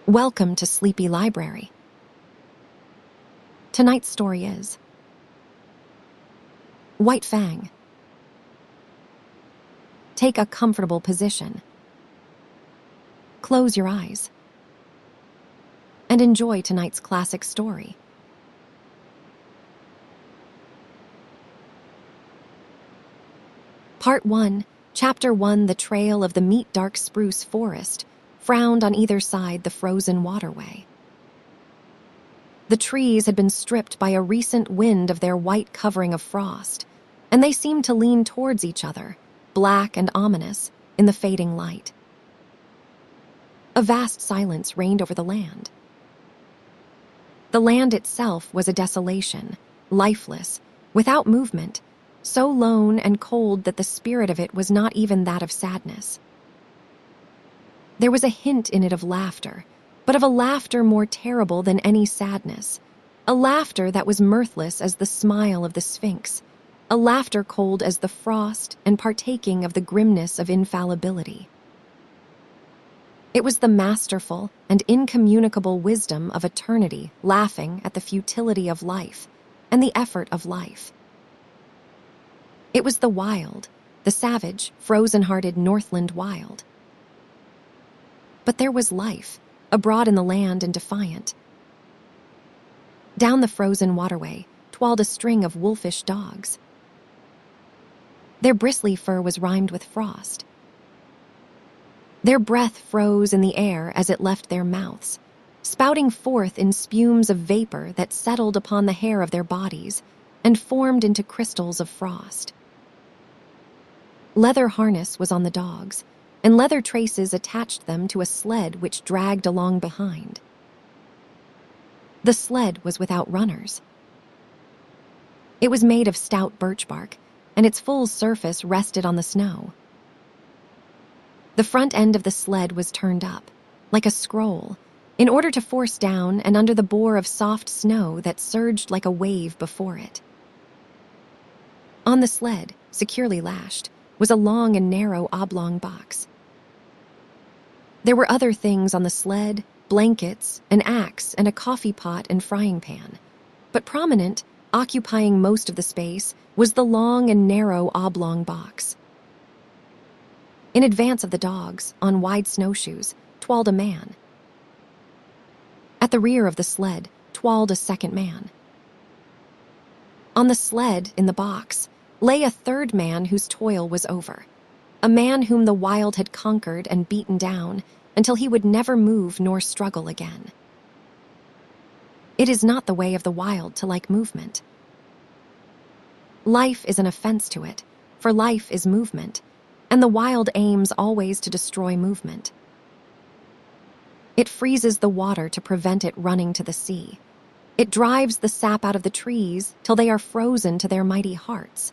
Welcome to Sleepy Library. Tonight's story is White Fang. Take a comfortable position. Close your eyes. And enjoy tonight's classic story. Part 1, Chapter 1, The Trail of the Meat-Dark Spruce Forest, frowned on either side the frozen waterway. The trees had been stripped by a recent wind of their white covering of frost, and they seemed to lean towards each other, black and ominous, in the fading light. A vast silence reigned over the land. The land itself was a desolation, lifeless, without movement, so lone and cold that the spirit of it was not even that of sadness. There was a hint in it of laughter, but of a laughter more terrible than any sadness, a laughter that was mirthless as the smile of the sphinx, a laughter cold as the frost and partaking of the grimness of infallibility. It was the masterful and incommunicable wisdom of eternity laughing at the futility of life and the effort of life. It was the wild, the savage, frozen-hearted Northland wild. But there was life, abroad in the land and defiant. Down the frozen waterway twirled a string of wolfish dogs. Their bristly fur was rimed with frost. Their breath froze in the air as it left their mouths, spouting forth in spumes of vapor that settled upon the hair of their bodies and formed into crystals of frost. Leather harness was on the dogs, and leather traces attached them to a sled which dragged along behind. The sled was without runners. It was made of stout birch bark, and its full surface rested on the snow. The front end of the sled was turned up, like a scroll, in order to force down and under the bore of soft snow that surged like a wave before it. On the sled, securely lashed, was a long and narrow oblong box. There were other things on the sled, blankets, an axe, and a coffee pot and frying pan. But prominent, occupying most of the space, was the long and narrow oblong box. In advance of the dogs, on wide snowshoes, twirled a man. At the rear of the sled, twirled a second man. On the sled, in the box, lay a third man whose toil was over. A man whom the wild had conquered and beaten down until he would never move nor struggle again. It is not the way of the wild to like movement. Life is an offense to it, for life is movement, and the wild aims always to destroy movement. It freezes the water to prevent it running to the sea. It drives the sap out of the trees till they are frozen to their mighty hearts.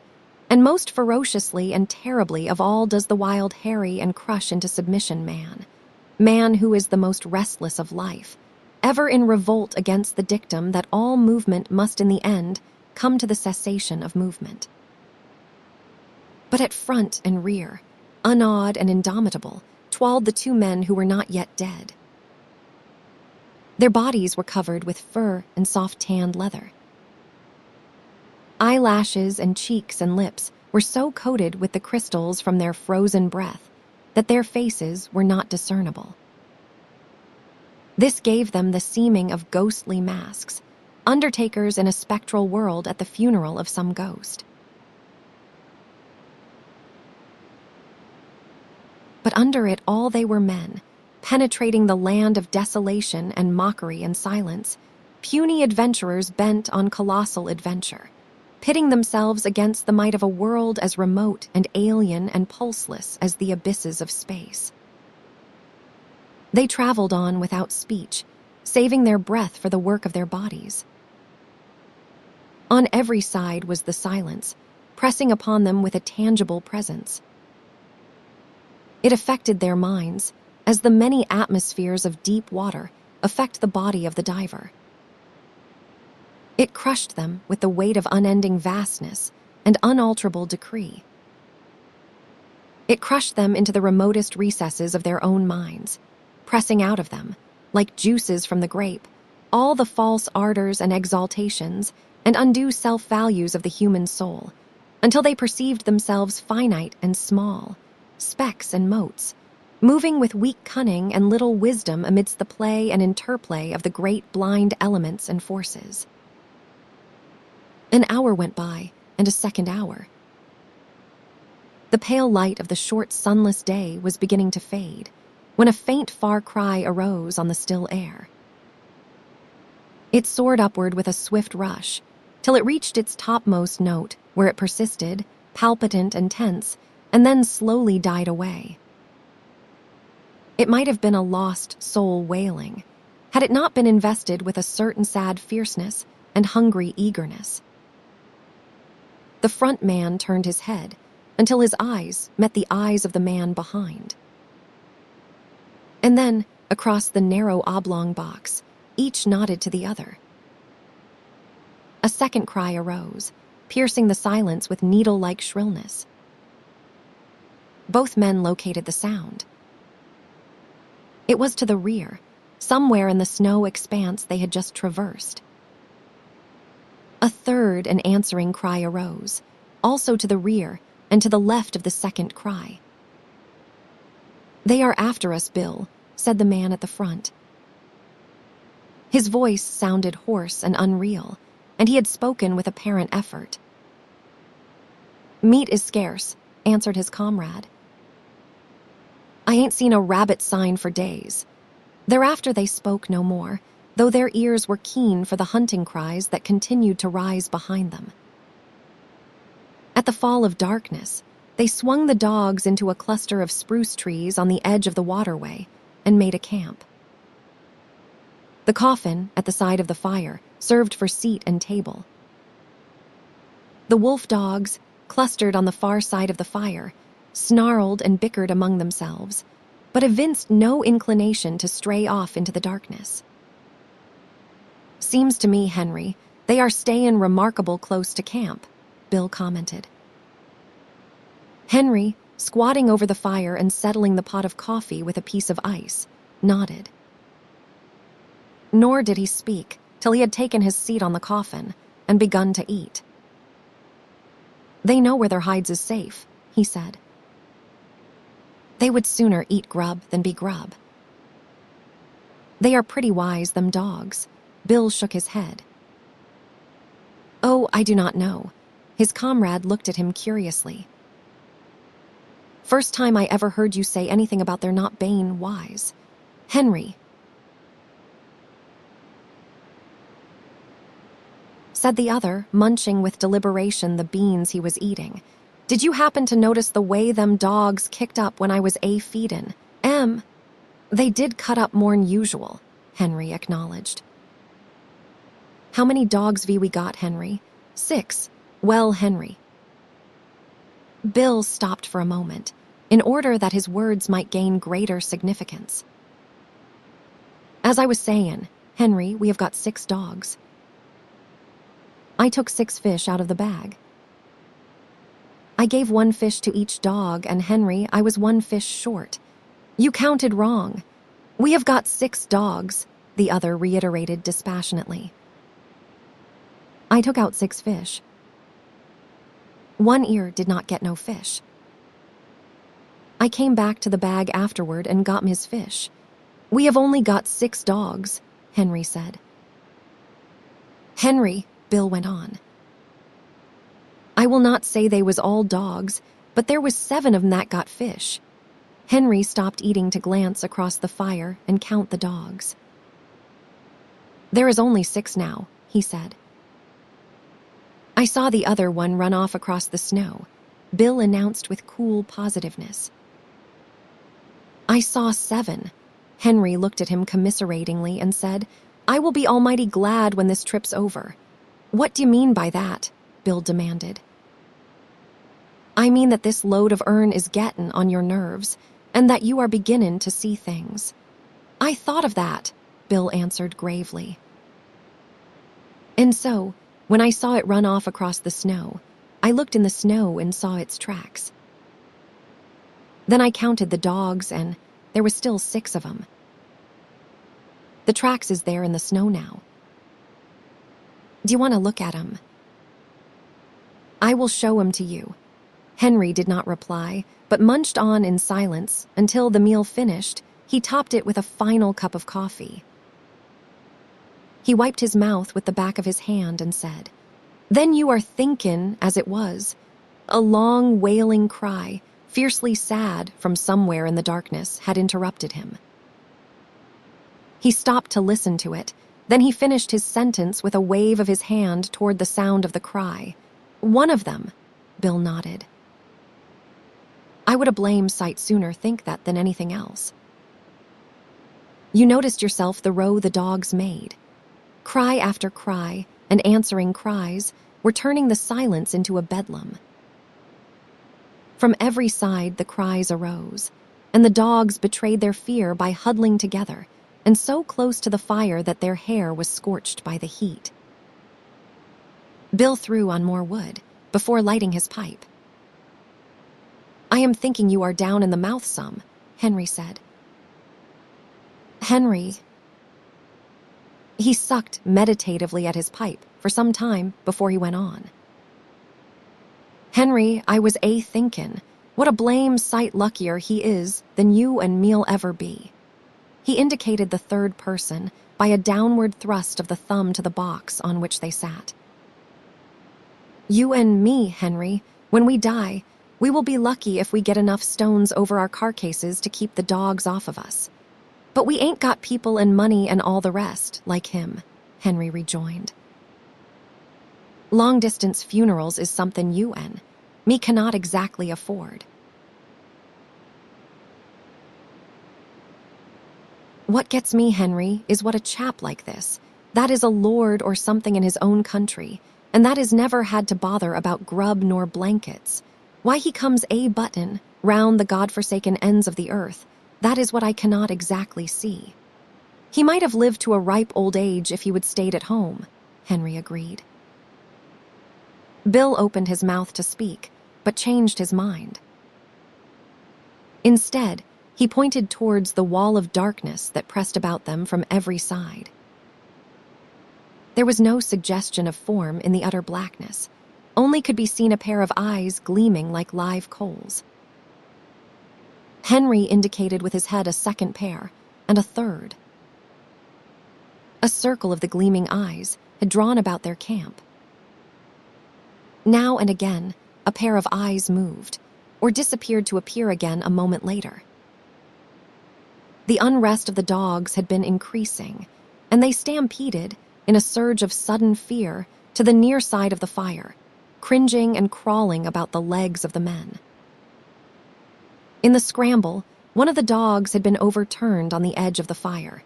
And most ferociously and terribly of all does the wild harry and crush into submission man who is the most restless of life, ever in revolt against the dictum that all movement must in the end come to the cessation of movement. But at front and rear, unawed and indomitable, twirled the two men who were not yet dead. Their bodies were covered with fur and soft tanned leather. Eyelashes and cheeks and lips were so coated with the crystals from their frozen breath that their faces were not discernible. This gave them the seeming of ghostly masks, undertakers in a spectral world at the funeral of some ghost. But under it all they were men, penetrating the land of desolation and mockery and silence, puny adventurers bent on colossal adventure, pitting themselves against the might of a world as remote and alien and pulseless as the abysses of space. They traveled on without speech, saving their breath for the work of their bodies. On every side was the silence, pressing upon them with a tangible presence. It affected their minds, as the many atmospheres of deep water affect the body of the diver. It crushed them with the weight of unending vastness and unalterable decree. It crushed them into the remotest recesses of their own minds, pressing out of them, like juices from the grape, all the false ardors and exaltations and undue self-values of the human soul, until they perceived themselves finite and small, specks and motes, moving with weak cunning and little wisdom amidst the play and interplay of the great blind elements and forces. An hour went by, and a second hour. The pale light of the short sunless day was beginning to fade, when a faint far cry arose on the still air. It soared upward with a swift rush, till it reached its topmost note, where it persisted, palpitant and tense, and then slowly died away. It might have been a lost soul wailing, had it not been invested with a certain sad fierceness and hungry eagerness. The front man turned his head, until his eyes met the eyes of the man behind. And then, across the narrow oblong box, each nodded to the other. A second cry arose, piercing the silence with needle-like shrillness. Both men located the sound. It was to the rear, somewhere in the snow expanse they had just traversed. A third and answering cry arose, also to the rear and to the left of the second cry. "They are after us, Bill," said the man at the front. His voice sounded hoarse and unreal, and he had spoken with apparent effort. "Meat is scarce," answered his comrade. "I ain't seen a rabbit sign for days." Thereafter they spoke no more, though their ears were keen for the hunting cries that continued to rise behind them. At the fall of darkness, they swung the dogs into a cluster of spruce trees on the edge of the waterway and made a camp. The coffin, at the side of the fire, served for seat and table. The wolf dogs, clustered on the far side of the fire, snarled and bickered among themselves, but evinced no inclination to stray off into the darkness. "Seems to me, Henry, they are stayin' remarkable close to camp," Bill commented. Henry, squatting over the fire and settling the pot of coffee with a piece of ice, nodded. Nor did he speak till he had taken his seat on the coffin and begun to eat. "They know where their hides is safe," he said. "They would sooner eat grub than be grub." "They are pretty wise, them dogs." Bill shook his head. "Oh, I do not know." His comrade looked at him curiously. "First time I ever heard you say anything about their not being wise. Henry," said the other, munching with deliberation the beans he was eating. "Did you happen to notice the way them dogs kicked up when I was feedin'? They did cut up more'n usual," Henry acknowledged. "How many dogs we got, Henry?" "6. Well, Henry." Bill stopped for a moment, in order that his words might gain greater significance. "As I was sayin', Henry, we have got 6 dogs. I took 6 fish out of the bag. I gave 1 fish to each dog, and Henry, I was 1 fish short. You counted wrong. We have got 6 dogs," the other reiterated dispassionately. "I took out 6 fish. One ear did not get no fish. I came back to the bag afterward and got his fish. We have only got 6 dogs," Henry said. "Henry," Bill went on, "I will not say they was all dogs, but there was 7 of 'em that got fish." Henry stopped eating to glance across the fire and count the dogs. "There is only 6 now," he said. "I saw the other one run off across the snow," Bill announced with cool positiveness. "I saw 7. Henry looked at him commiseratingly and said, "I will be almighty glad when this trip's over." "What do you mean by that?" Bill demanded. "I mean that this load of urn is gettin' on your nerves, and that you are beginnin' to see things." "I thought of that," Bill answered gravely. "And so, when I saw it run off across the snow, I looked in the snow and saw its tracks. Then I counted the dogs, and there was still 6 of 'em. The tracks is there in the snow now. Do you want to look at 'em? I will show 'em to you. Henry did not reply, but munched on in silence until, the meal finished, he topped it with a final cup of coffee. He wiped his mouth with the back of his hand and said, "Then you are thinkin' as it was." A long, wailing cry, fiercely sad from somewhere in the darkness, had interrupted him. He stopped to listen to it, then he finished his sentence with a wave of his hand toward the sound of the cry. "One of them," Bill nodded. "I would a blame sight sooner think that than anything else." You noticed yourself the row the dogs made. Cry after cry, and answering cries, were turning the silence into a bedlam. From every side the cries arose, and the dogs betrayed their fear by huddling together, and so close to the fire that their hair was scorched by the heat. Bill threw on more wood, before lighting his pipe. "I am thinking you are down in the mouth some," Henry said. Henry. He sucked meditatively at his pipe for some time before he went on. "Henry, I was thinkin', what a blame sight luckier he is than you and me'll ever be." He indicated the third person by a downward thrust of the thumb to the box on which they sat. "You and me, Henry, when we die, we will be lucky if we get enough stones over our carcases to keep the dogs off of us. But we ain't got people and money and all the rest, like him," Henry rejoined. "Long-distance funerals is something you and me cannot exactly afford." "What gets me, Henry, is what a chap like this, that is a lord or something in his own country, and that is never had to bother about grub nor blankets. Why he comes button round the godforsaken ends of the earth, that is what I cannot exactly see." "He might have lived to a ripe old age if he would stayed at home," Henry agreed. Bill opened his mouth to speak, but changed his mind. Instead, he pointed towards the wall of darkness that pressed about them from every side. There was no suggestion of form in the utter blackness. Only could be seen a pair of eyes gleaming like live coals. Henry indicated with his head a second pair, and a third. A circle of the gleaming eyes had drawn about their camp. Now and again, a pair of eyes moved, or disappeared to appear again a moment later. The unrest of the dogs had been increasing, and they stampeded, in a surge of sudden fear, to the near side of the fire, cringing and crawling about the legs of the men. In the scramble, one of the dogs had been overturned on the edge of the fire,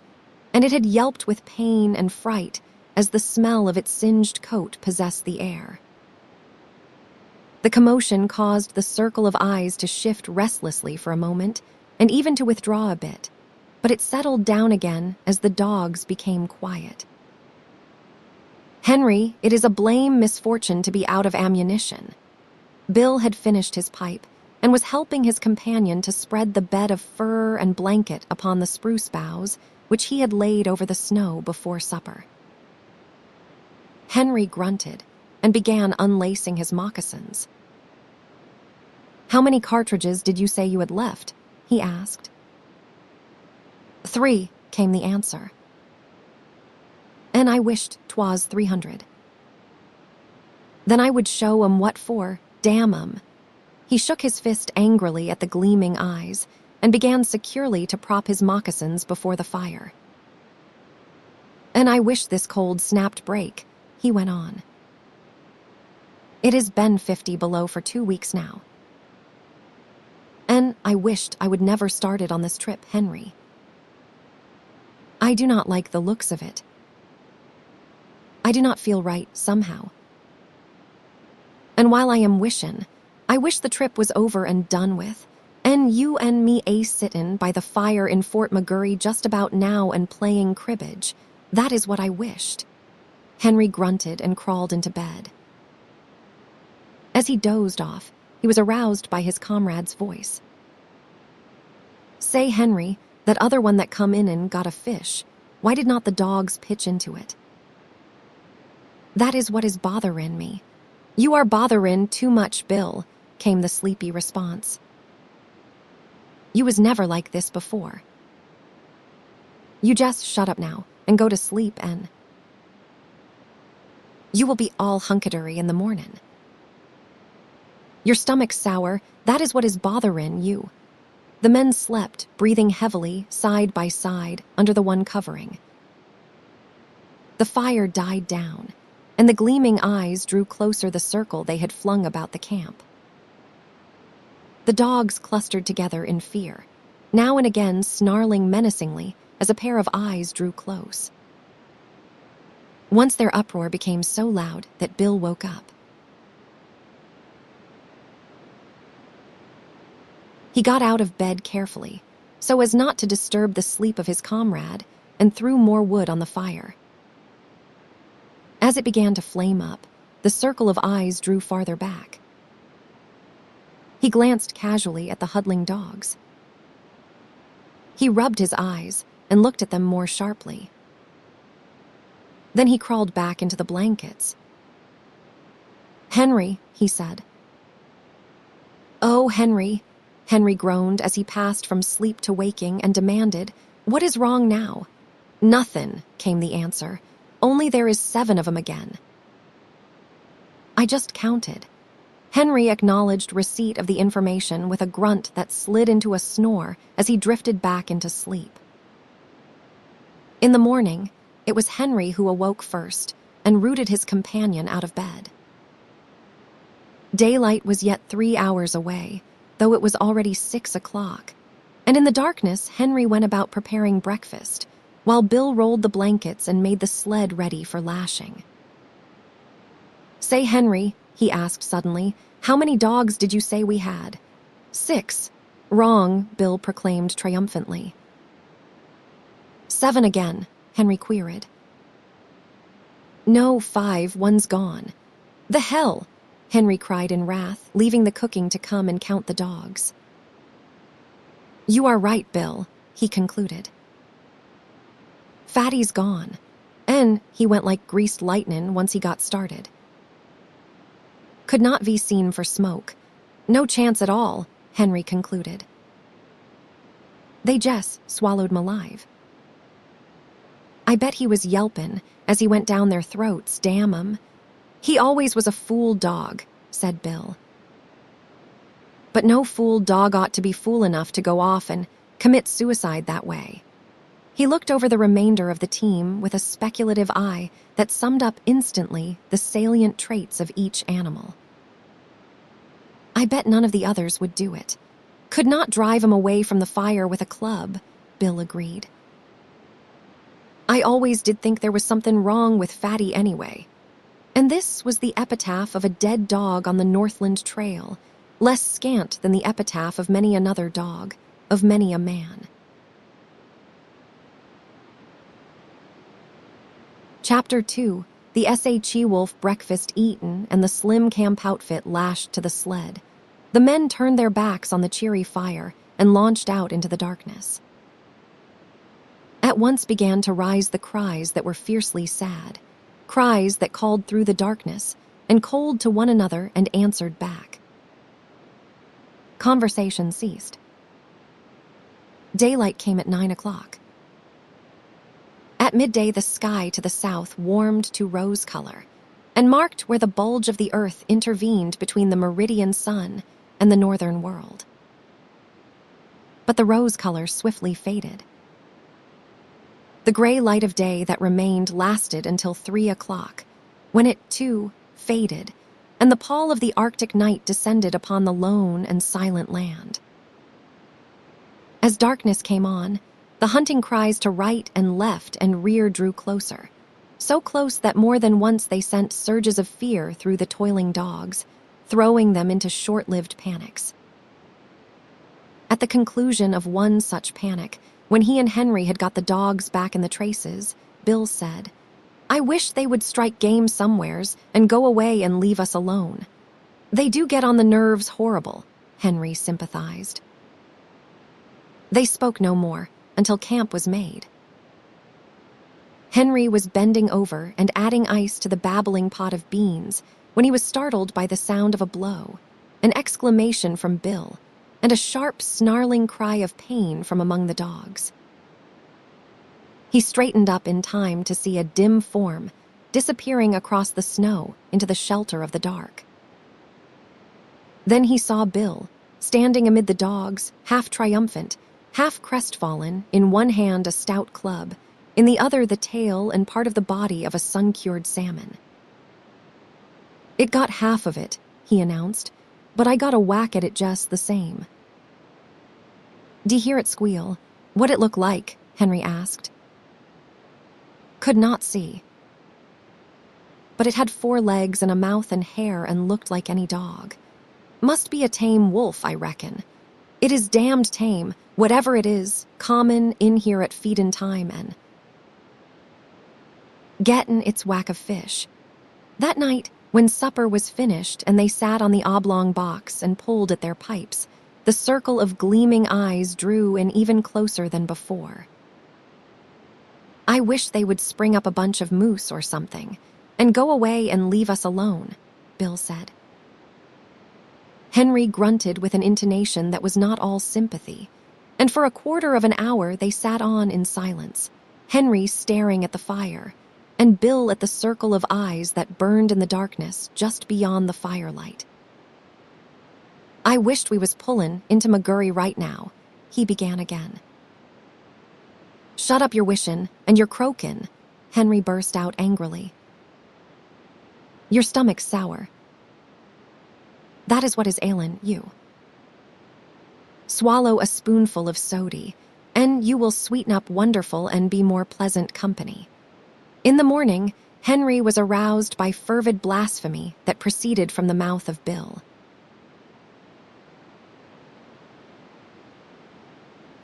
and it had yelped with pain and fright as the smell of its singed coat possessed the air. The commotion caused the circle of eyes to shift restlessly for a moment, and even to withdraw a bit, but it settled down again as the dogs became quiet. "Henry, it is a blame misfortune to be out of ammunition." Bill had finished his pipe and was helping his companion to spread the bed of fur and blanket upon the spruce boughs which he had laid over the snow before supper. Henry grunted and began unlacing his moccasins. "How many cartridges did you say you had left?" he asked. "3," came the answer. "And I wished 'twas 300. "Then I would show 'em what for, damn 'em." He shook his fist angrily at the gleaming eyes and began securely to prop his moccasins before the fire. "And I wish this cold snapped break," he went on. "It has been 50 below for 2 weeks now. And I wished I would never started on this trip, Henry. I do not like the looks of it. I do not feel right, somehow. And while I am wishin', I wish the trip was over and done with, and you and me sittin' by the fire in Fort McGurry just about now and playing cribbage. That is what I wished." Henry grunted and crawled into bed. As he dozed off, he was aroused by his comrade's voice. "Say, Henry, that other one that come in and got a fish. Why did not the dogs pitch into it? That is what is botherin' me. You are botherin' too much, Bill, came the sleepy response. You was never like this before. You just shut up now and go to sleep and you will be all hunkadory in the mornin'. Your stomach's sour, that is what is botherin' you. The men slept, breathing heavily, side by side, under the one covering. The fire died down, and the gleaming eyes drew closer the circle they had flung about the camp. The dogs clustered together in fear, now and again snarling menacingly as a pair of eyes drew close. Once their uproar became so loud that Bill woke up. He got out of bed carefully, so as not to disturb the sleep of his comrade, and threw more wood on the fire. As it began to flame up, the circle of eyes drew farther back. He glanced casually at the huddling dogs. He rubbed his eyes and looked at them more sharply. Then he crawled back into the blankets. "Henry," he said. "Oh, Henry," Henry groaned as he passed from sleep to waking and demanded, "What is wrong now?" "Nothin'," came the answer. "Only there is 7 of 'em again." "I just counted." Henry acknowledged receipt of the information with a grunt that slid into a snore as he drifted back into sleep. In the morning, it was Henry who awoke first and rooted his companion out of bed. Daylight was yet 3 hours away, though it was already 6 o'clock, and in the darkness Henry went about preparing breakfast, while Bill rolled the blankets and made the sled ready for lashing. "Say, Henry," he asked suddenly, "how many dogs did you say we had?" 6. "Wrong," Bill proclaimed triumphantly. 7 again, Henry queried. "No, 5, one's gone." "The hell!" Henry cried in wrath, leaving the cooking to come and count the dogs. "You are right, Bill," he concluded. "Fatty's gone. And he went like greased lightnin' once he got started. Could not be seen for smoke. No chance at all," Henry concluded. "They just swallowed 'em alive. I bet he was yelpin' as he went down their throats, damn 'em. He always was a fool dog," said Bill. "But no fool dog ought to be fool enough to go off and commit suicide that way." He looked over the remainder of the team with a speculative eye that summed up instantly the salient traits of each animal. "I bet none of the others would do it. Could not drive 'em away from the fire with a club," Bill agreed. "I always did think there was something wrong with Fatty anyway." And this was the epitaph of a dead dog on the Northland Trail, less scant than the epitaph of many another dog, of many a man. Chapter 2. The She-Wolf breakfast eaten and the slim camp outfit lashed to the sled. The men turned their backs on the cheery fire and launched out into the darkness. At once began to rise the cries that were fiercely sad, cries that called through the darkness and called to one another and answered back. Conversation ceased. Daylight came at 9 o'clock. At midday, the sky to the south warmed to rose color and marked where the bulge of the earth intervened between the meridian sun and the northern world. But the rose color swiftly faded. The gray light of day that remained lasted until 3 o'clock, when it, too, faded, and the pall of the Arctic night descended upon the lone and silent land. As darkness came on, the hunting cries to right and left and rear drew closer, so close that more than once they sent surges of fear through the toiling dogs, throwing them into short-lived panics. At the conclusion of one such panic, when he and Henry had got the dogs back in the traces, Bill said, "I wish they would strike game somewheres and go away and leave us alone. They do get on the nerves horrible," Henry sympathized. They spoke no more until camp was made. Henry was bending over and adding ice to the babbling pot of beans when he was startled by the sound of a blow, an exclamation from Bill, and a sharp, snarling cry of pain from among the dogs. He straightened up in time to see a dim form disappearing across the snow into the shelter of the dark. Then he saw Bill, standing amid the dogs, half triumphant, half crestfallen, in one hand a stout club, in the other the tail and part of the body of a sun-cured salmon. "It got half of it," he announced, "but I got a whack at it just the same." "D'ye hear it squeal? What'd it look like?" Henry asked. "Could not see. But it had 4 legs and a mouth and hair and looked like any dog. Must be a tame wolf, I reckon. It is damned tame, whatever it is, common in here at feedin' time and gettin' its whack of fish." That night, when supper was finished and they sat on the oblong box and pulled at their pipes, the circle of gleaming eyes drew in even closer than before. "I wish they would spring up a bunch of moose or something and go away and leave us alone," Bill said. Henry grunted with an intonation that was not all sympathy, and for a quarter of an hour they sat on in silence, Henry staring at the fire, and Bill at the circle of eyes that burned in the darkness just beyond the firelight. "I wished we was pullin' into McGurry right now," he began again. "Shut up your wishin' and your croakin'," Henry burst out angrily. "Your stomach's sour. That is what is ailin' you. Swallow a spoonful of sody, and you will sweeten up wonderful and be more pleasant company." In the morning, Henry was aroused by fervid blasphemy that proceeded from the mouth of Bill.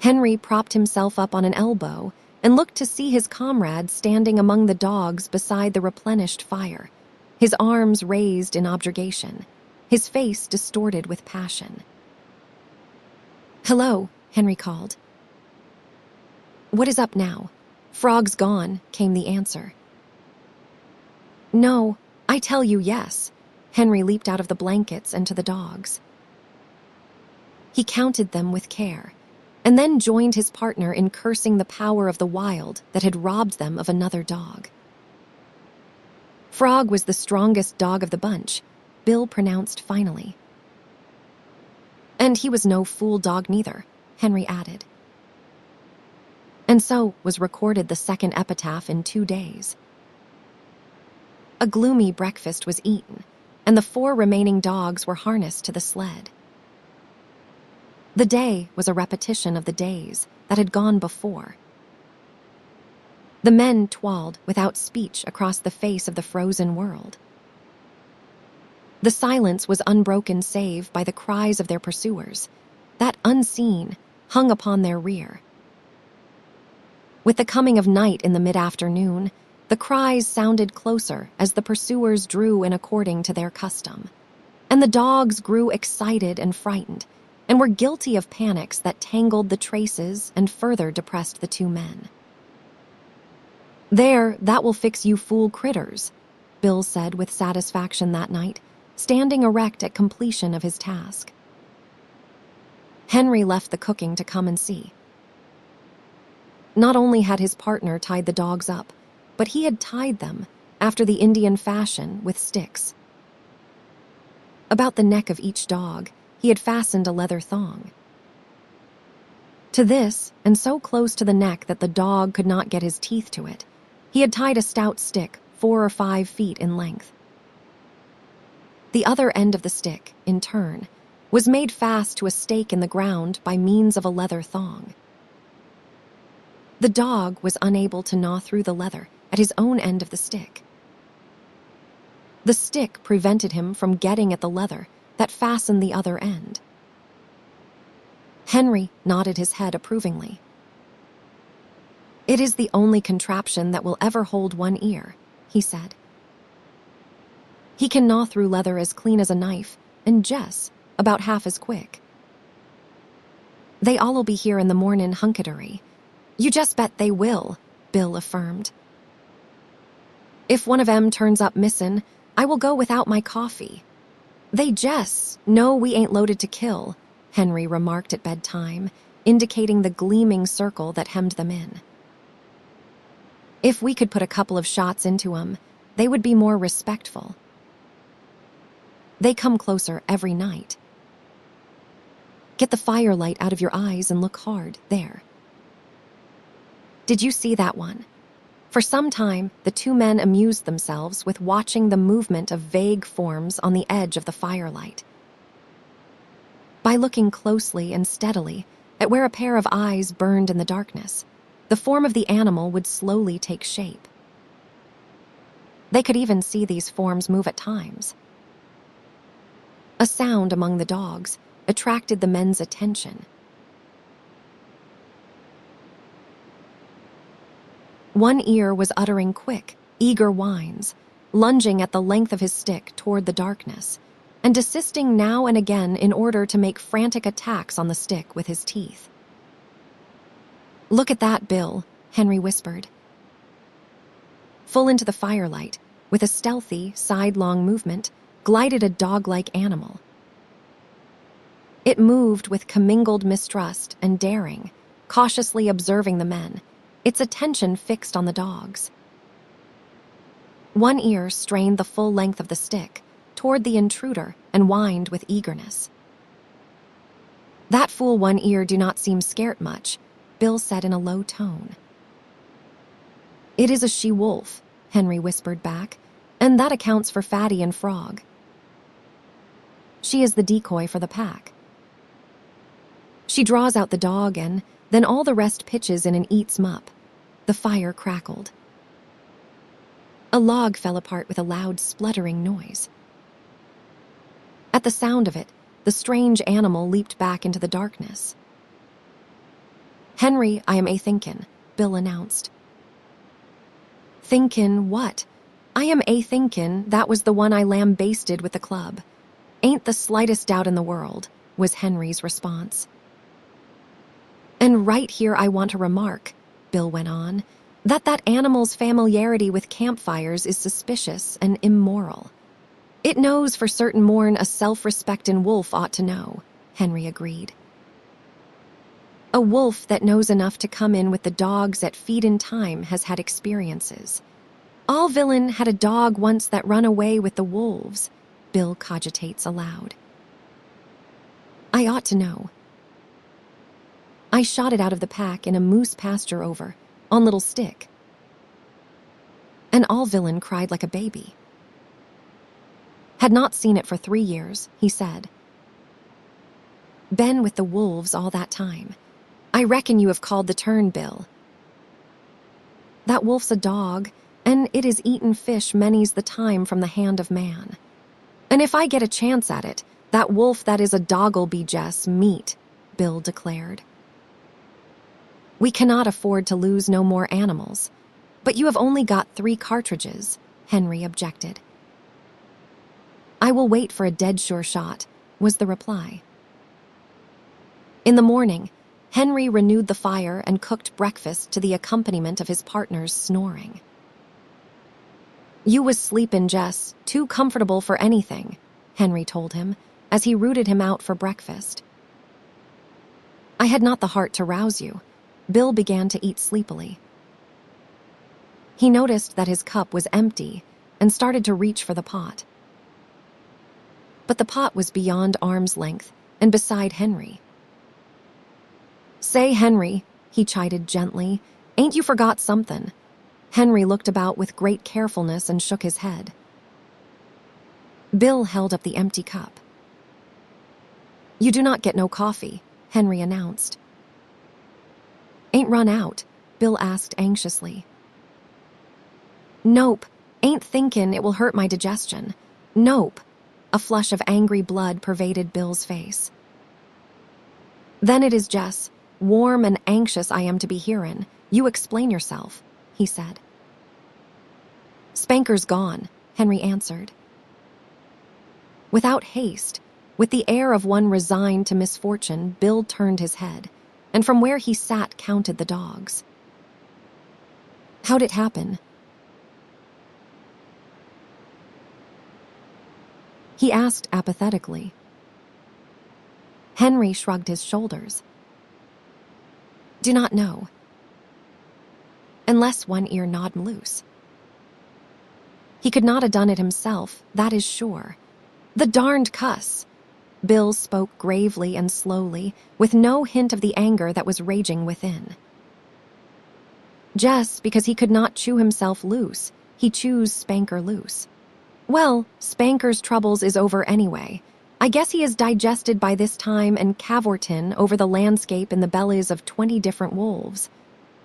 Henry propped himself up on an elbow and looked to see his comrade standing among the dogs beside the replenished fire, his arms raised in objurgation, his face distorted with passion. "Hello," Henry called. "What is up now?" "Frog's gone," came the answer. "No, I tell you yes." Henry leaped out of the blankets and to the dogs. He counted them with care, and then joined his partner in cursing the power of the wild that had robbed them of another dog. Frog was the strongest dog of the bunch, Bill pronounced finally. "And he was no fool dog neither," Henry added. And so was recorded the second epitaph in 2 days. A gloomy breakfast was eaten, and the 4 remaining dogs were harnessed to the sled. The day was a repetition of the days that had gone before. The men twalled without speech across the face of the frozen world. The silence was unbroken save by the cries of their pursuers, that unseen hung upon their rear. With the coming of night in the mid-afternoon, the cries sounded closer as the pursuers drew in according to their custom, and the dogs grew excited and frightened, and were guilty of panics that tangled the traces and further depressed the 2 men. "There, that will fix you fool critters," Bill said with satisfaction that night, standing erect at completion of his task. Henry left the cooking to come and see. Not only had his partner tied the dogs up, but he had tied them, after the Indian fashion, with sticks. About the neck of each dog, he had fastened a leather thong. To this, and so close to the neck that the dog could not get his teeth to it, he had tied a stout stick 4 or 5 feet in length. The other end of the stick, in turn, was made fast to a stake in the ground by means of a leather thong. The dog was unable to gnaw through the leather at his own end of the stick. The stick prevented him from getting at the leather that fastened the other end. Henry nodded his head approvingly. "It is the only contraption that will ever hold one ear," he said. "He can gnaw through leather as clean as a knife, and Jess about half as quick. They all'll be here in the mornin' hunkadory. You just bet they will," Bill affirmed. If one of 'em turns up missin', I will go without my coffee." "They jest know we ain't loaded to kill," Henry remarked at bedtime, indicating the gleaming circle that hemmed them in. "If we could put a couple of shots into 'em, they would be more respectful. They come closer every night. Get the firelight out of your eyes and look hard, there. Did you see that one?" For some time, the two men amused themselves with watching the movement of vague forms on the edge of the firelight. By looking closely and steadily at where a pair of eyes burned in the darkness, the form of the animal would slowly take shape. They could even see these forms move at times. A sound among the dogs attracted the men's attention. One ear was uttering quick, eager whines, lunging at the length of his stick toward the darkness, and desisting now and again in order to make frantic attacks on the stick with his teeth. "Look at that, Bill," Henry whispered. Full into the firelight, with a stealthy, sidelong movement, glided a dog-like animal. It moved with commingled mistrust and daring, cautiously observing the men, its attention fixed on the dogs. One ear strained the full length of the stick toward the intruder and whined with eagerness. "That fool one ear do not seem scared much," Bill said in a low tone. "It is a she-wolf," Henry whispered back, "and that accounts for Fatty and Frog. She is the decoy for the pack. She draws out the dog and then all the rest pitches in and eats 'em up." The fire crackled. A log fell apart with a loud spluttering noise. At the sound of it, the strange animal leaped back into the darkness. "Henry, I am a-thinkin'," Bill announced. "Thinkin' what?" "I am a-thinkin' that was the one I lambasted with the club. Ain't the slightest doubt in the world," was Henry's response. "And right here I want to remark," Bill went on, that animal's familiarity with campfires is suspicious and immoral." "It knows for certain more'n a self-respectin' wolf ought to know," Henry agreed. "A wolf that knows enough to come in with the dogs at feed in time has had experiences. All villain had a dog once that run away with the wolves," Bill cogitates aloud. "I ought to know. I shot it out of the pack in a moose pasture over, on little stick. And all villain cried like a baby. Had not seen it for 3 years, he said. Been with the wolves all that time. I reckon you have called the turn, Bill. That wolf's a dog, and it is eaten fish many's the time from the hand of man. And if I get a chance at it, that wolf that is a dog'll be Jess meat, Bill declared. We cannot afford to lose no more animals. But you have only got 3 cartridges, Henry objected. I will wait for a dead-sure shot, was the reply. In the morning, Henry renewed the fire and cooked breakfast to the accompaniment of his partner's snoring. You was sleepin', Jess, too comfortable for anything, Henry told him, as he rooted him out for breakfast. I had not the heart to rouse you. Bill began to eat sleepily. He noticed that his cup was empty and started to reach for the pot. But the pot was beyond arm's length and beside Henry. Say, Henry, he chided gently, ain't you forgot something? Henry looked about with great carefulness and shook his head. Bill held up the empty cup. You do not get no coffee, Henry announced. Ain't run out, Bill asked anxiously. Nope, ain't thinkin' it will hurt my digestion. Nope. A flush of angry blood pervaded Bill's face. Then it is Jess, warm and anxious I am to be hearin'. You explain yourself, he said. Spanker's gone, Henry answered. Without haste, with the air of one resigned to misfortune, Bill turned his head, and from where he sat counted the dogs. How'd it happen? he asked apathetically. Henry shrugged his shoulders. Do not know. Unless one ear gnawed loose. He could not have done it himself, that is sure. The darned cuss! Bill spoke gravely and slowly, with no hint of the anger that was raging within. Just because he could not chew himself loose, he chews Spanker loose. Well, Spanker's troubles is over anyway. I guess he is digested by this time and cavortin over the landscape in the bellies of 20 different wolves,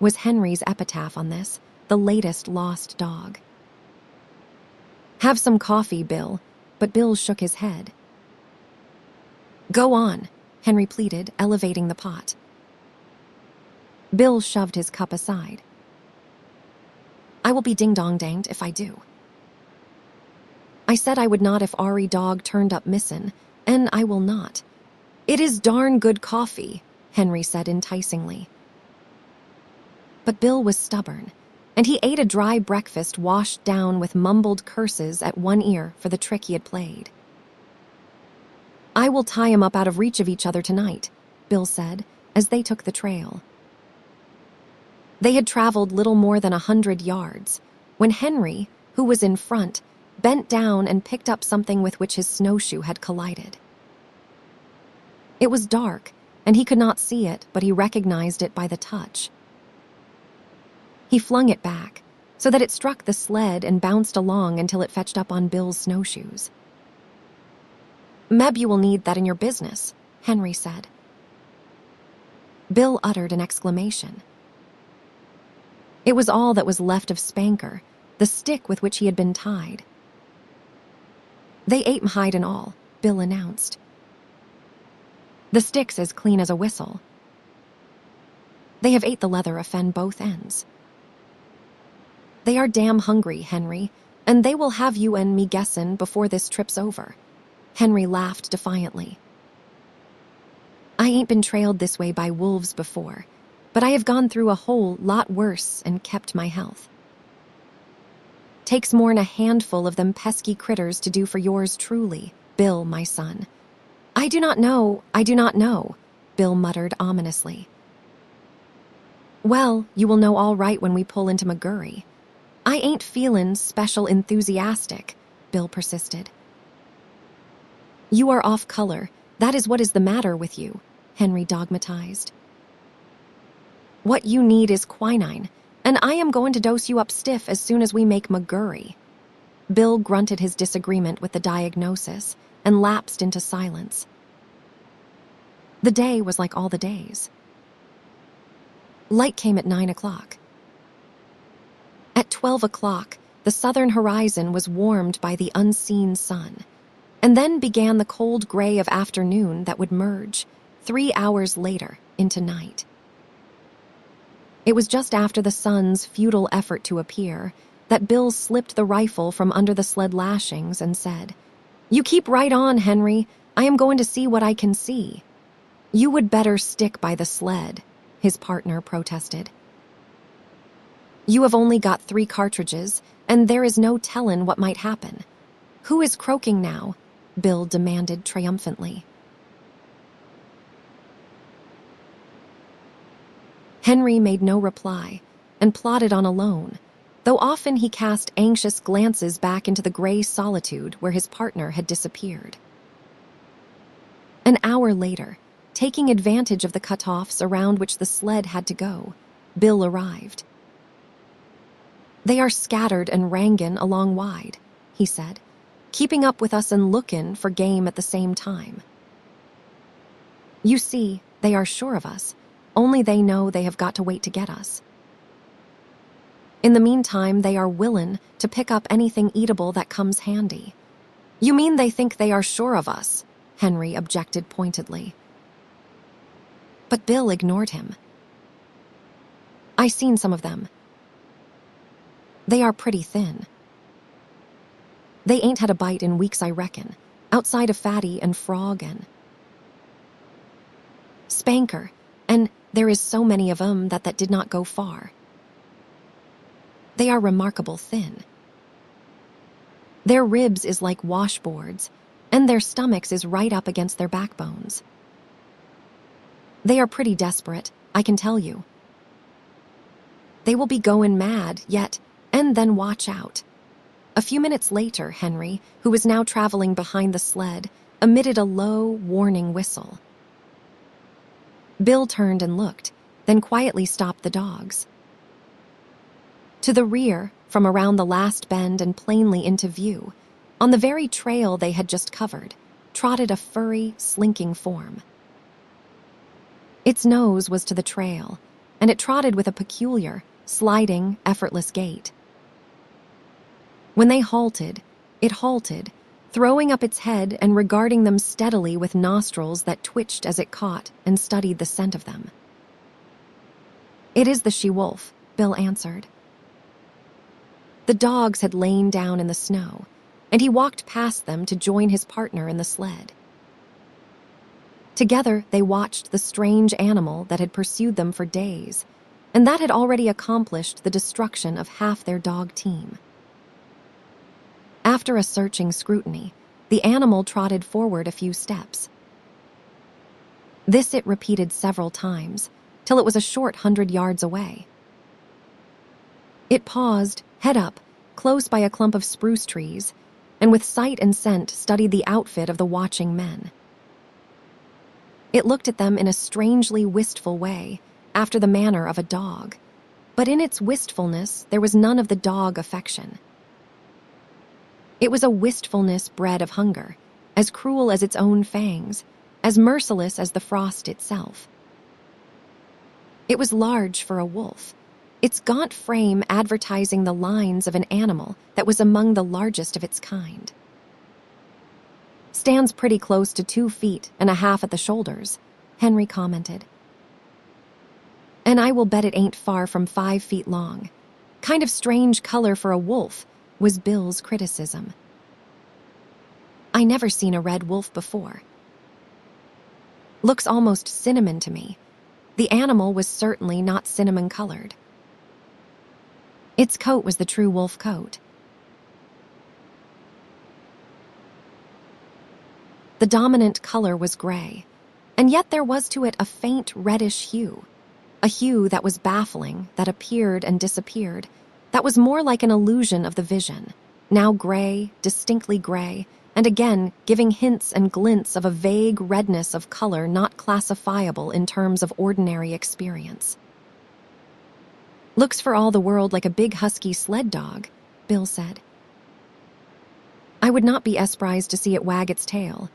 was Henry's epitaph on this, the latest lost dog. Have some coffee, Bill, but Bill shook his head. Go on, Henry pleaded, elevating the pot. Bill shoved his cup aside. I will be ding-dong-danged if I do. I said I would not if Ari dog turned up missin', and I will not. It is darn good coffee, Henry said enticingly. But Bill was stubborn, and he ate a dry breakfast washed down with mumbled curses at one ear for the trick he had played. I will tie him up out of reach of each other tonight, Bill said, as they took the trail. They had traveled little more than 100 yards, when Henry, who was in front, bent down and picked up something with which his snowshoe had collided. It was dark, and he could not see it, but he recognized it by the touch. He flung it back, so that it struck the sled and bounced along until it fetched up on Bill's snowshoes. Meb, you will need that in your business, Henry said. Bill uttered an exclamation. It was all that was left of Spanker, the stick with which he had been tied. They ate him hide and all, Bill announced. The stick's as clean as a whistle. They have ate the leather afen both ends. They are damn hungry, Henry, and they will have you and me guessin' before this trip's over. Henry laughed defiantly. I ain't been trailed this way by wolves before, but I have gone through a whole lot worse and kept my health. Takes more'n a handful of them pesky critters to do for yours truly, Bill, my son. I do not know, Bill muttered ominously. Well, you will know all right when we pull into McGurry. I ain't feelin' special enthusiastic, Bill persisted. You are off color. That is what is the matter with you, Henry dogmatized. What you need is quinine, and I am going to dose you up stiff as soon as we make McGurry. Bill grunted his disagreement with the diagnosis and lapsed into silence. The day was like all the days. Light came at 9 o'clock. At 12 o'clock, the southern horizon was warmed by the unseen sun, and then began the cold gray of afternoon that would merge, 3 hours later, into night. It was just after the sun's futile effort to appear that Bill slipped the rifle from under the sled lashings and said, You keep right on, Henry. I am going to see what I can see. You would better stick by the sled, his partner protested. You have only got 3 cartridges, and there is no tellin' what might happen. Who is croaking now? Bill demanded triumphantly. Henry made no reply and plodded on alone, though often he cast anxious glances back into the gray solitude where his partner had disappeared. An hour later, taking advantage of the cutoffs around which the sled had to go, Bill arrived. They are scattered and rangin' along wide, he said, keeping up with us and lookin' for game at the same time. You see, they are sure of us, only they know they have got to wait to get us. In the meantime, they are willin' to pick up anything eatable that comes handy. You mean they think they are sure of us? Henry objected pointedly. But Bill ignored him. I seen some of them. They are pretty thin. They ain't had a bite in weeks, I reckon, outside of Fatty and Frog and Spanker, and there is so many of 'em that did not go far. They are remarkable thin. Their ribs is like washboards, and their stomachs is right up against their backbones. They are pretty desperate, I can tell you. They will be going mad yet, and then watch out. A few minutes later, Henry, who was now traveling behind the sled, emitted a low, warning whistle. Bill turned and looked, then quietly stopped the dogs. To the rear, from around the last bend and plainly into view, on the very trail they had just covered, trotted a furry, slinking form. Its nose was to the trail, and it trotted with a peculiar, sliding, effortless gait. When they halted, it halted, throwing up its head and regarding them steadily with nostrils that twitched as it caught and studied the scent of them. "It is the she-wolf," Bill answered. The dogs had lain down in the snow, and he walked past them to join his partner in the sled. Together, they watched the strange animal that had pursued them for days, and that had already accomplished the destruction of half their dog team. After a searching scrutiny, the animal trotted forward a few steps. This it repeated several times, till it was a short 100 yards away. It paused, head up, close by a clump of spruce trees, and with sight and scent studied the outfit of the watching men. It looked at them in a strangely wistful way, after the manner of a dog, but in its wistfulness there was none of the dog affection. It was a wistfulness bred of hunger, as cruel as its own fangs, as merciless as the frost itself. It was large for a wolf, its gaunt frame advertising the lines of an animal that was among the largest of its kind. "Stands pretty close to 2.5 feet at the shoulders," Henry commented. "And I will bet it ain't far from 5 feet long. Kind of strange color for a wolf," was Bill's criticism. "I never seen a red wolf before. Looks almost cinnamon to me. The animal was certainly not cinnamon-colored. Its coat was the true wolf coat. The dominant color was gray, and yet there was to it a faint reddish hue, a hue that was baffling, that appeared and disappeared, that was more like an illusion of the vision, now gray, distinctly gray, and again giving hints and glints of a vague redness of color not classifiable in terms of ordinary experience. "Looks for all the world like a big husky sled dog," Bill said. "I would not be surprised to see it wag its tail.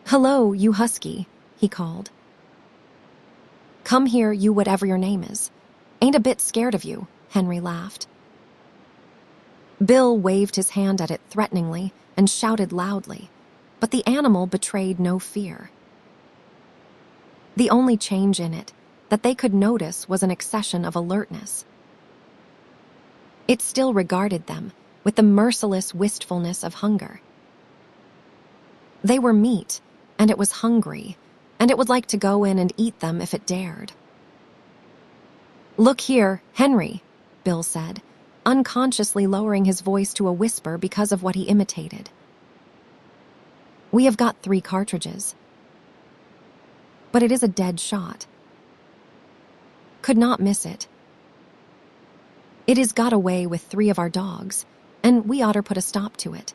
Hello, you husky," he called. "Come here, you whatever your name is. Ain't a bit scared of you," Henry laughed. Bill waved his hand at it threateningly and shouted loudly, but the animal betrayed no fear. The only change in it that they could notice was an accession of alertness. It still regarded them with the merciless wistfulness of hunger. They were meat, and it was hungry, and it would like to go in and eat them if it dared. "Look here, Henry," Bill said, unconsciously lowering his voice to a whisper because of what he imitated. "We have got 3 cartridges. But it is a dead shot. Could not miss it. It is got away with 3 of our dogs, and we oughter put a stop to it."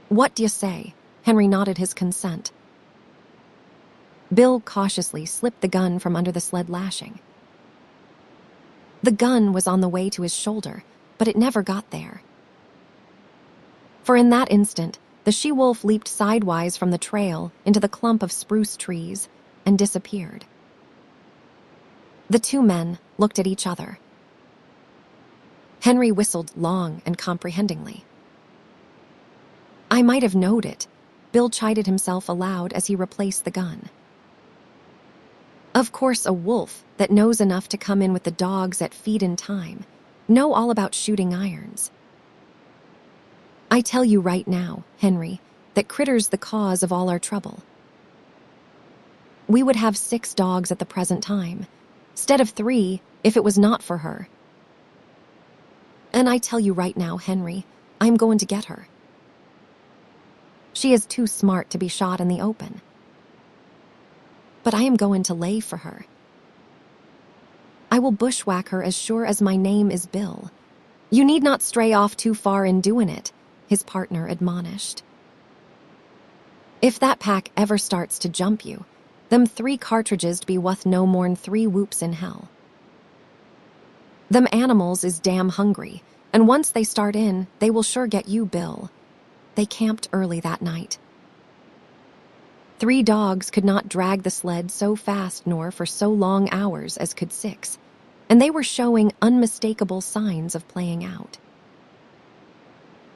"What d'ye say?" Henry nodded his consent. Bill cautiously slipped the gun from under the sled lashing. The gun was on the way to his shoulder, but it never got there. For in that instant, the she-wolf leaped sidewise from the trail into the clump of spruce trees and disappeared. The 2 men looked at each other. Henry whistled long and comprehendingly. "I might have knowed it," Bill chided himself aloud as he replaced the gun. "Of course a wolf that knows enough to come in with the dogs at feed in time, know all about shooting irons. I tell you right now, Henry, that Critter's the cause of all our trouble. We would have 6 dogs at the present time, 'stead of 3 if it was not for her. And I tell you right now, Henry, I'm going to get her. She is too smart to be shot in the open. But I am going to lay for her. I will bushwhack her as sure as my name is Bill. You need not stray off too far in doing it, his partner admonished. If that pack ever starts to jump you, them 3 cartridges be wuth no more'n 3 whoops in hell. Them animals is damn hungry, and once they start in, they will sure get you, Bill. They camped early that night. 3 dogs could not drag the sled so fast nor for so long hours as could 6, and they were showing unmistakable signs of playing out.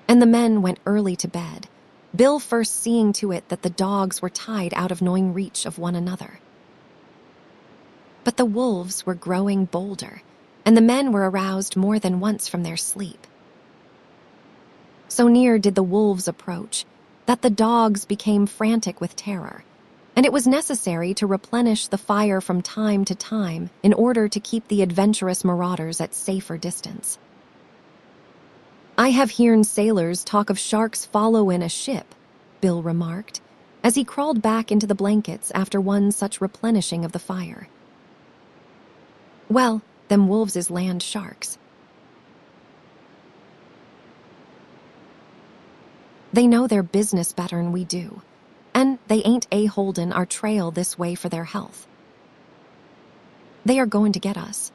And the men went early to bed, Bill first seeing to it that the dogs were tied out of knowing reach of one another. But the wolves were growing bolder, and the men were aroused more than once from their sleep. So near did the wolves approach that the dogs became frantic with terror, and it was necessary to replenish the fire from time to time in order to keep the adventurous marauders at safer distance. I have hearn sailors talk of sharks followin' a ship, Bill remarked, as he crawled back into the blankets after one such replenishing of the fire. Well, them wolves is land sharks. They know their business better'n we do, and they ain't a-holdin' our trail this way for their health. They are going to get us.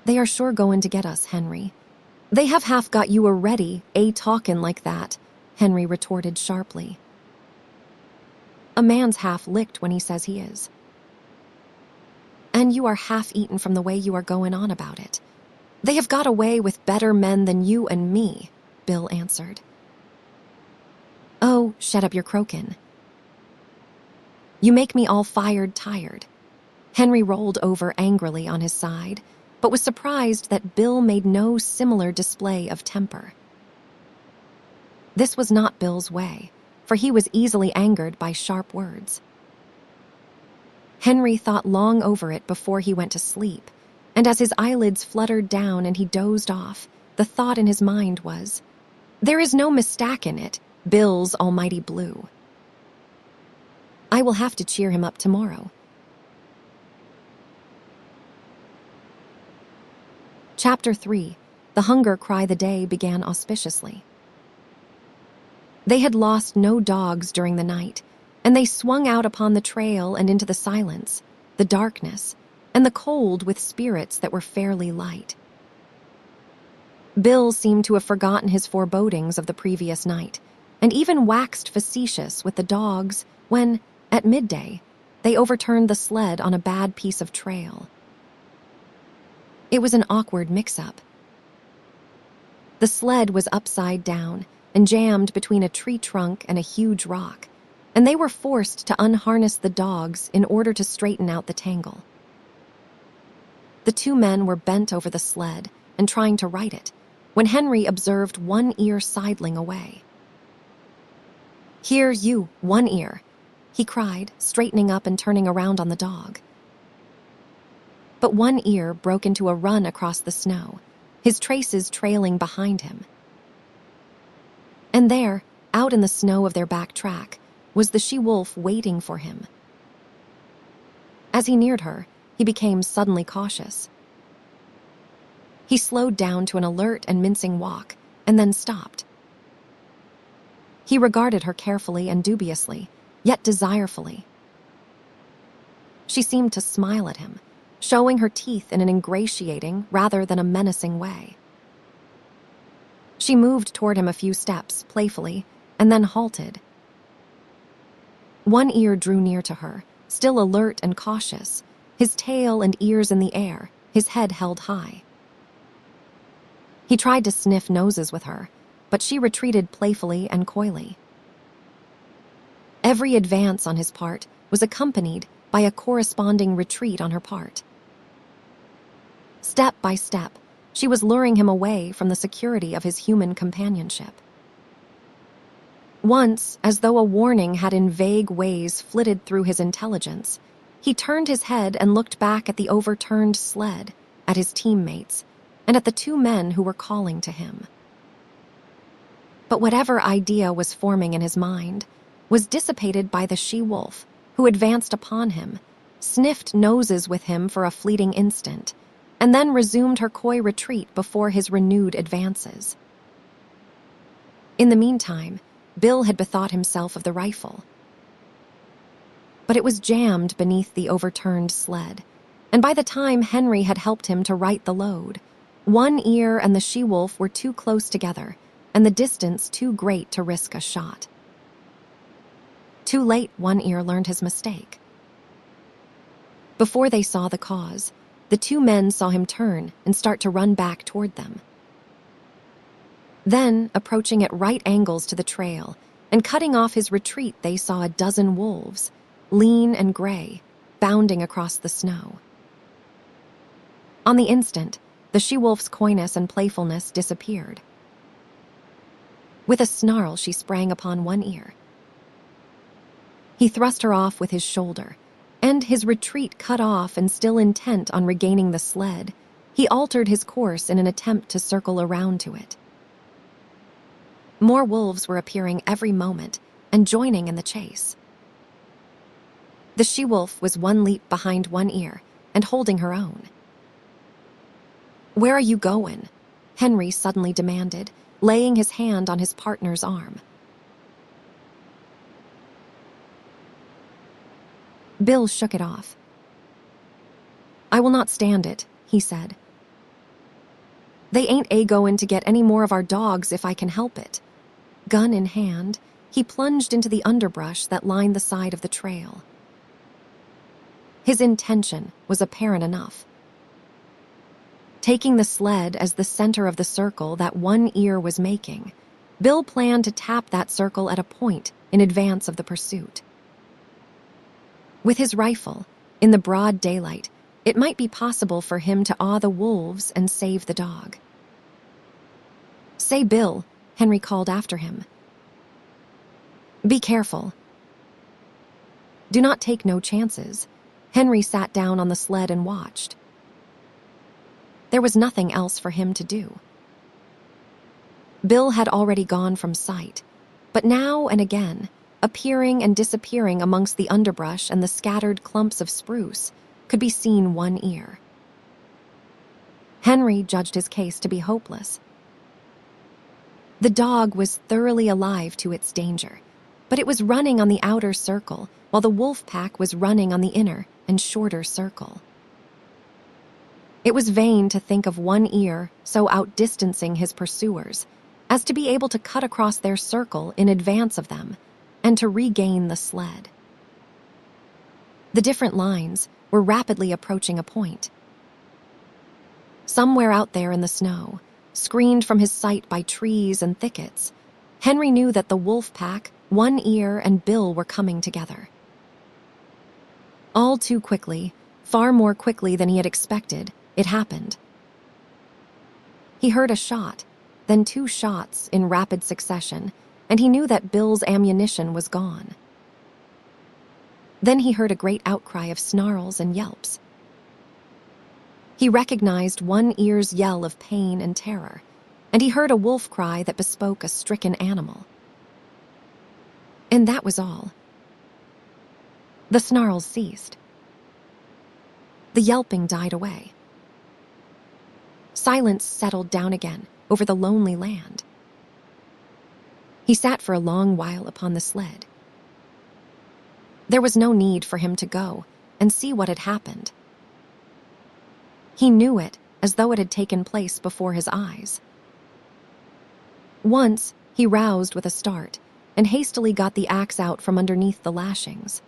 They are sure going to get us, Henry. They have half got you already, talkin' like that, Henry retorted sharply. A man's half licked when he says he is. And you are half eaten from the way you are going on about it. They have got away with better men than you and me, Bill answered. Oh, shut up your croakin'. You make me all fired tired. Henry rolled over angrily on his side, but was surprised that Bill made no similar display of temper. This was not Bill's way, for he was easily angered by sharp words. Henry thought long over it before he went to sleep, and as his eyelids fluttered down and he dozed off, the thought in his mind was, there is no mistakin' it, Bill's almighty blue. I will have to cheer him up tomorrow. Chapter 3. The hunger cry the day began auspiciously. They had lost no dogs during the night, and they swung out upon the trail and into the silence, the darkness, and the cold with spirits that were fairly light. Bill seemed to have forgotten his forebodings of the previous night, and even waxed facetious with the dogs when, at midday, they overturned the sled on a bad piece of trail. It was an awkward mix-up. The sled was upside down and jammed between a tree trunk and a huge rock, and they were forced to unharness the dogs in order to straighten out the tangle. The 2 men were bent over the sled and trying to right it, when Henry observed One Ear sidling away. Here, you, One Ear, he cried, straightening up and turning around on the dog. But One Ear broke into a run across the snow, his traces trailing behind him. And there, out in the snow of their back track, was the she-wolf waiting for him. As he neared her, he became suddenly cautious. He slowed down to an alert and mincing walk, and then stopped. He regarded her carefully and dubiously, yet desirefully. She seemed to smile at him, showing her teeth in an ingratiating rather than a menacing way. She moved toward him a few steps, playfully, and then halted. One Ear drew near to her, still alert and cautious, his tail and ears in the air, his head held high. He tried to sniff noses with her, but she retreated playfully and coyly. Every advance on his part was accompanied by a corresponding retreat on her part. Step by step, she was luring him away from the security of his human companionship. Once, as though a warning had in vague ways flitted through his intelligence, he turned his head and looked back at the overturned sled, at his teammates, and at the 2 men who were calling to him. But whatever idea was forming in his mind was dissipated by the she-wolf, who advanced upon him, sniffed noses with him for a fleeting instant, and then resumed her coy retreat before his renewed advances. In the meantime, Bill had bethought himself of the rifle. But it was jammed beneath the overturned sled, and by the time Henry had helped him to right the load, One Ear and the she-wolf were too close together, and the distance too great to risk a shot. Too late, One Ear learned his mistake. Before they saw the cause, the two men saw him turn and start to run back toward them. Then, approaching at right angles to the trail and cutting off his retreat, they saw a dozen wolves, lean and gray, bounding across the snow. On the instant, the she-wolf's coyness and playfulness disappeared. With a snarl, she sprang upon One Ear. He thrust her off with his shoulder, and his retreat cut off and still intent on regaining the sled, he altered his course in an attempt to circle around to it. More wolves were appearing every moment and joining in the chase. The she-wolf was one leap behind One Ear and holding her own. "Where are you going?" Henry suddenly demanded, laying his hand on his partner's arm. Bill shook it off. "I will not stand it," he said. "They ain't a-goin' to get any more of our dogs if I can help it." Gun in hand, he plunged into the underbrush that lined the side of the trail. His intention was apparent enough. Taking the sled as the center of the circle that One Ear was making, Bill planned to tap that circle at a point in advance of the pursuit. With his rifle, in the broad daylight, it might be possible for him to awe the wolves and save the dog. "Say, Bill," Henry called after him. "Be careful." "Do not take no chances." Henry sat down on the sled and watched. There was nothing else for him to do. Bill had already gone from sight, but now and again, appearing and disappearing amongst the underbrush and the scattered clumps of spruce, could be seen One Ear. Henry judged his case to be hopeless. The dog was thoroughly alive to its danger, but it was running on the outer circle while the wolf pack was running on the inner and shorter circle. It was vain to think of One Ear so outdistancing his pursuers as to be able to cut across their circle in advance of them and to regain the sled. The different lines were rapidly approaching a point. Somewhere out there in the snow, screened from his sight by trees and thickets, Henry knew that the wolf pack, One Ear, and Bill were coming together. All too quickly, far more quickly than he had expected, it happened. He heard a shot, then two shots in rapid succession, and he knew that Bill's ammunition was gone. Then he heard a great outcry of snarls and yelps. He recognized One Ear's yell of pain and terror, and he heard a wolf cry that bespoke a stricken animal. And that was all. The snarls ceased. The yelping died away. Silence settled down again over the lonely land. He sat for a long while upon the sled. There was no need for him to go and see what had happened. He knew it as though it had taken place before his eyes. Once, he roused with a start and hastily got the axe out from underneath the lashings.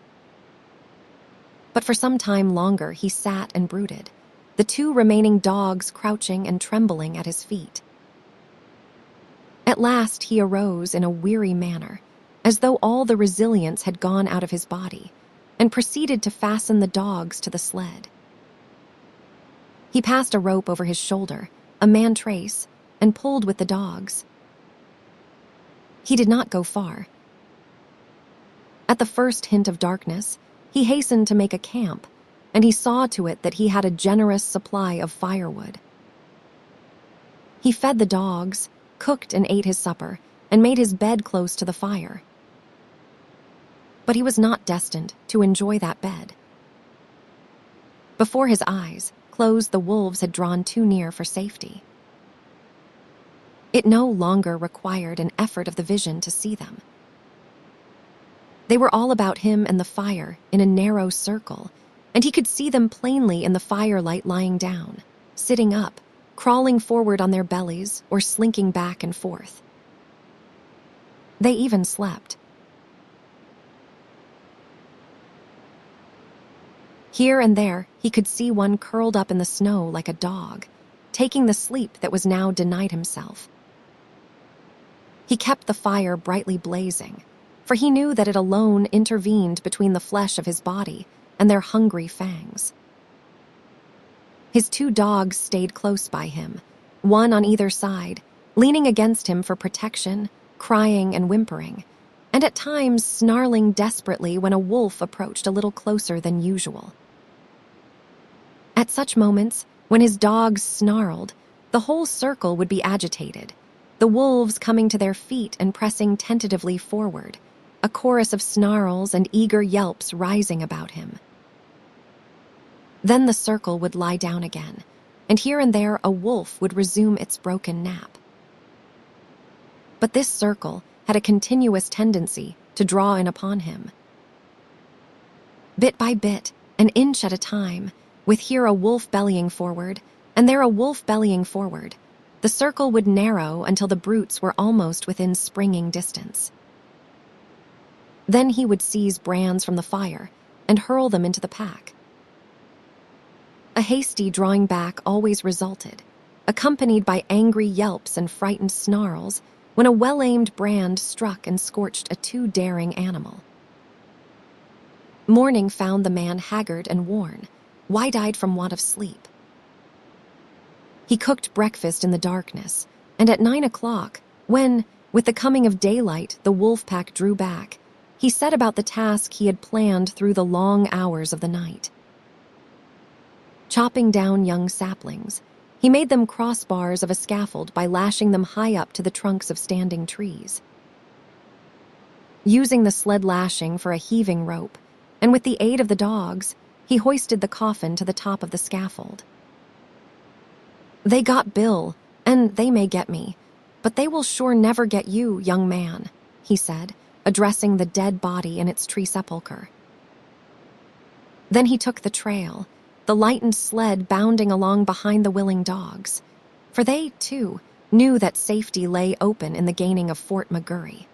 But for some time longer he sat and brooded, the two remaining dogs crouching and trembling at his feet. At last he arose in a weary manner, as though all the resilience had gone out of his body, and proceeded to fasten the dogs to the sled. He passed a rope over his shoulder, a man trace, and pulled with the dogs. He did not go far. At the first hint of darkness, he hastened to make a camp, and he saw to it that he had a generous supply of firewood. He fed the dogs, cooked and ate his supper, and made his bed close to the fire. But he was not destined to enjoy that bed. Before his eyes closed, the wolves had drawn too near for safety. It no longer required an effort of the vision to see them. They were all about him and the fire in a narrow circle, and he could see them plainly in the firelight, lying down, sitting up, crawling forward on their bellies, or slinking back and forth. They even slept. Here and there, he could see one curled up in the snow like a dog, taking the sleep that was now denied himself. He kept the fire brightly blazing, for he knew that it alone intervened between the flesh of his body and their hungry fangs. His 2 dogs stayed close by him, one on either side, leaning against him for protection, crying and whimpering, and at times snarling desperately when a wolf approached a little closer than usual. At such moments, when his dogs snarled, the whole circle would be agitated, the wolves coming to their feet and pressing tentatively forward, a chorus of snarls and eager yelps rising about him. Then the circle would lie down again, and here and there a wolf would resume its broken nap. But this circle had a continuous tendency to draw in upon him. Bit by bit, an inch at a time, with here a wolf bellying forward, and there a wolf bellying forward, the circle would narrow until the brutes were almost within springing distance. Then he would seize brands from the fire and hurl them into the pack. A hasty drawing back always resulted, accompanied by angry yelps and frightened snarls, when a well-aimed brand struck and scorched a too daring animal. Morning found the man haggard and worn, wide-eyed from want of sleep. He cooked breakfast in the darkness, and at 9 o'clock, when, with the coming of daylight, the wolf pack drew back, he set about the task he had planned through the long hours of the night. Chopping down young saplings, he made them crossbars of a scaffold by lashing them high up to the trunks of standing trees. Using the sled lashing for a heaving rope, and with the aid of the dogs, he hoisted the coffin to the top of the scaffold. "They got Bill, and they may get me, but they will sure never get you, young man," he said, addressing the dead body in its tree sepulcher. Then he took the trail, the lightened sled bounding along behind the willing dogs, for they, too, knew that safety lay open in the gaining of Fort McGurry.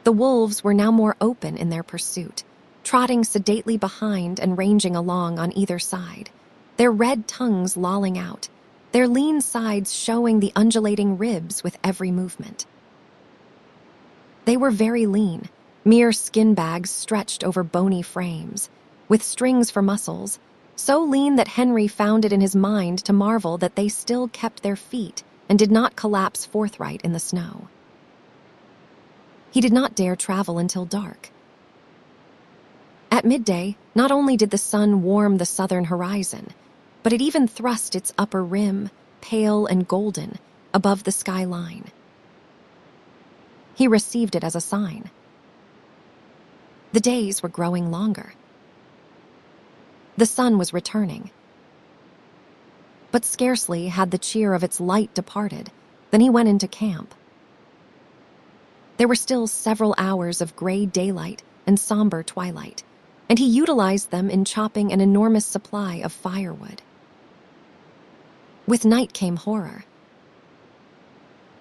The wolves were now more open in their pursuit, trotting sedately behind and ranging along on either side, their red tongues lolling out, their lean sides showing the undulating ribs with every movement. They were very lean, mere skin bags stretched over bony frames, with strings for muscles, so lean that Henry found it in his mind to marvel that they still kept their feet and did not collapse forthright in the snow. He did not dare travel until dark. At midday, not only did the sun warm the southern horizon, but it even thrust its upper rim, pale and golden, above the skyline. He received it as a sign. The days were growing longer. The sun was returning. But scarcely had the cheer of its light departed than he went into camp. There were still several hours of gray daylight and somber twilight, and he utilized them in chopping an enormous supply of firewood. With night came horror.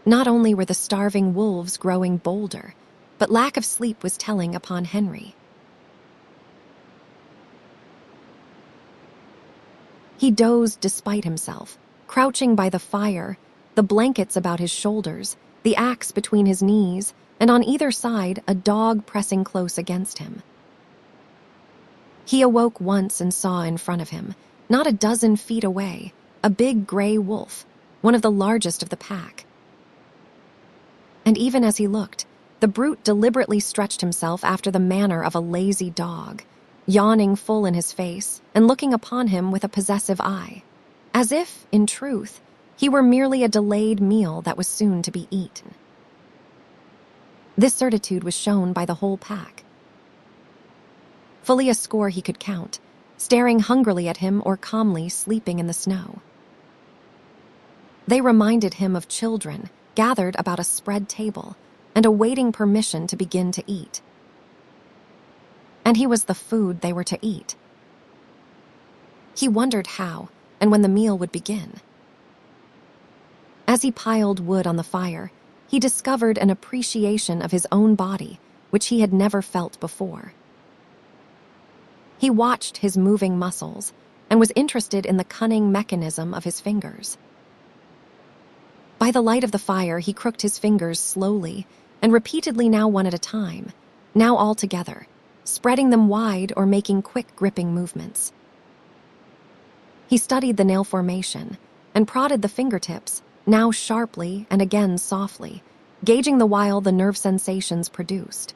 Not only were the starving wolves growing bolder, but lack of sleep was telling upon Henry. He dozed despite himself, crouching by the fire, the blankets about his shoulders, the axe between his knees, and on either side a dog pressing close against him. He awoke once and saw in front of him, not a dozen feet away, a big gray wolf, one of the largest of the pack. And even as he looked, the brute deliberately stretched himself after the manner of a lazy dog, yawning full in his face and looking upon him with a possessive eye, as if, in truth, he were merely a delayed meal that was soon to be eaten. This certitude was shown by the whole pack. Fully a score he could count, staring hungrily at him or calmly sleeping in the snow. They reminded him of children gathered about a spread table and awaiting permission to begin to eat. And he was the food they were to eat. He wondered how and when the meal would begin. As he piled wood on the fire, he discovered an appreciation of his own body which he had never felt before. He watched his moving muscles and was interested in the cunning mechanism of his fingers. By the light of the fire, he crooked his fingers slowly and repeatedly, now one at a time, now all together, spreading them wide or making quick gripping movements. He studied the nail formation and prodded the fingertips, now sharply and again softly, gauging the while the nerve sensations produced.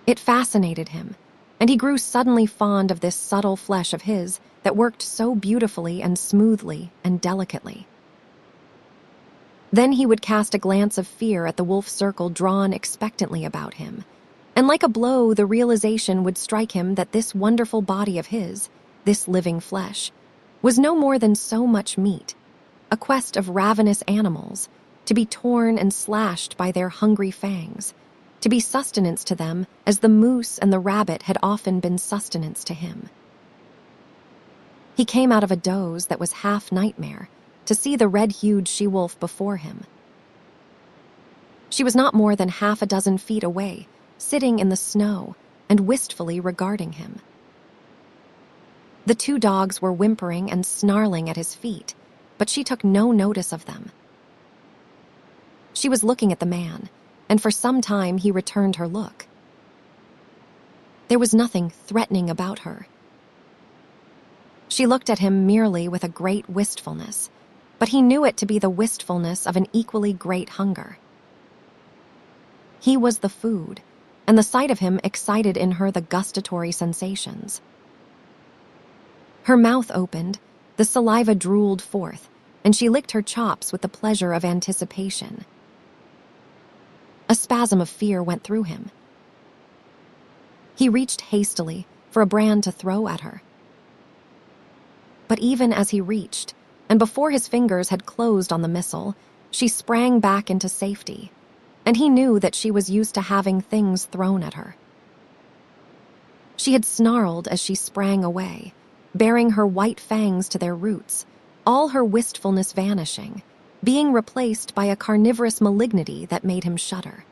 It fascinated him, and he grew suddenly fond of this subtle flesh of his that worked so beautifully and smoothly and delicately. Then he would cast a glance of fear at the wolf circle drawn expectantly about him, and like a blow the realization would strike him that this wonderful body of his, this living flesh, was no more than so much meat, a quest of ravenous animals, to be torn and slashed by their hungry fangs, to be sustenance to them as the moose and the rabbit had often been sustenance to him. He came out of a doze that was half nightmare to see the red-hued she-wolf before him. She was not more than half a dozen feet away, sitting in the snow and wistfully regarding him. The two dogs were whimpering and snarling at his feet, but she took no notice of them. She was looking at the man, and for some time he returned her look. There was nothing threatening about her. She looked at him merely with a great wistfulness, but he knew it to be the wistfulness of an equally great hunger. He was the food, and the sight of him excited in her the gustatory sensations. Her mouth opened, the saliva drooled forth, and she licked her chops with the pleasure of anticipation. A spasm of fear went through him. He reached hastily for a brand to throw at her. But even as he reached, and before his fingers had closed on the missile, she sprang back into safety, and he knew that she was used to having things thrown at her. She had snarled as she sprang away, baring her white fangs to their roots, all her wistfulness vanishing, being replaced by a carnivorous malignity that made him shudder.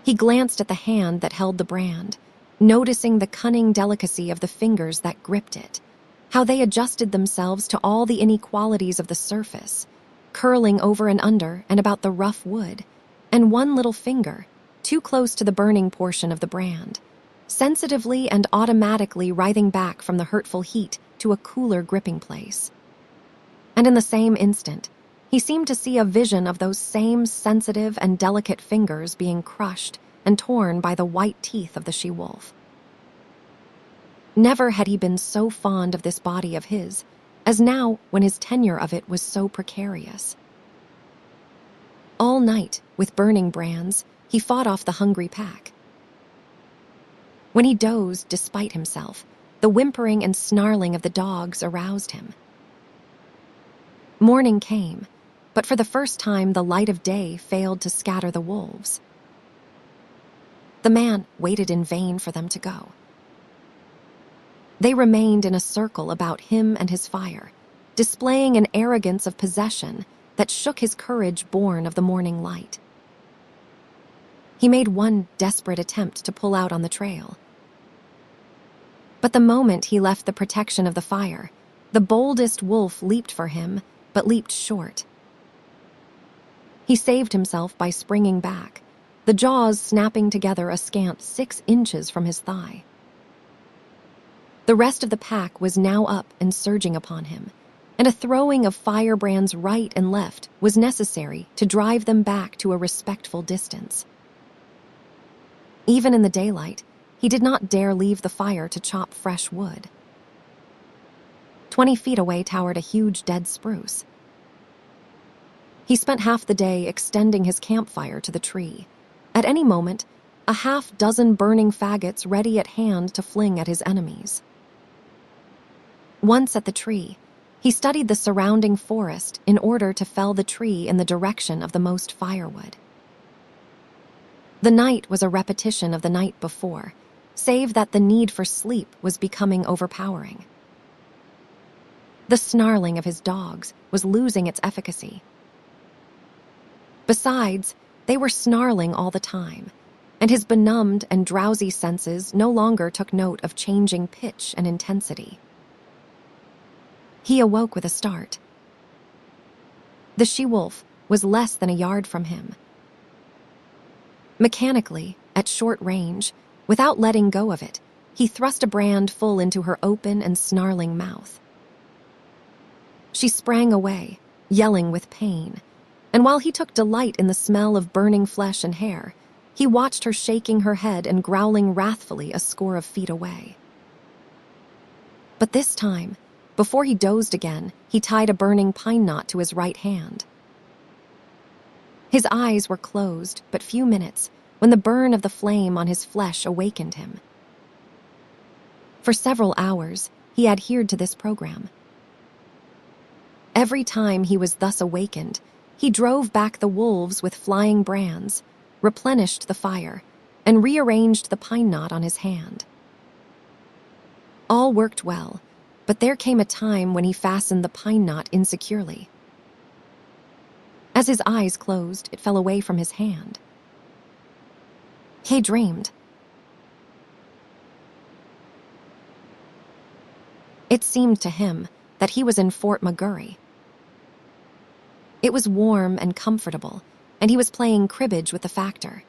He glanced at the hand that held the brand, noticing the cunning delicacy of the fingers that gripped it, how they adjusted themselves to all the inequalities of the surface, curling over and under and about the rough wood, and one little finger, too close to the burning portion of the brand, sensitively and automatically writhing back from the hurtful heat to a cooler gripping place. And in the same instant, he seemed to see a vision of those same sensitive and delicate fingers being crushed and torn by the white teeth of the she-wolf. Never had he been so fond of this body of his, as now when his tenure of it was so precarious. All night, with burning brands, he fought off the hungry pack. When he dozed despite himself, the whimpering and snarling of the dogs aroused him. Morning came, but for the first time the light of day failed to scatter the wolves. The man waited in vain for them to go. They remained in a circle about him and his fire, displaying an arrogance of possession that shook his courage born of the morning light. He made one desperate attempt to pull out on the trail. But the moment he left the protection of the fire, the boldest wolf leaped for him, but leaped short. He saved himself by springing back, the jaws snapping together a scant 6 inches from his thigh. The rest of the pack was now up and surging upon him, and a throwing of firebrands right and left was necessary to drive them back to a respectful distance. Even in the daylight, he did not dare leave the fire to chop fresh wood. 20 feet away towered a huge dead spruce. He spent half the day extending his campfire to the tree. At any moment, a half-dozen burning faggots ready at hand to fling at his enemies. Once at the tree, he studied the surrounding forest in order to fell the tree in the direction of the most firewood. The night was a repetition of the night before, save that the need for sleep was becoming overpowering. The snarling of his dogs was losing its efficacy. Besides, they were snarling all the time, and his benumbed and drowsy senses no longer took note of changing pitch and intensity. He awoke with a start. The she-wolf was less than a yard from him. Mechanically, at short range, without letting go of it, he thrust a brand full into her open and snarling mouth. She sprang away, yelling with pain, and while he took delight in the smell of burning flesh and hair, he watched her shaking her head and growling wrathfully a score of feet away. But this time, before he dozed again, he tied a burning pine knot to his right hand. His eyes were closed but few minutes when the burn of the flame on his flesh awakened him. For several hours, he adhered to this program. Every time he was thus awakened, he drove back the wolves with flying brands, replenished the fire, and rearranged the pine knot on his hand. All worked well, but there came a time when he fastened the pine knot insecurely. As his eyes closed, it fell away from his hand. He dreamed. It seemed to him that he was in Fort McGurry. It was warm and comfortable, and he was playing cribbage with the factor.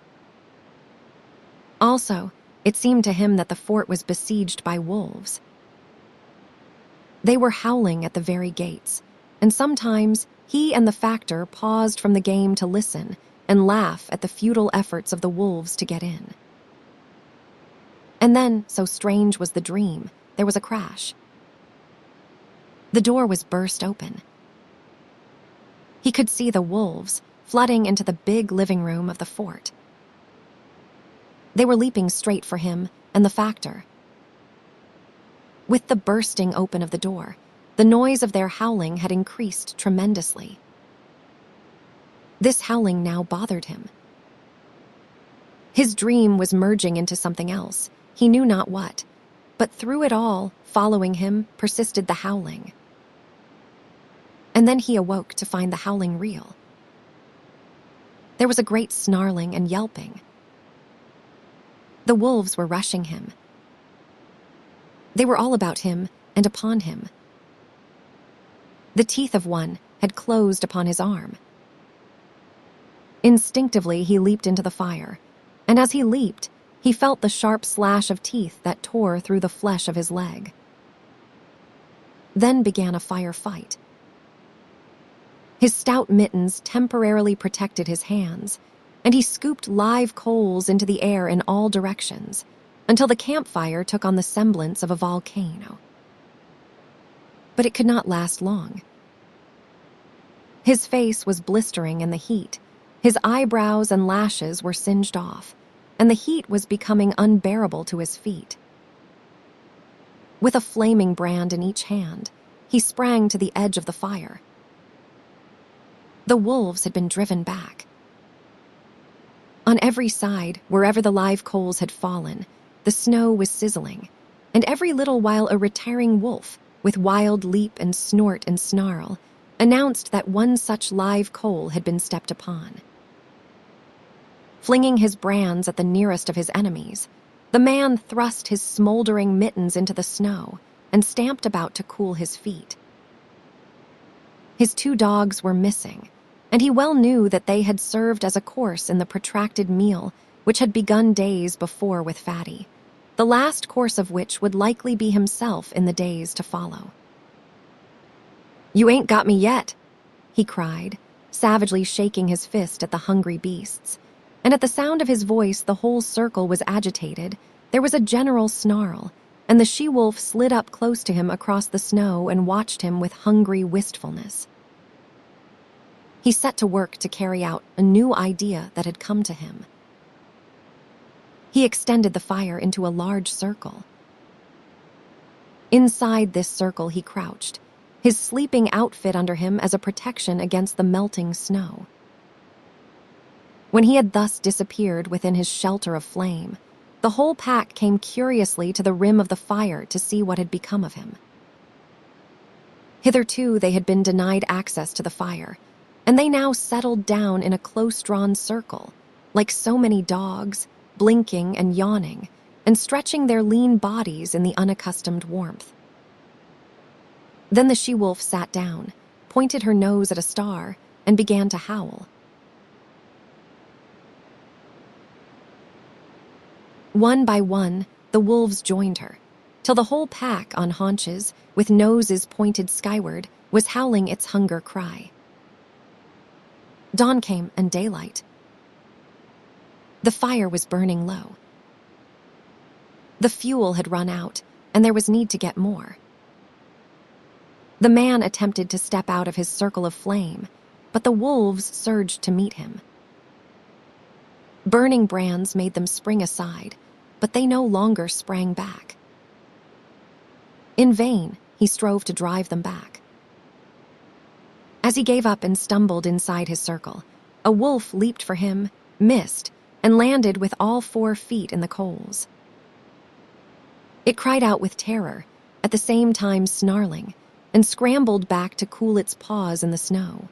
Also, it seemed to him that the fort was besieged by wolves. They were howling at the very gates, and sometimes he and the factor paused from the game to listen and laugh at the futile efforts of the wolves to get in. And then, so strange was the dream, there was a crash. The door was burst open. He could see the wolves flooding into the big living room of the fort. They were leaping straight for him and the factor. With the bursting open of the door, the noise of their howling had increased tremendously. This howling now bothered him. His dream was merging into something else, he knew not what, but through it all, following him, persisted the howling. And then he awoke to find the howling real. There was a great snarling and yelping. The wolves were rushing him. They were all about him and upon him. The teeth of one had closed upon his arm. Instinctively, he leaped into the fire, and as he leaped, he felt the sharp slash of teeth that tore through the flesh of his leg. Then began a fire fight. His stout mittens temporarily protected his hands, and he scooped live coals into the air in all directions, until the campfire took on the semblance of a volcano. But it could not last long. His face was blistering in the heat, his eyebrows and lashes were singed off, and the heat was becoming unbearable to his feet. With a flaming brand in each hand, he sprang to the edge of the fire. The wolves had been driven back. On every side, wherever the live coals had fallen, the snow was sizzling, and every little while a retiring wolf, with wild leap and snort and snarl, announced that one such live coal had been stepped upon. Flinging his brands at the nearest of his enemies, the man thrust his smoldering mittens into the snow and stamped about to cool his feet. His 2 dogs were missing, and he well knew that they had served as a course in the protracted meal which had begun days before with Fatty, the last course of which would likely be himself in the days to follow. "You ain't got me yet," he cried, savagely shaking his fist at the hungry beasts, and at the sound of his voice the whole circle was agitated. There was a general snarl, and the she-wolf slid up close to him across the snow and watched him with hungry wistfulness. He set to work to carry out a new idea that had come to him. He extended the fire into a large circle. Inside this circle he crouched, his sleeping outfit under him as a protection against the melting snow. When he had thus disappeared within his shelter of flame, the whole pack came curiously to the rim of the fire to see what had become of him. Hitherto they had been denied access to the fire, and they now settled down in a close-drawn circle, like so many dogs, blinking and yawning, and stretching their lean bodies in the unaccustomed warmth. Then the she-wolf sat down, pointed her nose at a star, and began to howl. One by one, the wolves joined her, till the whole pack on haunches, with noses pointed skyward, was howling its hunger cry. Dawn came and daylight. The fire was burning low. The fuel had run out, and there was need to get more. The man attempted to step out of his circle of flame, but the wolves surged to meet him. Burning brands made them spring aside, but they no longer sprang back. In vain, he strove to drive them back. As he gave up and stumbled inside his circle, a wolf leaped for him, missed, and landed with all 4 feet in the coals. It cried out with terror, at the same time snarling, and scrambled back to cool its paws in the snow.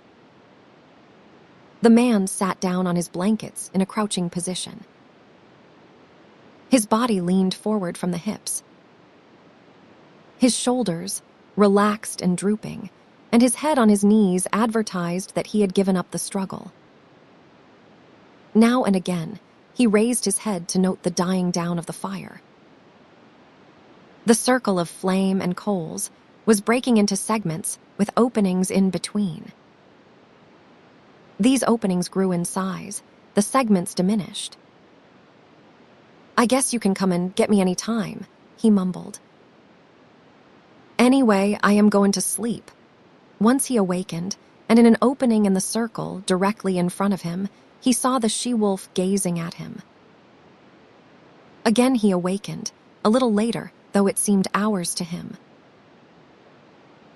The man sat down on his blankets in a crouching position. His body leaned forward from the hips. His shoulders, relaxed and drooping, and his head on his knees advertised that he had given up the struggle. Now and again, he raised his head to note the dying down of the fire. The circle of flame and coals was breaking into segments with openings in between. These openings grew in size, the segments diminished. "I guess you can come and get me any time," he mumbled. "Anyway, I am going to sleep." Once he awakened, and in an opening in the circle directly in front of him, he saw the she-wolf gazing at him. Again he awakened, a little later, though it seemed hours to him.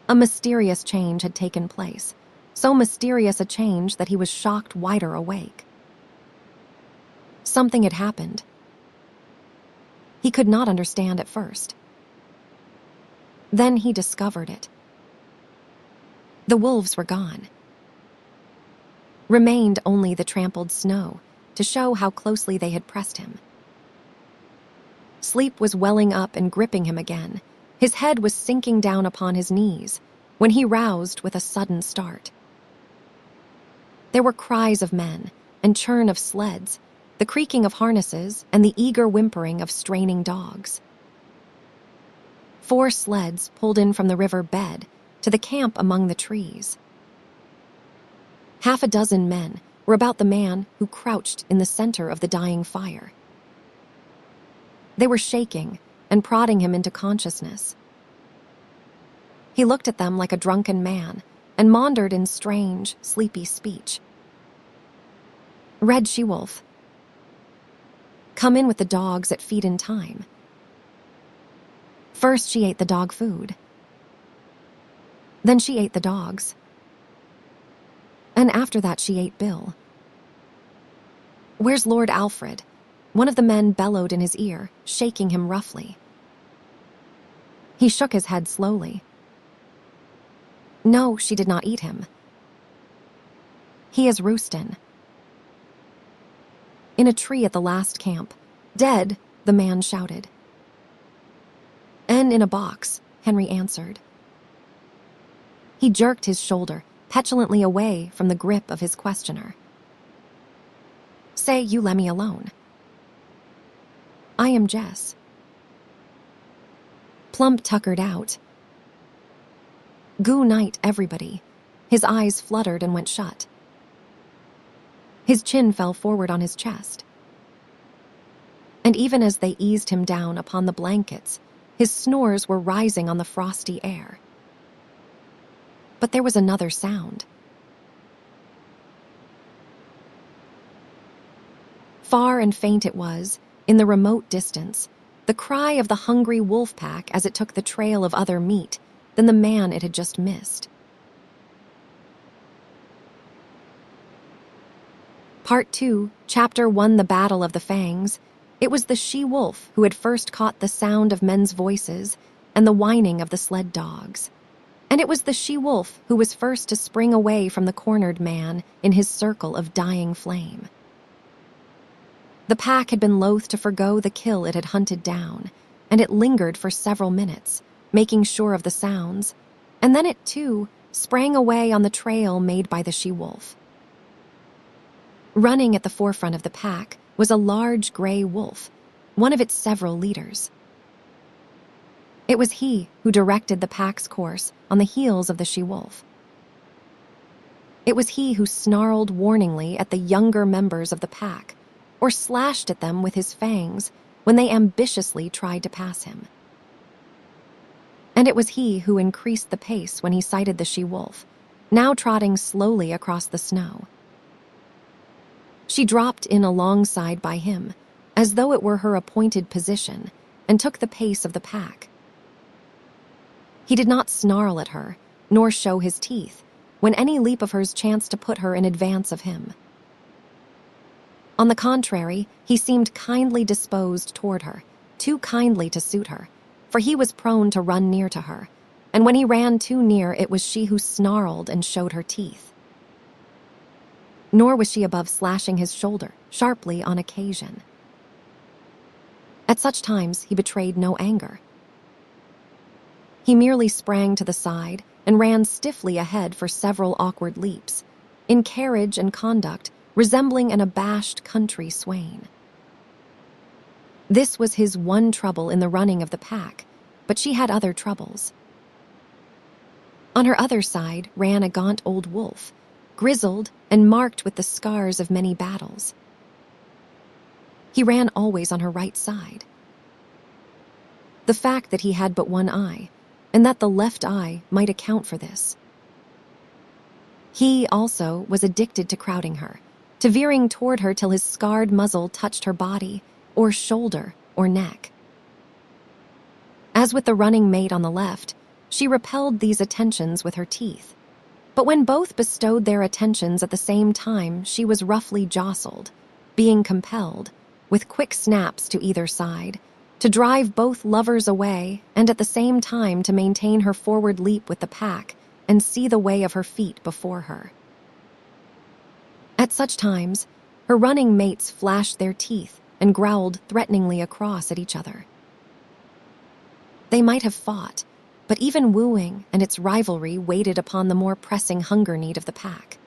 A mysterious change had taken place, so mysterious a change that he was shocked wider awake. Something had happened. He could not understand at first. Then he discovered it. The wolves were gone. Remained only the trampled snow to show how closely they had pressed him. Sleep was welling up and gripping him again. His head was sinking down upon his knees when he roused with a sudden start. There were cries of men and churn of sleds, the creaking of harnesses, and the eager whimpering of straining dogs. 4 sleds pulled in from the river bed to the camp among the trees. 6 men were about the man who crouched in the center of the dying fire. They were shaking and prodding him into consciousness. He looked at them like a drunken man and maundered in strange, sleepy speech. "Red she-wolf. Come in with the dogs at feed in time." First she ate the dog food. Then she ate the dogs. And after that she ate Bill. "Where's Lord Alfred?" One of the men bellowed in his ear, shaking him roughly. He shook his head slowly. "No, she did not eat him. He is roostin' in a tree at the last camp. Dead," the man shouted. "And in a box," Henry answered. He jerked his shoulder petulantly away from the grip of his questioner. "Say you let me alone. I am Jess." Plump tuckered out. "Goo night, everybody." His eyes fluttered and went shut. His chin fell forward on his chest. And even as they eased him down upon the blankets, his snores were rising on the frosty air. But there was another sound. Far and faint it was, in the remote distance, the cry of the hungry wolf pack as it took the trail of other meat than the man it had just missed. Part 2, Chapter 1, The Battle of the Fangs. It was the she-wolf who had first caught the sound of men's voices and the whining of the sled dogs. And it was the she-wolf who was first to spring away from the cornered man in his circle of dying flame. The pack had been loath to forgo the kill it had hunted down, and it lingered for several minutes, making sure of the sounds, and then it, too, sprang away on the trail made by the she-wolf. Running at the forefront of the pack was a large gray wolf, one of its several leaders. It was he who directed the pack's course on the heels of the she-wolf. It was he who snarled warningly at the younger members of the pack, or slashed at them with his fangs when they ambitiously tried to pass him. And it was he who increased the pace when he sighted the she-wolf, now trotting slowly across the snow. She dropped in alongside by him, as though it were her appointed position, and took the pace of the pack. He did not snarl at her, nor show his teeth, when any leap of hers chanced to put her in advance of him. On the contrary, he seemed kindly disposed toward her, too kindly to suit her, for he was prone to run near to her, and when he ran too near, it was she who snarled and showed her teeth. Nor was she above slashing his shoulder sharply on occasion. At such times, he betrayed no anger. He merely sprang to the side and ran stiffly ahead for several awkward leaps, in carriage and conduct resembling an abashed country swain. This was his one trouble in the running of the pack, but she had other troubles. On her other side ran a gaunt old wolf, grizzled and marked with the scars of many battles. He ran always on her right side. The fact that he had but one eye, and that the left eye might account for this. He, also, was addicted to crowding her, to veering toward her till his scarred muzzle touched her body, or shoulder, or neck. As with the running mate on the left, she repelled these attentions with her teeth. But when both bestowed their attentions at the same time, she was roughly jostled, being compelled, with quick snaps to either side, to drive both lovers away and at the same time to maintain her forward leap with the pack and see the way of her feet before her. At such times, her running mates flashed their teeth and growled threateningly across at each other. They might have fought, but even wooing and its rivalry waited upon the more pressing hunger need of the pack.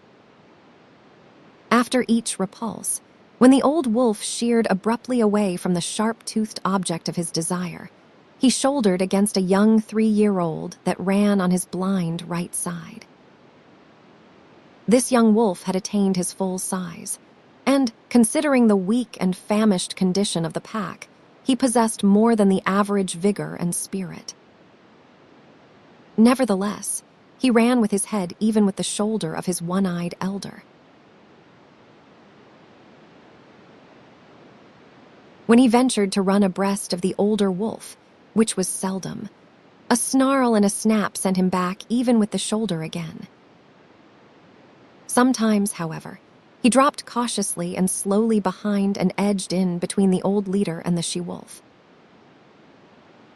After each repulse, when the old wolf sheered abruptly away from the sharp-toothed object of his desire, he shouldered against a young 3-year-old that ran on his blind right side. This young wolf had attained his full size, and, considering the weak and famished condition of the pack, he possessed more than the average vigor and spirit. Nevertheless, he ran with his head even with the shoulder of his one-eyed elder. When he ventured to run abreast of the older wolf, which was seldom, a snarl and a snap sent him back even with the shoulder again. Sometimes, however, he dropped cautiously and slowly behind and edged in between the old leader and the she-wolf.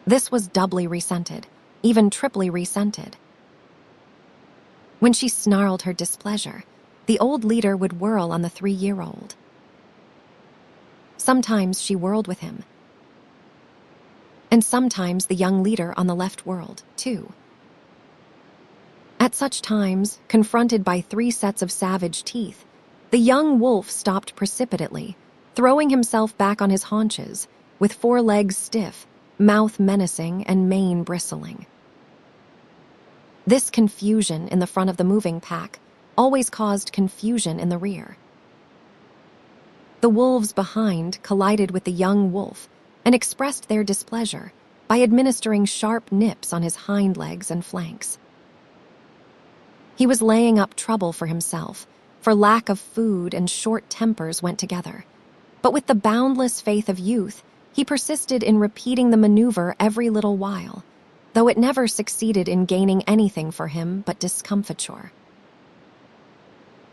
This was doubly resented, even triply resented. When she snarled her displeasure, the old leader would whirl on the 3-year-old. Sometimes she whirled with him, and sometimes the young leader on the left whirled, too. At such times, confronted by 3 sets of savage teeth, the young wolf stopped precipitately, throwing himself back on his haunches, with 4 legs stiff, mouth menacing, and mane bristling. This confusion in the front of the moving pack always caused confusion in the rear. The wolves behind collided with the young wolf and expressed their displeasure by administering sharp nips on his hind legs and flanks. He was laying up trouble for himself, for lack of food and short tempers went together, But with the boundless faith of youth, he persisted in repeating the maneuver every little while, though it never succeeded in gaining anything for him but discomfiture.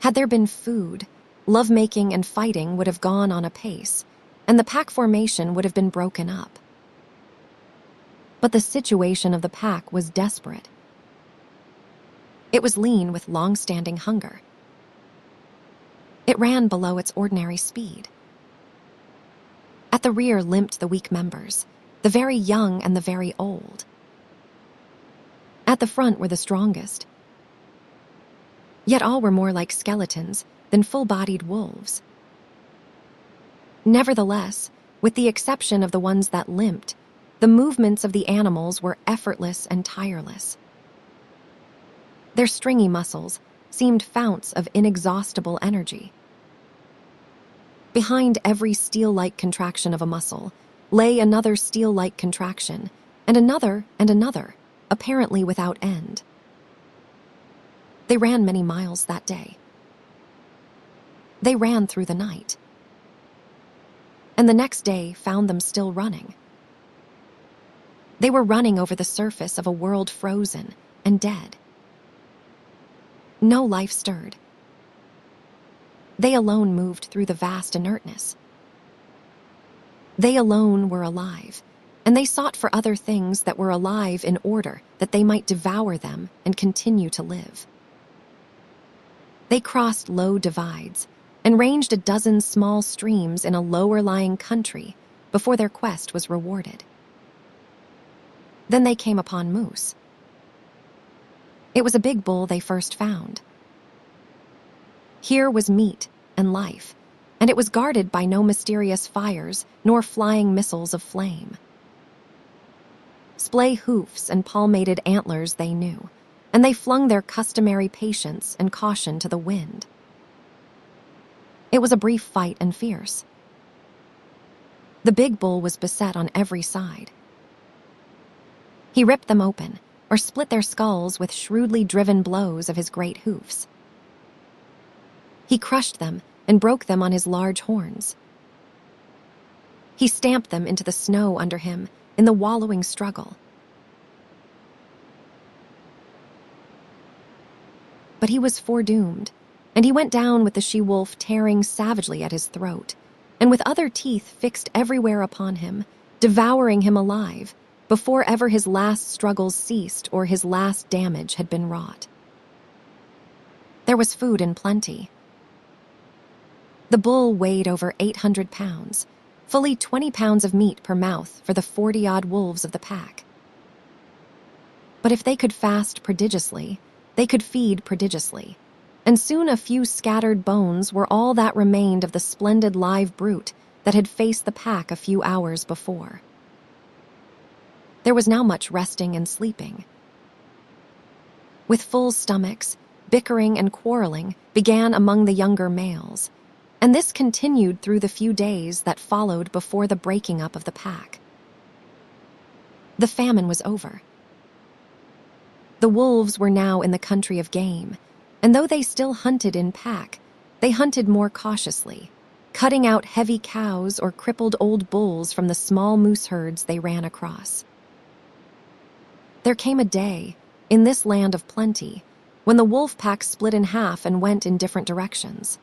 Had there been food, lovemaking and fighting would have gone on apace, and the pack formation would have been broken up. But the situation of the pack was desperate. It was lean with long-standing hunger. It ran below its ordinary speed. At the rear limped the weak members, the very young and the very old. At the front were the strongest. Yet all were more like skeletons than full-bodied wolves. Nevertheless, with the exception of the ones that limped, the movements of the animals were effortless and tireless. Their stringy muscles seemed founts of inexhaustible energy. Behind every steel-like contraction of a muscle lay another steel-like contraction, and another, apparently without end. They ran many miles that day. They ran through the night. And the next day found them still running. They were running over the surface of a world frozen and dead. No life stirred. They alone moved through the vast inertness. They alone were alive, and they sought for other things that were alive in order that they might devour them and continue to live. They crossed low divides and ranged a dozen small streams in a lower-lying country before their quest was rewarded. Then they came upon moose. It was a big bull they first found. Here was meat and life, and it was guarded by no mysterious fires nor flying missiles of flame. Splay hoofs and palmated antlers they knew, and they flung their customary patience and caution to the wind. It was a brief fight and fierce. The big bull was beset on every side. He ripped them open, or split their skulls with shrewdly driven blows of his great hoofs. He crushed them and broke them on his large horns. He stamped them into the snow under him in the wallowing struggle. But he was foredoomed, and he went down with the she-wolf tearing savagely at his throat, and with other teeth fixed everywhere upon him, devouring him alive, before ever his last struggles ceased or his last damage had been wrought. There was food in plenty. The bull weighed over 800 pounds, fully 20 pounds of meat per mouth for the 40-odd wolves of the pack. But if they could fast prodigiously, they could feed prodigiously, and soon a few scattered bones were all that remained of the splendid live brute that had faced the pack a few hours before. There was now much resting and sleeping. With full stomachs, bickering and quarreling began among the younger males, and this continued through the few days that followed before the breaking up of the pack. The famine was over. The wolves were now in the country of game, and though they still hunted in pack, they hunted more cautiously, cutting out heavy cows or crippled old bulls from the small moose herds they ran across. There came a day, in this land of plenty, when the wolf pack split in half and went in different directions.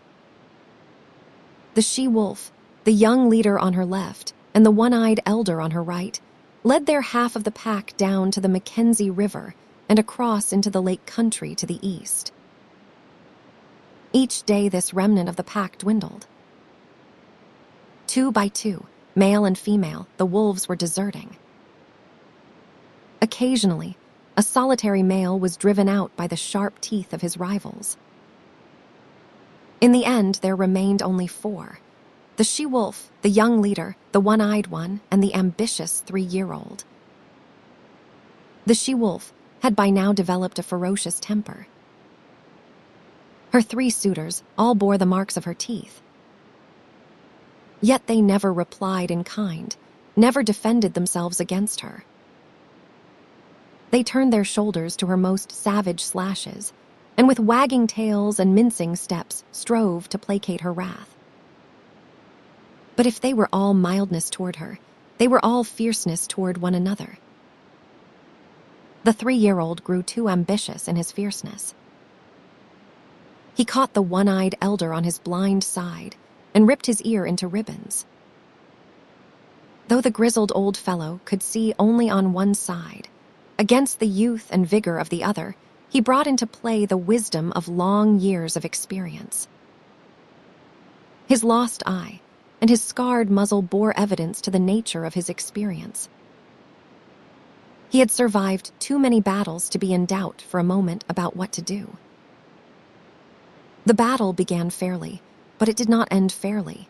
The she-wolf, the young leader on her left, and the one-eyed elder on her right, led their half of the pack down to the Mackenzie River and across into the lake country to the east. Each day this remnant of the pack dwindled. 2 by 2, male and female, the wolves were deserting. Occasionally, a solitary male was driven out by the sharp teeth of his rivals. In the end, there remained only 4. The she-wolf, the young leader, the one-eyed one, and the ambitious 3-year-old. The she-wolf had by now developed a ferocious temper. Her 3 suitors all bore the marks of her teeth. Yet they never replied in kind, never defended themselves against her. They turned their shoulders to her most savage slashes, and with wagging tails and mincing steps strove to placate her wrath. But if they were all mildness toward her, they were all fierceness toward one another. The 3-year-old grew too ambitious in his fierceness. He caught the one-eyed elder on his blind side and ripped his ear into ribbons. Though the grizzled old fellow could see only on one side, against the youth and vigor of the other, he brought into play the wisdom of long years of experience. His lost eye and his scarred muzzle bore evidence to the nature of his experience. He had survived too many battles to be in doubt for a moment about what to do. The battle began fairly, but it did not end fairly.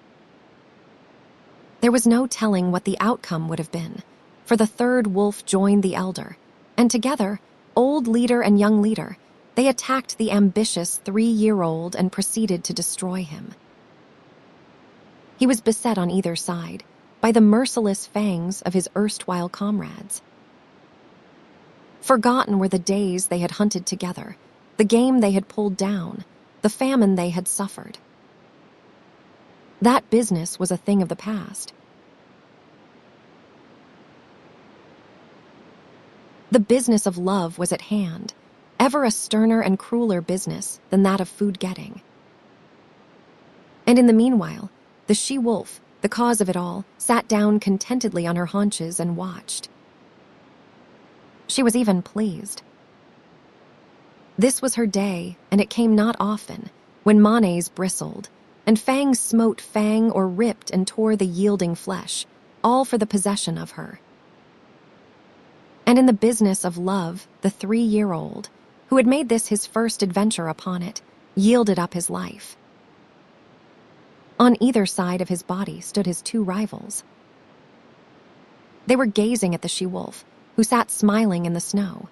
There was no telling what the outcome would have been, for the third wolf joined the elder, and together, old leader and young leader, they attacked the ambitious 3-year-old and proceeded to destroy him. He was beset on either side by the merciless fangs of his erstwhile comrades. Forgotten were the days they had hunted together, the game they had pulled down, the famine they had suffered. That business was a thing of the past. The business of love was at hand, ever a sterner and crueler business than that of food-getting. And in the meanwhile, the she-wolf, the cause of it all, sat down contentedly on her haunches and watched. She was even pleased. This was her day, and it came not often, when manes bristled, and Fang smote Fang or ripped and tore the yielding flesh, all for the possession of her. And in the business of love, the 3-year-old, who had made this his first adventure upon it, yielded up his life. On either side of his body stood his 2 rivals. They were gazing at the she-wolf, who sat smiling in the snow.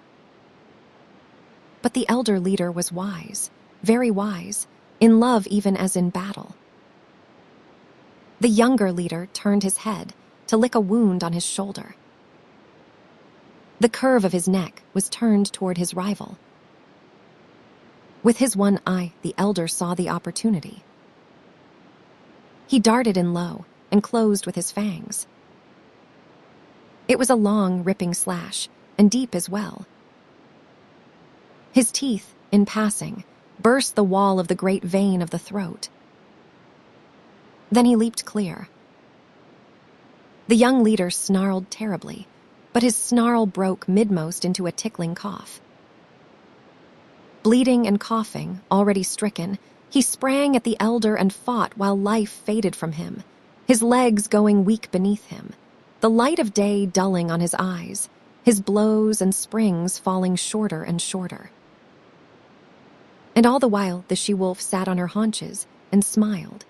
But the elder leader was wise, very wise, in love even as in battle. The younger leader turned his head to lick a wound on his shoulder. The curve of his neck was turned toward his rival. With his one eye, the elder saw the opportunity. He darted in low and closed with his fangs. It was a long, ripping slash, and deep as well. His teeth, in passing, burst the wall of the great vein of the throat. Then he leaped clear. The young leader snarled terribly, but his snarl broke midmost into a tickling cough. Bleeding and coughing, already stricken, he sprang at the elder and fought while life faded from him, his legs going weak beneath him, the light of day dulling on his eyes, his blows and springs falling shorter and shorter. And all the while the she-wolf sat on her haunches and smiled.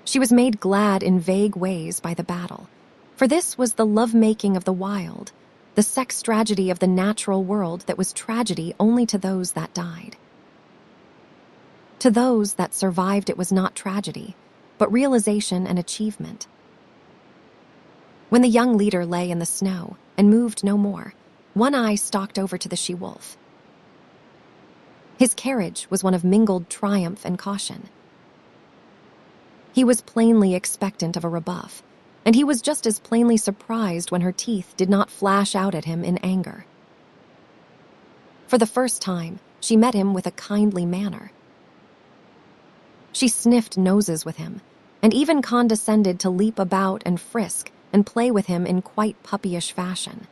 She was made glad in vague ways by the battle, for this was the love-making of the wild, the sex tragedy of the natural world that was tragedy only to those that died. To those that survived it was not tragedy, but realization and achievement. When the young leader lay in the snow and moved no more, one eye stalked over to the she-wolf. His carriage was one of mingled triumph and caution. He was plainly expectant of a rebuff, and he was just as plainly surprised when her teeth did not flash out at him in anger. For the first time, she met him with a kindly manner. She sniffed noses with him, and even condescended to leap about and frisk and play with him in quite puppyish fashion.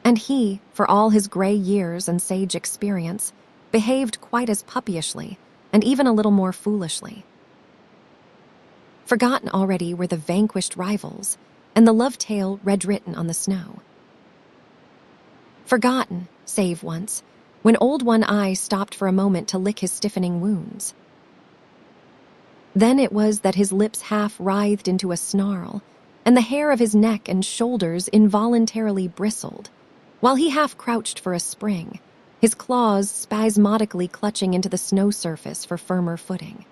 And he, for all his gray years and sage experience, behaved quite as puppyishly, and even a little more foolishly. Forgotten already were the vanquished rivals, and the love tale red-written on the snow. Forgotten, save once, when old One Eye stopped for a moment to lick his stiffening wounds. Then it was that his lips half writhed into a snarl, and the hair of his neck and shoulders involuntarily bristled, while he half crouched for a spring, his claws spasmodically clutching into the snow surface for firmer footing.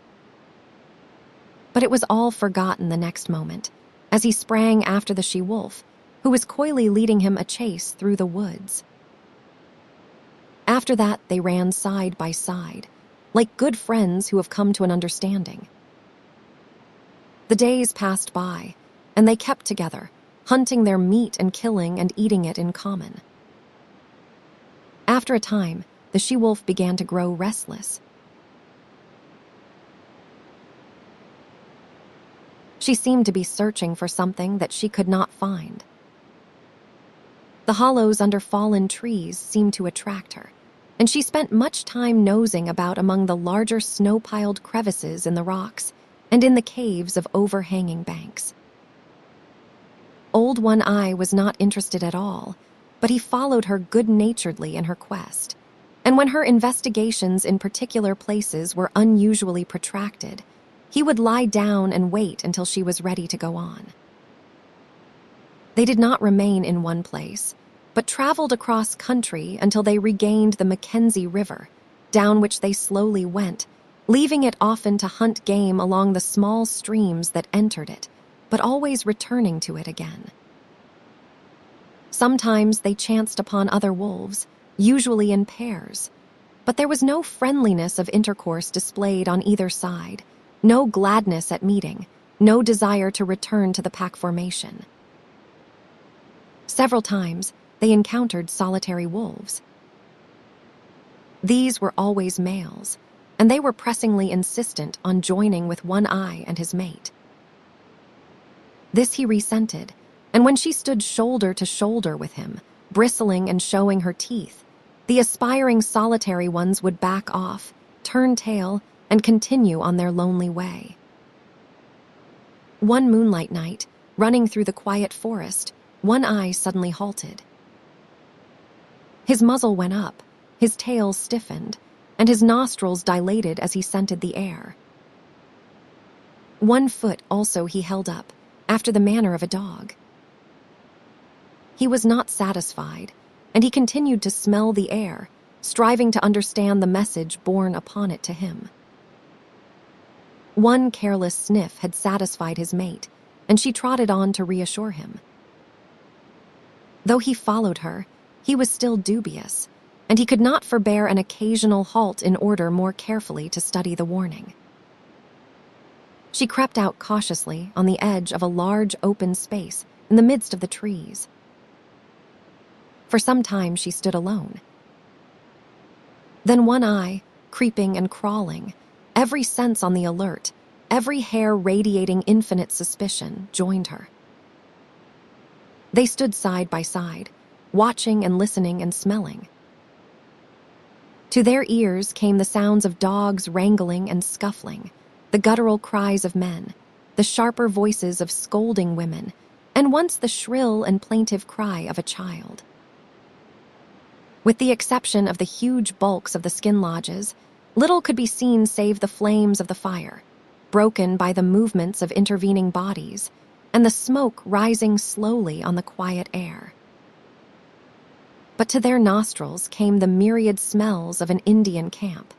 But it was all forgotten the next moment, as he sprang after the she-wolf, who was coyly leading him a chase through the woods. After that, they ran side by side, like good friends who have come to an understanding. The days passed by, and they kept together, hunting their meat and killing and eating it in common. After a time, the she-wolf began to grow restless. She seemed to be searching for something that she could not find. The hollows under fallen trees seemed to attract her, and she spent much time nosing about among the larger snow-piled crevices in the rocks and in the caves of overhanging banks. Old One-Eye was not interested at all, but he followed her good-naturedly in her quest, and when her investigations in particular places were unusually protracted, he would lie down and wait until she was ready to go on. They did not remain in one place, but traveled across country until they regained the Mackenzie River, down which they slowly went, leaving it often to hunt game along the small streams that entered it, but always returning to it again. Sometimes they chanced upon other wolves, usually in pairs, but there was no friendliness of intercourse displayed on either side, no gladness at meeting, no desire to return to the pack formation. Several times, they encountered solitary wolves. These were always males, and they were pressingly insistent on joining with One-Eye and his mate. This he resented, and when she stood shoulder to shoulder with him, bristling and showing her teeth, the aspiring solitary ones would back off, turn tail, and continue on their lonely way. One moonlight night, running through the quiet forest, One-Eye suddenly halted. His muzzle went up, his tail stiffened, and his nostrils dilated as he scented the air. One foot also he held up, after the manner of a dog. He was not satisfied, and he continued to smell the air, striving to understand the message borne upon it to him. One careless sniff had satisfied his mate, and she trotted on to reassure him. Though he followed her, he was still dubious, and he could not forbear an occasional halt in order more carefully to study the warning. She crept out cautiously on the edge of a large open space in the midst of the trees. For some time she stood alone. Then One-Eye, creeping and crawling, every sense on the alert, every hair radiating infinite suspicion, joined her. They stood side by side, watching and listening and smelling. To their ears came the sounds of dogs wrangling and scuffling, the guttural cries of men, the sharper voices of scolding women, and once the shrill and plaintive cry of a child. With the exception of the huge bulks of the skin lodges, little could be seen save the flames of the fire, broken by the movements of intervening bodies, and the smoke rising slowly on the quiet air. But to their nostrils came the myriad smells of an Indian camp,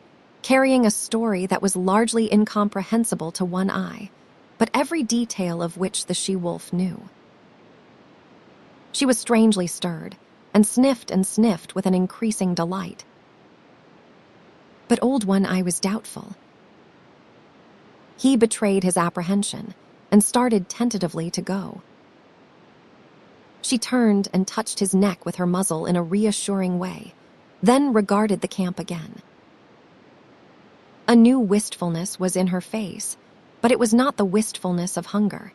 carrying a story that was largely incomprehensible to One-Eye, but every detail of which the she-wolf knew. She was strangely stirred, and sniffed with an increasing delight. But old One-Eye was doubtful. He betrayed his apprehension and started tentatively to go. She turned and touched his neck with her muzzle in a reassuring way, then regarded the camp again. A new wistfulness was in her face, but it was not the wistfulness of hunger.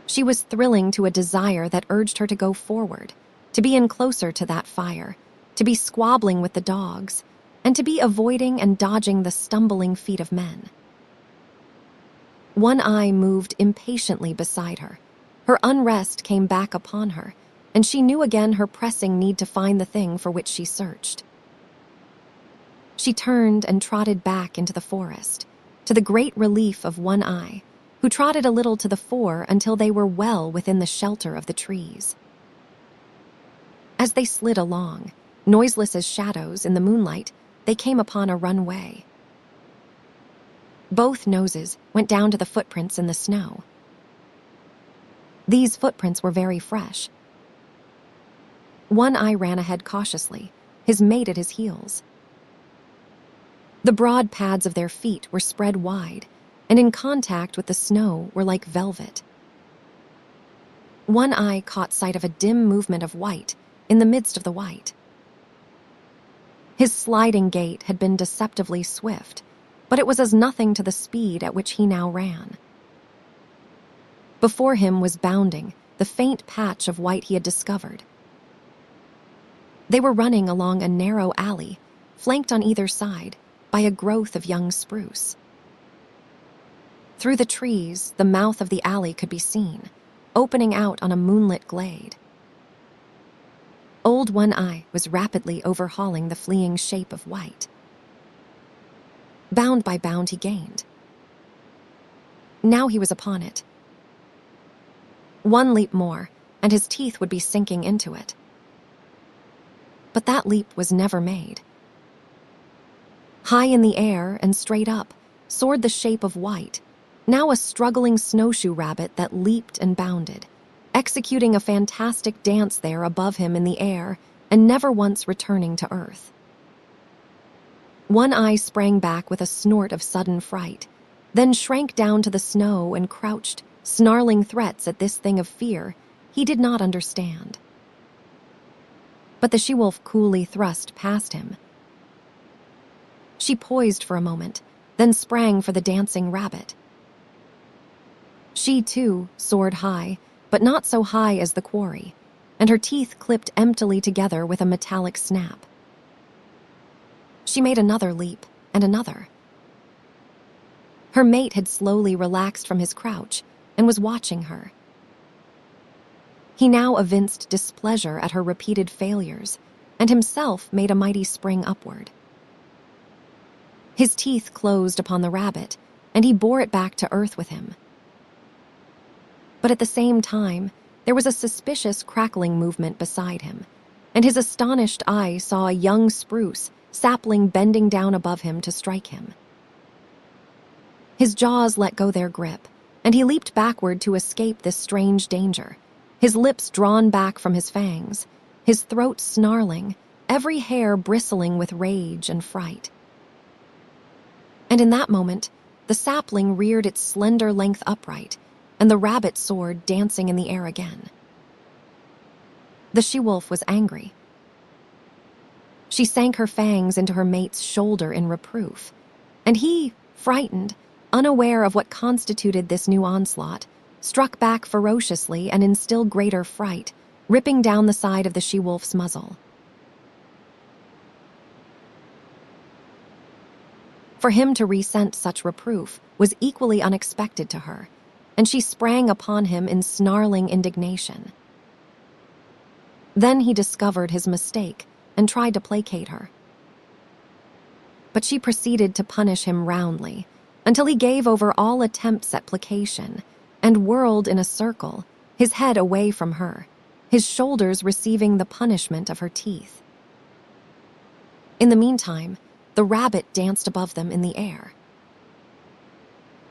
She was thrilling to a desire that urged her to go forward, to be in closer to that fire, to be squabbling with the dogs, and to be avoiding and dodging the stumbling feet of men. One-Eye moved impatiently beside her. Her unrest came back upon her, and she knew again her pressing need to find the thing for which she searched. She turned and trotted back into the forest, to the great relief of One-Eye, who trotted a little to the fore until they were well within the shelter of the trees. As they slid along, noiseless as shadows in the moonlight, they came upon a runway. Both noses went down to the footprints in the snow. These footprints were very fresh. One-Eye ran ahead cautiously, his mate at his heels. The broad pads of their feet were spread wide, and in contact with the snow were like velvet. One Eye caught sight of a dim movement of white in the midst of the white. His sliding gait had been deceptively swift, but it was as nothing to the speed at which he now ran. Before him was bounding the faint patch of white he had discovered. They were running along a narrow alley, flanked on either side by a growth of young spruce. Through the trees, the mouth of the alley could be seen, opening out on a moonlit glade. Old One Eye was rapidly overhauling the fleeing shape of white. Bound by bound he gained. Now he was upon it. One leap more, and his teeth would be sinking into it. But that leap was never made. High in the air and straight up soared the shape of white, now a struggling snowshoe rabbit that leaped and bounded, executing a fantastic dance there above him in the air and never once returning to earth. One Eye sprang back with a snort of sudden fright, then shrank down to the snow and crouched, snarling threats at this thing of fear he did not understand. But the she-wolf coolly thrust past him. She poised for a moment, then sprang for the dancing rabbit. She, too, soared high, but not so high as the quarry, and her teeth clipped emptily together with a metallic snap. She made another leap, and another. Her mate had slowly relaxed from his crouch and was watching her. He now evinced displeasure at her repeated failures, and himself made a mighty spring upward. His teeth closed upon the rabbit, and he bore it back to earth with him. But at the same time, there was a suspicious crackling movement beside him, and his astonished eye saw a young spruce sapling bending down above him to strike him. His jaws let go their grip, and he leaped backward to escape this strange danger, his lips drawn back from his fangs, his throat snarling, every hair bristling with rage and fright. And in that moment, the sapling reared its slender length upright, and the rabbit soared, dancing in the air again. The she-wolf was angry. She sank her fangs into her mate's shoulder in reproof, and he, frightened, unaware of what constituted this new onslaught, struck back ferociously and in still greater fright, ripping down the side of the she-wolf's muzzle. For him to resent such reproof was equally unexpected to her, and she sprang upon him in snarling indignation. Then he discovered his mistake and tried to placate her. But she proceeded to punish him roundly, until he gave over all attempts at placation and whirled in a circle, his head away from her, his shoulders receiving the punishment of her teeth. In the meantime, the rabbit danced above them in the air.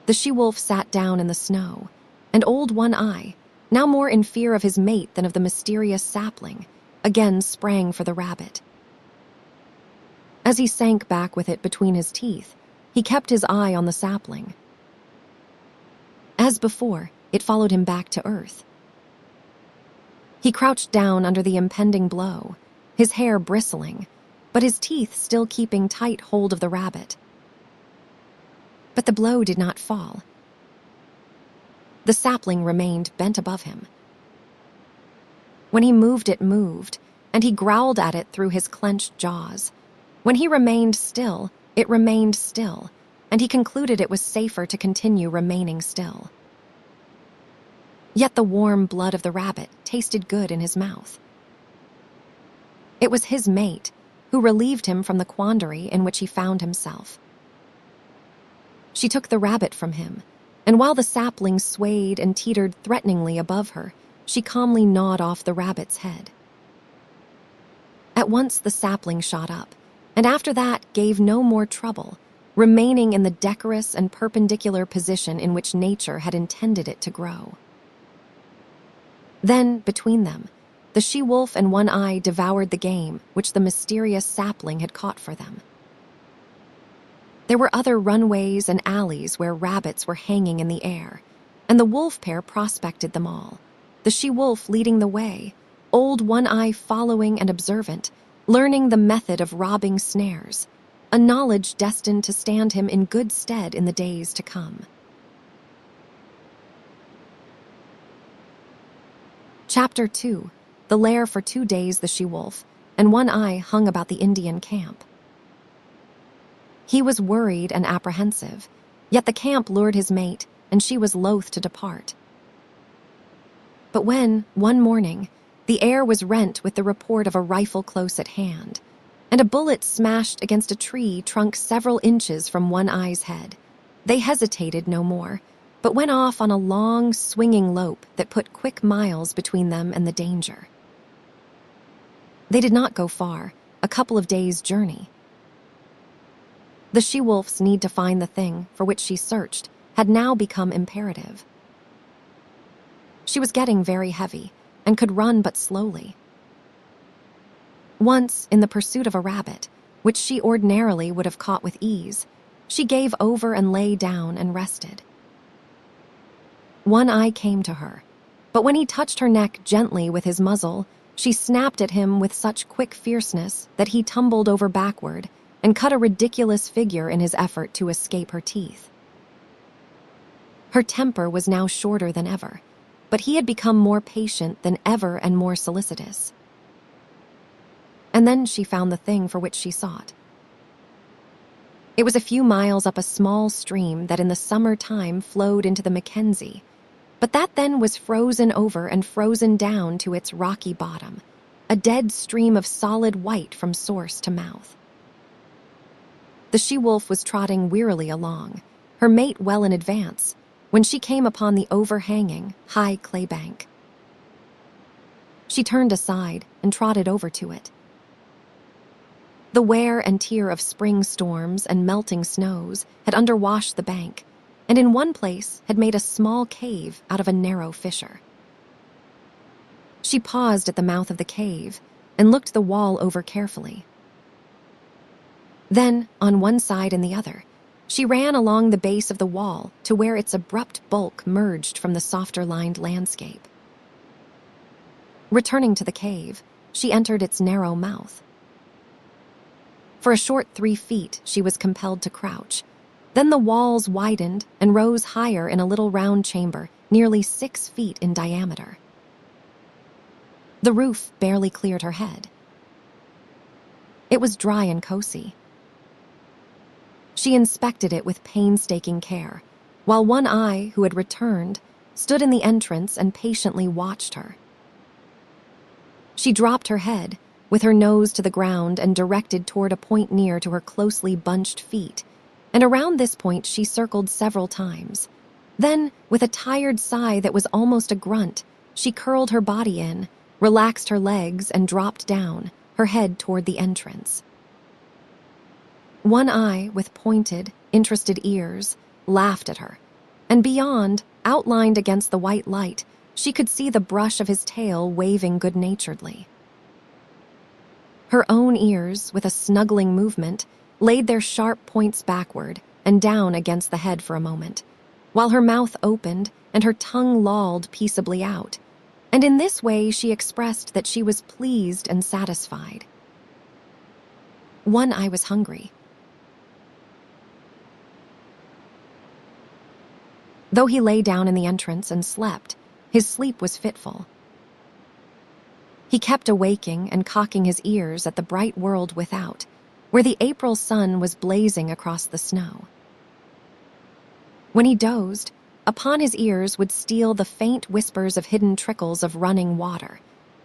The she-wolf sat down in the snow, and Old One Eye, now more in fear of his mate than of the mysterious sapling, again sprang for the rabbit. As he sank back with it between his teeth, he kept his eye on the sapling. As before, it followed him back to earth. He crouched down under the impending blow, his hair bristling, but his teeth still keeping tight hold of the rabbit. But the blow did not fall. The sapling remained bent above him. When he moved, it moved, and he growled at it through his clenched jaws. When he remained still, it remained still, and he concluded it was safer to continue remaining still. Yet the warm blood of the rabbit tasted good in his mouth. It was his mate who relieved him from the quandary in which he found himself. She took the rabbit from him, and while the sapling swayed and teetered threateningly above her, she calmly gnawed off the rabbit's head. At once the sapling shot up, and after that gave no more trouble, remaining in the decorous and perpendicular position in which nature had intended it to grow. Then, between them, the she-wolf and One Eye devoured the game which the mysterious sapling had caught for them. There were other runways and alleys where rabbits were hanging in the air, and the wolf pair prospected them all, the she-wolf leading the way, old One Eye following and observant, learning the method of robbing snares, a knowledge destined to stand him in good stead in the days to come. Chapter 2. The lair. For 2 days the she-wolf and One Eye hung about the Indian camp. He was worried and apprehensive, yet the camp lured his mate, and she was loath to depart. But when, one morning, the air was rent with the report of a rifle close at hand, and a bullet smashed against a tree trunk several inches from One Eye's head, they hesitated no more, but went off on a long, swinging lope that put quick miles between them and the danger. They did not go far, a couple of days' journey. The she-wolf's need to find the thing for which she searched had now become imperative. She was getting very heavy and could run but slowly. Once, in the pursuit of a rabbit, which she ordinarily would have caught with ease, she gave over and lay down and rested. One Eye came to her, but when he touched her neck gently with his muzzle, she snapped at him with such quick fierceness that he tumbled over backward and cut a ridiculous figure in his effort to escape her teeth. Her temper was now shorter than ever, but he had become more patient than ever and more solicitous. And then she found the thing for which she sought. It was a few miles up a small stream that in the summer time flowed into the Mackenzie, but that then was frozen over and frozen down to its rocky bottom, a dead stream of solid white from source to mouth. The she-wolf was trotting wearily along, her mate well in advance, when she came upon the overhanging, high clay bank. She turned aside and trotted over to it. The wear and tear of spring storms and melting snows had underwashed the bank, and in one place had made a small cave out of a narrow fissure. She paused at the mouth of the cave and looked the wall over carefully. Then, on one side and the other, she ran along the base of the wall to where its abrupt bulk merged from the softer-lined landscape. Returning to the cave, she entered its narrow mouth. For a short 3 feet, she was compelled to crouch. Then the walls widened and rose higher in a little round chamber, nearly 6 feet in diameter. The roof barely cleared her head. It was dry and cozy. She inspected it with painstaking care, while One Eye, who had returned, stood in the entrance and patiently watched her. She dropped her head, with her nose to the ground and directed toward a point near to her closely bunched feet, and around this point she circled several times. Then, with a tired sigh that was almost a grunt, she curled her body in, relaxed her legs, and dropped down, her head toward the entrance. One Eye, with pointed, interested ears, laughed at her, and beyond, outlined against the white light, she could see the brush of his tail waving good-naturedly. Her own ears, with a snuggling movement, laid their sharp points backward and down against the head for a moment, while her mouth opened and her tongue lolled peaceably out, and in this way she expressed that she was pleased and satisfied. One Eye was hungry. Though he lay down in the entrance and slept, his sleep was fitful. He kept awaking and cocking his ears at the bright world without, where the April sun was blazing across the snow. When he dozed, upon his ears would steal the faint whispers of hidden trickles of running water,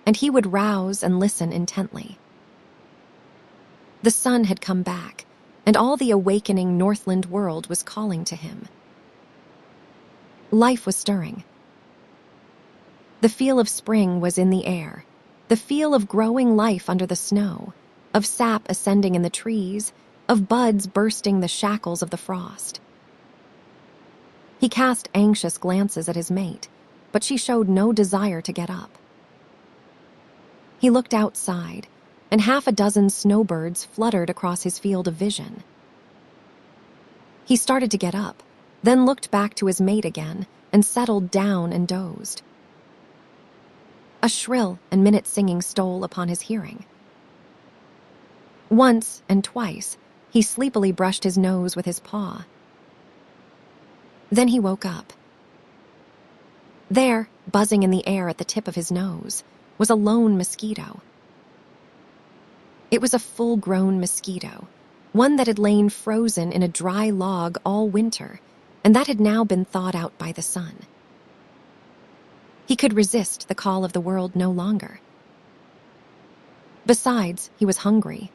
and he would rouse and listen intently. The sun had come back, and all the awakening Northland world was calling to him. Life was stirring. The feel of spring was in the air, the feel of growing life under the snow, of sap ascending in the trees, of buds bursting the shackles of the frost. He cast anxious glances at his mate, but she showed no desire to get up. He looked outside, and 6 snowbirds fluttered across his field of vision. He started to get up, then looked back to his mate again and settled down and dozed. A shrill and minute singing stole upon his hearing. Once and twice, he sleepily brushed his nose with his paw. Then he woke up. There, buzzing in the air at the tip of his nose, was a lone mosquito. It was a full-grown mosquito, one that had lain frozen in a dry log all winter, and that had now been thawed out by the sun. He could resist the call of the world no longer. Besides, he was hungry.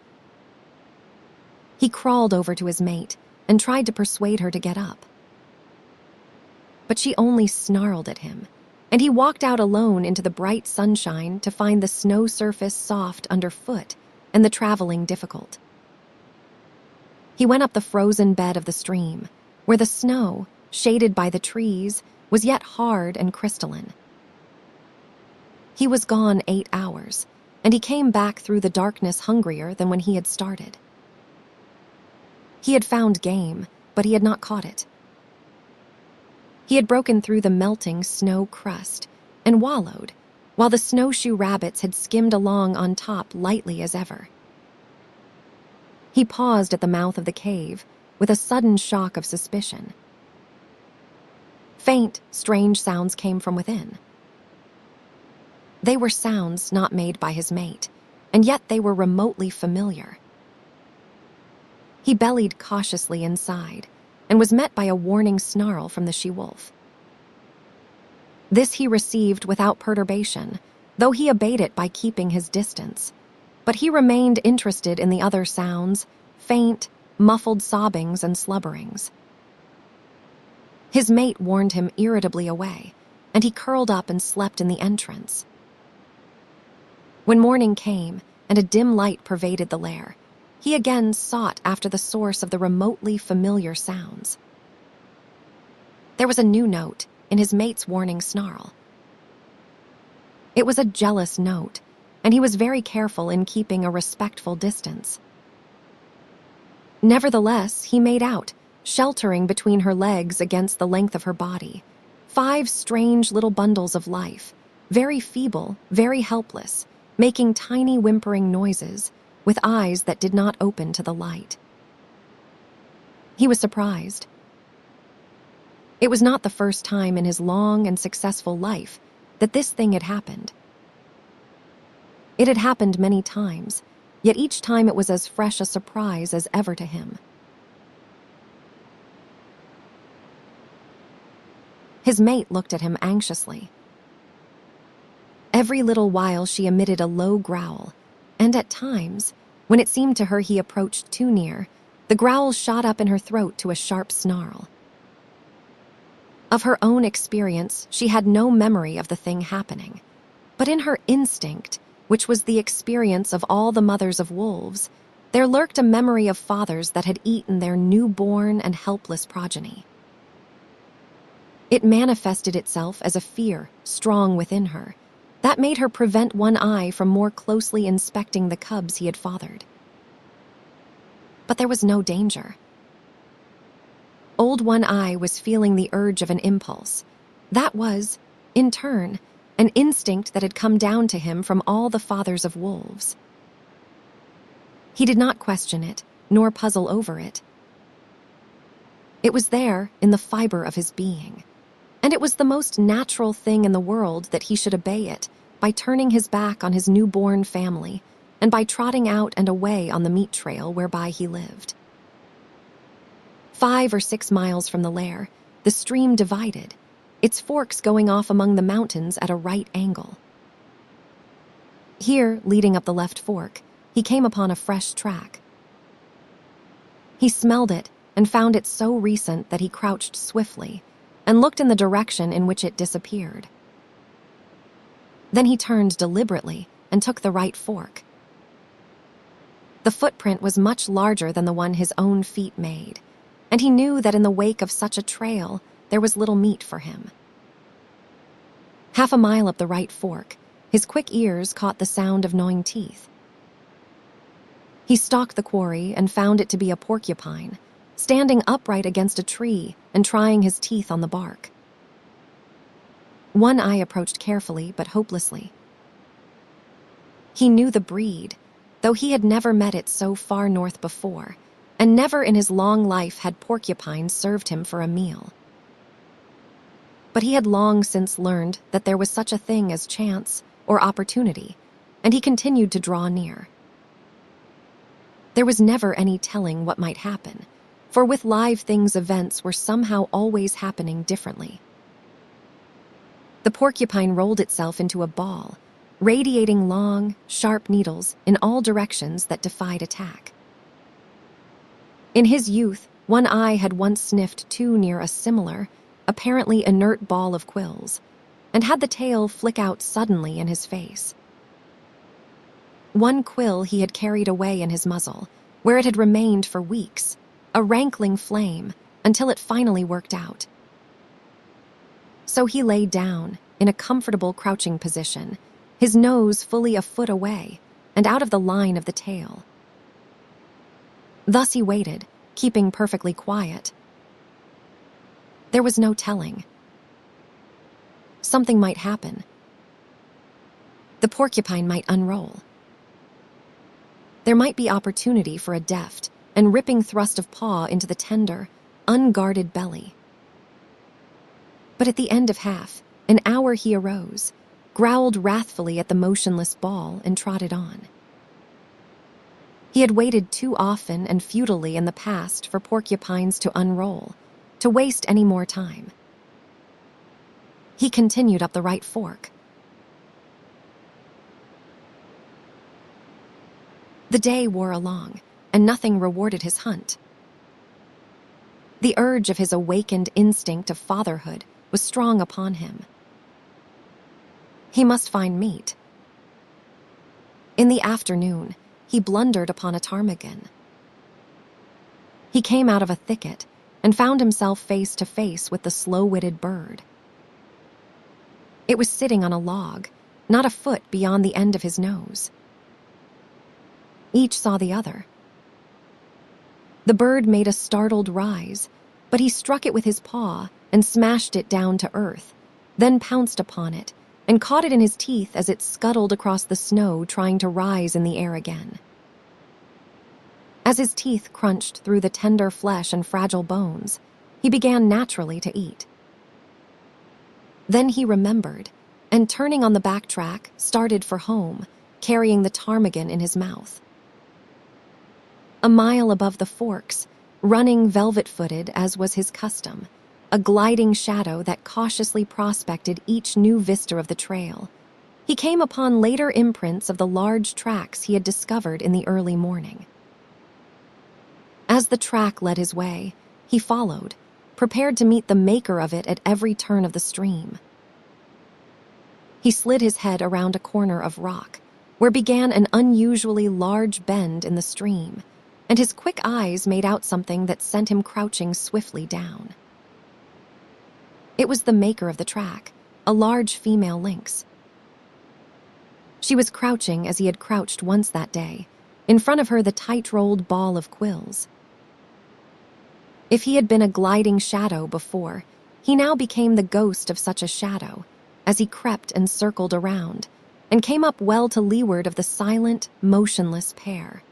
He crawled over to his mate and tried to persuade her to get up. But she only snarled at him, and he walked out alone into the bright sunshine to find the snow surface soft underfoot and the traveling difficult. He went up the frozen bed of the stream, where the snow, shaded by the trees, was yet hard and crystalline. He was gone 8 hours, and he came back through the darkness hungrier than when he had started. He had found game, but he had not caught it. He had broken through the melting snow crust and wallowed, while the snowshoe rabbits had skimmed along on top lightly as ever. He paused at the mouth of the cave with a sudden shock of suspicion. Faint, strange sounds came from within. They were sounds not made by his mate, and yet they were remotely familiar. He bellied cautiously inside, and was met by a warning snarl from the she-wolf. This he received without perturbation, though he obeyed it by keeping his distance. But he remained interested in the other sounds, faint, muffled sobbings and slubberings. His mate warned him irritably away, and he curled up and slept in the entrance. When morning came and a dim light pervaded the lair, he again sought after the source of the remotely familiar sounds. There was a new note in his mate's warning snarl. It was a jealous note, and he was very careful in keeping a respectful distance. Nevertheless, he made out, sheltering between her legs against the length of her body, 5 strange little bundles of life, very feeble, very helpless, making tiny whimpering noises, with eyes that did not open to the light. He was surprised. It was not the first time in his long and successful life that this thing had happened. It had happened many times, yet each time it was as fresh a surprise as ever to him. His mate looked at him anxiously. Every little while she emitted a low growl, and at times, when it seemed to her he approached too near, the growl shot up in her throat to a sharp snarl. Of her own experience, she had no memory of the thing happening, but in her instinct, which was the experience of all the mothers of wolves, there lurked a memory of fathers that had eaten their newborn and helpless progeny. It manifested itself as a fear strong within her, that made her prevent one eye from more closely inspecting the cubs he had fathered. But there was no danger. Old One Eye was feeling the urge of an impulse. That was, in turn, an instinct that had come down to him from all the fathers of wolves. He did not question it, nor puzzle over it. It was there in the fiber of his being, and it was the most natural thing in the world that he should obey it by turning his back on his newborn family and by trotting out and away on the meat trail whereby he lived. 5 or 6 miles from the lair, the stream divided, its forks going off among the mountains at a right angle. Here, leading up the left fork, he came upon a fresh track. He smelled it and found it so recent that he crouched swiftly and looked in the direction in which it disappeared. Then he turned deliberately and took the right fork. The footprint was much larger than the one his own feet made, and he knew that in the wake of such a trail, there was little meat for him. Half a mile up the right fork, his quick ears caught the sound of gnawing teeth. He stalked the quarry and found it to be a porcupine, standing upright against a tree and trying his teeth on the bark. One Eye approached carefully but hopelessly. He knew the breed, though he had never met it so far north before, and never in his long life had porcupines served him for a meal. But he had long since learned that there was such a thing as chance or opportunity, and he continued to draw near. There was never any telling what might happen, for with live things events were somehow always happening differently. The porcupine rolled itself into a ball, radiating long, sharp needles in all directions that defied attack. In his youth, One Eye had once sniffed too near a similar, apparently inert ball of quills, and had the tail flick out suddenly in his face. One quill he had carried away in his muzzle, where it had remained for weeks, a rankling flame, until it finally worked out. So he lay down, in a comfortable crouching position, his nose fully a foot away, and out of the line of the tail. Thus he waited, keeping perfectly quiet. There was no telling. Something might happen. The porcupine might unroll. There might be opportunity for a deft and ripping thrust of paw into the tender, unguarded belly. But at the end of half an hour he arose, growled wrathfully at the motionless ball, and trotted on. He had waited too often and futilely in the past for porcupines to unroll, to waste any more time. He continued up the right fork. The day wore along, and nothing rewarded his hunt. The urge of his awakened instinct of fatherhood was strong upon him. He must find meat. In the afternoon, he blundered upon a ptarmigan. He came out of a thicket and found himself face to face with the slow-witted bird. It was sitting on a log, not a foot beyond the end of his nose. Each saw the other. The bird made a startled rise, but he struck it with his paw and smashed it down to earth, then pounced upon it and caught it in his teeth as it scuttled across the snow, trying to rise in the air again. As his teeth crunched through the tender flesh and fragile bones, he began naturally to eat. Then he remembered, and turning on the back track, started for home, carrying the ptarmigan in his mouth. A mile above the forks, running velvet-footed as was his custom, a gliding shadow that cautiously prospected each new vista of the trail, he came upon later imprints of the large tracks he had discovered in the early morning. As the track led his way, he followed, prepared to meet the maker of it at every turn of the stream. He slid his head around a corner of rock, where began an unusually large bend in the stream, and his quick eyes made out something that sent him crouching swiftly down. It was the maker of the track, a large female lynx. She was crouching as he had crouched once that day, in front of her the tight-rolled ball of quills. If he had been a gliding shadow before, he now became the ghost of such a shadow, as he crept and circled around, and came up well to leeward of the silent, motionless pair.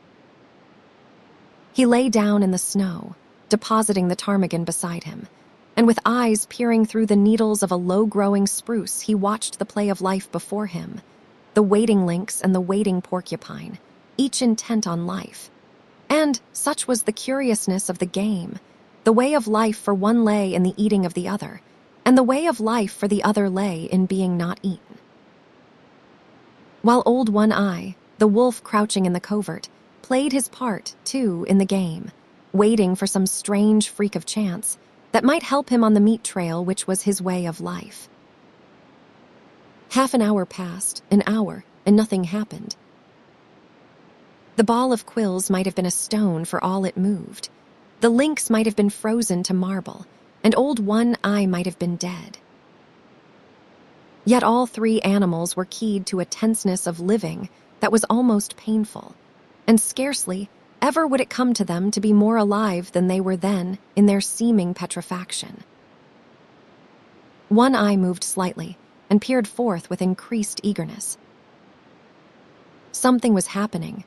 He lay down in the snow, depositing the ptarmigan beside him, and with eyes peering through the needles of a low-growing spruce, he watched the play of life before him, the waiting lynx and the waiting porcupine, each intent on life. And such was the curiousness of the game. The way of life for one lay in the eating of the other, and the way of life for the other lay in being not eaten. While old One Eye, the wolf crouching in the covert, played his part, too, in the game, waiting for some strange freak of chance that might help him on the meat trail which was his way of life. Half an hour passed, an hour, and nothing happened. The ball of quills might have been a stone for all it moved. The lynx might have been frozen to marble, and old One Eye might have been dead. Yet all three animals were keyed to a tenseness of living that was almost painful, and scarcely ever would it come to them to be more alive than they were then in their seeming petrifaction? One eye moved slightly and peered forth with increased eagerness. Something was happening.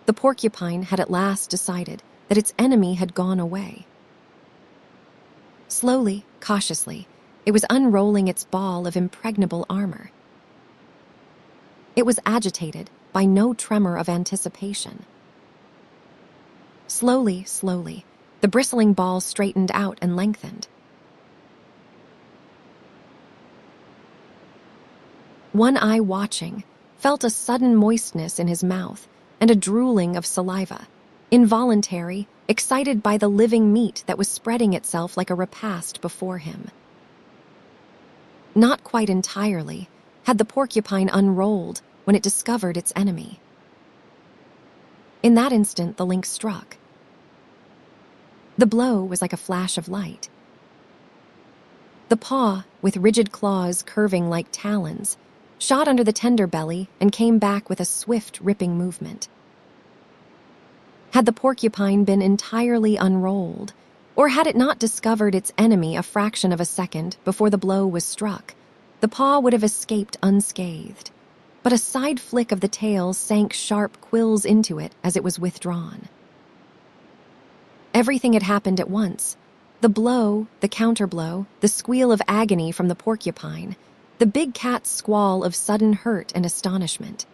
The porcupine had at last decided that its enemy had gone away. Slowly, cautiously, it was unrolling its ball of impregnable armor. It was agitated by no tremor of anticipation. Slowly, slowly, the bristling ball straightened out and lengthened. One eye watching felt a sudden moistness in his mouth and a drooling of saliva, involuntary, excited by the living meat that was spreading itself like a repast before him. Not quite entirely had the porcupine unrolled when it discovered its enemy. In that instant, the lynx struck. The blow was like a flash of light. The paw, with rigid claws curving like talons, shot under the tender belly and came back with a swift, ripping movement. Had the porcupine been entirely unrolled, or had it not discovered its enemy a fraction of a second before the blow was struck, the paw would have escaped unscathed. But a side flick of the tail sank sharp quills into it as it was withdrawn. Everything had happened at once. The blow, the counterblow, the squeal of agony from the porcupine, the big cat's squall of sudden hurt and astonishment.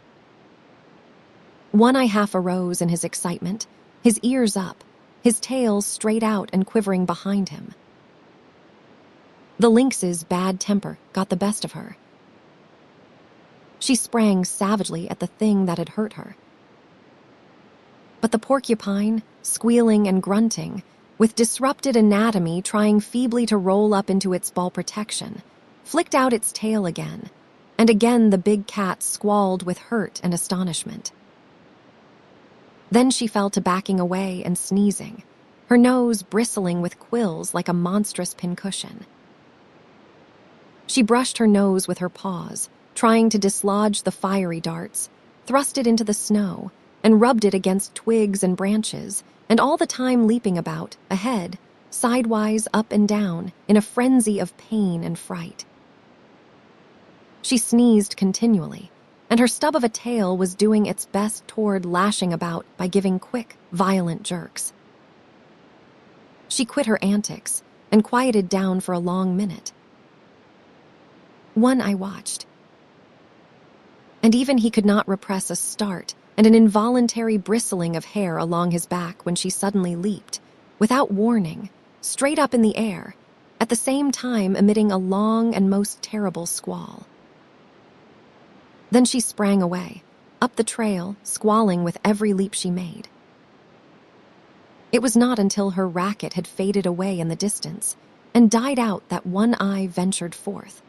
One eye half arose in his excitement, his ears up, his tail straight out and quivering behind him. The lynx's bad temper got the best of her. She sprang savagely at the thing that had hurt her. But the porcupine, squealing and grunting, with disrupted anatomy trying feebly to roll up into its ball protection, flicked out its tail again, and again the big cat squalled with hurt and astonishment. Then she fell to backing away and sneezing, her nose bristling with quills like a monstrous pincushion. She brushed her nose with her paws, trying to dislodge the fiery darts, thrust it into the snow, and rubbed it against twigs and branches, and all the time leaping about, ahead, sidewise, up and down, in a frenzy of pain and fright. She sneezed continually, and her stub of a tail was doing its best toward lashing about by giving quick, violent jerks. She quit her antics and quieted down for a long minute. One eye watched, and even he could not repress a start and an involuntary bristling of hair along his back when she suddenly leaped, without warning, straight up in the air, at the same time emitting a long and most terrible squall. Then she sprang away, up the trail, squalling with every leap she made. It was not until her racket had faded away in the distance and died out that One Eye ventured forth.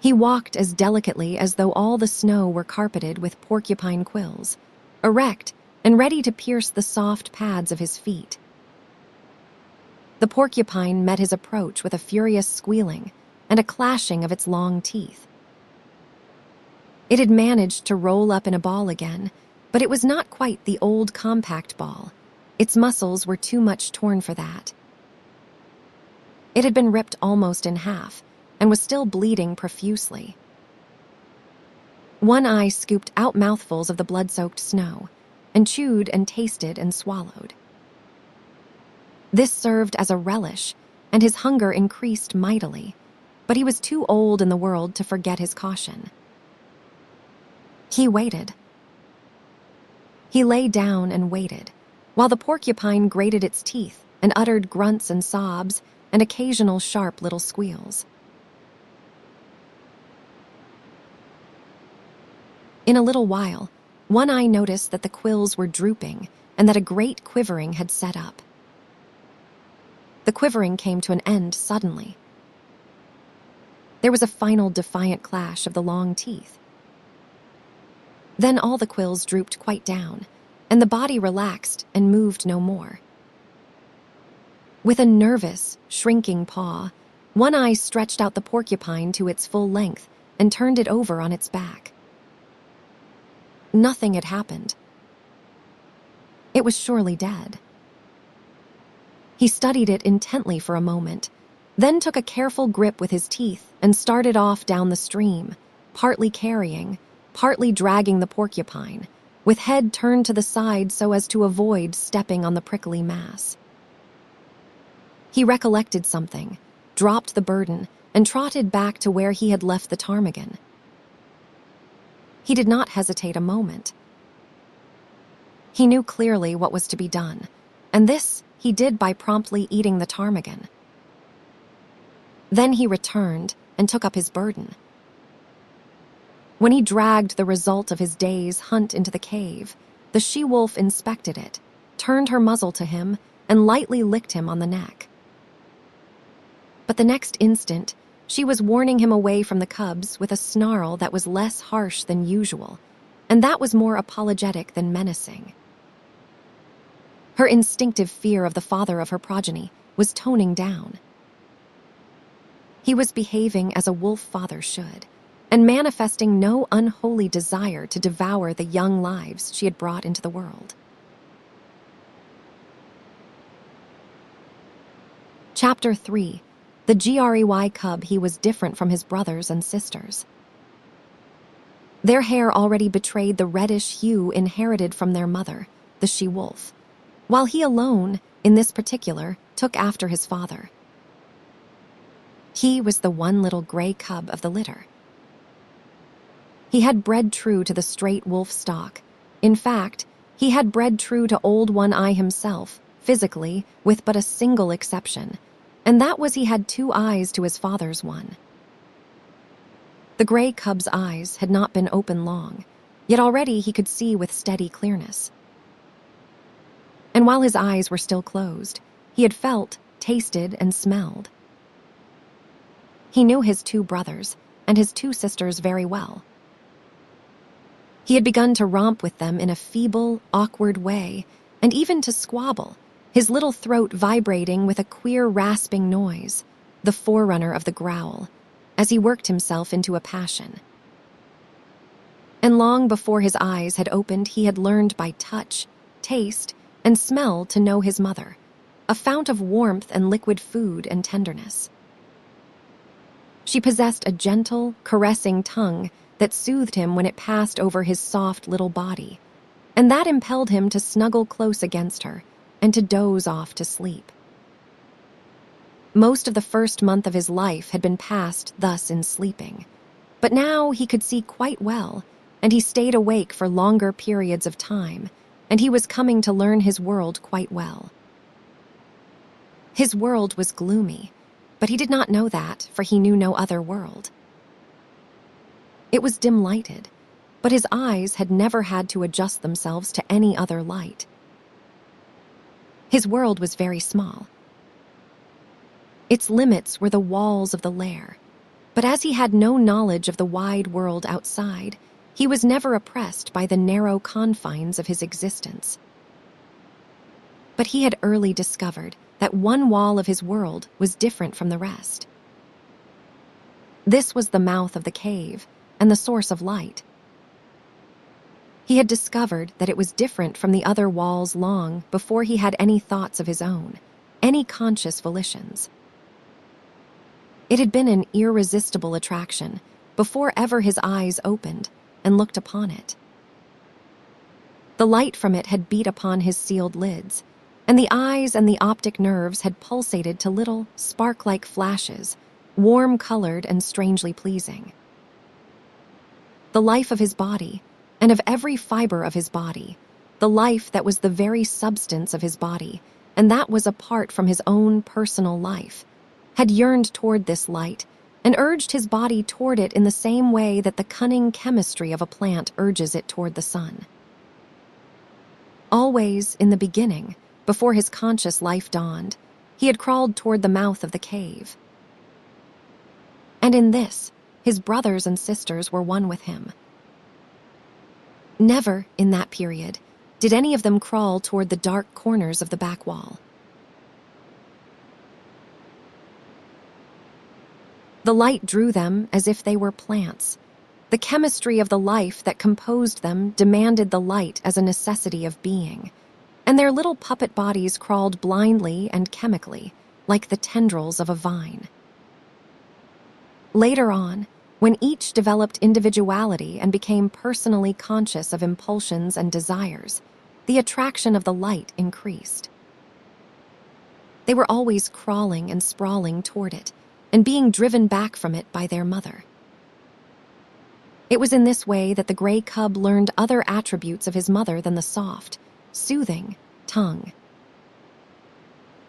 He walked as delicately as though all the snow were carpeted with porcupine quills, erect and ready to pierce the soft pads of his feet. The porcupine met his approach with a furious squealing and a clashing of its long teeth. It had managed to roll up in a ball again, but it was not quite the old compact ball. Its muscles were too much torn for that. It had been ripped almost in half and was still bleeding profusely. One Eye scooped out mouthfuls of the blood-soaked snow and chewed and tasted and swallowed. This served as a relish, and his hunger increased mightily, but he was too old in the world to forget his caution. He waited. He lay down and waited, while the porcupine grated its teeth and uttered grunts and sobs and occasional sharp little squeals. In a little while, One Eye noticed that the quills were drooping and that a great quivering had set up. The quivering came to an end suddenly. There was a final defiant clash of the long teeth. Then all the quills drooped quite down, and the body relaxed and moved no more. With a nervous, shrinking paw, One Eye stretched out the porcupine to its full length and turned it over on its back. Nothing had happened. It was surely dead. He studied it intently for a moment, then took a careful grip with his teeth and started off down the stream, partly carrying, partly dragging the porcupine, with head turned to the side so as to avoid stepping on the prickly mass. He recollected something, dropped the burden, and trotted back to where he had left the ptarmigan. He did not hesitate a moment. He knew clearly what was to be done, and this he did by promptly eating the ptarmigan. Then he returned and took up his burden. When he dragged the result of his day's hunt into the cave, the she-wolf inspected it, turned her muzzle to him, and lightly licked him on the neck. But the next instant, she was warning him away from the cubs with a snarl that was less harsh than usual, and that was more apologetic than menacing. Her instinctive fear of the father of her progeny was toning down. He was behaving as a wolf father should, and manifesting no unholy desire to devour the young lives she had brought into the world. Chapter 3. The Grey cub he was different from his brothers and sisters. Their hair already betrayed the reddish hue inherited from their mother, the she-wolf, while he alone, in this particular, took after his father. He was the one little gray cub of the litter. He had bred true to the straight wolf stock. In fact, he had bred true to Old One-Eye himself, physically, with but a single exception, and that was he had 2 eyes to his father's 1. The gray cub's eyes had not been open long, yet already he could see with steady clearness. And while his eyes were still closed, he had felt, tasted, and smelled. He knew his 2 brothers and his 2 sisters very well. He had begun to romp with them in a feeble, awkward way, and even to squabble, his little throat vibrating with a queer rasping noise, the forerunner of the growl, as he worked himself into a passion. And long before his eyes had opened, he had learned by touch, taste, and smell to know his mother, a fount of warmth and liquid food and tenderness. She possessed a gentle, caressing tongue that soothed him when it passed over his soft little body, and that impelled him to snuggle close against her and to doze off to sleep. Most of the first month of his life had been passed thus in sleeping, but now he could see quite well, and he stayed awake for longer periods of time, and he was coming to learn his world quite well. His world was gloomy, but he did not know that, for he knew no other world. It was dim-lighted, but his eyes had never had to adjust themselves to any other light. His world was very small. Its limits were the walls of the lair, but as he had no knowledge of the wide world outside, he was never oppressed by the narrow confines of his existence. But he had early discovered that one wall of his world was different from the rest. This was the mouth of the cave and the source of light. He had discovered that it was different from the other walls long before he had any thoughts of his own, any conscious volitions. It had been an irresistible attraction before ever his eyes opened and looked upon it. The light from it had beat upon his sealed lids, and the eyes and the optic nerves had pulsated to little, spark-like flashes, warm-colored and strangely pleasing. The life of his body, and of every fiber of his body, the life that was the very substance of his body, and that was apart from his own personal life, had yearned toward this light and urged his body toward it in the same way that the cunning chemistry of a plant urges it toward the sun. Always, in the beginning, before his conscious life dawned, he had crawled toward the mouth of the cave. And in this, his brothers and sisters were one with him. Never, in that period, did any of them crawl toward the dark corners of the back wall. The light drew them as if they were plants. The chemistry of the life that composed them demanded the light as a necessity of being, and their little puppet bodies crawled blindly and chemically, like the tendrils of a vine. Later on, when each developed individuality and became personally conscious of impulsions and desires, the attraction of the light increased. They were always crawling and sprawling toward it, and being driven back from it by their mother. It was in this way that the gray cub learned other attributes of his mother than the soft, soothing tongue.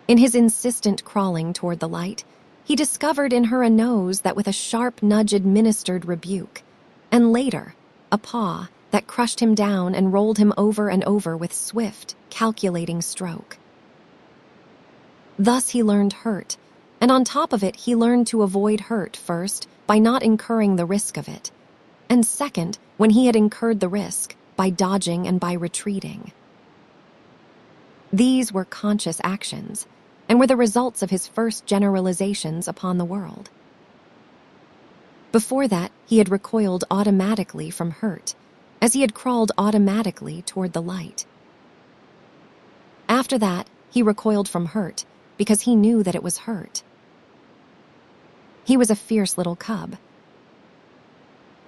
In his insistent crawling toward the light, he discovered in her a nose that with a sharp nudge administered rebuke, and later, a paw that crushed him down and rolled him over and over with swift, calculating stroke. Thus he learned hurt, and on top of it he learned to avoid hurt first by not incurring the risk of it, and second, when he had incurred the risk, by dodging and by retreating. These were conscious actions, and were the results of his first generalizations upon the world. Before that, he had recoiled automatically from hurt, as he had crawled automatically toward the light. After that, he recoiled from hurt, because he knew that it was hurt. He was a fierce little cub.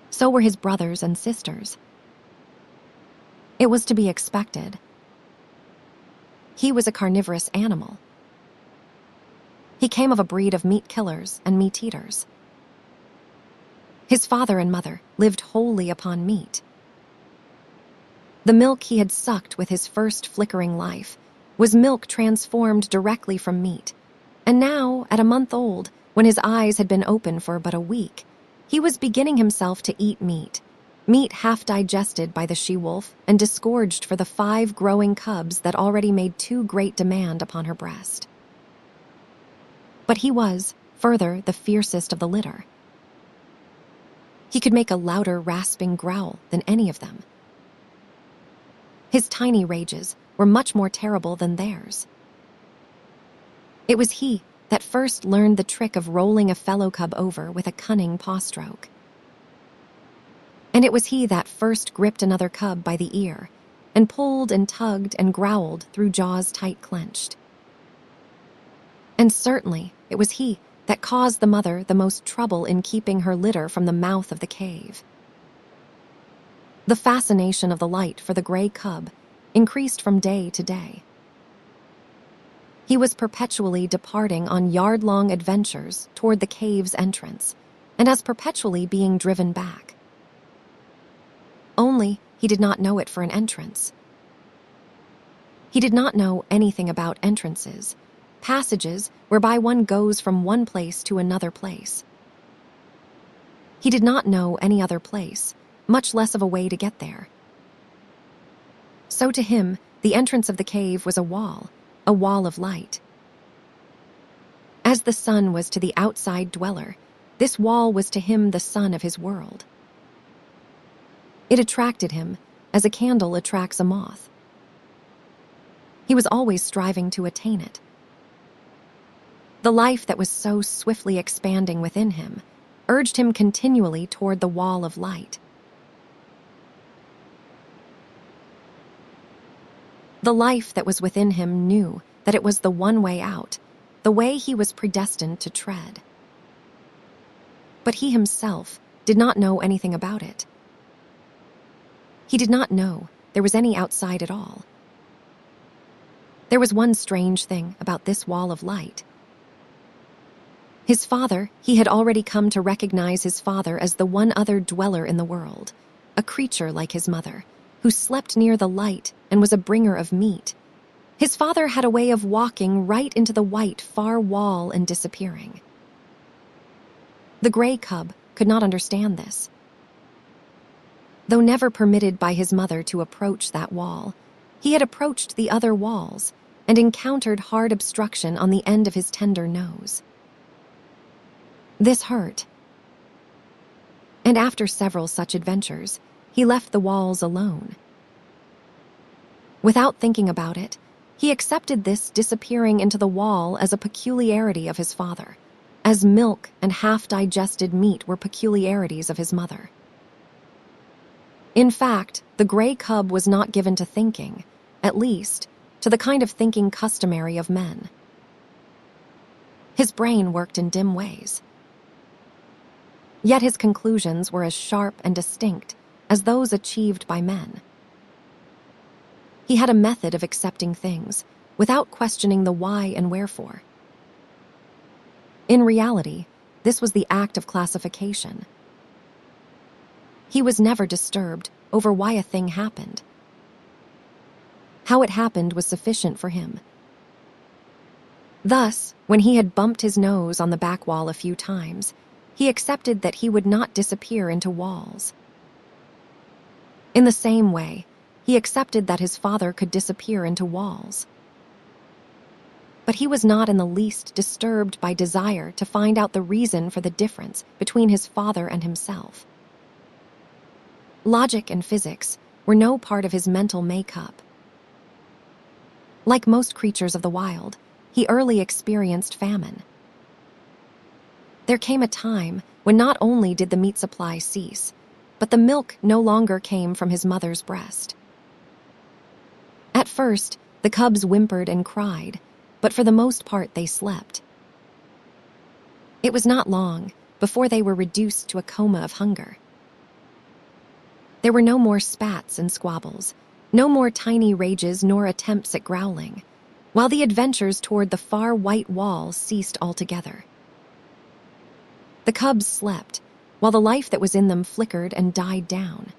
So were his brothers and sisters. It was to be expected. He was a carnivorous animal. He came of a breed of meat killers and meat eaters. His father and mother lived wholly upon meat. The milk he had sucked with his first flickering life was milk transformed directly from meat, and now, at a month old, when his eyes had been open for but a week, he was beginning himself to eat meat half digested by the she-wolf and disgorged for the 5 growing cubs that already made too great demand upon her breast. But he was, further, the fiercest of the litter. He could make a louder, rasping growl than any of them. His tiny rages were much more terrible than theirs. It was he that first learned the trick of rolling a fellow cub over with a cunning paw stroke. And it was he that first gripped another cub by the ear and pulled and tugged and growled through jaws tight clenched. And certainly it was he that caused the mother the most trouble in keeping her litter from the mouth of the cave. The fascination of the light for the gray cub increased from day to day. He was perpetually departing on yard-long adventures toward the cave's entrance, and as perpetually being driven back. Only he did not know it for an entrance. He did not know anything about entrances, passages whereby one goes from one place to another place. He did not know any other place, much less of a way to get there. So to him, the entrance of the cave was a wall of light. As the sun was to the outside dweller, this wall was to him the sun of his world. It attracted him as a candle attracts a moth. He was always striving to attain it. The life that was so swiftly expanding within him urged him continually toward the wall of light. The life that was within him knew that it was the one way out, the way he was predestined to tread. But he himself did not know anything about it. He did not know there was any outside at all. There was one strange thing about this wall of light. His father, he had already come to recognize his father as the one other dweller in the world, a creature like his mother, who slept near the light and was a bringer of meat. His father had a way of walking right into the white, far wall and disappearing. The gray cub could not understand this. Though never permitted by his mother to approach that wall, he had approached the other walls and encountered hard obstruction on the end of his tender nose. This hurt. And after several such adventures, he left the walls alone. Without thinking about it, he accepted this disappearing into the wall as a peculiarity of his father, as milk and half-digested meat were peculiarities of his mother. In fact, the gray cub was not given to thinking, at least, to the kind of thinking customary of men. His brain worked in dim ways. Yet his conclusions were as sharp and distinct as those achieved by men. He had a method of accepting things without questioning the why and wherefore. In reality, this was the act of classification. He was never disturbed over why a thing happened. How it happened was sufficient for him. Thus, when he had bumped his nose on the back wall a few times, he accepted that he would not disappear into walls. In the same way, he accepted that his father could disappear into walls. But he was not in the least disturbed by desire to find out the reason for the difference between his father and himself. Logic and physics were no part of his mental makeup. Like most creatures of the wild, he early experienced famine. There came a time when not only did the meat supply cease, but the milk no longer came from his mother's breast. At first, the cubs whimpered and cried, but for the most part they slept. It was not long before they were reduced to a coma of hunger. There were no more spats and squabbles, no more tiny rages nor attempts at growling, while the adventures toward the far white wall ceased altogether. The cubs slept, while the life that was in them flickered and died down.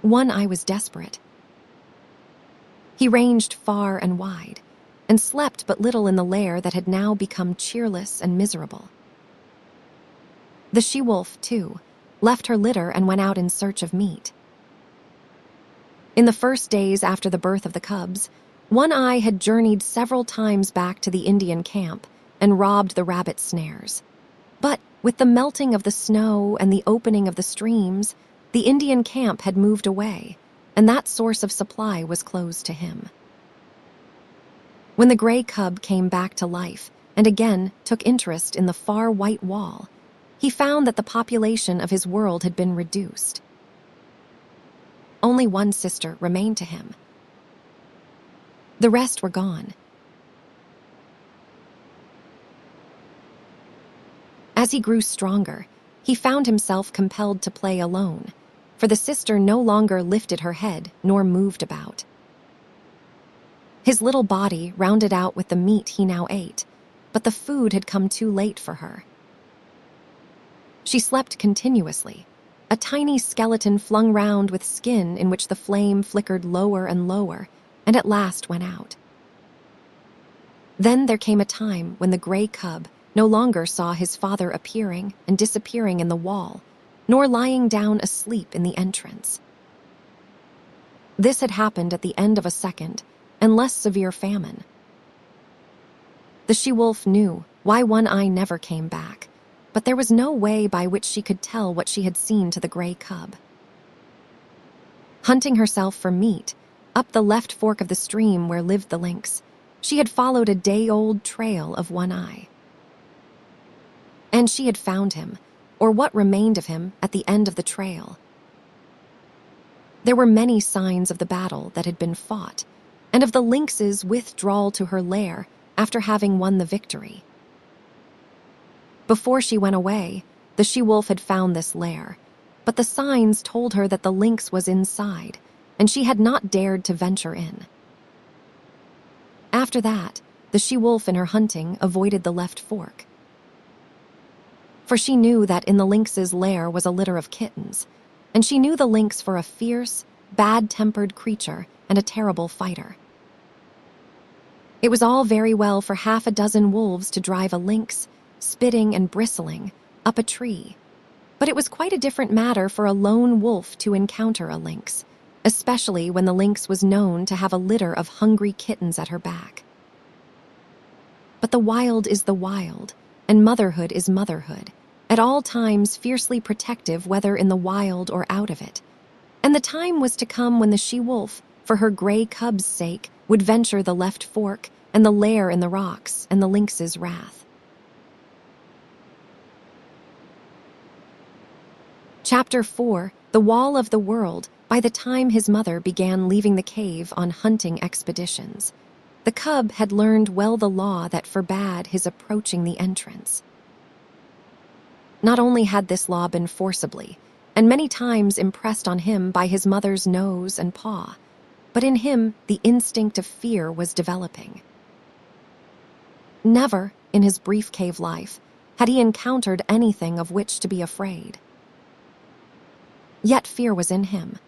One Eye was desperate. He ranged far and wide, and slept but little in the lair that had now become cheerless and miserable. The she-wolf, too, left her litter and went out in search of meat. In the first days after the birth of the cubs, One Eye had journeyed several times back to the Indian camp and robbed the rabbit snares. But with the melting of the snow and the opening of the streams, the Indian camp had moved away, and that source of supply was closed to him. When the gray cub came back to life and again took interest in the far white wall, he found that the population of his world had been reduced. Only one sister remained to him. The rest were gone. As he grew stronger, he found himself compelled to play alone, for the sister no longer lifted her head nor moved about. His little body rounded out with the meat he now ate, but the food had come too late for her. She slept continuously, a tiny skeleton flung round with skin in which the flame flickered lower and lower, and at last went out. Then there came a time when the gray cub no longer saw his father appearing and disappearing in the wall, nor lying down asleep in the entrance. This had happened at the end of a second and less severe famine. The she-wolf knew why One Eye never came back, but there was no way by which she could tell what she had seen to the gray cub. Hunting herself for meat, up the left fork of the stream where lived the lynx, she had followed a day-old trail of One Eye. And she had found him, or what remained of him, at the end of the trail. There were many signs of the battle that had been fought, and of the lynx's withdrawal to her lair after having won the victory. Before she went away, the she-wolf had found this lair, but the signs told her that the lynx was inside, and she had not dared to venture in. After that, the she-wolf in her hunting avoided the left fork. For she knew that in the lynx's lair was a litter of kittens, and she knew the lynx for a fierce, bad-tempered creature and a terrible fighter. It was all very well for half a dozen wolves to drive a lynx, spitting and bristling, up a tree, but it was quite a different matter for a lone wolf to encounter a lynx, especially when the lynx was known to have a litter of hungry kittens at her back. But the wild is the wild, and motherhood is motherhood, at all times fiercely protective whether in the wild or out of it. And the time was to come when the she-wolf, for her gray cub's sake, would venture the left fork and the lair in the rocks and the lynx's wrath. Chapter 4, the wall of the world, by the time his mother began leaving the cave on hunting expeditions. The cub had learned well the law that forbade his approaching the entrance. Not only had this law been forcibly, and many times impressed on him by his mother's nose and paw, but in him the instinct of fear was developing. Never, in his brief cave life, had he encountered anything of which to be afraid. Yet fear was in him.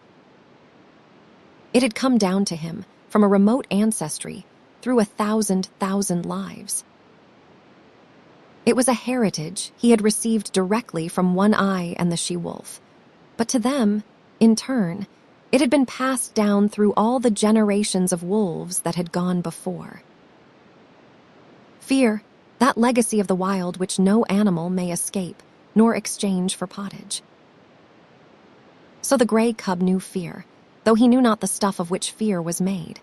It had come down to him from a remote ancestry through 1,000 lives. It was a heritage he had received directly from One Eye and the she-wolf, but to them, in turn, it had been passed down through all the generations of wolves that had gone before. Fear, that legacy of the wild which no animal may escape nor exchange for pottage. So the gray cub knew fear, though he knew not the stuff of which fear was made.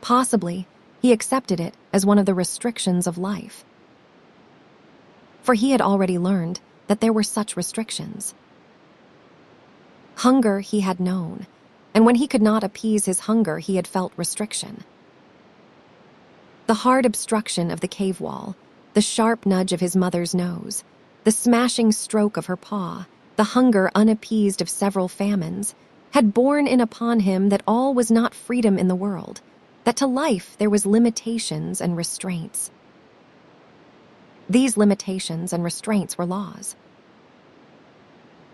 Possibly, he accepted it as one of the restrictions of life. For he had already learned that there were such restrictions. Hunger he had known, and when he could not appease his hunger, he had felt restriction. The hard obstruction of the cave wall, the sharp nudge of his mother's nose, the smashing stroke of her paw, the hunger unappeased of several famines, had borne in upon him that all was not freedom in the world, that to life there was limitations and restraints. These limitations and restraints were laws.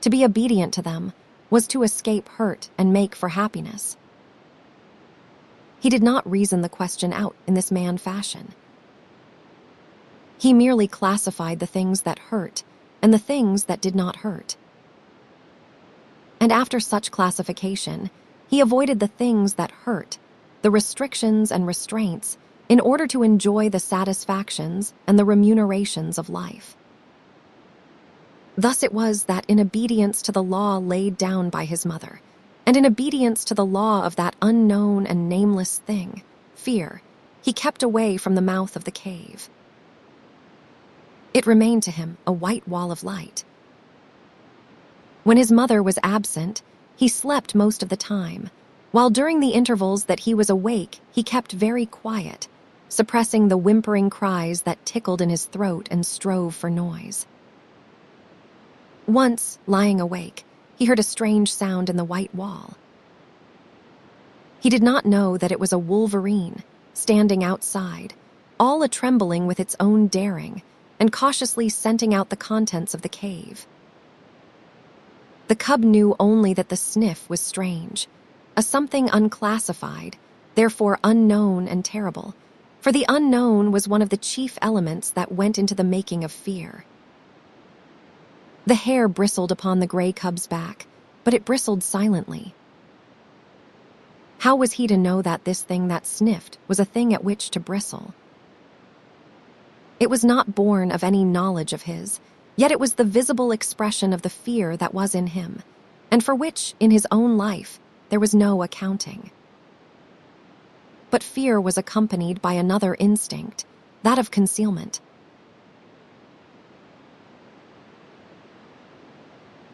To be obedient to them was to escape hurt and make for happiness. He did not reason the question out in this man fashion. He merely classified the things that hurt and the things that did not hurt. And after such classification, he avoided the things that hurt, the restrictions and restraints, in order to enjoy the satisfactions and the remunerations of life. Thus it was that in obedience to the law laid down by his mother, and in obedience to the law of that unknown and nameless thing, fear, he kept away from the mouth of the cave. It remained to him a white wall of light. When his mother was absent, he slept most of the time, while during the intervals that he was awake, he kept very quiet, suppressing the whimpering cries that tickled in his throat and strove for noise. Once, lying awake, he heard a strange sound in the white wall. He did not know that it was a wolverine, standing outside, all a-trembling with its own daring, and cautiously scenting out the contents of the cave. The cub knew only that the sniff was strange, a something unclassified, therefore unknown and terrible, for the unknown was one of the chief elements that went into the making of fear. The hair bristled upon the gray cub's back, but it bristled silently. How was he to know that this thing that sniffed was a thing at which to bristle? It was not born of any knowledge of his, yet it was the visible expression of the fear that was in him, and for which, in his own life, there was no accounting. But fear was accompanied by another instinct, that of concealment.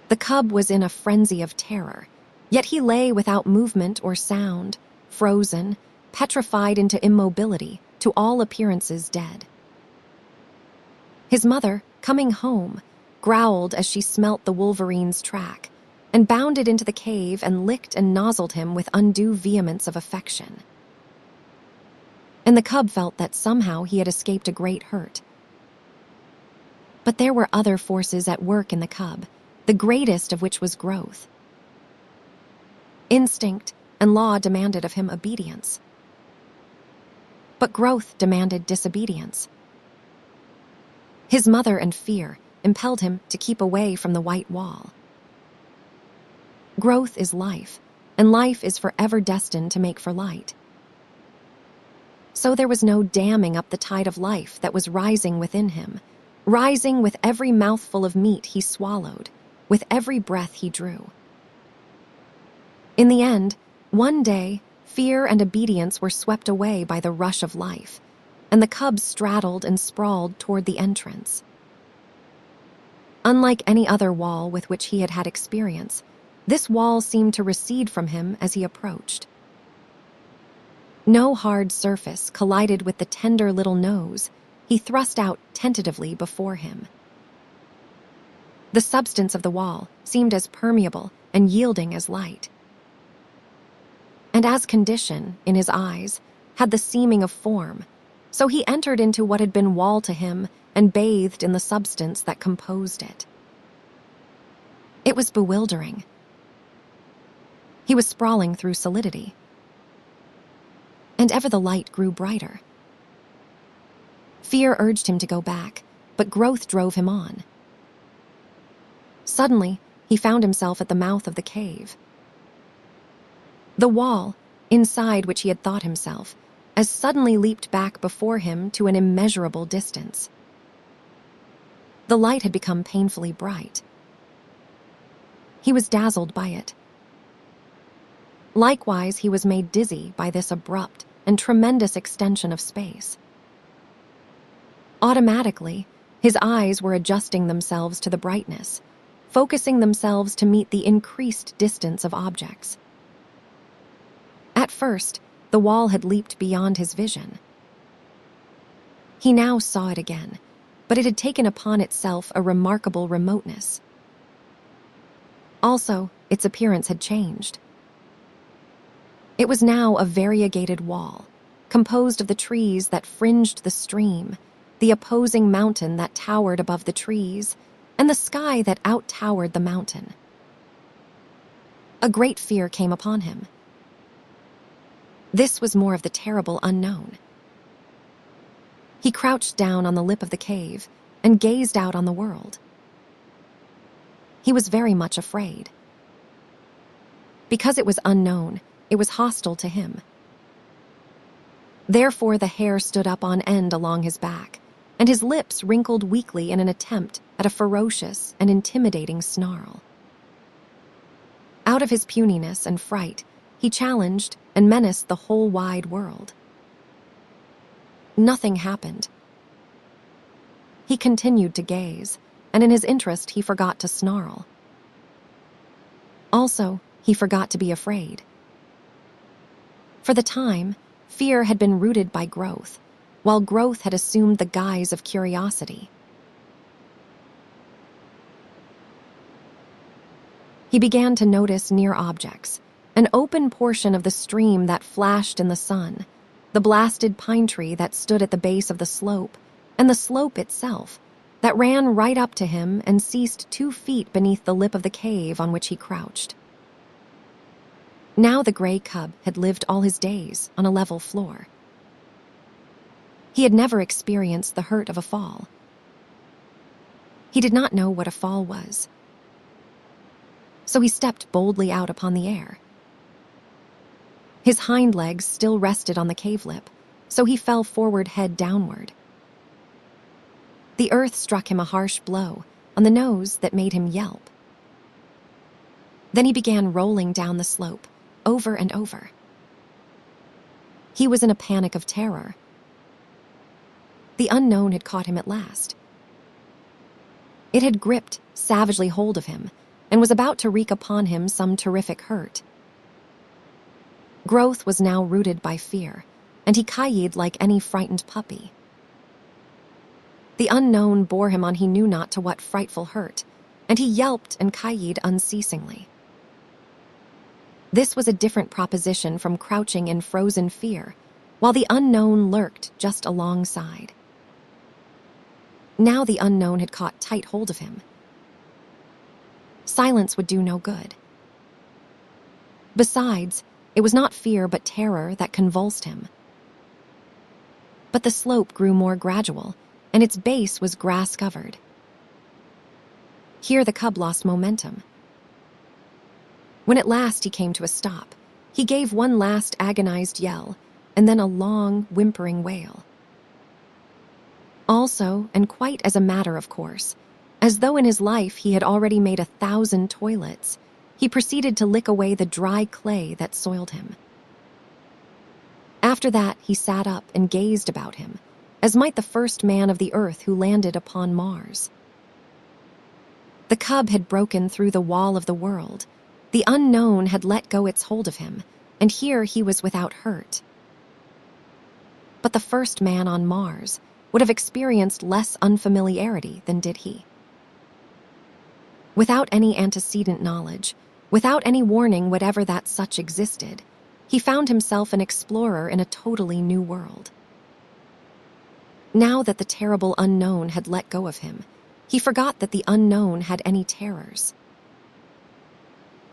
The cub was in a frenzy of terror, yet he lay without movement or sound, frozen, petrified into immobility, to all appearances dead. His mother, coming home, growled as she smelt the wolverine's track, and bounded into the cave and licked and nozzled him with undue vehemence of affection. And the cub felt that somehow he had escaped a great hurt. But there were other forces at work in the cub, the greatest of which was growth. Instinct and law demanded of him obedience. But growth demanded disobedience. His mother and fear impelled him to keep away from the white wall. Growth is life, and life is forever destined to make for light. So there was no damming up the tide of life that was rising within him, rising with every mouthful of meat he swallowed, with every breath he drew. In the end, one day, fear and obedience were swept away by the rush of life, and the cub straddled and sprawled toward the entrance. Unlike any other wall with which he had had experience, this wall seemed to recede from him as he approached. No hard surface collided with the tender little nose he thrust out tentatively before him. The substance of the wall seemed as permeable and yielding as light. And as condition, in his eyes, had the seeming of form, so he entered into what had been wall to him and bathed in the substance that composed it. It was bewildering. He was sprawling through solidity. And ever the light grew brighter. Fear urged him to go back, but growth drove him on. Suddenly, he found himself at the mouth of the cave. The wall, inside which he had thought himself, as suddenly leaped back before him to an immeasurable distance. The light had become painfully bright. He was dazzled by it. Likewise, he was made dizzy by this abrupt and tremendous extension of space. Automatically, his eyes were adjusting themselves to the brightness, focusing themselves to meet the increased distance of objects. At first, the wall had leaped beyond his vision. He now saw it again, but it had taken upon itself a remarkable remoteness. Also, its appearance had changed. It was now a variegated wall, composed of the trees that fringed the stream, the opposing mountain that towered above the trees, and the sky that out-towered the mountain. A great fear came upon him. This was more of the terrible unknown. He crouched down on the lip of the cave and gazed out on the world. He was very much afraid. Because it was unknown, it was hostile to him. Therefore, the hair stood up on end along his back, and his lips wrinkled weakly in an attempt at a ferocious and intimidating snarl. Out of his puniness and fright, he challenged and menaced the whole wide world. Nothing happened. He continued to gaze, and in his interest he forgot to snarl. Also, he forgot to be afraid. For the time, fear had been rooted by growth, while growth had assumed the guise of curiosity. He began to notice near objects, an open portion of the stream that flashed in the sun, the blasted pine tree that stood at the base of the slope, and the slope itself, that ran right up to him and ceased 2 feet beneath the lip of the cave on which he crouched. Now the gray cub had lived all his days on a level floor. He had never experienced the hurt of a fall. He did not know what a fall was. So he stepped boldly out upon the air. His hind legs still rested on the cave lip, so he fell forward head downward. The earth struck him a harsh blow on the nose that made him yelp. Then he began rolling down the slope, over and over. He was in a panic of terror. The unknown had caught him at last. It had gripped savagely hold of him and was about to wreak upon him some terrific hurt. Growth was now rooted by fear, and he ki-yied like any frightened puppy. The unknown bore him on he knew not to what frightful hurt, and he yelped and ki-yied unceasingly. This was a different proposition from crouching in frozen fear, while the unknown lurked just alongside. Now the unknown had caught tight hold of him. Silence would do no good. Besides, it was not fear but terror that convulsed him. But the slope grew more gradual, and its base was grass-covered. Here the cub lost momentum. When at last he came to a stop, he gave one last agonized yell, and then a long, whimpering wail. Also, and quite as a matter of course, as though in his life he had already made 1,000 toilets, he proceeded to lick away the dry clay that soiled him. After that, he sat up and gazed about him, as might the first man of the earth who landed upon Mars. The cub had broken through the wall of the world. The unknown had let go its hold of him, and here he was without hurt. But the first man on Mars would have experienced less unfamiliarity than did he. Without any antecedent knowledge, without any warning whatever that such existed, he found himself an explorer in a totally new world. Now that the terrible unknown had let go of him, he forgot that the unknown had any terrors.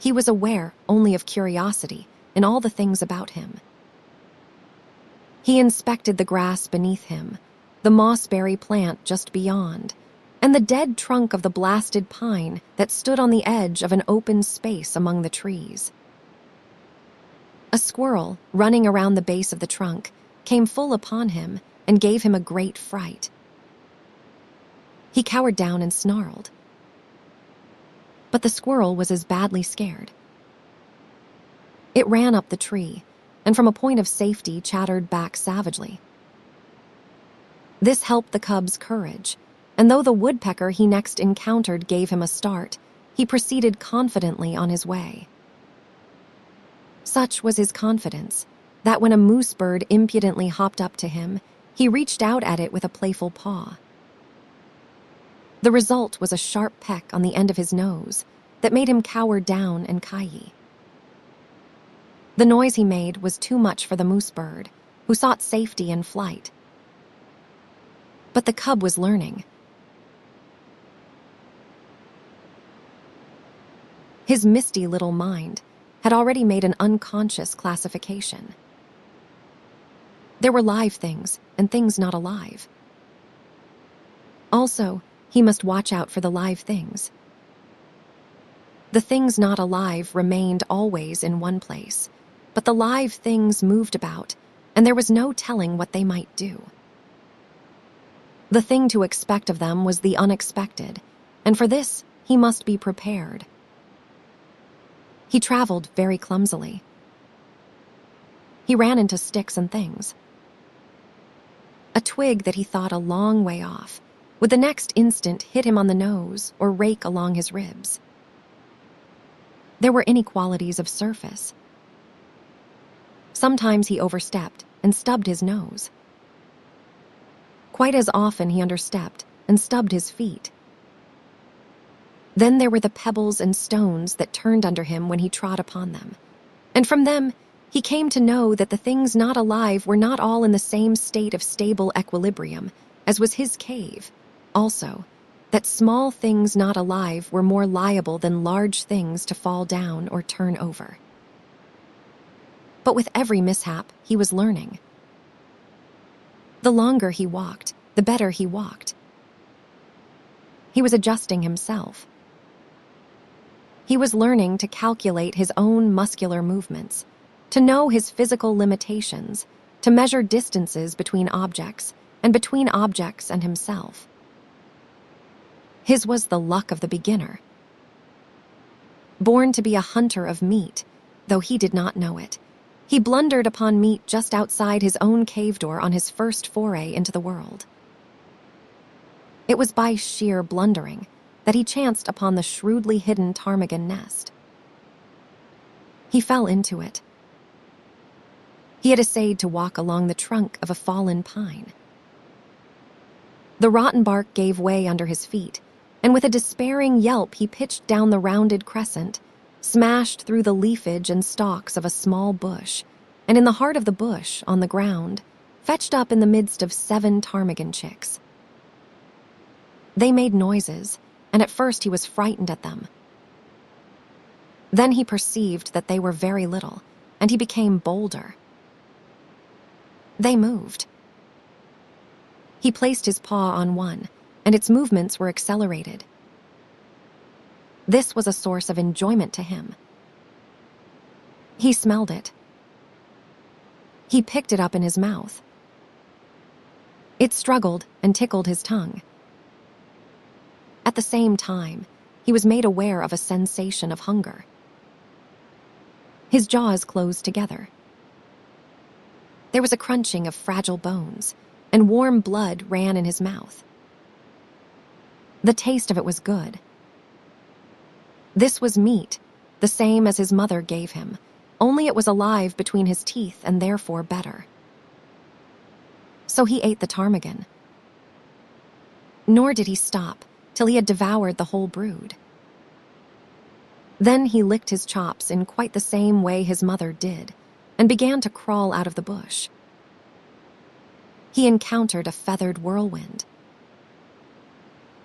He was aware only of curiosity in all the things about him. He inspected the grass beneath him, the mossberry plant just beyond, and the dead trunk of the blasted pine that stood on the edge of an open space among the trees. A squirrel, running around the base of the trunk, came full upon him and gave him a great fright. He cowered down and snarled. But the squirrel was as badly scared. It ran up the tree, and from a point of safety chattered back savagely. This helped the cub's courage, and though the woodpecker he next encountered gave him a start, he proceeded confidently on his way. Such was his confidence that when a moose bird impudently hopped up to him, he reached out at it with a playful paw. The result was a sharp peck on the end of his nose that made him cower down and ki-yi. The noise he made was too much for the moose bird, who sought safety in flight. But the cub was learning. His misty little mind had already made an unconscious classification. There were live things and things not alive. Also, he must watch out for the live things. The things not alive remained always in one place, but the live things moved about, and there was no telling what they might do. The thing to expect of them was the unexpected, and for this he must be prepared. He traveled very clumsily. He ran into sticks and things. A twig that he thought a long way off would the next instant hit him on the nose or rake along his ribs. There were inequalities of surface. Sometimes he overstepped and stubbed his nose. Quite as often he understepped and stubbed his feet. Then there were the pebbles and stones that turned under him when he trod upon them, and from them he came to know that the things not alive were not all in the same state of stable equilibrium as was his cave. Also, that small things not alive were more liable than large things to fall down or turn over. But with every mishap, he was learning. The longer he walked, the better he walked. He was adjusting himself. He was learning to calculate his own muscular movements, to know his physical limitations, to measure distances between objects and between objects and himself. His was the luck of the beginner. Born to be a hunter of meat, though he did not know it, he blundered upon meat just outside his own cave door on his first foray into the world. It was by sheer blundering that he chanced upon the shrewdly hidden ptarmigan nest. He fell into it. He had essayed to walk along the trunk of a fallen pine. The rotten bark gave way under his feet, and with a despairing yelp he pitched down the rounded crescent, smashed through the leafage and stalks of a small bush, and in the heart of the bush, on the ground, fetched up in the midst of 7 ptarmigan chicks. They made noises, and at first he was frightened at them. Then he perceived that they were very little, and he became bolder. They moved. He placed his paw on one, and its movements were accelerated. This was a source of enjoyment to him. He smelled it. He picked it up in his mouth. It struggled and tickled his tongue. At the same time, he was made aware of a sensation of hunger. His jaws closed together. There was a crunching of fragile bones, and warm blood ran in his mouth. The taste of it was good. This was meat, the same as his mother gave him, only it was alive between his teeth and therefore better. So he ate the ptarmigan. Nor did he stop till he had devoured the whole brood. Then he licked his chops in quite the same way his mother did, and began to crawl out of the bush. He encountered a feathered whirlwind.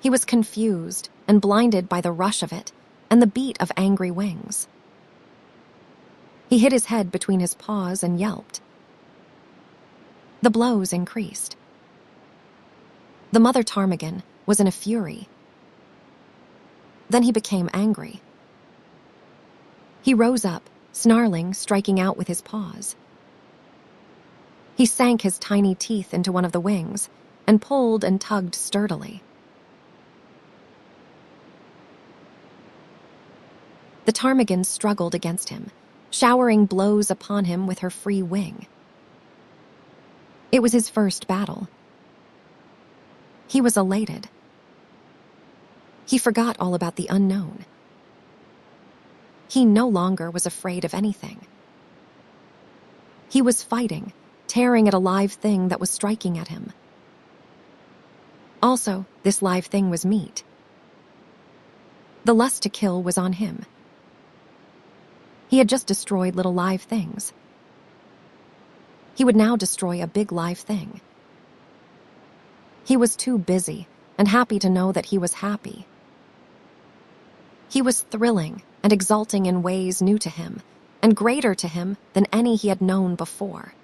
He was confused and blinded by the rush of it and the beat of angry wings. He hid his head between his paws and yelped. The blows increased. The mother ptarmigan was in a fury. Then he became angry. He rose up, snarling, striking out with his paws. He sank his tiny teeth into one of the wings and pulled and tugged sturdily. The ptarmigan struggled against him, showering blows upon him with her free wing. It was his first battle. He was elated. He forgot all about the unknown. He no longer was afraid of anything. He was fighting, tearing at a live thing that was striking at him. Also, this live thing was meat. The lust to kill was on him. He had just destroyed little live things. He would now destroy a big live thing. He was too busy and happy to know that he was happy. He was thrilling and exulting in ways new to him and greater to him than any he had known before.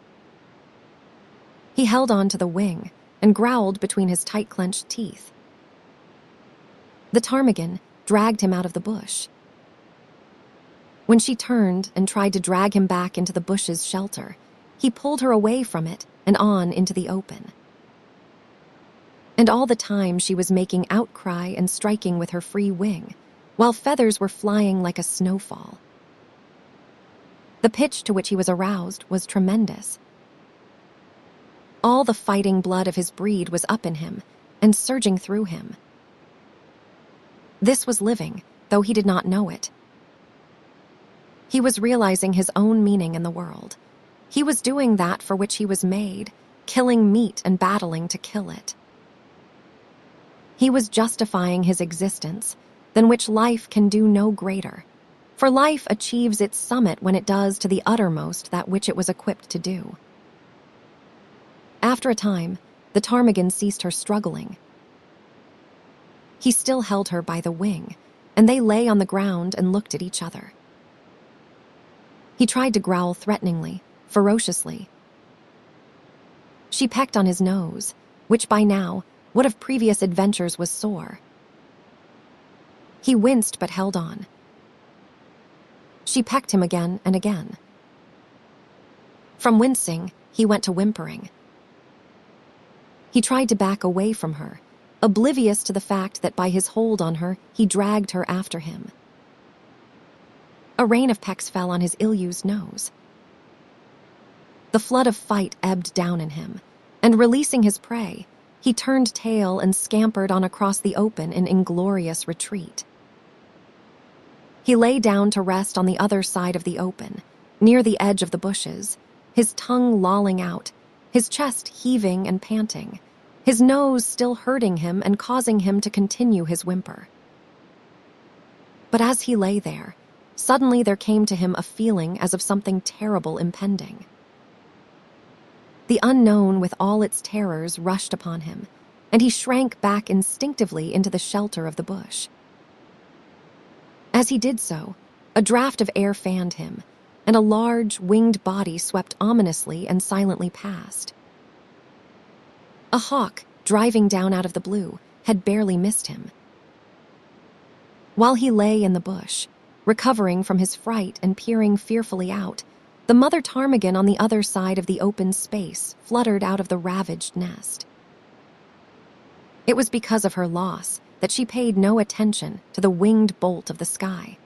He held on to the wing and growled between his tight-clenched teeth. The ptarmigan dragged him out of the bush. When she turned and tried to drag him back into the bush's shelter, he pulled her away from it and on into the open. And all the time she was making outcry and striking with her free wing, while feathers were flying like a snowfall. The pitch to which he was aroused was tremendous. All the fighting blood of his breed was up in him and surging through him. This was living, though he did not know it. He was realizing his own meaning in the world. He was doing that for which he was made, killing meat and battling to kill it. He was justifying his existence, than which life can do no greater, for life achieves its summit when it does to the uttermost that which it was equipped to do. After a time, the ptarmigan ceased her struggling. He still held her by the wing, and they lay on the ground and looked at each other. He tried to growl threateningly, ferociously. She pecked on his nose, which by now, what of previous adventures was sore. He winced but held on. She pecked him again and again. From wincing, he went to whimpering. He tried to back away from her, oblivious to the fact that by his hold on her, he dragged her after him. A rain of pecks fell on his ill-used nose. The flood of fight ebbed down in him, and releasing his prey, he turned tail and scampered on across the open in inglorious retreat. He lay down to rest on the other side of the open, near the edge of the bushes, his tongue lolling out, his chest heaving and panting, his nose still hurting him and causing him to continue his whimper. But as he lay there, suddenly there came to him a feeling as of something terrible impending. The unknown with all its terrors rushed upon him, and he shrank back instinctively into the shelter of the bush. As he did so, a draft of air fanned him, and a large, winged body swept ominously and silently past. A hawk, driving down out of the blue, had barely missed him. While he lay in the bush, recovering from his fright and peering fearfully out, the mother ptarmigan on the other side of the open space fluttered out of the ravaged nest. It was because of her loss that she paid no attention to the winged bolt of the sky.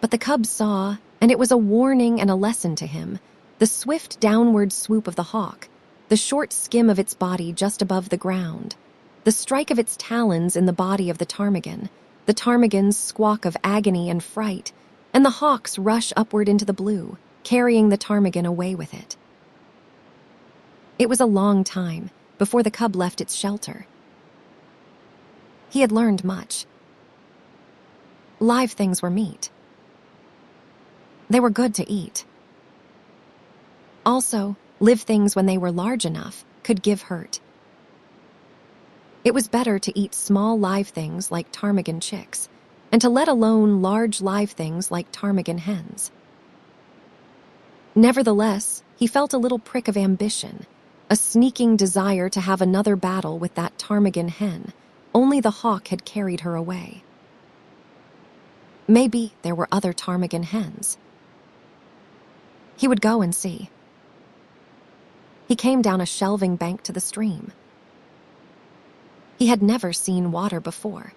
But the cub saw, and it was a warning and a lesson to him, the swift downward swoop of the hawk, the short skim of its body just above the ground, The strike of its talons in the body of the ptarmigan's squawk of agony and fright, and the hawk's rush upward into the blue, carrying the ptarmigan away with it. It was a long time before the cub left its shelter. He had learned much. Live things were meat. They were good to eat. Also, live things, when they were large enough, could give hurt. It was better to eat small live things like ptarmigan chicks, and to let alone large live things like ptarmigan hens. Nevertheless, he felt a little prick of ambition, a sneaking desire to have another battle with that ptarmigan hen, only the hawk had carried her away. Maybe there were other ptarmigan hens. He would go and see. He came down a shelving bank to the stream. He had never seen water before.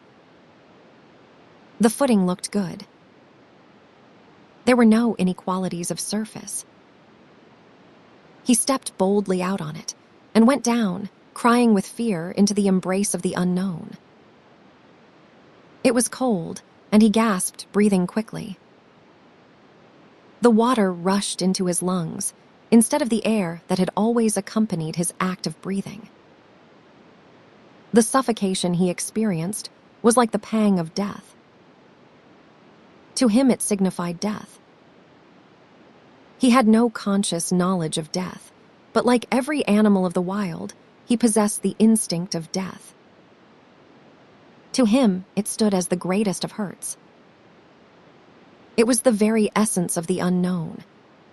The footing looked good. There were no inequalities of surface. He stepped boldly out on it and went down, crying with fear, into the embrace of the unknown. It was cold, and he gasped, breathing quickly. The water rushed into his lungs, instead of the air that had always accompanied his act of breathing. The suffocation he experienced was like the pang of death. To him it signified death. He had no conscious knowledge of death, but like every animal of the wild, he possessed the instinct of death. To him, it stood as the greatest of hurts. It was the very essence of the unknown.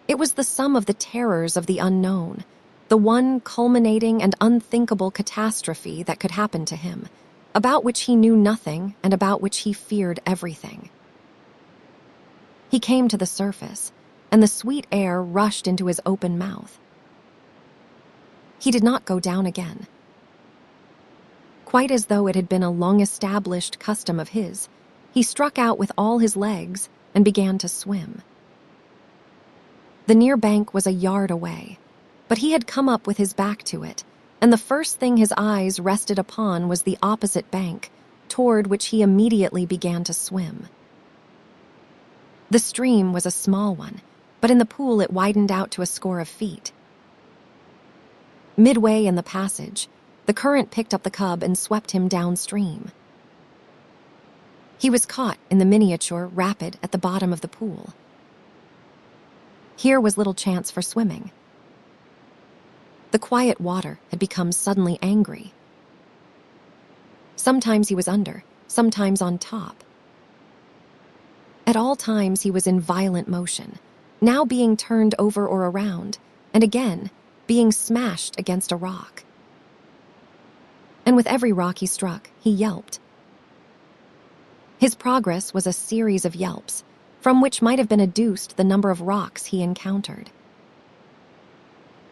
It was the sum of the terrors of the unknown, the one culminating and unthinkable catastrophe that could happen to him, about which he knew nothing and about which he feared everything. He came to the surface, and the sweet air rushed into his open mouth. He did not go down again. Quite as though it had been a long-established custom of his, he struck out with all his legs and began to swim. The near bank was a yard away, but he had come up with his back to it, and the first thing his eyes rested upon was the opposite bank, toward which he immediately began to swim. The stream was a small one, but in the pool it widened out to a score of feet. Midway in the passage, the current picked up the cub and swept him downstream. He was caught in the miniature rapid at the bottom of the pool. Here was little chance for swimming. The quiet water had become suddenly angry. Sometimes he was under, sometimes on top. At all times he was in violent motion, now being turned over or around, and again being smashed against a rock. And with every rock he struck, he yelped. His progress was a series of yelps, from which might have been adduced the number of rocks he encountered.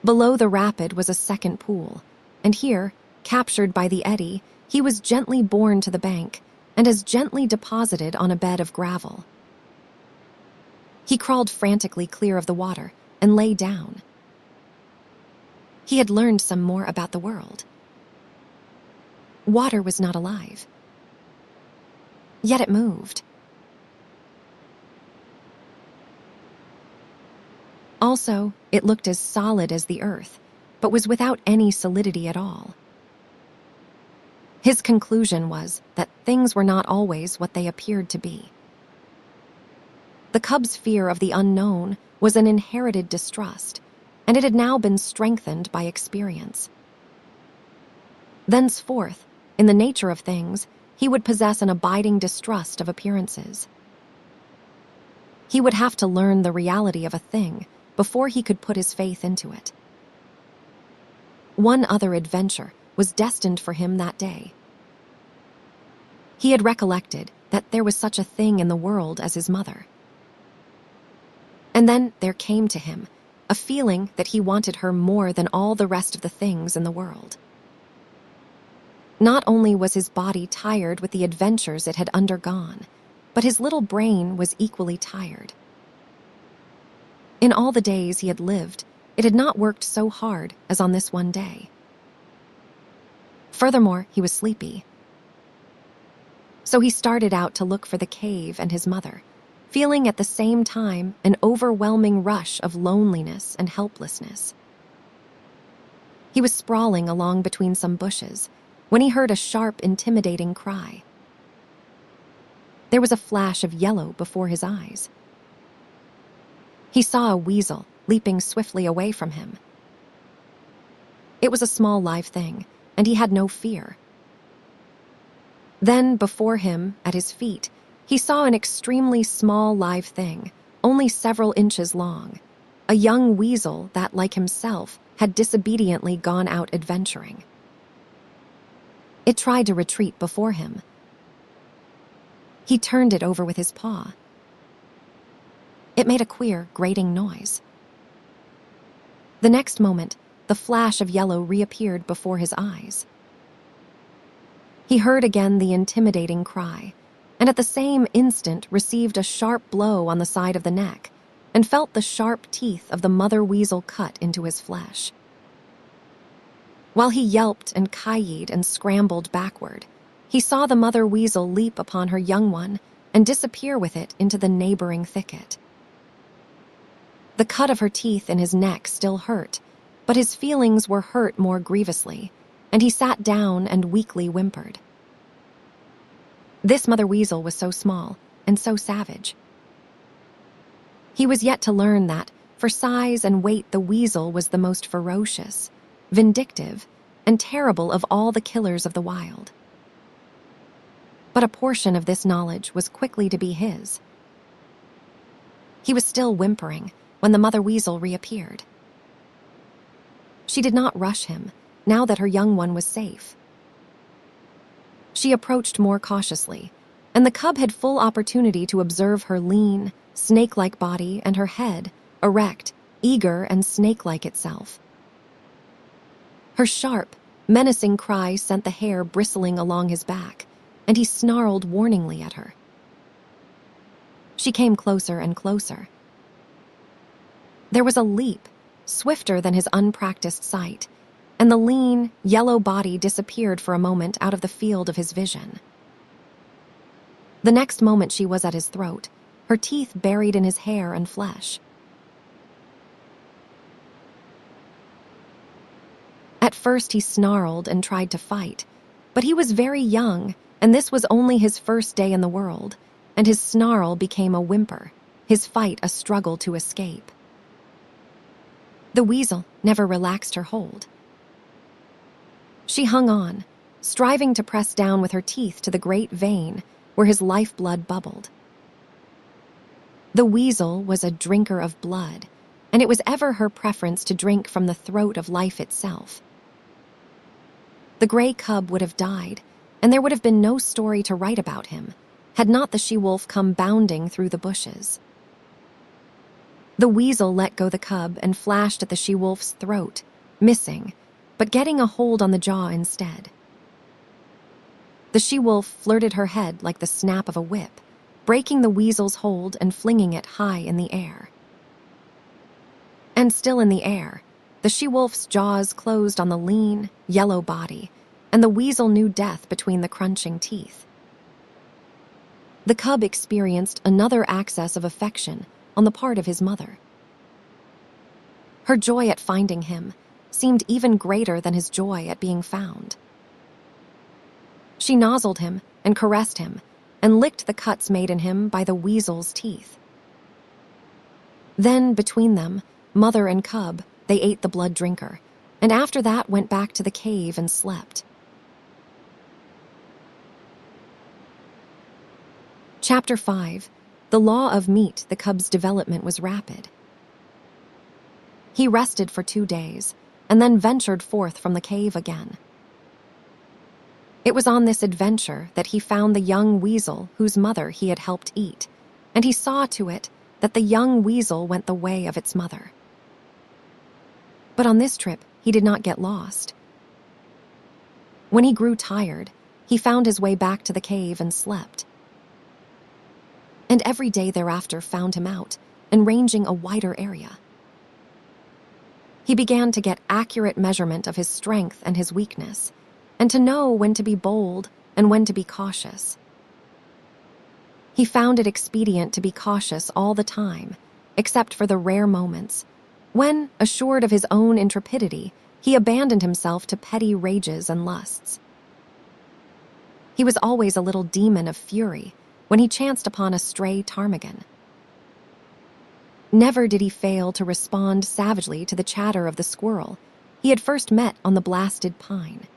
Below the rapid was a second pool, and here, captured by the eddy, he was gently borne to the bank and as gently deposited on a bed of gravel. He crawled frantically clear of the water and lay down. He had learned some more about the world. Water was not alive. Yet it moved. Also, it looked as solid as the earth, but was without any solidity at all. His conclusion was that things were not always what they appeared to be. The cub's fear of the unknown was an inherited distrust, and it had now been strengthened by experience. Thenceforth, in the nature of things, he would possess an abiding distrust of appearances. He would have to learn the reality of a thing before he could put his faith into it. One other adventure was destined for him that day. He had recollected that there was such a thing in the world as his mother. And then there came to him a feeling that he wanted her more than all the rest of the things in the world. Not only was his body tired with the adventures it had undergone, but his little brain was equally tired. In all the days he had lived, it had not worked so hard as on this one day. Furthermore, he was sleepy. So he started out to look for the cave and his mother, feeling at the same time an overwhelming rush of loneliness and helplessness. He was sprawling along between some bushes when he heard a sharp, intimidating cry. There was a flash of yellow before his eyes. He saw a weasel leaping swiftly away from him. It was a small live thing, and he had no fear. Then, before him, at his feet, he saw an extremely small live thing, only several inches long, a young weasel that, like himself, had disobediently gone out adventuring. It tried to retreat before him. He turned it over with his paw. It made a queer, grating noise. The next moment, the flash of yellow reappeared before his eyes. He heard again the intimidating cry, and at the same instant received a sharp blow on the side of the neck and felt the sharp teeth of the mother weasel cut into his flesh. While he yelped and ki-yied and scrambled backward, he saw the mother weasel leap upon her young one and disappear with it into the neighboring thicket. The cut of her teeth in his neck still hurt, but his feelings were hurt more grievously, and he sat down and weakly whimpered. This mother weasel was so small and so savage. He was yet to learn that, for size and weight, the weasel was the most ferocious, vindictive, and terrible of all the killers of the wild. But a portion of this knowledge was quickly to be his. He was still whimpering when the mother weasel reappeared. She did not rush him, now that her young one was safe. She approached more cautiously, and the cub had full opportunity to observe her lean, snake-like body and her head, erect, eager, and snake-like itself. Her sharp, menacing cry sent the hair bristling along his back, and he snarled warningly at her. She came closer and closer. There was a leap, swifter than his unpracticed sight, and the lean, yellow body disappeared for a moment out of the field of his vision. The next moment she was at his throat, her teeth buried in his hair and flesh. At first he snarled and tried to fight, but he was very young, and this was only his first day in the world, and his snarl became a whimper, his fight a struggle to escape. The weasel never relaxed her hold. She hung on, striving to press down with her teeth to the great vein where his lifeblood bubbled. The weasel was a drinker of blood, and it was ever her preference to drink from the throat of life itself. The gray cub would have died, and there would have been no story to write about him, had not the she-wolf come bounding through the bushes. The weasel let go the cub and flashed at the she-wolf's throat, missing, but getting a hold on the jaw instead. The she-wolf flirted her head like the snap of a whip, breaking the weasel's hold and flinging it high in the air. And still in the air, the she-wolf's jaws closed on the lean, yellow body, and the weasel knew death between the crunching teeth. The cub experienced another access of affection on the part of his mother. Her joy at finding him seemed even greater than his joy at being found. She nozzled him and caressed him and licked the cuts made in him by the weasel's teeth. Then, between them, mother and cub, they ate the blood drinker, and after that went back to the cave and slept. Chapter 5. The Law of Meat. The cub's development was rapid. He rested for 2 days, and then ventured forth from the cave again. It was on this adventure that he found the young weasel whose mother he had helped eat, and he saw to it that the young weasel went the way of its mother. But on this trip, he did not get lost. When he grew tired, he found his way back to the cave and slept. And every day thereafter found him out and ranging a wider area. He began to get accurate measurement of his strength and his weakness, and to know when to be bold and when to be cautious. He found it expedient to be cautious all the time, except for the rare moments when, assured of his own intrepidity, he abandoned himself to petty rages and lusts. He was always a little demon of fury when he chanced upon a stray ptarmigan. Never did he fail to respond savagely to the chatter of the squirrel he had first met on the blasted pine,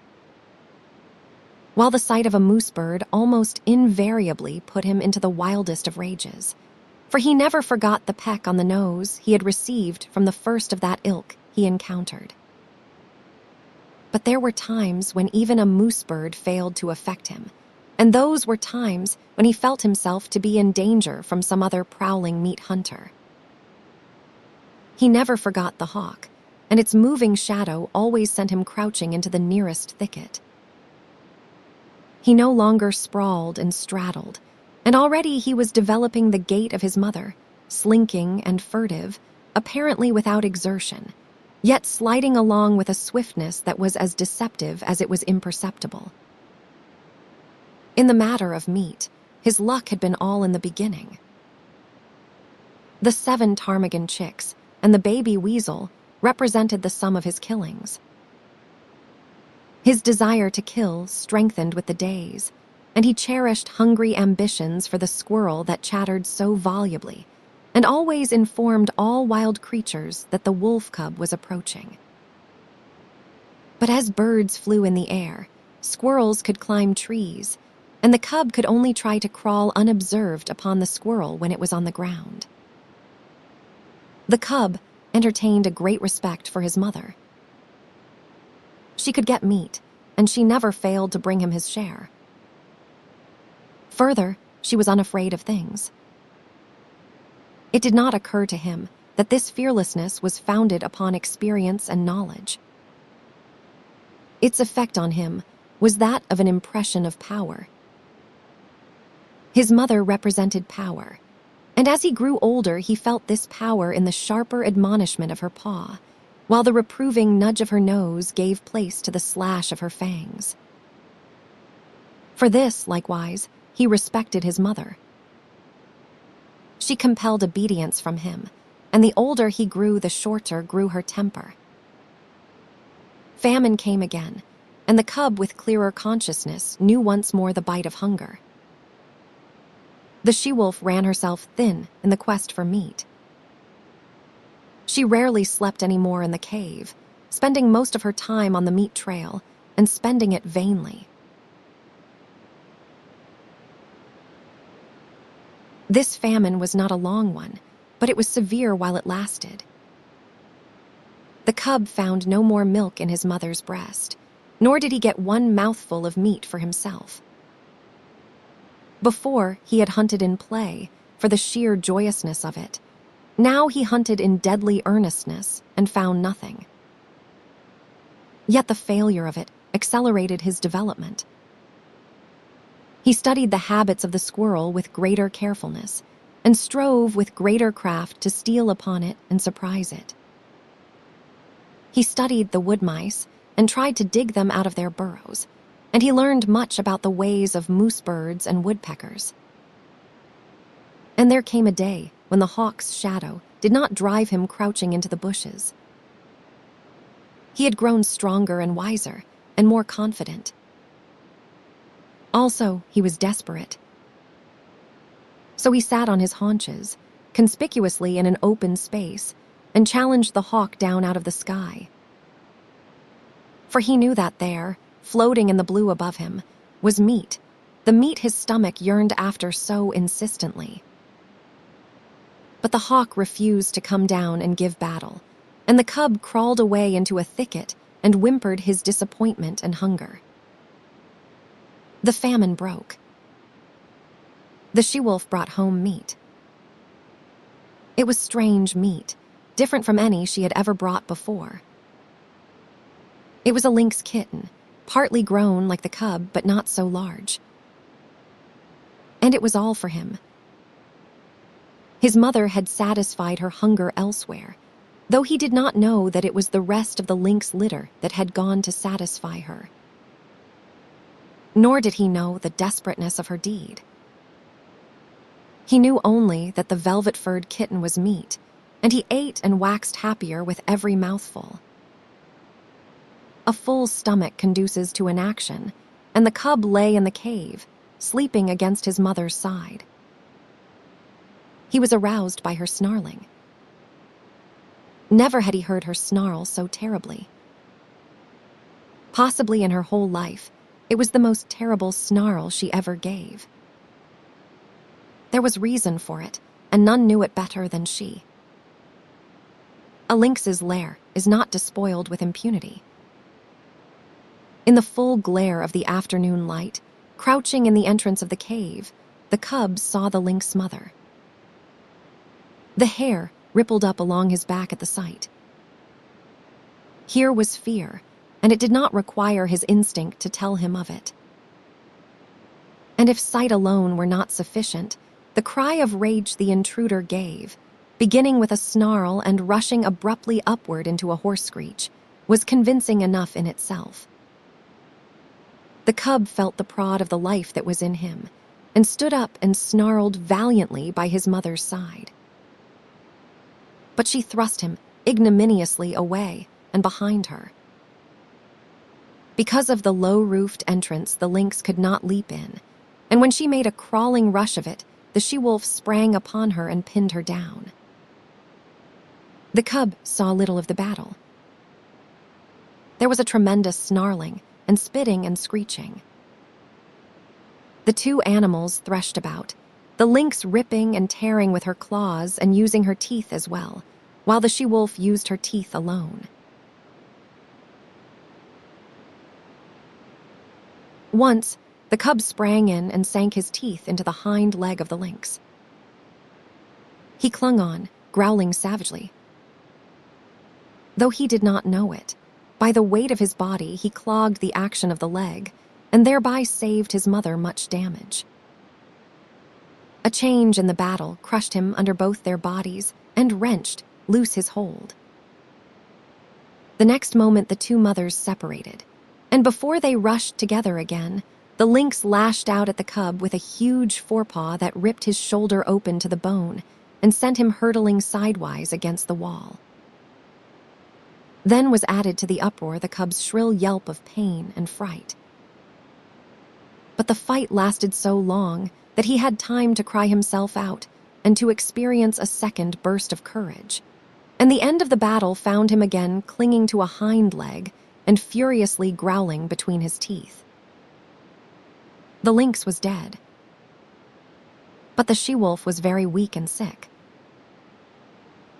while the sight of a moose bird almost invariably put him into the wildest of rages, for he never forgot the peck on the nose he had received from the first of that ilk he encountered. But there were times when even a moose bird failed to affect him, and those were times when he felt himself to be in danger from some other prowling meat hunter. He never forgot the hawk, and its moving shadow always sent him crouching into the nearest thicket. He no longer sprawled and straddled, and already he was developing the gait of his mother, slinking and furtive, apparently without exertion, yet sliding along with a swiftness that was as deceptive as it was imperceptible. In the matter of meat, his luck had been all in the beginning. The 7 ptarmigan chicks and the baby weasel represented the sum of his killings. His desire to kill strengthened with the days, and he cherished hungry ambitions for the squirrel that chattered so volubly, and always informed all wild creatures that the wolf cub was approaching. But as birds flew in the air, squirrels could climb trees, and the cub could only try to crawl unobserved upon the squirrel when it was on the ground. The cub entertained a great respect for his mother. She could get meat, and she never failed to bring him his share. Further, she was unafraid of things. It did not occur to him that this fearlessness was founded upon experience and knowledge. Its effect on him was that of an impression of power. His mother represented power, and as he grew older he felt this power in the sharper admonishment of her paw, while the reproving nudge of her nose gave place to the slash of her fangs. For this, likewise, he respected his mother. She compelled obedience from him, and the older he grew, the shorter grew her temper. Famine came again, and the cub with clearer consciousness knew once more the bite of hunger. The she-wolf ran herself thin in the quest for meat. She rarely slept any more in the cave, spending most of her time on the meat trail and spending it vainly. This famine was not a long one, but it was severe while it lasted. The cub found no more milk in his mother's breast, nor did he get one mouthful of meat for himself. Before, he had hunted in play, for the sheer joyousness of it. Now he hunted in deadly earnestness and found nothing. Yet the failure of it accelerated his development. He studied the habits of the squirrel with greater carefulness, and strove with greater craft to steal upon it and surprise it. He studied the wood mice and tried to dig them out of their burrows, and he learned much about the ways of moose birds and woodpeckers. And there came a day when the hawk's shadow did not drive him crouching into the bushes. He had grown stronger and wiser and more confident. Also, he was desperate. So he sat on his haunches, conspicuously in an open space, and challenged the hawk down out of the sky. For he knew that there, floating in the blue above him, was meat, the meat his stomach yearned after so insistently. But the hawk refused to come down and give battle, and the cub crawled away into a thicket and whimpered his disappointment and hunger. The famine broke. The she-wolf brought home meat. It was strange meat, different from any she had ever brought before. It was a lynx kitten, partly grown like the cub, but not so large. And it was all for him. His mother had satisfied her hunger elsewhere, though he did not know that it was the rest of the lynx litter that had gone to satisfy her. nor did he know the desperateness of her deed. He knew only that the velvet-furred kitten was meat, and he ate and waxed happier with every mouthful. A full stomach conduces to inaction, and the cub lay in the cave, sleeping against his mother's side. He was aroused by her snarling. Never had he heard her snarl so terribly. Possibly in her whole life, it was the most terrible snarl she ever gave. There was reason for it, and none knew it better than she. A lynx's lair is not despoiled with impunity. In the full glare of the afternoon light, crouching in the entrance of the cave, the cubs saw the lynx mother. The hair rippled up along his back at the sight. Here was fear, and it did not require his instinct to tell him of it. And if sight alone were not sufficient, the cry of rage the intruder gave, beginning with a snarl and rushing abruptly upward into a hoarse screech, was convincing enough in itself. The cub felt the prod of the life that was in him, and stood up and snarled valiantly by his mother's side. But she thrust him ignominiously away and behind her. Because of the low-roofed entrance, the lynx could not leap in, and when she made a crawling rush of it, the she-wolf sprang upon her and pinned her down. The cub saw little of the battle. There was a tremendous snarling and spitting and screeching. The two animals threshed about, the lynx ripping and tearing with her claws and using her teeth as well, while the she-wolf used her teeth alone. Once, the cub sprang in and sank his teeth into the hind leg of the lynx. He clung on, growling savagely. Though he did not know it, by the weight of his body he clogged the action of the leg, and thereby saved his mother much damage. A change in the battle crushed him under both their bodies and wrenched loose his hold. The next moment the two mothers separated, and before they rushed together again, the lynx lashed out at the cub with a huge forepaw that ripped his shoulder open to the bone and sent him hurtling sidewise against the wall. Then was added to the uproar the cub's shrill yelp of pain and fright. But the fight lasted so long that he had time to cry himself out and to experience a second burst of courage, and the end of the battle found him again clinging to a hind leg and furiously growling between his teeth. The lynx was dead, but the she-wolf was very weak and sick.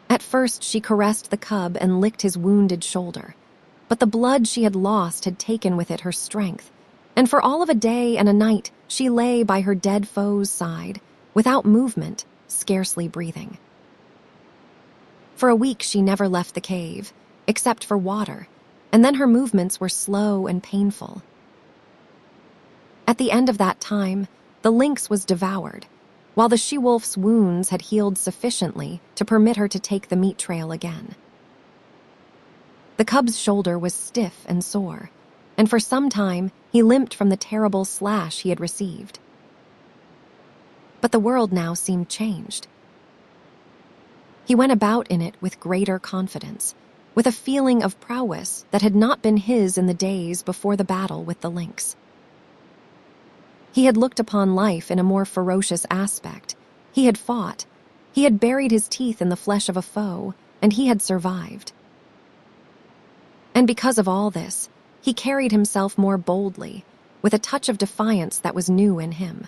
At first she caressed the cub and licked his wounded shoulder, but the blood she had lost had taken with it her strength, and for all of a day and a night she lay by her dead foe's side, without movement, scarcely breathing. For a week she never left the cave, except for water, and then her movements were slow and painful. At the end of that time, the lynx was devoured, while the she-wolf's wounds had healed sufficiently to permit her to take the meat trail again. The cub's shoulder was stiff and sore, and for some time he limped from the terrible slash he had received. But the world now seemed changed. He went about in it with greater confidence, with a feeling of prowess that had not been his in the days before the battle with the lynx. He had looked upon life in a more ferocious aspect. He had fought. He had buried his teeth in the flesh of a foe, and he had survived. And because of all this, he carried himself more boldly, with a touch of defiance that was new in him.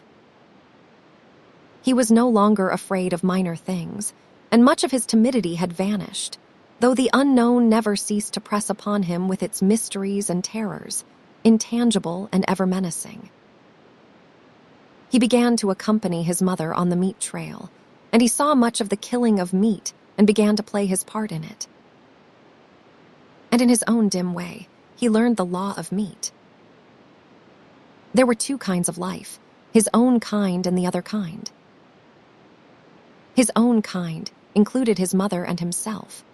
He was no longer afraid of minor things, and much of his timidity had vanished, though the unknown never ceased to press upon him with its mysteries and terrors, intangible and ever menacing. He began to accompany his mother on the meat trail, and he saw much of the killing of meat and began to play his part in it. And in his own dim way, he learned the law of meat. There were two kinds of life, his own kind and the other kind. His own kind included his mother and himself.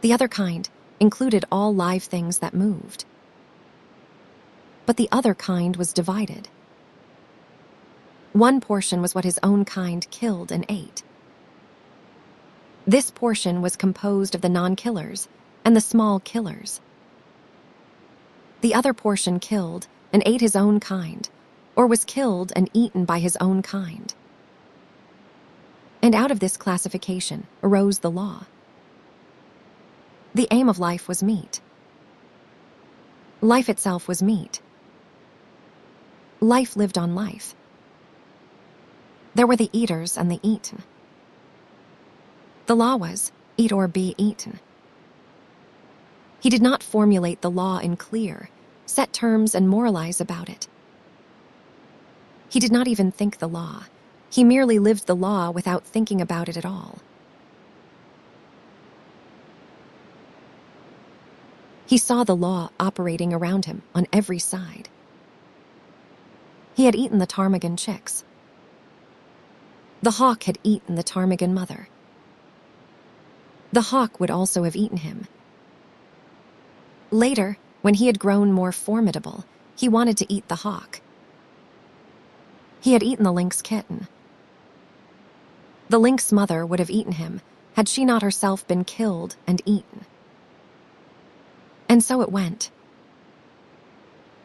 The other kind included all live things that moved. but the other kind was divided. One portion was what his own kind killed and ate. This portion was composed of the non-killers and the small killers. The other portion killed and ate his own kind, or was killed and eaten by his own kind. And out of this classification arose the law. The aim of life was meat. Life itself was meat. Life lived on life. There were the eaters and the eaten. The law was, eat or be eaten. He did not formulate the law in clear, set terms and moralize about it. He did not even think the law. He merely lived the law without thinking about it at all. He saw the law operating around him on every side. He had eaten the ptarmigan chicks. The hawk had eaten the ptarmigan mother. The hawk would also have eaten him. Later, when he had grown more formidable, he wanted to eat the hawk. He had eaten the lynx kitten. The lynx mother would have eaten him had she not herself been killed and eaten. And so it went.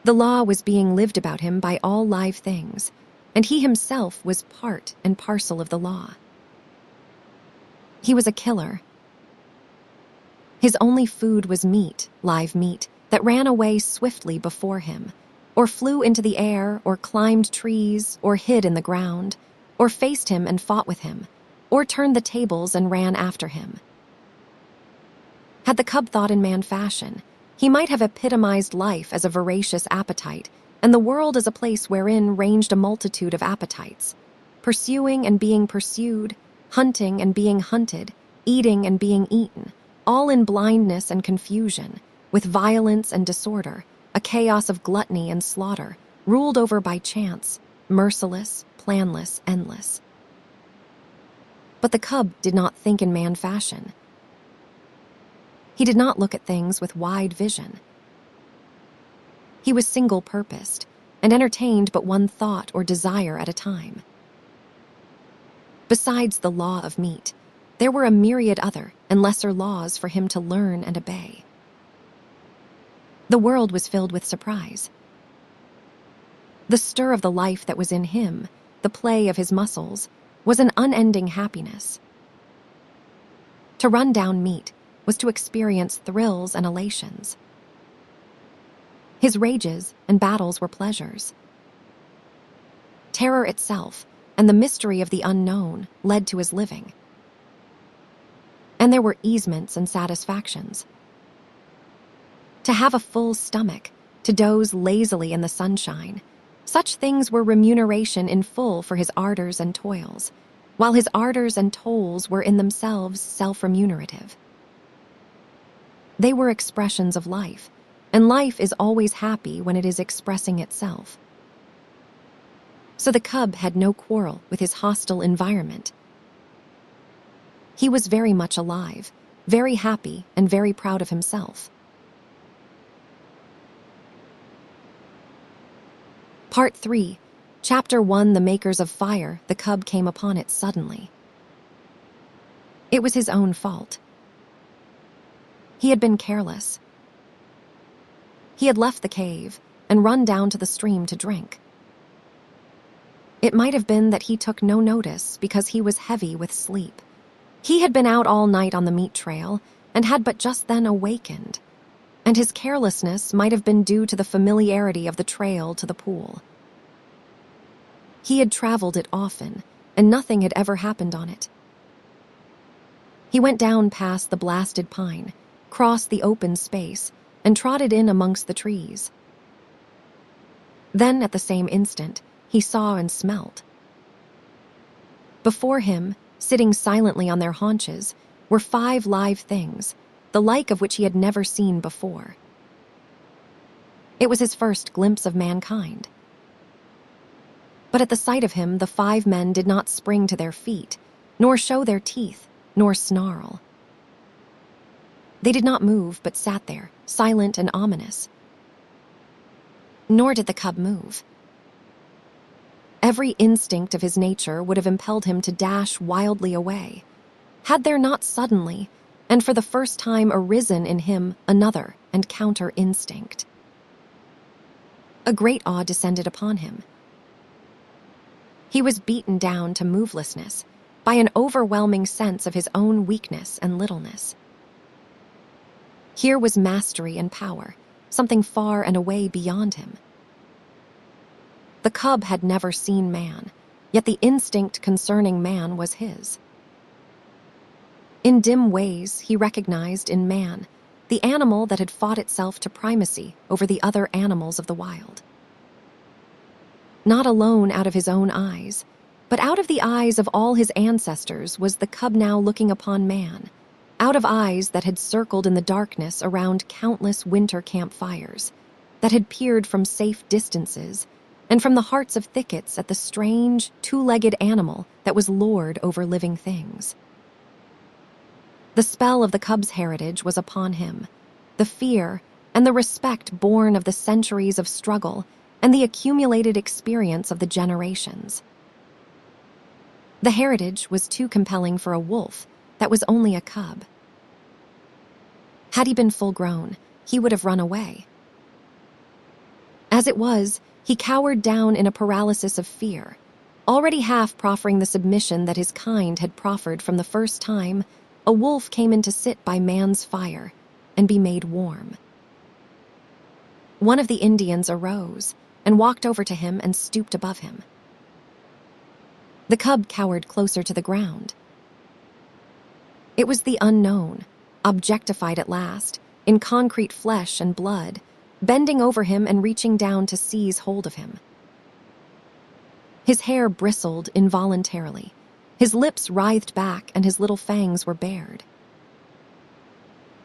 The law was being lived about him by all live things, and he himself was part and parcel of the law. He was a killer. His only food was meat, live meat, that ran away swiftly before him, or flew into the air, or climbed trees, or hid in the ground, or faced him and fought with him, or turned the tables and ran after him. Had the cub thought in man fashion, he might have epitomized life as a voracious appetite, and the world as a place wherein ranged a multitude of appetites, pursuing and being pursued, hunting and being hunted, eating and being eaten, all in blindness and confusion, with violence and disorder, a chaos of gluttony and slaughter, ruled over by chance, merciless, planless, endless. But the cub did not think in man fashion. He did not look at things with wide vision. He was single-purposed and entertained but one thought or desire at a time. Besides the law of meat, there were a myriad other and lesser laws for him to learn and obey. The world was filled with surprise. The stir of the life that was in him, the play of his muscles, was an unending happiness. To run down meat was to experience thrills and elations. His rages and battles were pleasures. Terror itself and the mystery of the unknown led to his living. And there were easements and satisfactions. To have a full stomach, to doze lazily in the sunshine, such things were remuneration in full for his ardors and toils, while his ardors and toils were in themselves self-remunerative. They were expressions of life, and life is always happy when it is expressing itself. So the cub had no quarrel with his hostile environment. He was very much alive, very happy, and very proud of himself. Part 3, Chapter 1, The Makers of Fire. The cub came upon it suddenly. It was his own fault. He had been careless. He had left the cave and run down to the stream to drink. It might have been that he took no notice because he was heavy with sleep. He had been out all night on the meat trail and had but just then awakened, and his carelessness might have been due to the familiarity of the trail to the pool. He had traveled it often, and nothing had ever happened on it. He went down past the blasted pine, crossed the open space, and trotted in amongst the trees. Then, at the same instant, he saw and smelt. Before him, sitting silently on their haunches, were 5 live things, the like of which he had never seen before. It was his first glimpse of mankind. But at the sight of him, the 5 men did not spring to their feet, nor show their teeth, nor snarl. They did not move, but sat there, silent and ominous. Nor did the cub move. Every instinct of his nature would have impelled him to dash wildly away, had there not suddenly, and for the first time, arisen in him another and counter instinct. A great awe descended upon him. He was beaten down to movelessness by an overwhelming sense of his own weakness and littleness. Here was mastery and power, something far and away beyond him. The cub had never seen man, yet the instinct concerning man was his. In dim ways, he recognized in man the animal that had fought itself to primacy over the other animals of the wild. Not alone out of his own eyes, but out of the eyes of all his ancestors was the cub now looking upon man, out of eyes that had circled in the darkness around countless winter campfires, that had peered from safe distances, and from the hearts of thickets at the strange, two-legged animal that was lord over living things. The spell of the cub's heritage was upon him, the fear and the respect born of the centuries of struggle and the accumulated experience of the generations. The heritage was too compelling for a wolf that was only a cub. Had he been full-grown, he would have run away. As it was, he cowered down in a paralysis of fear, already half proffering the submission that his kind had proffered from the first time a wolf came in to sit by man's fire and be made warm. One of the Indians arose and walked over to him and stooped above him. The cub cowered closer to the ground. It was the unknown, objectified at last, in concrete flesh and blood, bending over him and reaching down to seize hold of him. His hair bristled involuntarily. His lips writhed back and his little fangs were bared.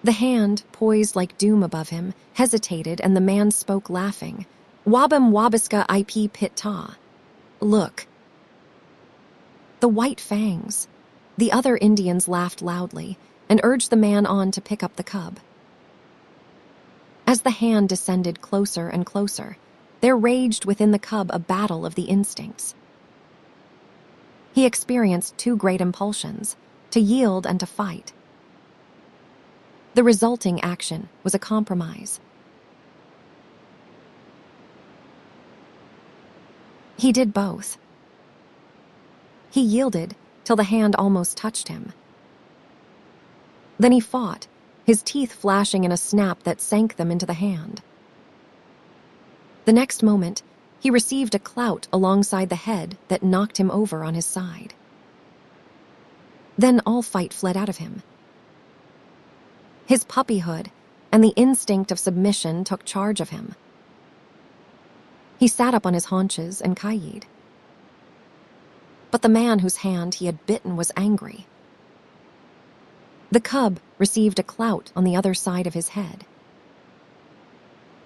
The hand, poised like doom above him, hesitated and the man spoke laughing. "Wabam wabiska ip pit ta." Look. The white fangs. The other Indians laughed loudly and urged the man on to pick up the cub. As the hand descended closer and closer, there raged within the cub a battle of the instincts. He experienced two great impulsions, to yield and to fight. The resulting action was a compromise. He did both. He yielded till the hand almost touched him. Then he fought, his teeth flashing in a snap that sank them into the hand. The next moment, he received a clout alongside the head that knocked him over on his side. Then all fight fled out of him. His puppyhood and the instinct of submission took charge of him. He sat up on his haunches and kayed. But the man whose hand he had bitten was angry. The cub received a clout on the other side of his head.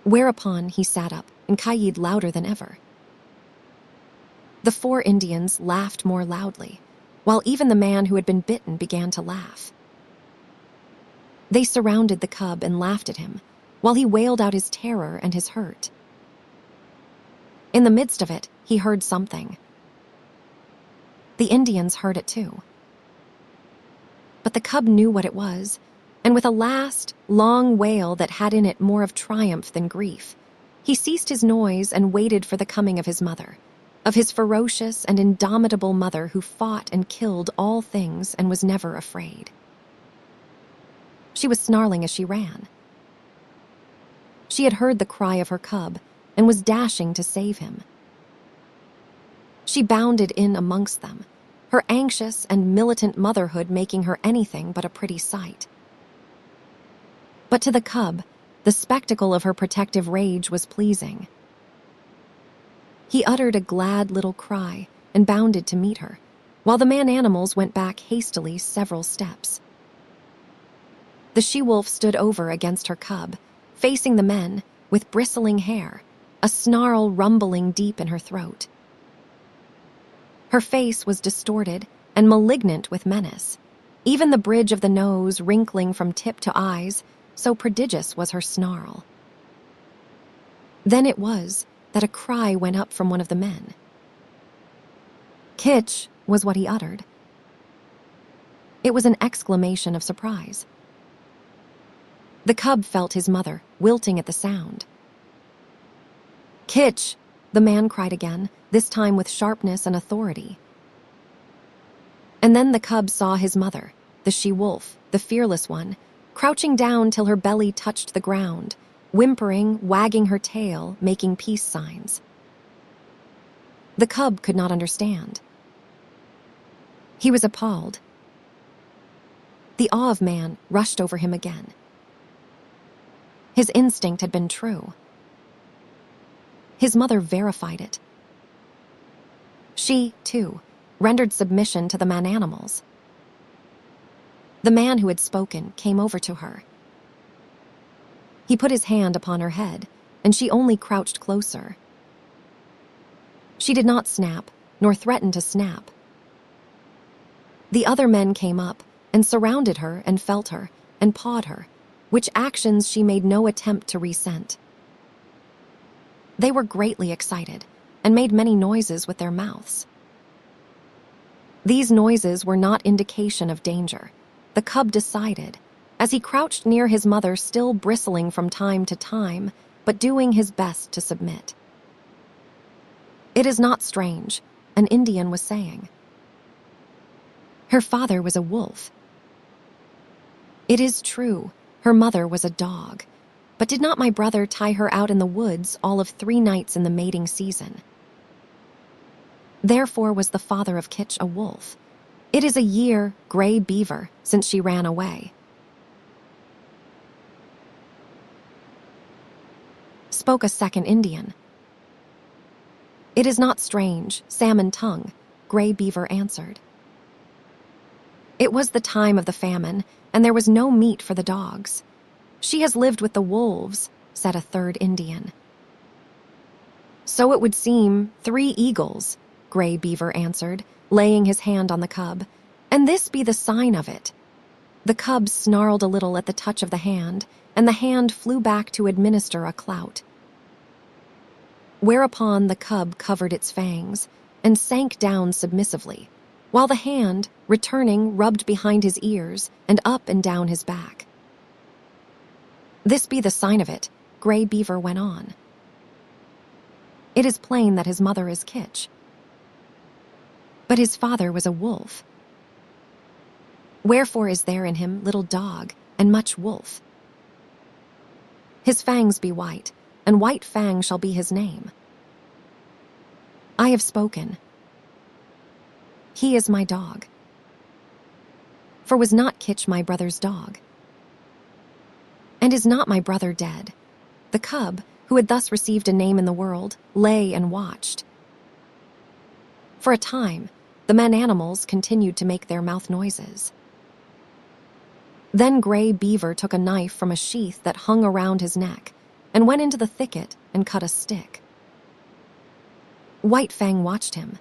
Whereupon he sat up and kayed louder than ever. The four Indians laughed more loudly, while even the man who had been bitten began to laugh. They surrounded the cub and laughed at him, while he wailed out his terror and his hurt. In the midst of it, he heard something. The Indians heard it too. But the cub knew what it was, and with a last, long wail that had in it more of triumph than grief, he ceased his noise and waited for the coming of his mother, of his ferocious and indomitable mother who fought and killed all things and was never afraid. She was snarling as she ran. She had heard the cry of her cub and was dashing to save him. She bounded in amongst them, her anxious and militant motherhood making her anything but a pretty sight. But to the cub, the spectacle of her protective rage was pleasing. He uttered a glad little cry and bounded to meet her, while the man-animals went back hastily several steps. The she-wolf stood over against her cub, facing the men, with bristling hair, a snarl rumbling deep in her throat. Her face was distorted and malignant with menace, even the bridge of the nose wrinkling from tip to eyes, so prodigious was her snarl. Then it was that a cry went up from one of the men. "Kitch," was what he uttered. It was an exclamation of surprise. The cub felt his mother, wilting at the sound. "Kitch," the man cried again, this time with sharpness and authority. And then the cub saw his mother, the she-wolf, the fearless one, crouching down till her belly touched the ground, whimpering, wagging her tail, making peace signs. The cub could not understand. He was appalled. The awe of man rushed over him again. His instinct had been true. His mother verified it. She, too, rendered submission to the man-animals. The man who had spoken came over to her. He put his hand upon her head, and she only crouched closer. She did not snap, nor threaten to snap. The other men came up and surrounded her and felt her and pawed her, which actions she made no attempt to resent. They were greatly excited and made many noises with their mouths. These noises were not indication of danger, the cub decided, as he crouched near his mother, still bristling from time to time, but doing his best to submit. "It is not strange," an Indian was saying. "Her father was a wolf. It is true, her mother was a dog, but did not my brother tie her out in the woods all of 3 nights in the mating season? Therefore was the father of Kitch a wolf. It is a year, gray beaver, since she ran away." Spoke a second Indian. "It is not strange, salmon tongue," Gray Beaver answered. "It was the time of the famine, and there was no meat for the dogs. She has lived with the wolves," said a third Indian. "So it would seem, 3 eagles," Gray Beaver answered, laying his hand on the cub, "and this be the sign of it." The cub snarled a little at the touch of the hand, and the hand flew back to administer a clout. Whereupon the cub covered its fangs and sank down submissively, while the hand, returning, rubbed behind his ears and up and down his back. "This be the sign of it," Gray Beaver went on. "It is plain that his mother is Kitch. But his father was a wolf. Wherefore is there in him little dog and much wolf? His fangs be white, and white Fang shall be his name. I have spoken. He is my dog. For was not Kitch my brother's dog? And is not my brother dead?" The cub, who had thus received a name in the world, lay and watched. For a time, the man-animals continued to make their mouth noises. Then Gray Beaver took a knife from a sheath that hung around his neck and went into the thicket and cut a stick. White Fang watched him.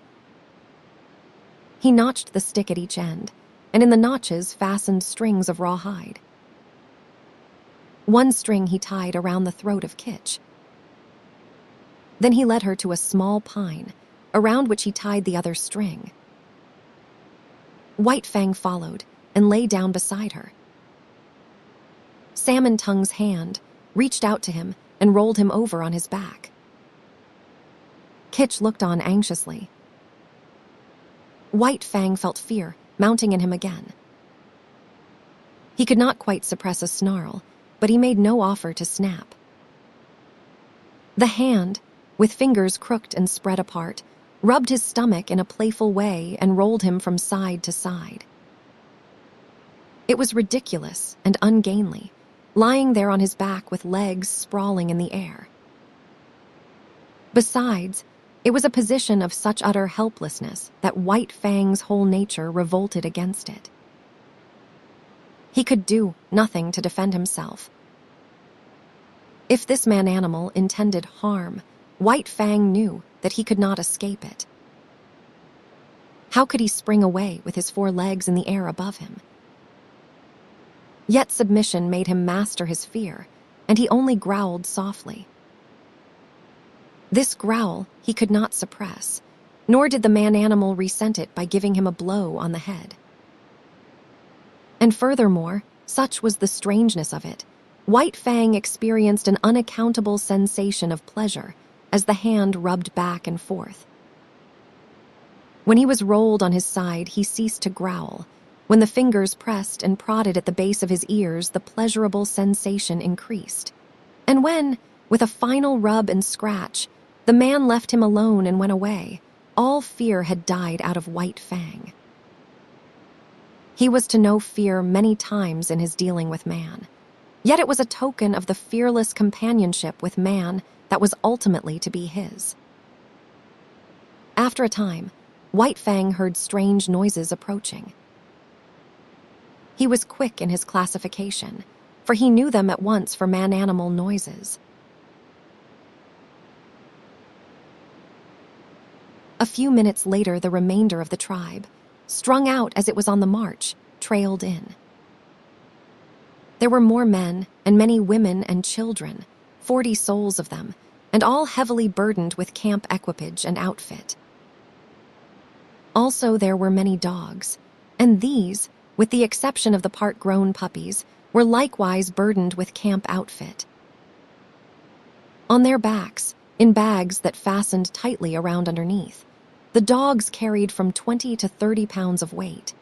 He notched the stick at each end, and in the notches fastened strings of raw hide. One string he tied around the throat of Kitch. Then he led her to a small pine, around which he tied the other string. White Fang followed and lay down beside her. Salmon Tongue's hand reached out to him and rolled him over on his back. Kitch looked on anxiously. White Fang felt fear mounting in him again. He could not quite suppress a snarl, but he made no offer to snap. The hand, with fingers crooked and spread apart, rubbed his stomach in a playful way and rolled him from side to side. It was ridiculous and ungainly, lying there on his back with legs sprawling in the air. Besides, it was a position of such utter helplessness that White Fang's whole nature revolted against it. He could do nothing to defend himself. If this man-animal intended harm, White Fang knew that he could not escape it. How could he spring away with his 4 legs in the air above him? Yet submission made him master his fear, and he only growled softly. This growl he could not suppress, nor did the man-animal resent it by giving him a blow on the head. And furthermore, such was the strangeness of it, White Fang experienced an unaccountable sensation of pleasure as the hand rubbed back and forth. When he was rolled on his side, he ceased to growl. When the fingers pressed and prodded at the base of his ears, the pleasurable sensation increased. And when, with a final rub and scratch, the man left him alone and went away, all fear had died out of White Fang. He was to know fear many times in his dealing with man. Yet it was a token of the fearless companionship with man that was ultimately to be his. After a time, White Fang heard strange noises approaching. He was quick in his classification, for he knew them at once for man-animal noises. A few minutes later, the remainder of the tribe, strung out as it was on the march, trailed in. There were more men and many women and children, 40 souls of them, and all heavily burdened with camp equipage and outfit. Also, there were many dogs, and these, with the exception of the part-grown puppies, were likewise burdened with camp outfit. On their backs, in bags that fastened tightly around underneath, the dogs carried from 20 to 30 pounds of weight.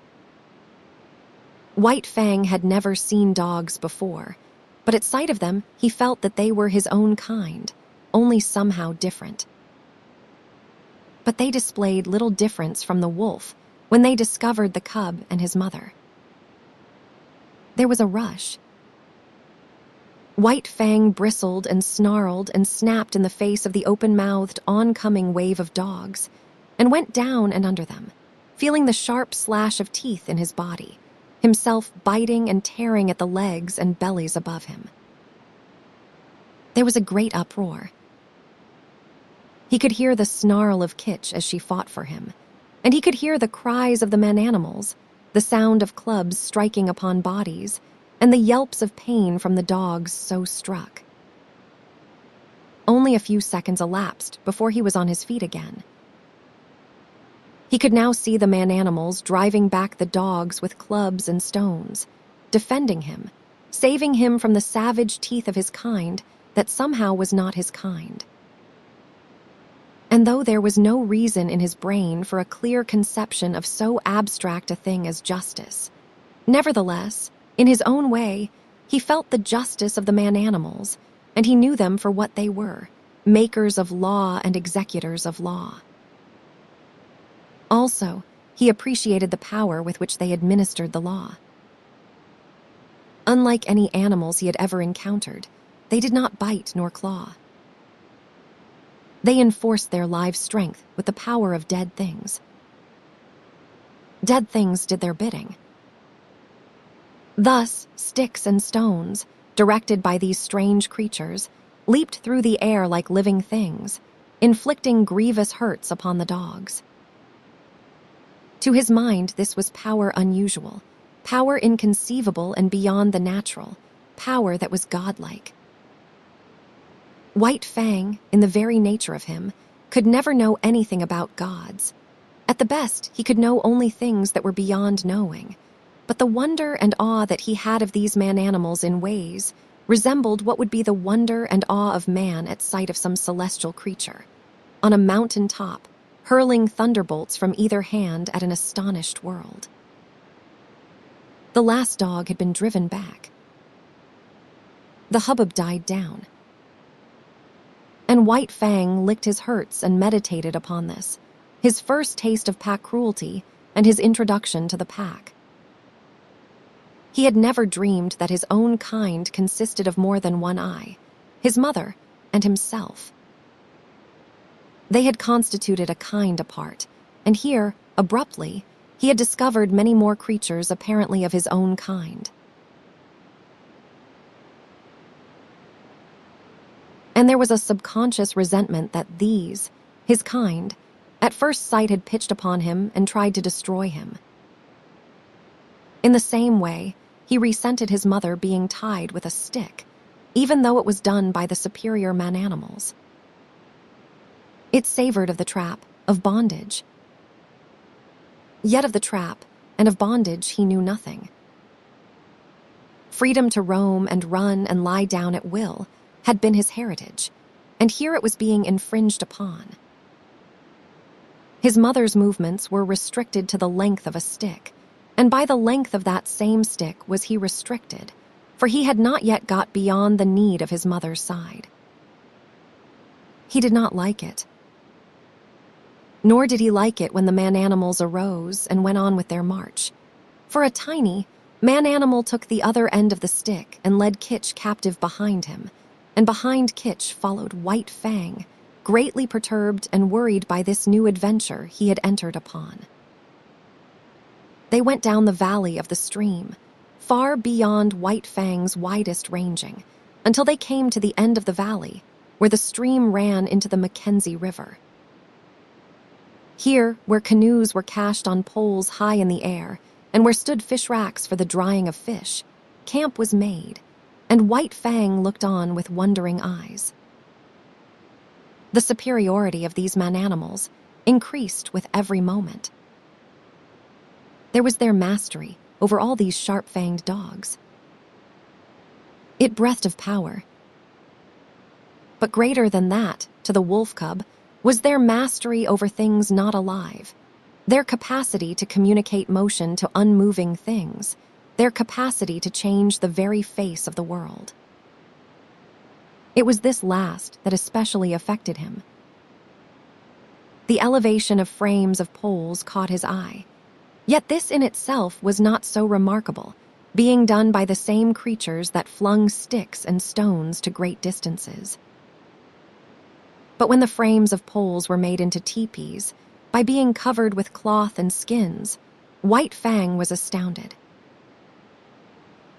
White Fang had never seen dogs before, but at sight of them, he felt that they were his own kind, only somehow different. But they displayed little difference from the wolf when they discovered the cub and his mother. There was a rush. White Fang bristled and snarled and snapped in the face of the open-mouthed, oncoming wave of dogs, and went down and under them, feeling the sharp slash of teeth in his body, himself biting and tearing at the legs and bellies above him. There was a great uproar. He could hear the snarl of Kitch as she fought for him, and he could hear the cries of the man-animals, the sound of clubs striking upon bodies, and the yelps of pain from the dogs so struck. Only a few seconds elapsed before he was on his feet again. He could now see the man-animals driving back the dogs with clubs and stones, defending him, saving him from the savage teeth of his kind that somehow was not his kind. And though there was no reason in his brain for a clear conception of so abstract a thing as justice, nevertheless, in his own way, he felt the justice of the man-animals, and he knew them for what they were, makers of law and executors of law. Also, he appreciated the power with which they administered the law. Unlike any animals he had ever encountered, they did not bite nor claw. They enforced their live strength with the power of dead things. Dead things did their bidding. Thus, sticks and stones, directed by these strange creatures, leaped through the air like living things, inflicting grievous hurts upon the dogs. To his mind, this was power unusual, power inconceivable and beyond the natural, power that was godlike. White Fang, in the very nature of him, could never know anything about gods. At the best, he could know only things that were beyond knowing. But the wonder and awe that he had of these man-animals in ways resembled what would be the wonder and awe of man at sight of some celestial creature, on a mountain top, hurling thunderbolts from either hand at an astonished world. The last dog had been driven back. The hubbub died down. And White Fang licked his hurts and meditated upon this, his first taste of pack cruelty and his introduction to the pack. He had never dreamed that his own kind consisted of more than one eye, his mother and himself. They had constituted a kind apart, and here, abruptly, he had discovered many more creatures apparently of his own kind. And there was a subconscious resentment that these, his kind, at first sight had pitched upon him and tried to destroy him. In the same way, he resented his mother being tied with a stick, even though it was done by the superior man-animals. It savored of the trap, of bondage. Yet of the trap and of bondage he knew nothing. Freedom to roam and run and lie down at will had been his heritage, and here it was being infringed upon. His mother's movements were restricted to the length of a stick, and by the length of that same stick was he restricted, for he had not yet got beyond the need of his mother's side. He did not like it. Nor did he like it when the man-animals arose and went on with their march. For a tiny, man-animal took the other end of the stick and led Kitch captive behind him, and behind Kitch followed White Fang, greatly perturbed and worried by this new adventure he had entered upon. They went down the valley of the stream, far beyond White Fang's widest ranging, until they came to the end of the valley, where the stream ran into the Mackenzie River. Here, where canoes were cached on poles high in the air, and where stood fish racks for the drying of fish, camp was made, and White Fang looked on with wondering eyes. The superiority of these man-animals increased with every moment. There was their mastery over all these sharp-fanged dogs. It breathed of power. But greater than that, to the wolf cub, was their mastery over things not alive, their capacity to communicate motion to unmoving things, their capacity to change the very face of the world. It was this last that especially affected him. The elevation of frames of poles caught his eye, yet this in itself was not so remarkable, being done by the same creatures that flung sticks and stones to great distances. But when the frames of poles were made into teepees, by being covered with cloth and skins, White Fang was astounded.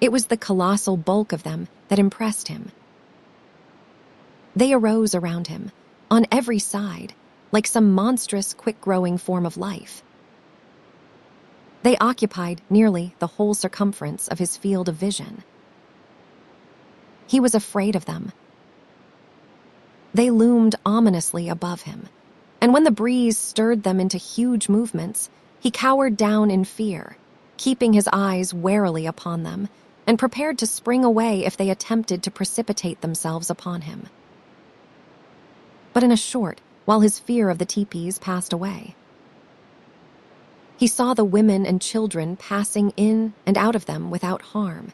It was the colossal bulk of them that impressed him. They arose around him, on every side, like some monstrous, quick-growing form of life. They occupied nearly the whole circumference of his field of vision. He was afraid of them. They loomed ominously above him, and when the breeze stirred them into huge movements, he cowered down in fear, keeping his eyes warily upon them, and prepared to spring away if they attempted to precipitate themselves upon him. But in a short, while his fear of the teepees passed away, he saw the women and children passing in and out of them without harm,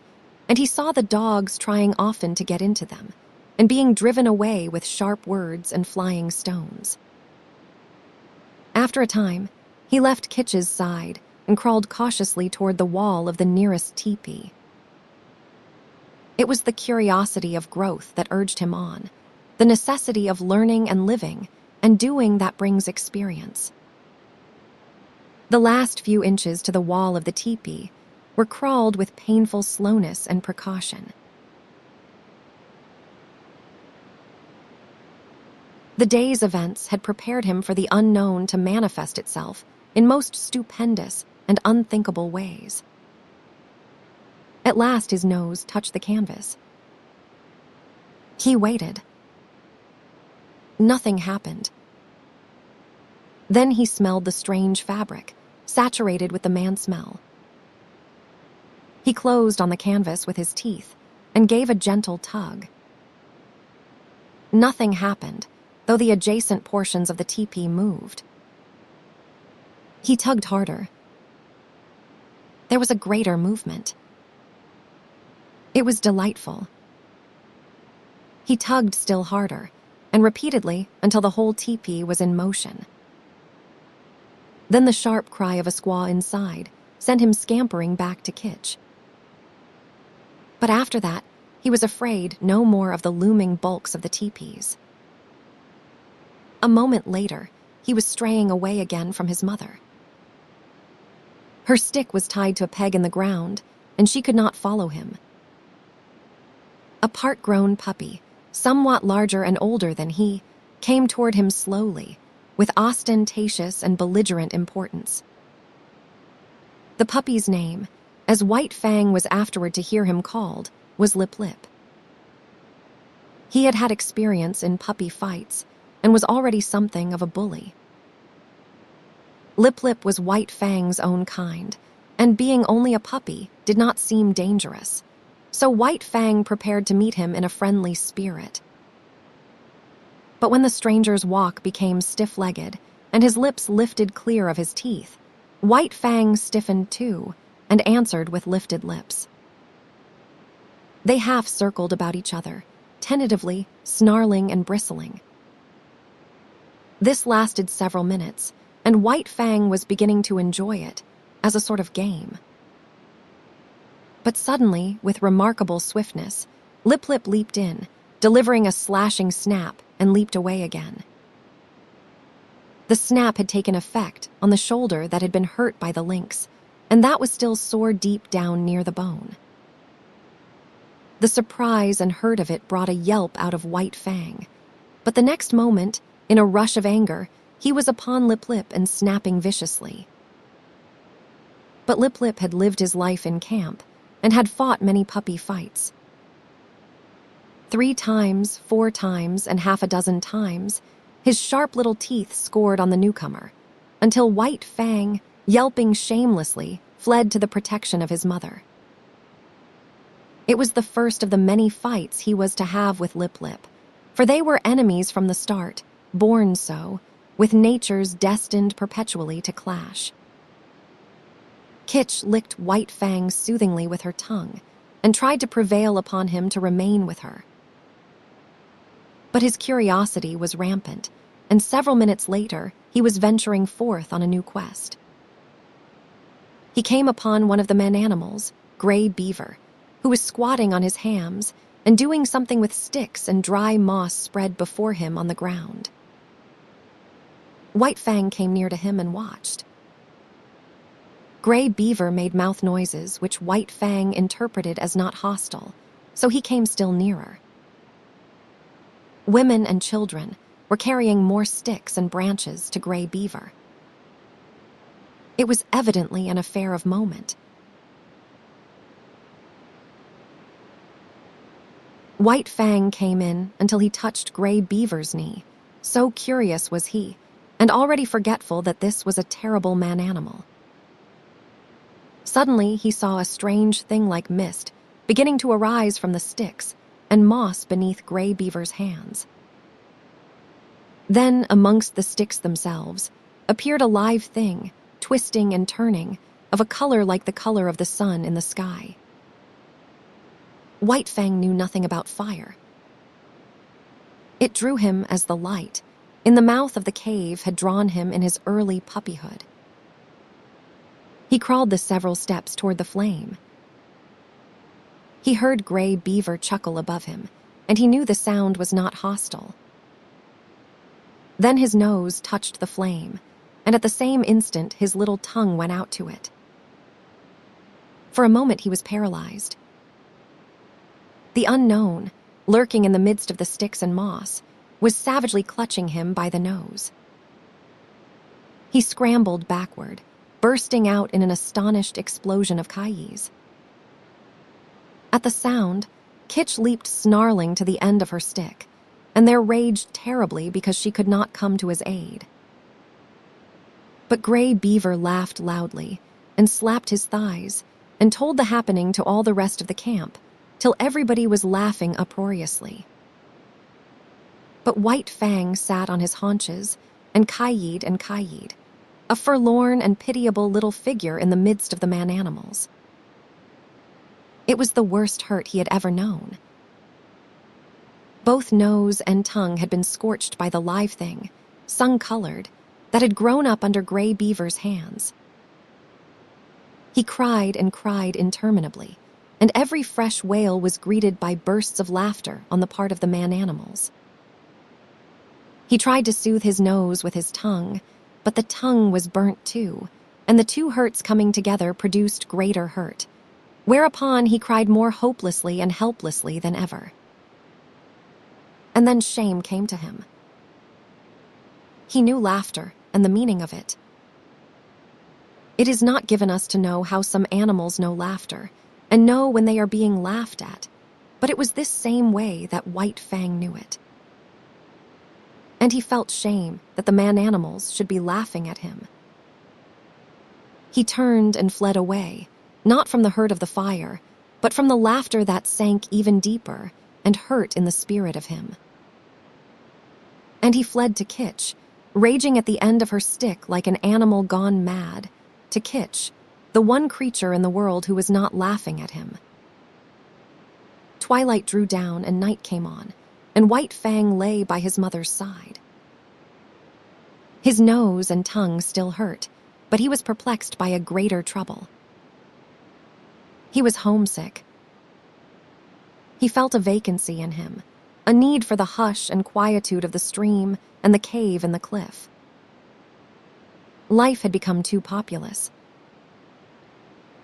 and he saw the dogs trying often to get into them, and being driven away with sharp words and flying stones. After a time, he left Kitch's side and crawled cautiously toward the wall of the nearest teepee. It was the curiosity of growth that urged him on, the necessity of learning and living and doing that brings experience. The last few inches to the wall of the teepee were crawled with painful slowness and precaution. The day's events had prepared him for the unknown to manifest itself in most stupendous and unthinkable ways. At last his nose touched the canvas. He waited. Nothing happened. Then he smelled the strange fabric, saturated with the man smell. He closed on the canvas with his teeth and gave a gentle tug. Nothing happened, though the adjacent portions of the teepee moved. He tugged harder. There was a greater movement. It was delightful. He tugged still harder, and repeatedly until the whole teepee was in motion. Then the sharp cry of a squaw inside sent him scampering back to Kitch. But after that, he was afraid no more of the looming bulks of the teepees. A moment later, he was straying away again from his mother. Her stick was tied to a peg in the ground, and she could not follow him. A part-grown puppy, somewhat larger and older than he, came toward him slowly, with ostentatious and belligerent importance. The puppy's name, as White Fang was afterward to hear him called, was Lip Lip. He had had experience in puppy fights, and was already something of a bully. Lip was White Fang's own kind, and being only a puppy did not seem dangerous, so White Fang prepared to meet him in a friendly spirit. But when the stranger's walk became stiff-legged and his lips lifted clear of his teeth, White Fang stiffened too and answered with lifted lips. They half-circled about each other, tentatively, snarling and bristling. This lasted several minutes, and White Fang was beginning to enjoy it as a sort of game. But suddenly, with remarkable swiftness, Lip leaped in, delivering a slashing snap, and leaped away again. The snap had taken effect on the shoulder that had been hurt by the lynx, and that was still sore deep down near the bone. The surprise and hurt of it brought a yelp out of White Fang, but the next moment, in a rush of anger, he was upon Lip and snapping viciously. But Lip had lived his life in camp and had fought many puppy fights. 3 times, 4 times, and half a dozen times, his sharp little teeth scored on the newcomer, until White Fang, yelping shamelessly, fled to the protection of his mother. It was the first of the many fights he was to have with Lip, for they were enemies from the start, born so, with natures destined perpetually to clash. Kitch licked White Fang soothingly with her tongue and tried to prevail upon him to remain with her. But his curiosity was rampant, and several minutes later, he was venturing forth on a new quest. He came upon one of the men animals, Gray Beaver, who was squatting on his hams and doing something with sticks and dry moss spread before him on the ground. White Fang came near to him and watched. Gray Beaver made mouth noises which White Fang interpreted as not hostile, so he came still nearer. Women and children were carrying more sticks and branches to Gray Beaver. It was evidently an affair of moment. White Fang came in until he touched Gray Beaver's knee. So curious was he, and already forgetful that this was a terrible man-animal. Suddenly he saw a strange thing like mist beginning to arise from the sticks and moss beneath Gray Beaver's hands. Then, amongst the sticks themselves, appeared a live thing, twisting and turning, of a color like the color of the sun in the sky. White Fang knew nothing about fire. It drew him as the light, in the mouth of the cave, had drawn him in his early puppyhood. He crawled the several steps toward the flame. He heard Gray Beaver chuckle above him, and he knew the sound was not hostile. Then his nose touched the flame, and at the same instant his little tongue went out to it. For a moment he was paralyzed. The unknown, lurking in the midst of the sticks and moss, was savagely clutching him by the nose. He scrambled backward, bursting out in an astonished explosion of kayis. At the sound, Kitch leaped snarling to the end of her stick, and there raged terribly because she could not come to his aid. But Gray Beaver laughed loudly and slapped his thighs and told the happening to all the rest of the camp, till everybody was laughing uproariously. But White Fang sat on his haunches and kayied, a forlorn and pitiable little figure in the midst of the man-animals. It was the worst hurt he had ever known. Both nose and tongue had been scorched by the live thing, sun-colored, that had grown up under Gray Beaver's hands. He cried and cried interminably, and every fresh wail was greeted by bursts of laughter on the part of the man-animals. He tried to soothe his nose with his tongue, but the tongue was burnt too, and the two hurts coming together produced greater hurt, whereupon he cried more hopelessly and helplessly than ever. And then shame came to him. He knew laughter and the meaning of it. It is not given us to know how some animals know laughter and know when they are being laughed at, but it was this same way that White Fang knew it. and he felt shame that the man-animals should be laughing at him. He turned and fled away, not from the hurt of the fire, but from the laughter that sank even deeper and hurt in the spirit of him. And he fled to Kitch, raging at the end of her stick like an animal gone mad, to Kitch, the one creature in the world who was not laughing at him. Twilight drew down and night came on, and White Fang lay by his mother's side. His nose and tongue still hurt, but he was perplexed by a greater trouble. He was homesick. He felt a vacancy in him, a need for the hush and quietude of the stream and the cave in the cliff. Life had become too populous.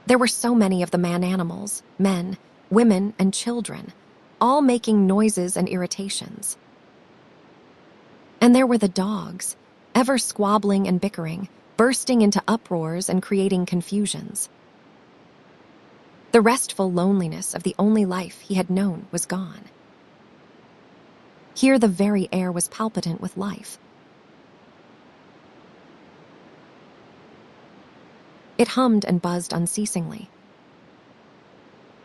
There were so many of the man-animals, men, women, and children, all making noises and irritations. And there were the dogs, ever squabbling and bickering, bursting into uproars and creating confusions. The restful loneliness of the only life he had known was gone. Here the very air was palpitant with life. It hummed and buzzed unceasingly,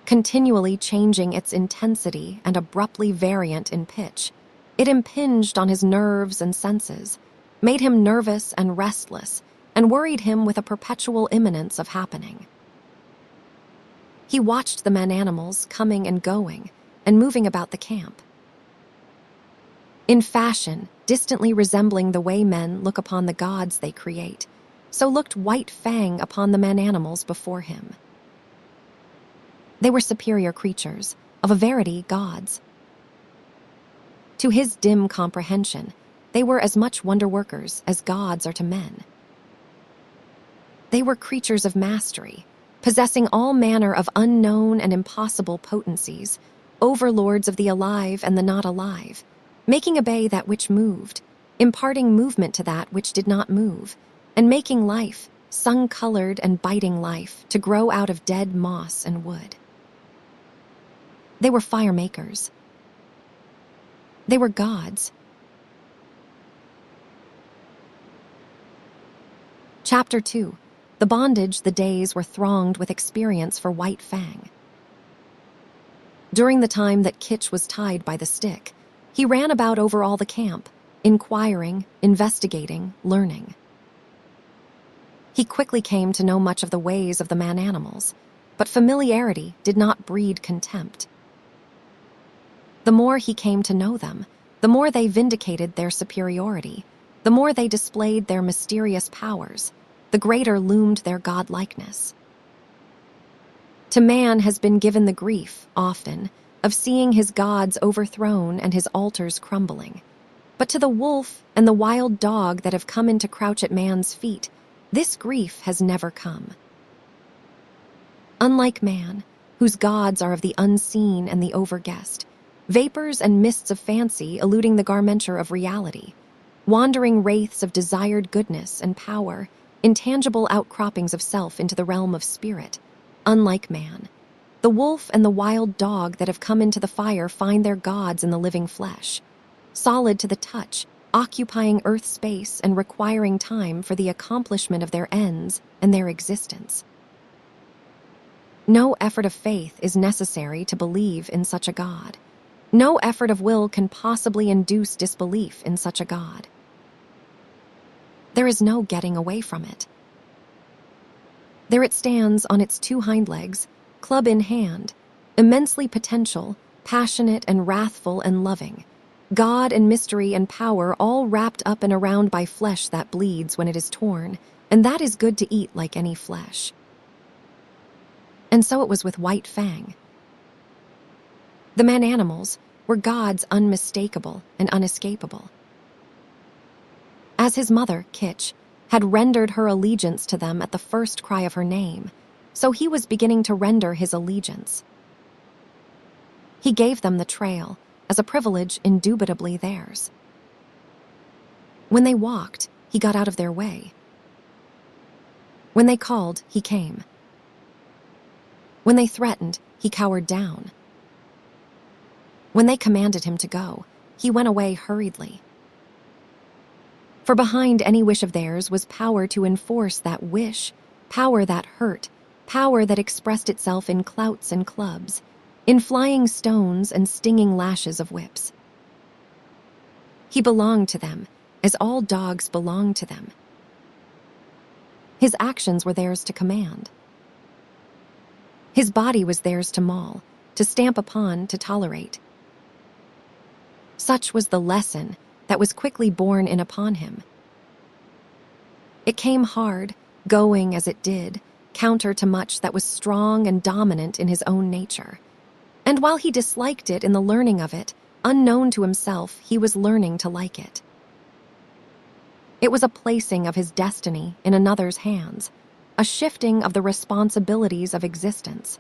continually changing its intensity and abruptly variant in pitch. It impinged on his nerves and senses, made him nervous and restless, and worried him with a perpetual imminence of happening. He watched the man-animals coming and going and moving about the camp. In fashion, distantly resembling the way men look upon the gods they create, so looked White Fang upon the man-animals before him. They were superior creatures, of a verity gods. To his dim comprehension, they were as much wonder-workers as gods are to men. They were creatures of mastery, possessing all manner of unknown and impossible potencies, overlords of the alive and the not alive, making obey that which moved, imparting movement to that which did not move, and making life, sun-colored and biting life, to grow out of dead moss and wood. They were fire makers. They were gods. Chapter 2. The bondage the days were thronged with experience for White Fang. During the time that Kitch was tied by the stick, he ran about over all the camp, inquiring, investigating, learning. He quickly came to know much of the ways of the man-animals, but familiarity did not breed contempt. The more he came to know them, the more they vindicated their superiority, the more they displayed their mysterious powers, the greater loomed their godlikeness. To man has been given the grief, often, of seeing his gods overthrown and his altars crumbling. But to the wolf and the wild dog that have come in to crouch at man's feet, this grief has never come. Unlike man, whose gods are of the unseen and the overguessed, vapors and mists of fancy eluding the garmenture of reality, wandering wraiths of desired goodness and power, intangible outcroppings of self into the realm of spirit. Unlike man, the wolf and the wild dog that have come into the fire find their gods in the living flesh, solid to the touch, occupying earth space and requiring time for the accomplishment of their ends and their existence. No effort of faith is necessary to believe in such a God. No effort of will can possibly induce disbelief in such a God. There is no getting away from it. There it stands on its two hind legs, club in hand, immensely potential, passionate and wrathful and loving, God and mystery and power all wrapped up and around by flesh that bleeds when it is torn, and that is good to eat like any flesh. And so it was with White Fang. The man-animals were gods unmistakable and unescapable. As his mother, Kitch, had rendered her allegiance to them at the first cry of her name, so he was beginning to render his allegiance. He gave them the trail as a privilege indubitably theirs. When they walked, he got out of their way. When they called, he came. When they threatened, he cowered down. When they commanded him to go, he went away hurriedly. For behind any wish of theirs was power to enforce that wish, power that hurt, power that expressed itself in clouts and clubs, in flying stones and stinging lashes of whips. He belonged to them, as all dogs belong to them. His actions were theirs to command. His body was theirs to maul, to stamp upon, to tolerate. Such was the lesson that was quickly borne in upon him. It came hard, going as it did, counter to much that was strong and dominant in his own nature. And while he disliked it in the learning of it, unknown to himself, he was learning to like it. It was a placing of his destiny in another's hands, a shifting of the responsibilities of existence.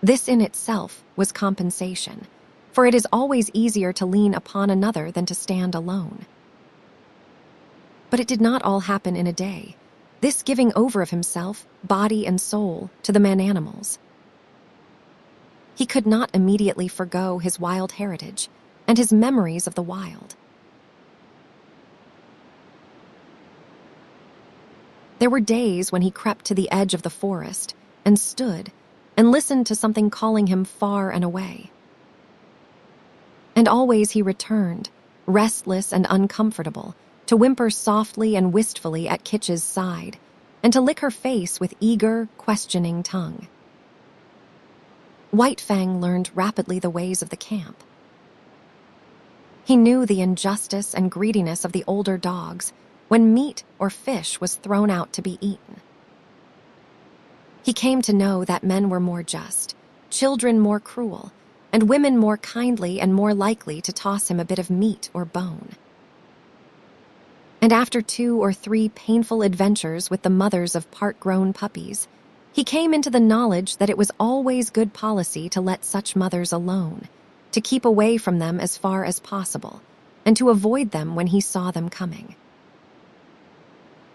This in itself was compensation, for it is always easier to lean upon another than to stand alone. But it did not all happen in a day, this giving over of himself, body and soul, to the man-animals. He could not immediately forgo his wild heritage and his memories of the wild. There were days when he crept to the edge of the forest and stood and listened to something calling him far and away. And always he returned, restless and uncomfortable, to whimper softly and wistfully at Kitch's side, and to lick her face with eager, questioning tongue. White Fang learned rapidly the ways of the camp. He knew the injustice and greediness of the older dogs when meat or fish was thrown out to be eaten. He came to know that men were more just, children more cruel, and women more kindly and more likely to toss him a bit of meat or bone. And after 2 or 3 painful adventures with the mothers of part-grown puppies, he came into the knowledge that it was always good policy to let such mothers alone, to keep away from them as far as possible, and to avoid them when he saw them coming.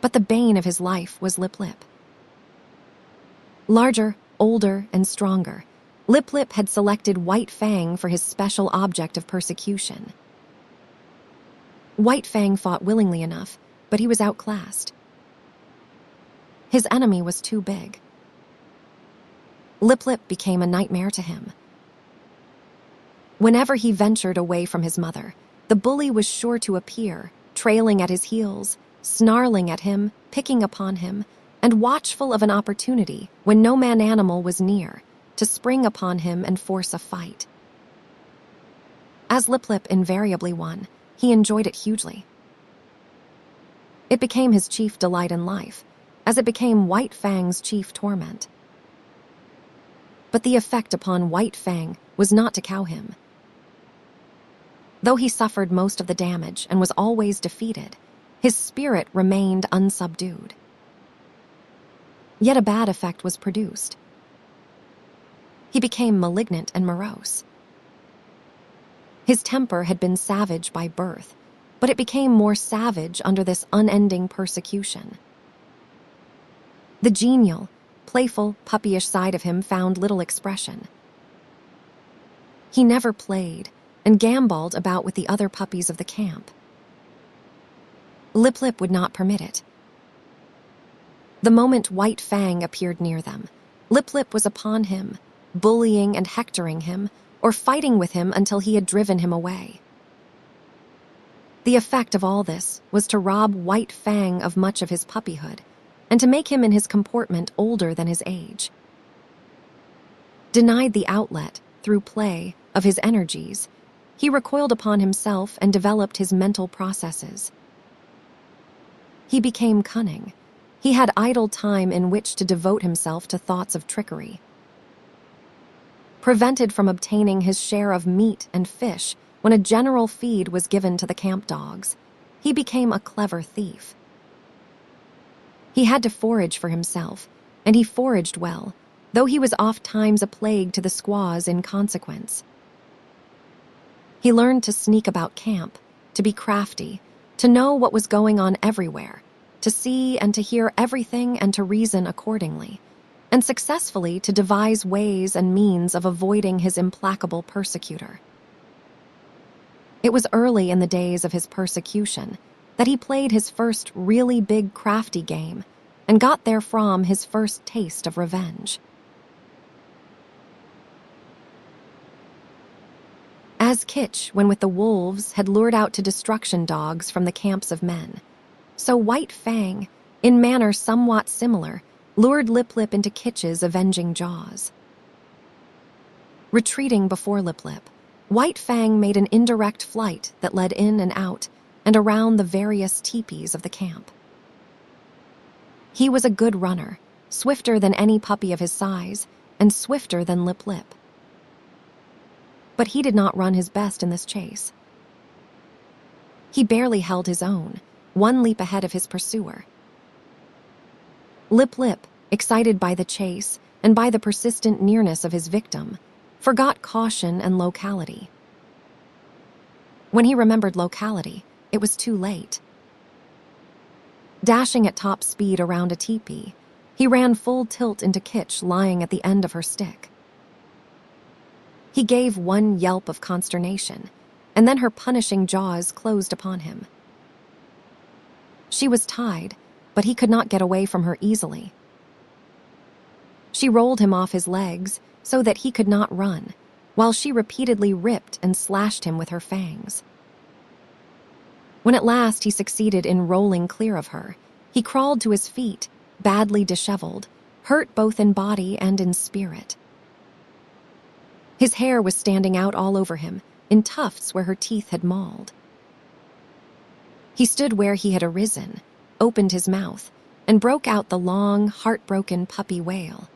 But the bane of his life was Lip-Lip. Larger, older, and stronger, Lip-Lip had selected White Fang for his special object of persecution. White Fang fought willingly enough, but he was outclassed. His enemy was too big. Lip-Lip became a nightmare to him. Whenever he ventured away from his mother, the bully was sure to appear, trailing at his heels, snarling at him, picking upon him, and watchful of an opportunity, when no man-animal was near, to spring upon him and force a fight. As Lip-Lip invariably won, he enjoyed it hugely. It became his chief delight in life, as it became White Fang's chief torment. But the effect upon White Fang was not to cow him. Though he suffered most of the damage and was always defeated, his spirit remained unsubdued. Yet a bad effect was produced. He became malignant and morose. His temper had been savage by birth, but it became more savage under this unending persecution. The genial, playful, puppyish side of him found little expression. He never played and gamboled about with the other puppies of the camp. Lip-Lip would not permit it. The moment White Fang appeared near them, Lip-Lip was upon him, bullying and hectoring him, or fighting with him until he had driven him away. The effect of all this was to rob White Fang of much of his puppyhood, and to make him in his comportment older than his age. Denied the outlet, through play, of his energies, he recoiled upon himself and developed his mental processes. He became cunning. He had idle time in which to devote himself to thoughts of trickery. Prevented from obtaining his share of meat and fish when a general feed was given to the camp dogs, he became a clever thief. He had to forage for himself, and he foraged well, though he was oft times a plague to the squaws in consequence. He learned to sneak about camp, to be crafty, to know what was going on everywhere, to see and to hear everything and to reason accordingly, and successfully to devise ways and means of avoiding his implacable persecutor. It was early in the days of his persecution that he played his first really big crafty game and got therefrom his first taste of revenge. As Kitch, when with the wolves, had lured out to destruction dogs from the camps of men, so White Fang, in manner somewhat similar, lured Lip Lip into Kitch's avenging jaws. Retreating before Lip Lip, White Fang made an indirect flight that led in and out and around the various teepees of the camp. He was a good runner, swifter than any puppy of his size, and swifter than Lip Lip. But he did not run his best in this chase. He barely held his own, one leap ahead of his pursuer. Lip Lip, excited by the chase and by the persistent nearness of his victim, forgot caution and locality. When he remembered locality, it was too late. Dashing at top speed around a teepee, he ran full tilt into Kitch lying at the end of her stick. He gave one yelp of consternation, and then her punishing jaws closed upon him. She was tied, but he could not get away from her easily. She rolled him off his legs so that he could not run, while she repeatedly ripped and slashed him with her fangs. When at last he succeeded in rolling clear of her, he crawled to his feet, badly disheveled, hurt both in body and in spirit. His hair was standing out all over him, in tufts where her teeth had mauled. He stood where he had arisen, opened his mouth, and broke out the long, heartbroken puppy wail.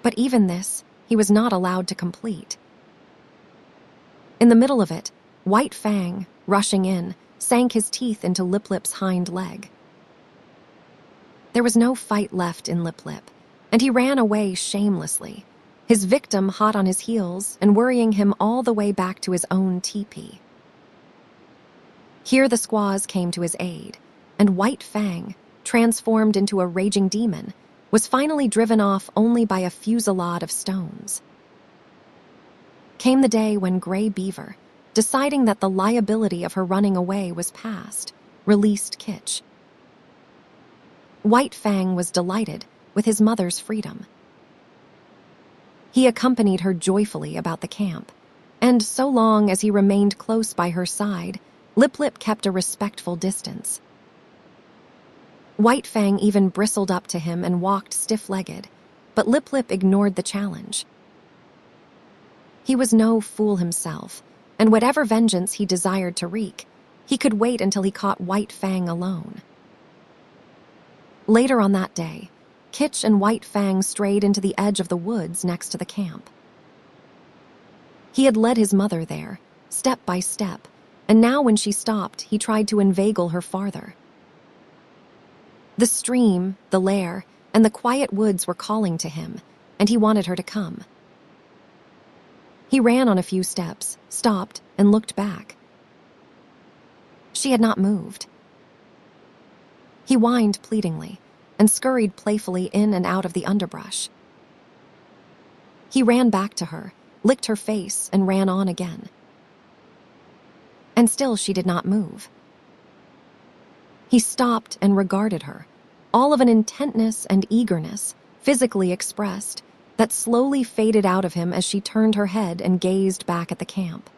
But even this, he was not allowed to complete. In the middle of it, White Fang, rushing in, sank his teeth into Lip Lip's hind leg. There was no fight left in Lip Lip, and he ran away shamelessly, his victim hot on his heels and worrying him all the way back to his own teepee. Here the squaws came to his aid, and White Fang, transformed into a raging demon, was finally driven off only by a fusillade of stones. Came the day when Gray Beaver, deciding that the liability of her running away was past, released Kitch. White Fang was delighted with his mother's freedom. He accompanied her joyfully about the camp, and so long as he remained close by her side, Lip Lip kept a respectful distance. White Fang even bristled up to him and walked stiff-legged, but Lip Lip ignored the challenge. He was no fool himself, and whatever vengeance he desired to wreak, he could wait until he caught White Fang alone. Later on that day, Kitch and White Fang strayed into the edge of the woods next to the camp. He had led his mother there, step by step, and now when she stopped, he tried to inveigle her farther. The stream, the lair, and the quiet woods were calling to him, and he wanted her to come. He ran on a few steps, stopped, and looked back. She had not moved. He whined pleadingly and scurried playfully in and out of the underbrush. He ran back to her, licked her face, and ran on again. And still she did not move. He stopped and regarded her, all of an intentness and eagerness, physically expressed, that slowly faded out of him as she turned her head and gazed back at the camp.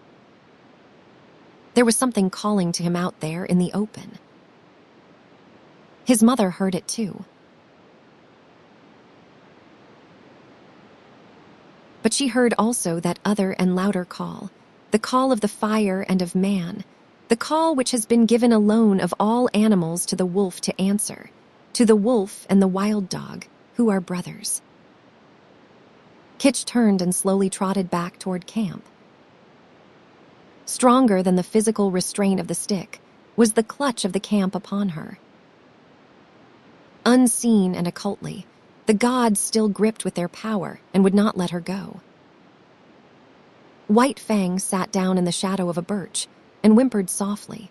There was something calling to him out there in the open. His mother heard it too. But she heard also that other and louder call, the call of the fire and of man, the call which has been given alone of all animals to the wolf to answer, to the wolf and the wild dog, who are brothers. Kitch turned and slowly trotted back toward camp. Stronger than the physical restraint of the stick was the clutch of the camp upon her. Unseen and occultly, the gods still gripped with their power and would not let her go. White Fang sat down in the shadow of a birch and whimpered softly.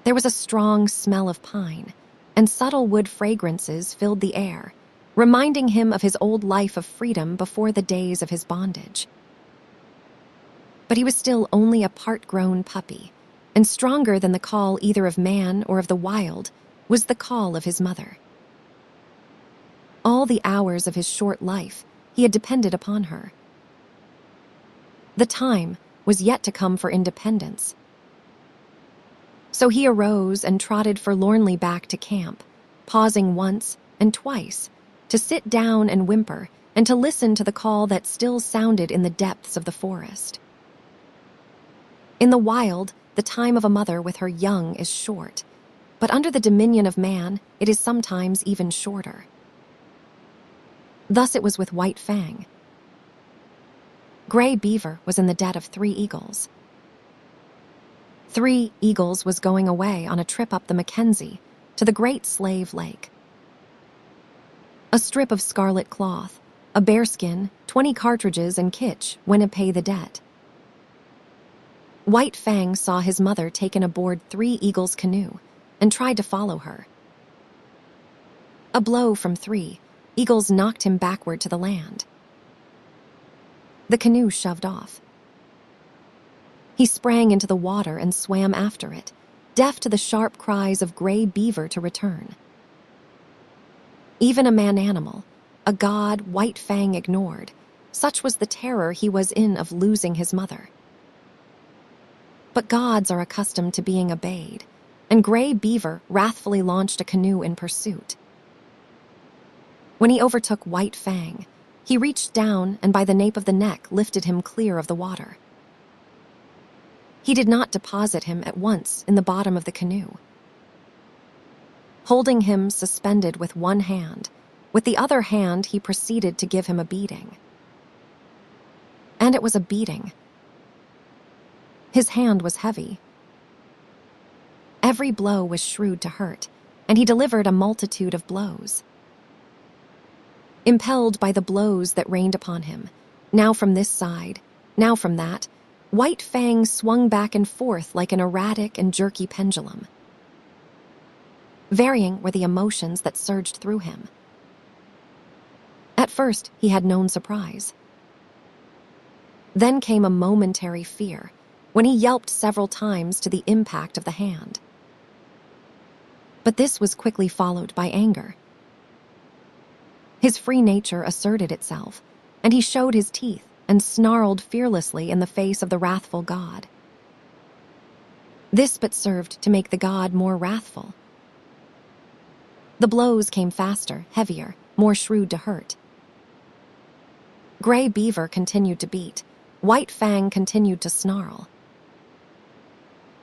There was a strong smell of pine, and subtle wood fragrances filled the air, reminding him of his old life of freedom before the days of his bondage. But he was still only a part-grown puppy, and stronger than the call either of man or of the wild was the call of his mother. All the hours of his short life, he had depended upon her. The time was yet to come for independence. So he arose and trotted forlornly back to camp, pausing once and twice to sit down and whimper and to listen to the call that still sounded in the depths of the forest. In the wild, the time of a mother with her young is short, but under the dominion of man, it is sometimes even shorter. Thus it was with White Fang. Gray Beaver was in the debt of 3 eagles. 3 eagles was going away on a trip up the Mackenzie to the Great Slave Lake. A strip of scarlet cloth, a bearskin, 20 cartridges, and kitch went to pay the debt. White Fang saw his mother taken aboard 3 eagles' canoe and tried to follow her. A blow from 3 eagles knocked him backward to the land. The canoe shoved off. He sprang into the water and swam after it, deaf to the sharp cries of Gray Beaver to return. Even a man-animal, a god White Fang ignored, such was the terror he was in of losing his mother. But gods are accustomed to being obeyed, and Gray Beaver wrathfully launched a canoe in pursuit. When he overtook White Fang, he reached down and by the nape of the neck lifted him clear of the water. He did not deposit him at once in the bottom of the canoe. Holding him suspended with one hand, with the other hand he proceeded to give him a beating. And it was a beating. His hand was heavy. Every blow was shrewd to hurt, and he delivered a multitude of blows. Impelled by the blows that rained upon him, now from this side, now from that, White Fang swung back and forth like an erratic and jerky pendulum. Varying were the emotions that surged through him. At first, he had known surprise. Then came a momentary fear, when he yelped several times to the impact of the hand. But this was quickly followed by anger. His free nature asserted itself, and he showed his teeth and snarled fearlessly in the face of the wrathful god. This but served to make the god more wrathful. The blows came faster, heavier, more shrewd to hurt. Gray Beaver continued to beat. White Fang continued to snarl.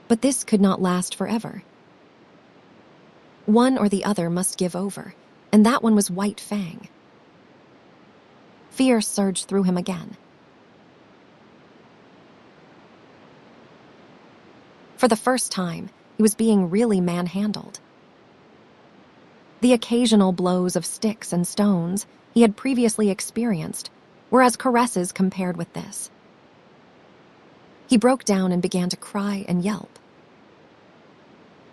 But this could not last forever. One or the other must give over, and that one was White Fang. Fear surged through him again. For the first time, he was being really manhandled. The occasional blows of sticks and stones he had previously experienced were as caresses compared with this. He broke down and began to cry and yelp.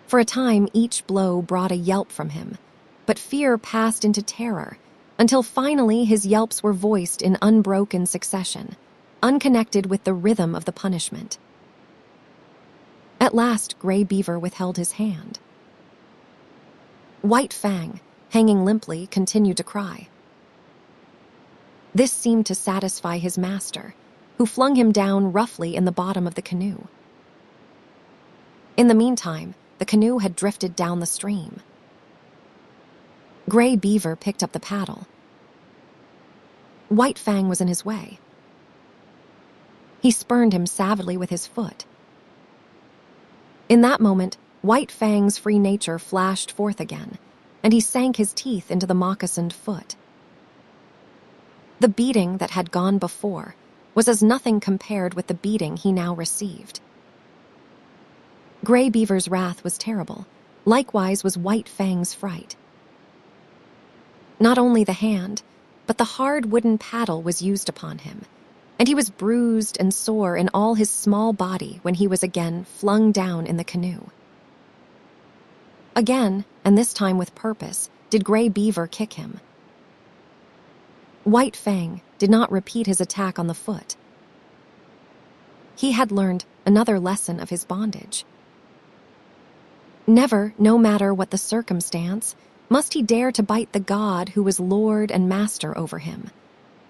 For a time, each blow brought a yelp from him, but fear passed into terror, until finally his yelps were voiced in unbroken succession, unconnected with the rhythm of the punishment. At last, Gray Beaver withheld his hand. White Fang, hanging limply, continued to cry. This seemed to satisfy his master, who flung him down roughly in the bottom of the canoe. In the meantime, the canoe had drifted down the stream. Gray Beaver picked up the paddle. White Fang was in his way. He spurned him savagely with his foot. In that moment, White Fang's free nature flashed forth again, and he sank his teeth into the moccasined foot. The beating that had gone before was as nothing compared with the beating he now received. Gray Beaver's wrath was terrible, likewise was White Fang's fright. Not only the hand, but the hard wooden paddle was used upon him, and he was bruised and sore in all his small body when he was again flung down in the canoe. Again, and this time with purpose, did Gray Beaver kick him. White Fang did not repeat his attack on the foot. He had learned another lesson of his bondage. Never, no matter what the circumstance, must he dare to bite the god who was Lord and Master over him.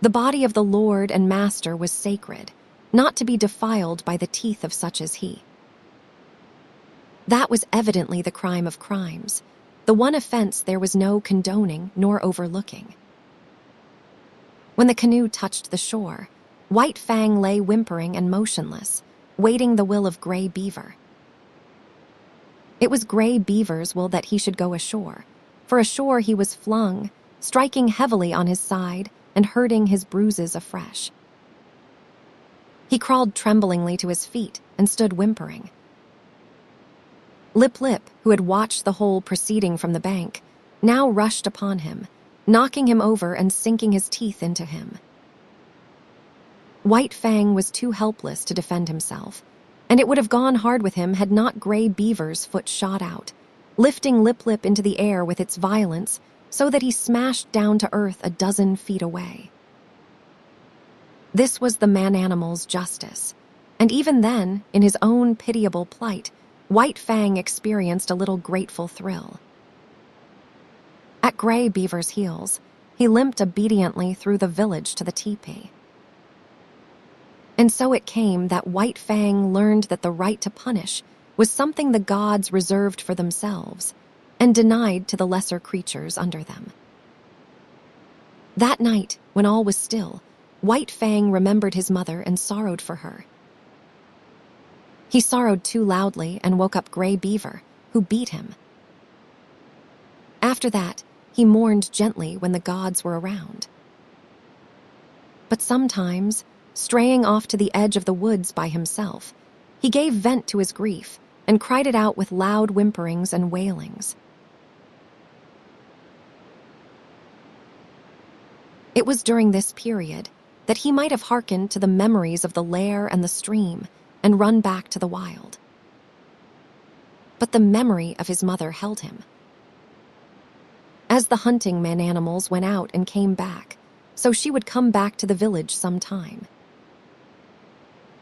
The body of the Lord and Master was sacred, not to be defiled by the teeth of such as he. That was evidently the crime of crimes, the one offense there was no condoning nor overlooking. When the canoe touched the shore, White Fang lay whimpering and motionless, waiting the will of Gray Beaver. It was Gray Beaver's will that he should go ashore, for ashore he was flung, striking heavily on his side and hurting his bruises afresh. He crawled tremblingly to his feet and stood whimpering. Lip Lip, who had watched the whole proceeding from the bank, now rushed upon him, knocking him over and sinking his teeth into him. White Fang was too helpless to defend himself, and it would have gone hard with him had not Gray Beaver's foot shot out, lifting Lip Lip into the air with its violence so that he smashed down to earth a dozen feet away. This was the man-animal's justice, and even then, in his own pitiable plight, White Fang experienced a little grateful thrill. At Gray Beaver's heels, he limped obediently through the village to the teepee. And so it came that White Fang learned that the right to punish was something the gods reserved for themselves and denied to the lesser creatures under them. That night, when all was still, White Fang remembered his mother and sorrowed for her. He sorrowed too loudly and woke up Gray Beaver, who beat him. After that, he mourned gently when the gods were around. But sometimes, straying off to the edge of the woods by himself, he gave vent to his grief and cried it out with loud whimperings and wailings. It was during this period that he might have hearkened to the memories of the lair and the stream and run back to the wild. But the memory of his mother held him. As the hunting man-animals went out and came back, so she would come back to the village sometime.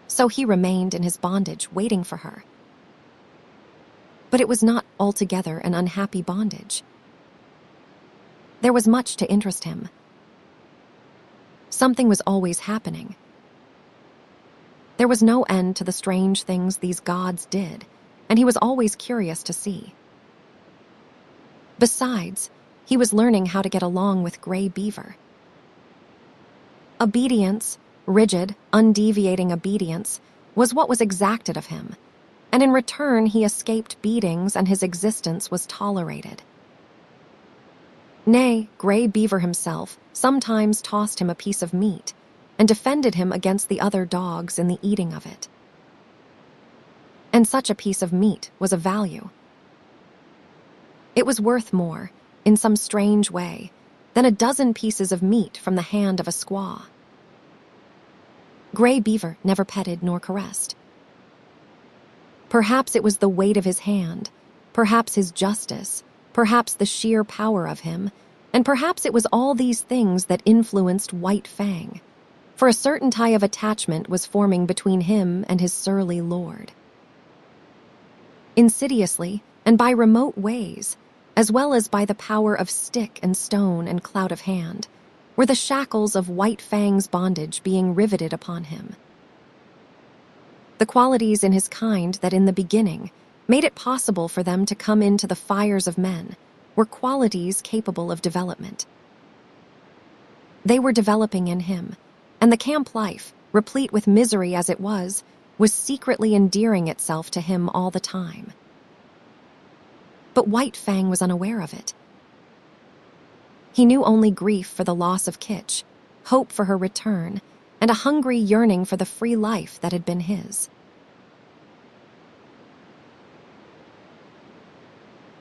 So he remained in his bondage waiting for her. But it was not altogether an unhappy bondage. There was much to interest him. Something was always happening. There was no end to the strange things these gods did, and he was always curious to see. Besides, he was learning how to get along with Gray Beaver. Obedience, rigid, undeviating obedience, was what was exacted of him, and in return he escaped beatings and his existence was tolerated. Nay, Gray Beaver himself sometimes tossed him a piece of meat and defended him against the other dogs in the eating of it. And such a piece of meat was of value. It was worth more, in some strange way, than a dozen pieces of meat from the hand of a squaw. Gray Beaver never petted nor caressed. Perhaps it was the weight of his hand, perhaps his justice, perhaps the sheer power of him, and perhaps it was all these things that influenced White Fang, for a certain tie of attachment was forming between him and his surly lord. Insidiously, and by remote ways, as well as by the power of stick and stone and clout of hand, were the shackles of White Fang's bondage being riveted upon him. The qualities in his kind that in the beginning made it possible for them to come into the fires of men were qualities capable of development. They were developing in him, and the camp life, replete with misery as it was secretly endearing itself to him all the time. But White Fang was unaware of it. He knew only grief for the loss of Kitch, hope for her return, and a hungry yearning for the free life that had been his.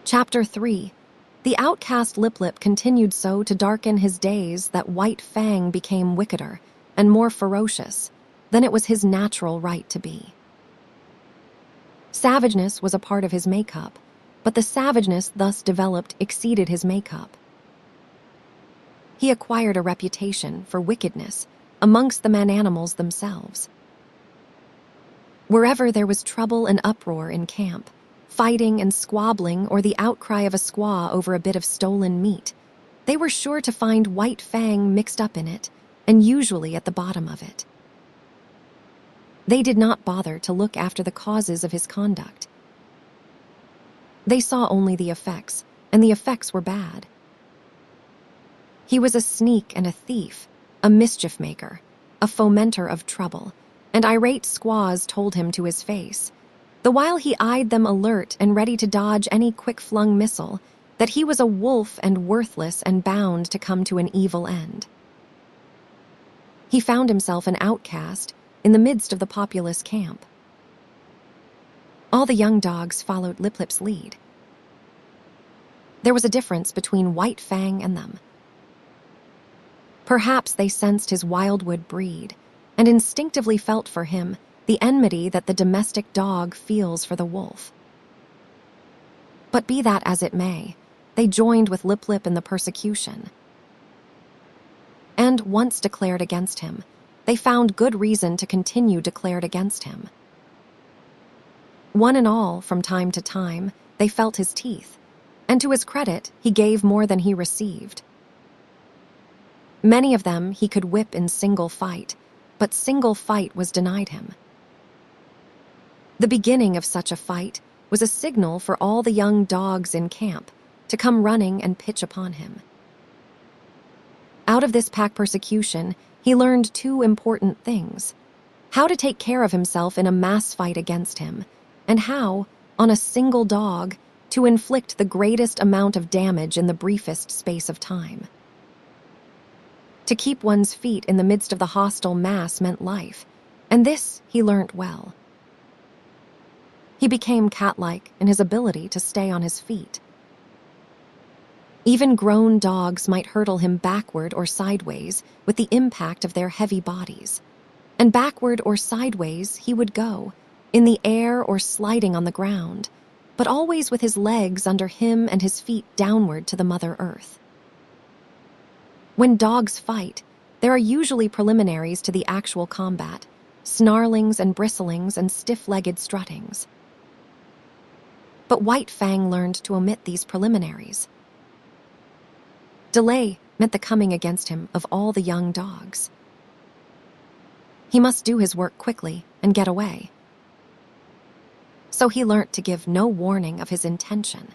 Chapter 3. The outcast Lip Lip continued so to darken his days that White Fang became wickeder and more ferocious than it was his natural right to be. Savageness was a part of his makeup, but the savageness thus developed exceeded his makeup. He acquired a reputation for wickedness amongst the man-animals themselves. Wherever there was trouble and uproar in camp, fighting and squabbling, or the outcry of a squaw over a bit of stolen meat, they were sure to find White Fang mixed up in it, and usually at the bottom of it. They did not bother to look after the causes of his conduct. They saw only the effects, and the effects were bad. He was a sneak and a thief, a mischief maker, a fomenter of trouble, and irate squaws told him to his face, the while he eyed them alert and ready to dodge any quick-flung missile, that he was a wolf and worthless and bound to come to an evil end. He found himself an outcast in the midst of the populous camp. All the young dogs followed Lip-Lip's lead. There was a difference between White Fang and them. Perhaps they sensed his wildwood breed and instinctively felt for him the enmity that the domestic dog feels for the wolf. But be that as it may, they joined with Lip-Lip in the persecution. And once declared against him, they found good reason to continue declared against him. One and all, from time to time, they felt his teeth, and to his credit, he gave more than he received. Many of them he could whip in single fight, but single fight was denied him. The beginning of such a fight was a signal for all the young dogs in camp to come running and pitch upon him. Out of this pack persecution, he learned two important things: how to take care of himself in a mass fight against him, and how, on a single dog, to inflict the greatest amount of damage in the briefest space of time. To keep one's feet in the midst of the hostile mass meant life, and this he learnt well. He became cat-like in his ability to stay on his feet. Even grown dogs might hurtle him backward or sideways with the impact of their heavy bodies, and backward or sideways he would go, in the air or sliding on the ground, but always with his legs under him and his feet downward to the Mother Earth. When dogs fight, there are usually preliminaries to the actual combat, snarlings and bristlings and stiff-legged struttings. But White Fang learned to omit these preliminaries. Delay meant the coming against him of all the young dogs. He must do his work quickly and get away. So he learnt to give no warning of his intention.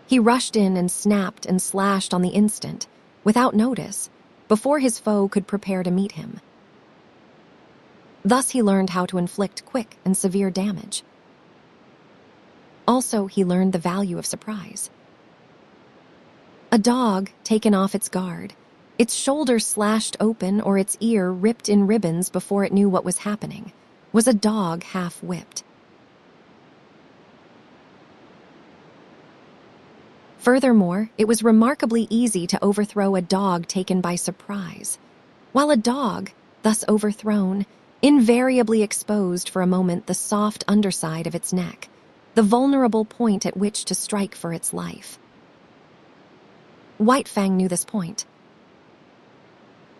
He rushed in and snapped and slashed on the instant, without notice, before his foe could prepare to meet him. Thus he learned how to inflict quick and severe damage. Also, he learned the value of surprise. A dog taken off its guard, its shoulder slashed open or its ear ripped in ribbons before it knew what was happening, was a dog half-whipped. Furthermore, it was remarkably easy to overthrow a dog taken by surprise, while a dog, thus overthrown, invariably exposed for a moment the soft underside of its neck, the vulnerable point at which to strike for its life. White Fang knew this point.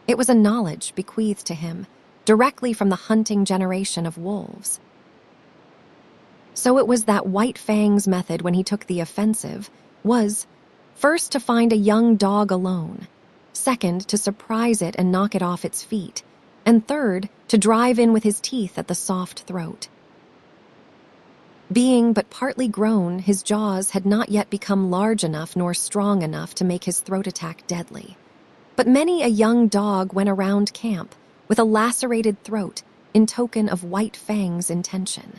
It was a knowledge bequeathed to him directly from the hunting generation of wolves. So it was that White Fang's method when he took the offensive was, first to find a young dog alone, second to surprise it and knock it off its feet, and third to drive in with his teeth at the soft throat. Being but partly grown, his jaws had not yet become large enough nor strong enough to make his throat attack deadly. But many a young dog went around camp with a lacerated throat in token of White Fang's intention.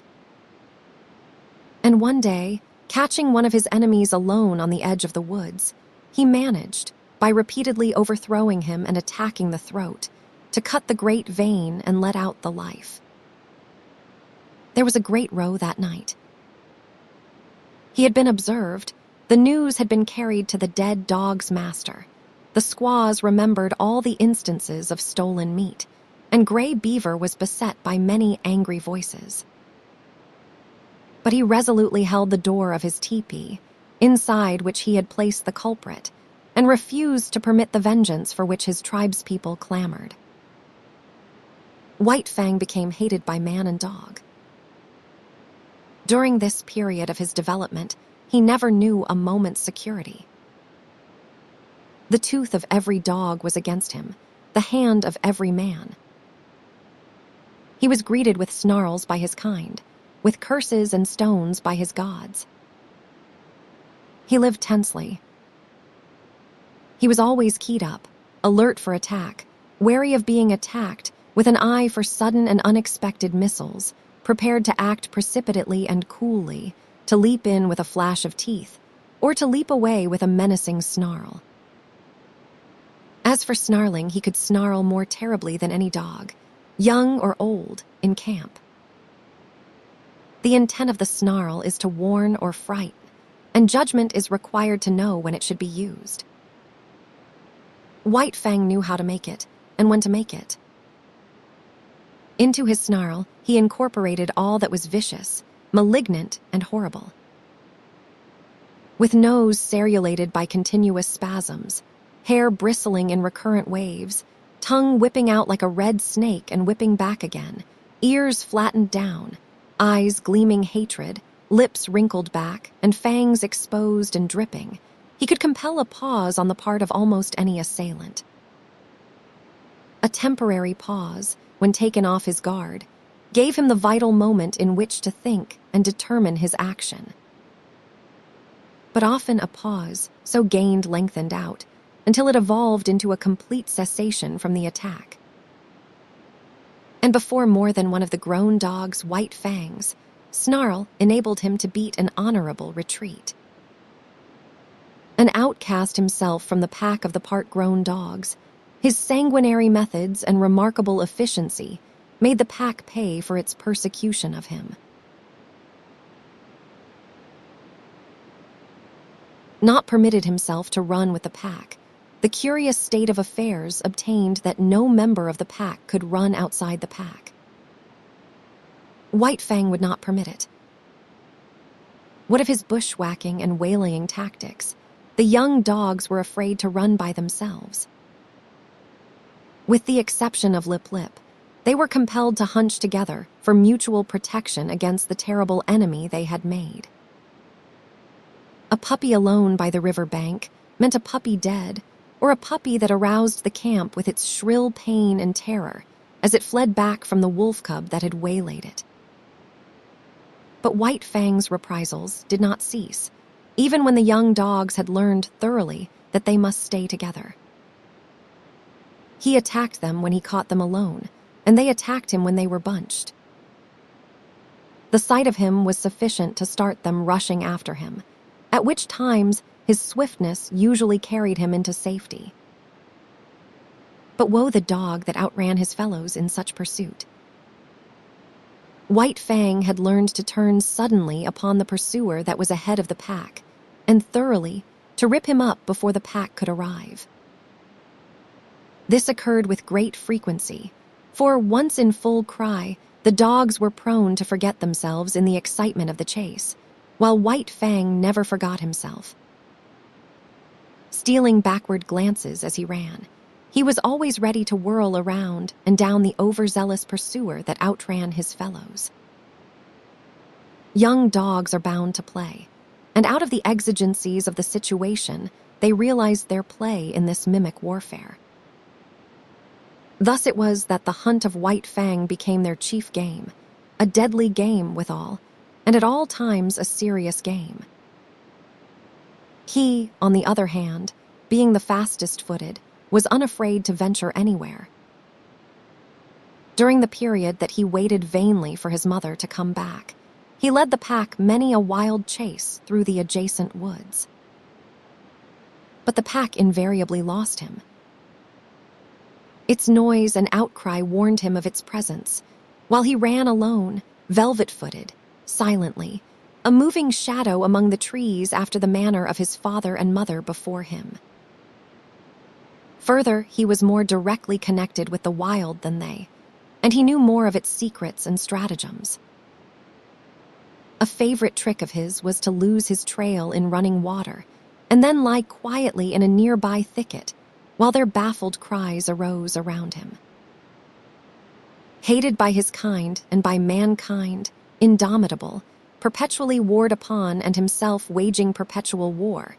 And one day, catching one of his enemies alone on the edge of the woods, he managed, by repeatedly overthrowing him and attacking the throat, to cut the great vein and let out the life. There was a great row that night. He had been observed. The news had been carried to the dead dog's master. The squaws remembered all the instances of stolen meat, and Gray Beaver was beset by many angry voices. But he resolutely held the door of his tepee, inside which he had placed the culprit, and refused to permit the vengeance for which his tribespeople clamored. White Fang became hated by man and dog. During this period of his development, he never knew a moment's security. The tooth of every dog was against him, the hand of every man. He was greeted with snarls by his kind, with curses and stones by his gods. He lived tensely. He was always keyed up, alert for attack, wary of being attacked, with an eye for sudden and unexpected missiles, prepared to act precipitately and coolly, to leap in with a flash of teeth, or to leap away with a menacing snarl. As for snarling, he could snarl more terribly than any dog, young or old, in camp. The intent of the snarl is to warn or frighten, and judgment is required to know when it should be used. White Fang knew how to make it, and when to make it. Into his snarl, he incorporated all that was vicious, malignant, and horrible. With nose serrated by continuous spasms, hair bristling in recurrent waves, tongue whipping out like a red snake and whipping back again, ears flattened down, eyes gleaming hatred, lips wrinkled back, and fangs exposed and dripping, he could compel a pause on the part of almost any assailant. A temporary pause, when taken off his guard, gave him the vital moment in which to think and determine his action. But often a pause so gained lengthened out, until it evolved into a complete cessation from the attack. And before more than one of the grown dog's white fangs, snarl enabled him to beat an honorable retreat. An outcast himself from the pack of the part-grown dogs, his sanguinary methods and remarkable efficiency made the pack pay for its persecution of him. Not permitted himself to run with the pack, the curious state of affairs obtained that no member of the pack could run outside the pack. White Fang would not permit it. What of his bushwhacking and waylaying tactics? The young dogs were afraid to run by themselves. With the exception of Lip Lip, they were compelled to hunch together for mutual protection against the terrible enemy they had made. A puppy alone by the river bank meant a puppy dead, or a puppy that aroused the camp with its shrill pain and terror as it fled back from the wolf cub that had waylaid it. But White Fang's reprisals did not cease, even when the young dogs had learned thoroughly that they must stay together. He attacked them when he caught them alone, and they attacked him when they were bunched. The sight of him was sufficient to start them rushing after him, at which times his swiftness usually carried him into safety. But woe the dog that outran his fellows in such pursuit. White Fang had learned to turn suddenly upon the pursuer that was ahead of the pack, and thoroughly to rip him up before the pack could arrive. This occurred with great frequency, for once in full cry, the dogs were prone to forget themselves in the excitement of the chase, while White Fang never forgot himself. Stealing backward glances as he ran, he was always ready to whirl around and down the overzealous pursuer that outran his fellows. Young dogs are bound to play, and out of the exigencies of the situation, they realized their play in this mimic warfare. Thus it was that the hunt of White Fang became their chief game, a deadly game withal, and at all times a serious game. He, on the other hand, being the fastest-footed, was unafraid to venture anywhere. During the period that he waited vainly for his mother to come back, he led the pack many a wild chase through the adjacent woods. But the pack invariably lost him. Its noise and outcry warned him of its presence, while he ran alone, velvet-footed, silently, a moving shadow among the trees after the manner of his father and mother before him. Further, he was more directly connected with the wild than they, and he knew more of its secrets and stratagems. A favorite trick of his was to lose his trail in running water, and then lie quietly in a nearby thicket, while their baffled cries arose around him. Hated by his kind and by mankind, indomitable, perpetually warred upon and himself waging perpetual war.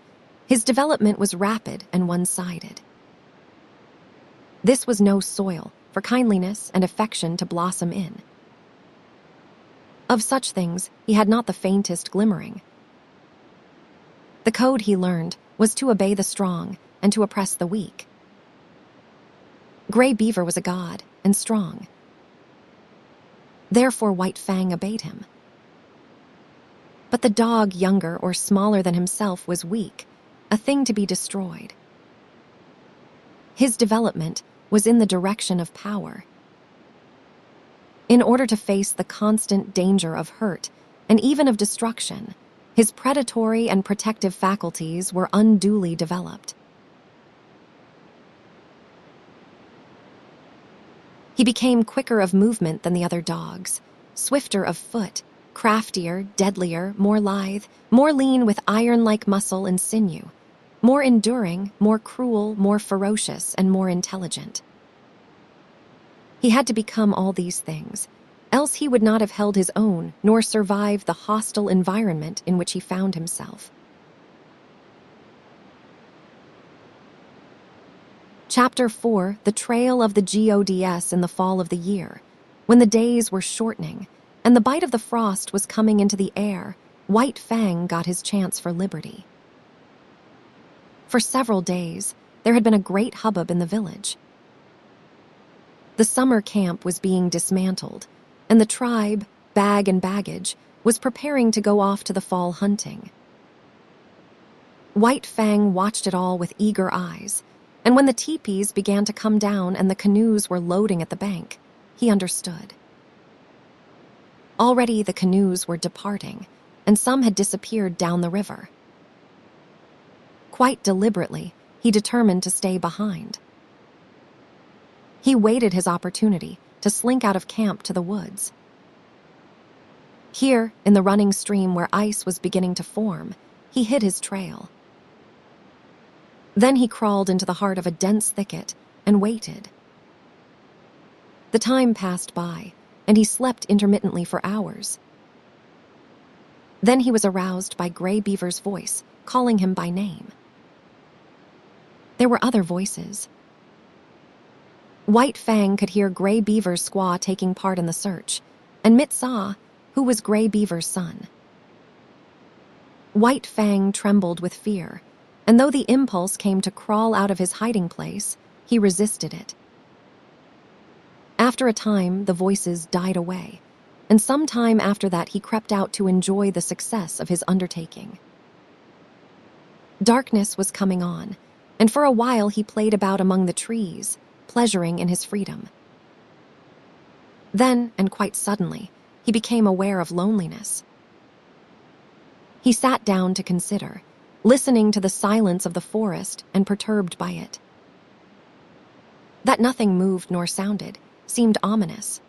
His development was rapid and one-sided. This was no soil for kindliness and affection to blossom in. Of such things he had not the faintest glimmering. The code he learned was to obey the strong and to oppress the weak. Gray Beaver was a god and strong. Therefore White Fang obeyed him. But the dog younger or smaller than himself was weak, a thing to be destroyed. His development was in the direction of power. In order to face the constant danger of hurt and even of destruction, his predatory and protective faculties were unduly developed. He became quicker of movement than the other dogs, swifter of foot, craftier, deadlier, more lithe, more lean with iron-like muscle and sinew, more enduring, more cruel, more ferocious, and more intelligent. He had to become all these things, else he would not have held his own nor survived the hostile environment in which he found himself. Chapter 4, The Trail of the Gods in the Fall of the Year. When the days were shortening, and the bite of the frost was coming into the air, White Fang got his chance for liberty. For several days, there had been a great hubbub in the village. The summer camp was being dismantled, and the tribe, bag and baggage, was preparing to go off to the fall hunting. White Fang watched it all with eager eyes, and when the teepees began to come down and the canoes were loading at the bank, he understood. Already the canoes were departing, and some had disappeared down the river. Quite deliberately, he determined to stay behind. He waited his opportunity to slink out of camp to the woods. Here, in the running stream where ice was beginning to form, he hid his trail. Then he crawled into the heart of a dense thicket and waited. The time passed by, and he slept intermittently for hours. Then he was aroused by Gray Beaver's voice, calling him by name. There were other voices. White Fang could hear Gray Beaver's squaw taking part in the search, and Mit-Sa, who was Gray Beaver's son. White Fang trembled with fear, and though the impulse came to crawl out of his hiding place, he resisted it. After a time, the voices died away, and some time after that he crept out to enjoy the success of his undertaking. Darkness was coming on, and for a while he played about among the trees, pleasuring in his freedom. Then, and quite suddenly, he became aware of loneliness. He sat down to consider, listening to the silence of the forest and perturbed by it. That nothing moved nor sounded seemed ominous.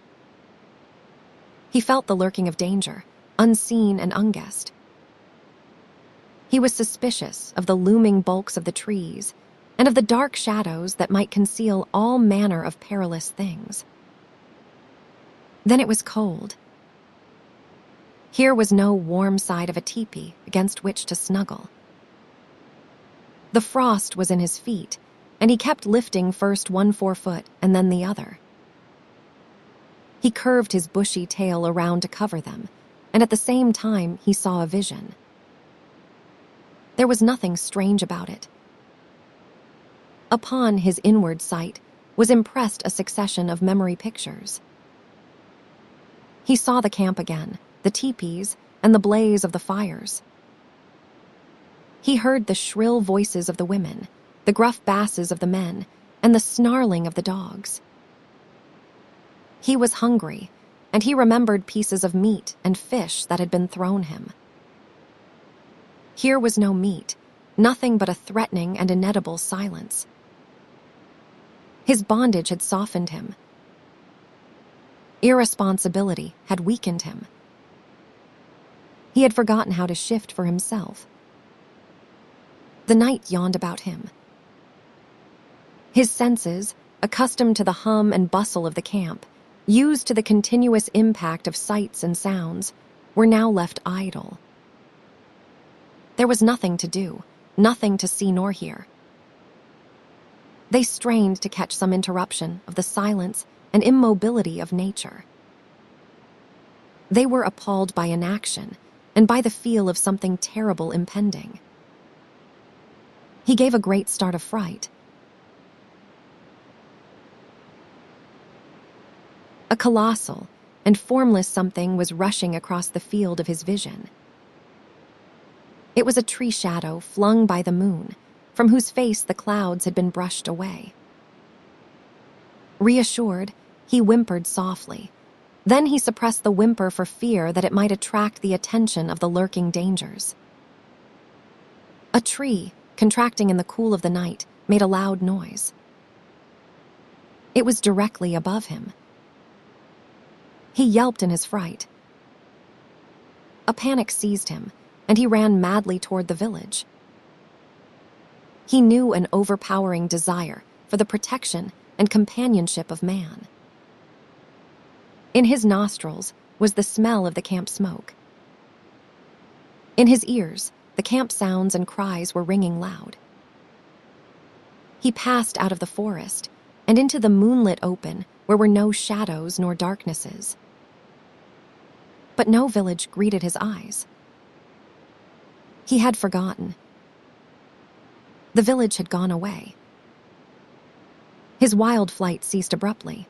He felt the lurking of danger, unseen and unguessed. He was suspicious of the looming bulks of the trees and of the dark shadows that might conceal all manner of perilous things. Then it was cold. Here was no warm side of a teepee against which to snuggle. The frost was in his feet, and he kept lifting first one forefoot and then the other. He curved his bushy tail around to cover them, and at the same time he saw a vision. There was nothing strange about it. Upon his inward sight was impressed a succession of memory pictures. He saw the camp again, the teepees, and the blaze of the fires. He heard the shrill voices of the women, the gruff basses of the men, and the snarling of the dogs. He was hungry, and he remembered pieces of meat and fish that had been thrown him. Here was no meat, nothing but a threatening and inedible silence. His bondage had softened him. Irresponsibility had weakened him. He had forgotten how to shift for himself. The night yawned about him. His senses, accustomed to the hum and bustle of the camp, used to the continuous impact of sights and sounds, were now left idle. There was nothing to do, nothing to see nor hear. They strained to catch some interruption of the silence and immobility of nature. They were appalled by inaction and by the feel of something terrible impending. He gave a great start of fright. A colossal and formless something was rushing across the field of his vision. It was a tree shadow flung by the moon, from whose face the clouds had been brushed away. Reassured, he whimpered softly. Then he suppressed the whimper for fear that it might attract the attention of the lurking dangers. A tree, contracting in the cool of the night, made a loud noise. It was directly above him. He yelped in his fright. A panic seized him, and he ran madly toward the village. He knew an overpowering desire for the protection and companionship of man. In his nostrils was the smell of the camp smoke. In his ears, the camp sounds and cries were ringing loud. He passed out of the forest and into the moonlit open where were no shadows nor darknesses. But no village greeted his eyes. He had forgotten. The village had gone away. His wild flight ceased abruptly.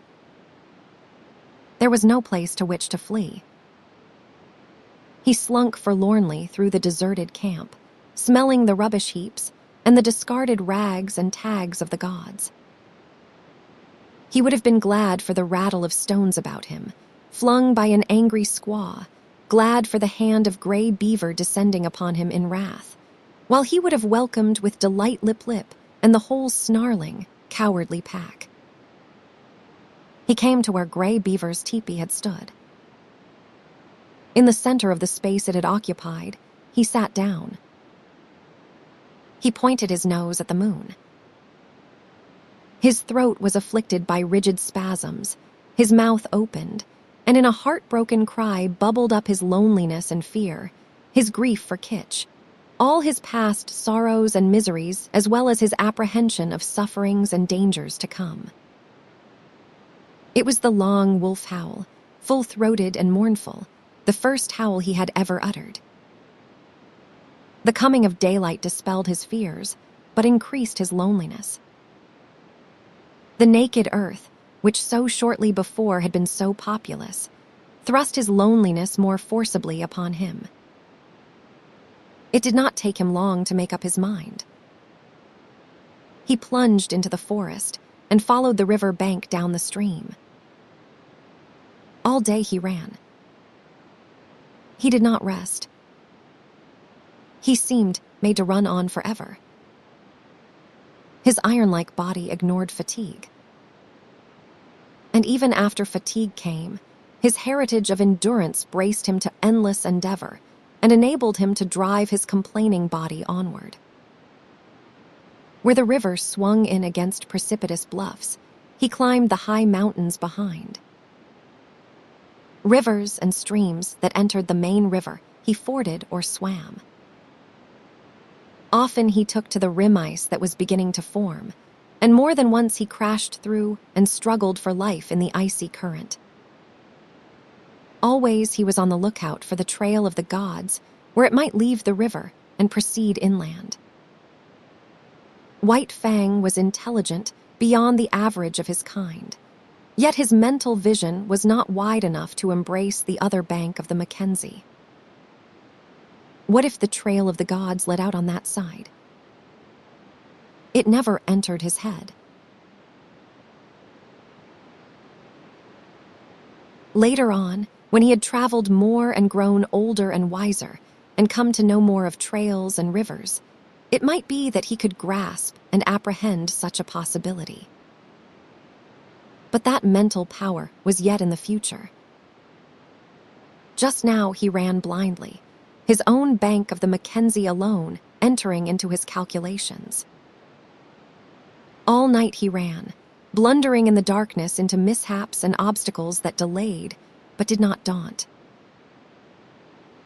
There was no place to which to flee. He slunk forlornly through the deserted camp, smelling the rubbish heaps and the discarded rags and tags of the gods. He would have been glad for the rattle of stones about him, flung by an angry squaw, glad for the hand of gray beaver descending upon him in wrath, while he would have welcomed with delight lip and the whole snarling, cowardly pack. He came to where Gray Beaver's teepee had stood. In the center of the space it had occupied, he sat down. He pointed his nose at the moon. His throat was afflicted by rigid spasms, his mouth opened, and in a heartbroken cry bubbled up his loneliness and fear, his grief for Kitch, all his past sorrows and miseries, as well as his apprehension of sufferings and dangers to come. It was the long wolf howl, full-throated and mournful, the first howl he had ever uttered. The coming of daylight dispelled his fears, but increased his loneliness. The naked earth, which so shortly before had been so populous, thrust his loneliness more forcibly upon him. It did not take him long to make up his mind. He plunged into the forest and followed the river bank down the stream. All day he ran. He did not rest. He seemed made to run on forever. His iron-like body ignored fatigue. And even after fatigue came, his heritage of endurance braced him to endless endeavor and enabled him to drive his complaining body onward. Where the river swung in against precipitous bluffs, he climbed the high mountains behind. Rivers and streams that entered the main river he forded or swam. Often he took to the rim ice that was beginning to form, and more than once he crashed through and struggled for life in the icy current. Always he was on the lookout for the trail of the gods, where it might leave the river and proceed inland. White Fang was intelligent beyond the average of his kind, yet his mental vision was not wide enough to embrace the other bank of the Mackenzie. What if the trail of the gods led out on that side? It never entered his head. Later on, when he had traveled more and grown older and wiser, and come to know more of trails and rivers, it might be that he could grasp and apprehend such a possibility. But that mental power was yet in the future. Just now he ran blindly, his own bank of the Mackenzie alone entering into his calculations. All night he ran, blundering in the darkness into mishaps and obstacles that delayed, but did not daunt.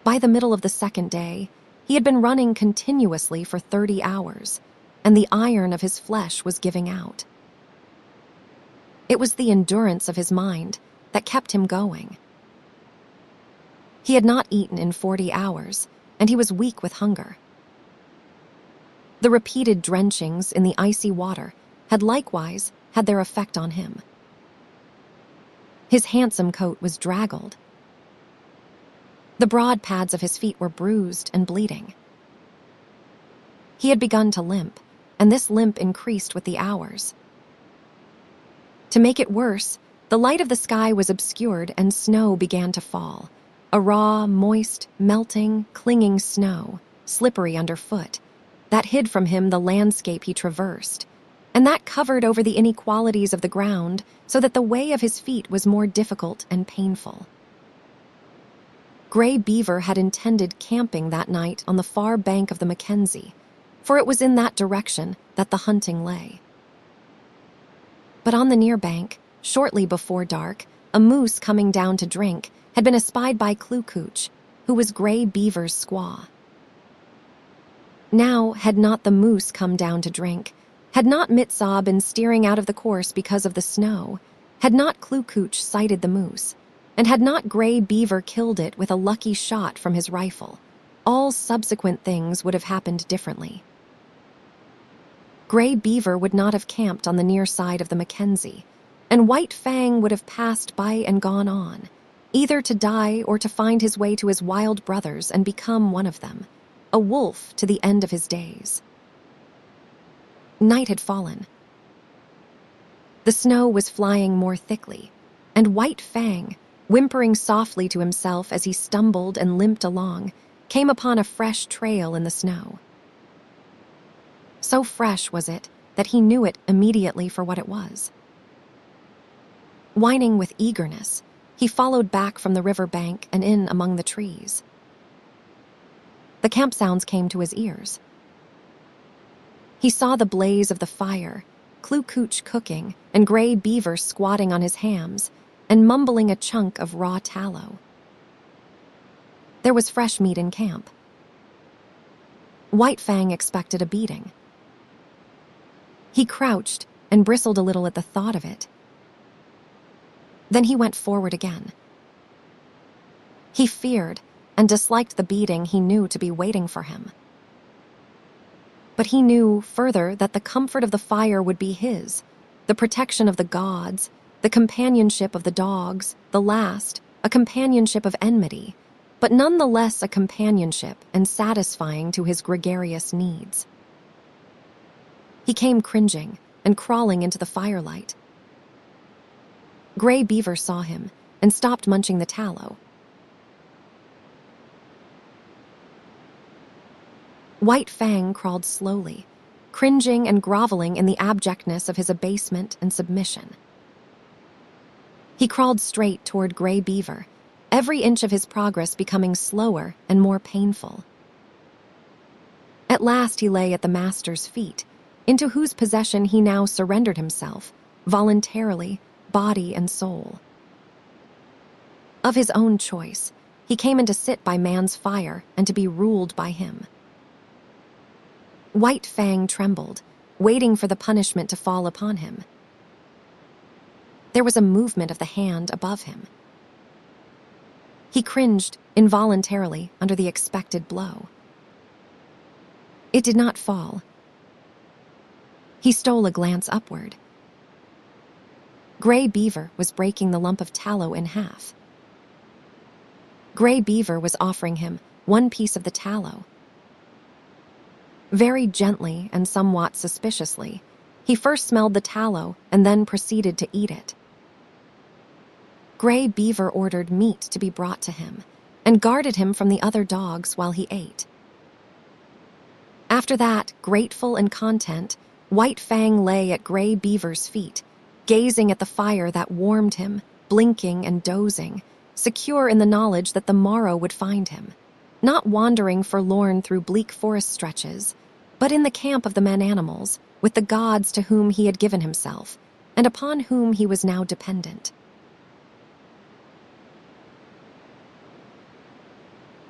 By the middle of the second day, he had been running continuously for 30 hours, and the iron of his flesh was giving out. It was the endurance of his mind that kept him going. He had not eaten in 40 hours, and he was weak with hunger. The repeated drenchings in the icy water had likewise had their effect on him. His handsome coat was draggled. The broad pads of his feet were bruised and bleeding. He had begun to limp, and this limp increased with the hours. To make it worse, the light of the sky was obscured and snow began to fall. A raw, moist, melting, clinging snow, slippery underfoot, that hid from him the landscape he traversed, and that covered over the inequalities of the ground so that the way of his feet was more difficult and painful. Gray Beaver had intended camping that night on the far bank of the Mackenzie, for it was in that direction that the hunting lay. But on the near bank, shortly before dark, a moose coming down to drink had been espied by Clucooch, who was Gray Beaver's squaw. Now, had not the moose come down to drink, had not Mitsaw been steering out of the course because of the snow, had not Clucooch sighted the moose, and had not Gray Beaver killed it with a lucky shot from his rifle, all subsequent things would have happened differently. Gray Beaver would not have camped on the near side of the Mackenzie, and White Fang would have passed by and gone on, either to die or to find his way to his wild brothers and become one of them, a wolf to the end of his days. Night had fallen. The snow was flying more thickly, and White Fang, whimpering softly to himself as he stumbled and limped along, came upon a fresh trail in the snow. So fresh was it that he knew it immediately for what it was. Whining with eagerness, he followed back from the river bank and in among the trees. The camp sounds came to his ears. He saw the blaze of the fire, Clucooch cooking, and Gray Beaver squatting on his hams and mumbling a chunk of raw tallow. There was fresh meat in camp. White Fang expected a beating. He crouched and bristled a little at the thought of it. Then he went forward again. He feared and disliked the beating he knew to be waiting for him. But he knew, further, that the comfort of the fire would be his, the protection of the gods, the companionship of the dogs, the last, a companionship of enmity, but none the less a companionship and satisfying to his gregarious needs. He came cringing and crawling into the firelight. Gray Beaver saw him and stopped munching the tallow. White Fang crawled slowly, cringing and groveling in the abjectness of his abasement and submission. He crawled straight toward Gray Beaver, every inch of his progress becoming slower and more painful. At last he lay at the master's feet, into whose possession he now surrendered himself, voluntarily, body and soul. Of his own choice, he came in to sit by man's fire and to be ruled by him. White Fang trembled, waiting for the punishment to fall upon him. There was a movement of the hand above him. He cringed involuntarily under the expected blow. It did not fall. He stole a glance upward. Gray Beaver was breaking the lump of tallow in half. Gray Beaver was offering him one piece of the tallow. Very gently and somewhat suspiciously, he first smelled the tallow and then proceeded to eat it. Gray Beaver ordered meat to be brought to him and guarded him from the other dogs while he ate. After that, grateful and content, White Fang lay at Gray Beaver's feet, gazing at the fire that warmed him, blinking and dozing, secure in the knowledge that the morrow would find him, not wandering forlorn through bleak forest stretches, but in the camp of the men-animals, with the gods to whom he had given himself, and upon whom he was now dependent.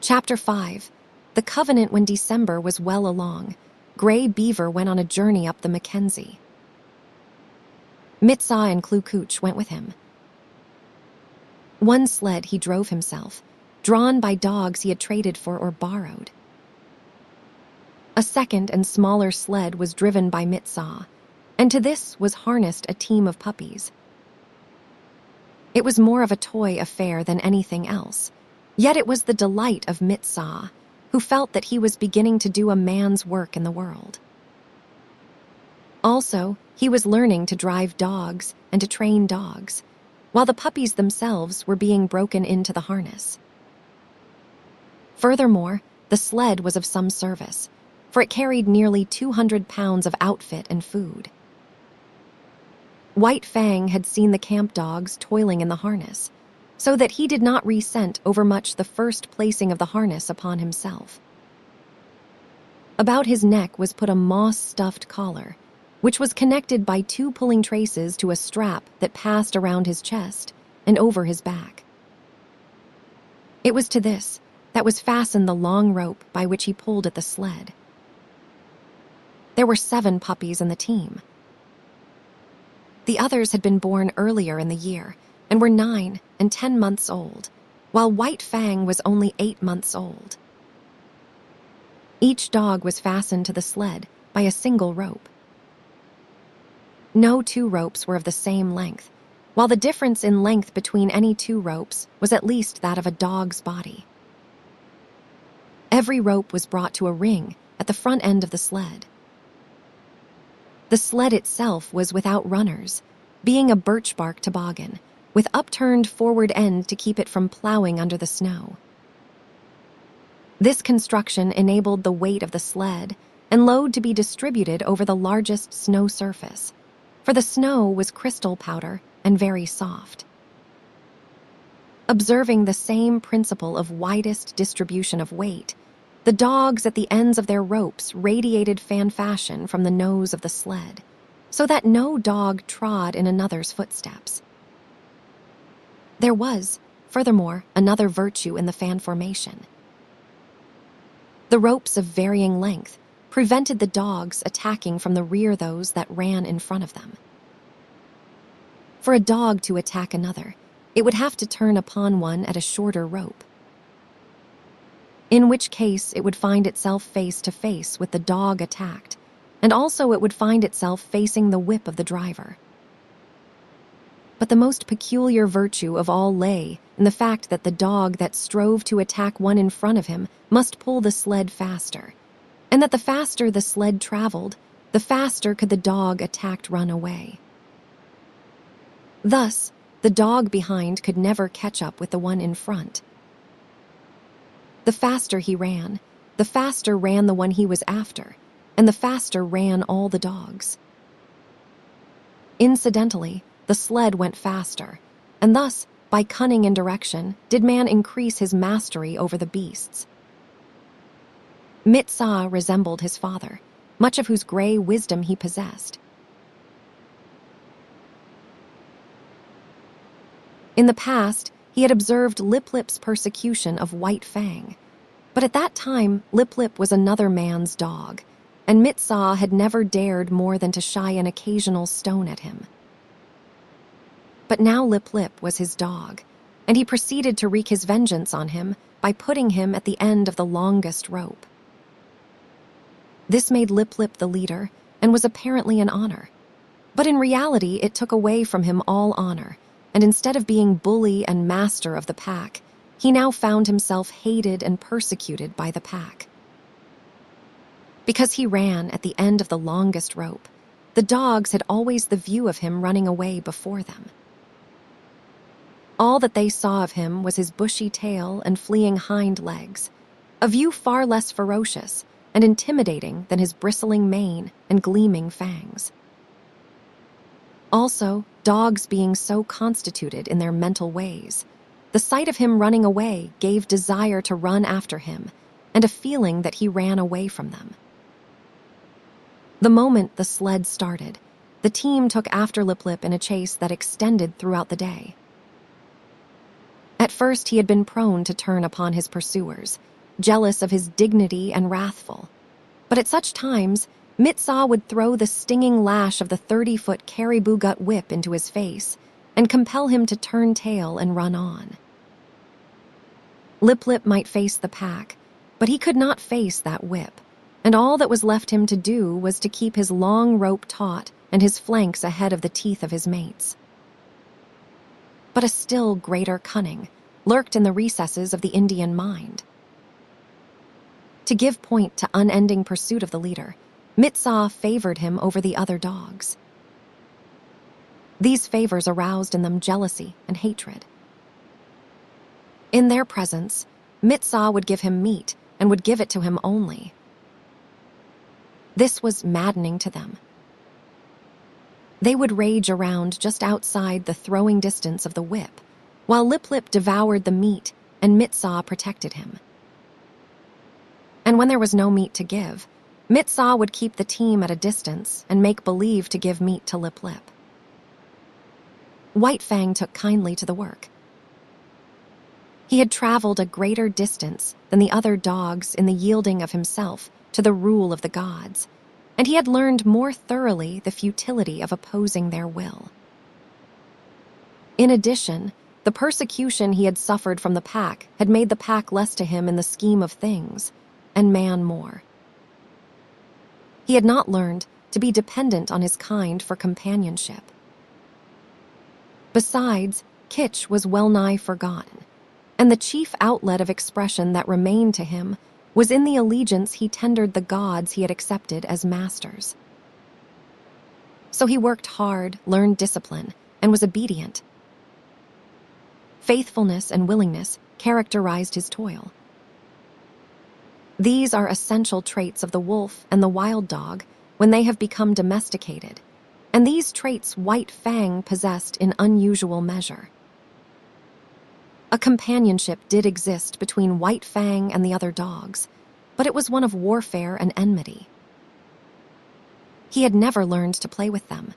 Chapter 5. The Covenant. When December was well along, Gray Beaver went on a journey up the Mackenzie. Mitsaw and Klukooch went with him. One sled he drove himself, drawn by dogs he had traded for or borrowed. A second and smaller sled was driven by Mitsaw, and to this was harnessed a team of puppies. It was more of a toy affair than anything else, yet it was the delight of Mitsaw, who felt that he was beginning to do a man's work in the world. Also, he was learning to drive dogs and to train dogs, while the puppies themselves were being broken into the harness. Furthermore, the sled was of some service, for it carried nearly 200 pounds of outfit and food. White Fang had seen the camp dogs toiling in the harness, so that he did not resent overmuch the first placing of the harness upon himself. About his neck was put a moss-stuffed collar, which was connected by 2 pulling traces to a strap that passed around his chest and over his back. It was to this that was fastened the long rope by which he pulled at the sled. There were 7 puppies in the team. The others had been born earlier in the year and were 9 and 10 months old, while White Fang was only 8 months old. Each dog was fastened to the sled by a single rope. No 2 ropes were of the same length, while the difference in length between any 2 ropes was at least that of a dog's body. Every rope was brought to a ring at the front end of the sled. The sled itself was without runners, being a birch bark toboggan, with upturned forward end to keep it from plowing under the snow. This construction enabled the weight of the sled and load to be distributed over the largest snow surface, for the snow was crystal powder and very soft. Observing the same principle of widest distribution of weight, the dogs at the ends of their ropes radiated fan fashion from the nose of the sled, so that no dog trod in another's footsteps. There was, furthermore, another virtue in the fan formation. The ropes of varying length prevented the dogs attacking from the rear those that ran in front of them. For a dog to attack another, it would have to turn upon one at a shorter rope, in which case it would find itself face to face with the dog attacked, and also it would find itself facing the whip of the driver. But the most peculiar virtue of all lay in the fact that the dog that strove to attack one in front of him must pull the sled faster, and that the faster the sled traveled, the faster could the dog attacked run away. Thus, the dog behind could never catch up with the one in front. The faster he ran, the faster ran the one he was after, and the faster ran all the dogs. Incidentally, the sled went faster, and thus, by cunning and direction, did man increase his mastery over the beasts. Mitsaw resembled his father, much of whose gray wisdom he possessed. In the past, he had observed Lip-Lip's persecution of White Fang, but at that time Lip-Lip was another man's dog, and Mitsaw had never dared more than to shy an occasional stone at him. But now Lip-Lip was his dog, and he proceeded to wreak his vengeance on him by putting him at the end of the longest rope. This made Lip-Lip the leader and was apparently an honor, but in reality it took away from him all honor, and instead of being bully and master of the pack, he now found himself hated and persecuted by the pack. Because he ran at the end of the longest rope, the dogs had always the view of him running away before them. All that they saw of him was his bushy tail and fleeing hind legs, a view far less ferocious and intimidating than his bristling mane and gleaming fangs. Also, dogs being so constituted in their mental ways, the sight of him running away gave desire to run after him and a feeling that he ran away from them. The moment the sled started, the team took after Lip-Lip in a chase that extended throughout the day. At first he had been prone to turn upon his pursuers, jealous of his dignity and wrathful. But at such times, Mitsaw would throw the stinging lash of the 30-foot caribou gut whip into his face and compel him to turn tail and run on. Lip Lip might face the pack, but he could not face that whip, and all that was left him to do was to keep his long rope taut and his flanks ahead of the teeth of his mates. But a still greater cunning lurked in the recesses of the Indian mind. To give point to unending pursuit of the leader, Mitsaw favored him over the other dogs. These favors aroused in them jealousy and hatred. In their presence, Mitsaw would give him meat and would give it to him only. This was maddening to them. They would rage around just outside the throwing distance of the whip, while Lip Lip devoured the meat and Mitsaw protected him. And when there was no meat to give, Mitsaw would keep the team at a distance and make believe to give meat to Lip Lip. White Fang took kindly to the work. He had traveled a greater distance than the other dogs in the yielding of himself to the rule of the gods, and he had learned more thoroughly the futility of opposing their will. In addition, the persecution he had suffered from the pack had made the pack less to him in the scheme of things, and man more. He had not learned to be dependent on his kind for companionship. Besides, Kitch was well-nigh forgotten, and the chief outlet of expression that remained to him was in the allegiance he tendered the gods he had accepted as masters. So he worked hard, learned discipline, and was obedient. Faithfulness and willingness characterized his toil. These are essential traits of the wolf and the wild dog when they have become domesticated, and these traits White Fang possessed in unusual measure. A companionship did exist between White Fang and the other dogs, but it was one of warfare and enmity. He had never learned to play with them.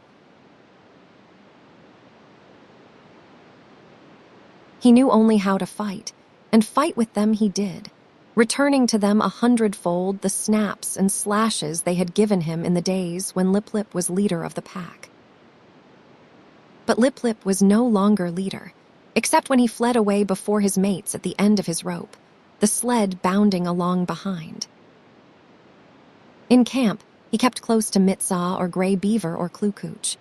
He knew only how to fight, and fight with them he did, returning to them 100-fold the snaps and slashes they had given him in the days when Lip Lip was leader of the pack. But Lip Lip was no longer leader, except when he fled away before his mates at the end of his rope, the sled bounding along behind. In camp, he kept close to Mitsaw or Gray Beaver or Klukooch.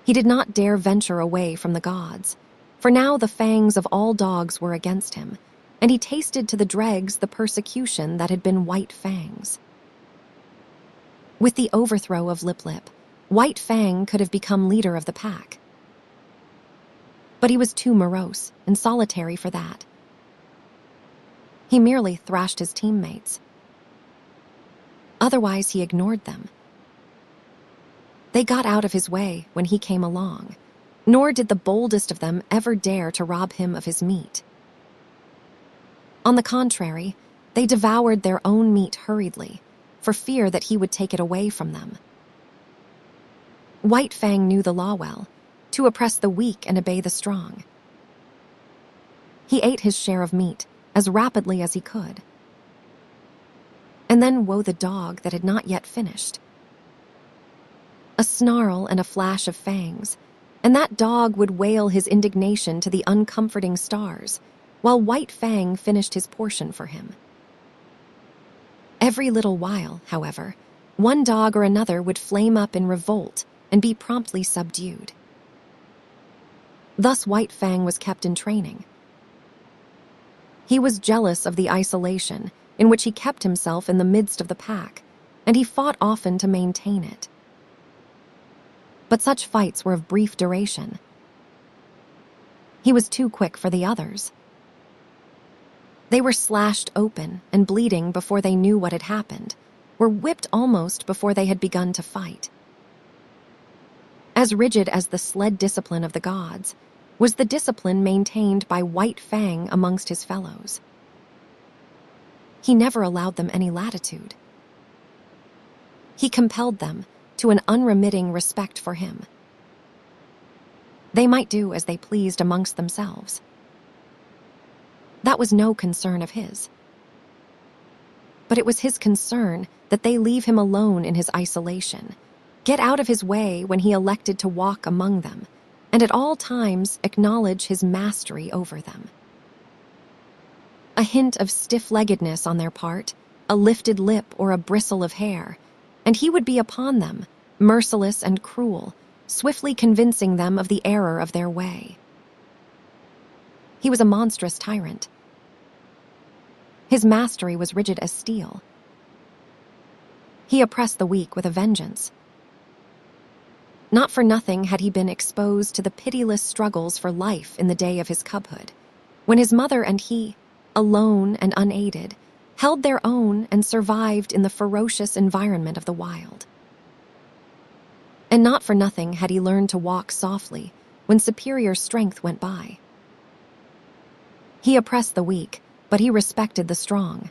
He did not dare venture away from the gods, for now the fangs of all dogs were against him, and he tasted to the dregs the persecution that had been White Fang's. With the overthrow of Lip Lip, White Fang could have become leader of the pack. But he was too morose and solitary for that. He merely thrashed his teammates. Otherwise, he ignored them. They got out of his way when he came along, nor did the boldest of them ever dare to rob him of his meat. On the contrary, they devoured their own meat hurriedly, for fear that he would take it away from them. White Fang knew the law well, to oppress the weak and obey the strong. He ate his share of meat as rapidly as he could. And then woe the dog that had not yet finished. A snarl and a flash of fangs, and that dog would wail his indignation to the uncomforting stars, while White Fang finished his portion for him. Every little while, however, one dog or another would flame up in revolt and be promptly subdued. Thus White Fang was kept in training. He was jealous of the isolation in which he kept himself in the midst of the pack, and he fought often to maintain it. But such fights were of brief duration. He was too quick for the others. They were slashed open and bleeding before they knew what had happened, were whipped almost before they had begun to fight. As rigid as the sled discipline of the gods was the discipline maintained by White Fang amongst his fellows. He never allowed them any latitude. He compelled them to an unremitting respect for him. They might do as they pleased amongst themselves. That was no concern of his. But it was his concern that they leave him alone in his isolation, get out of his way when he elected to walk among them, and at all times acknowledge his mastery over them. A hint of stiff-leggedness on their part, a lifted lip or a bristle of hair, and he would be upon them, merciless and cruel, swiftly convincing them of the error of their way. He was a monstrous tyrant. His mastery was rigid as steel. He oppressed the weak with a vengeance. Not for nothing had he been exposed to the pitiless struggles for life in the day of his cubhood, when his mother and he, alone and unaided, held their own and survived in the ferocious environment of the wild. And not for nothing had he learned to walk softly when superior strength went by. He oppressed the weak, but he respected the strong.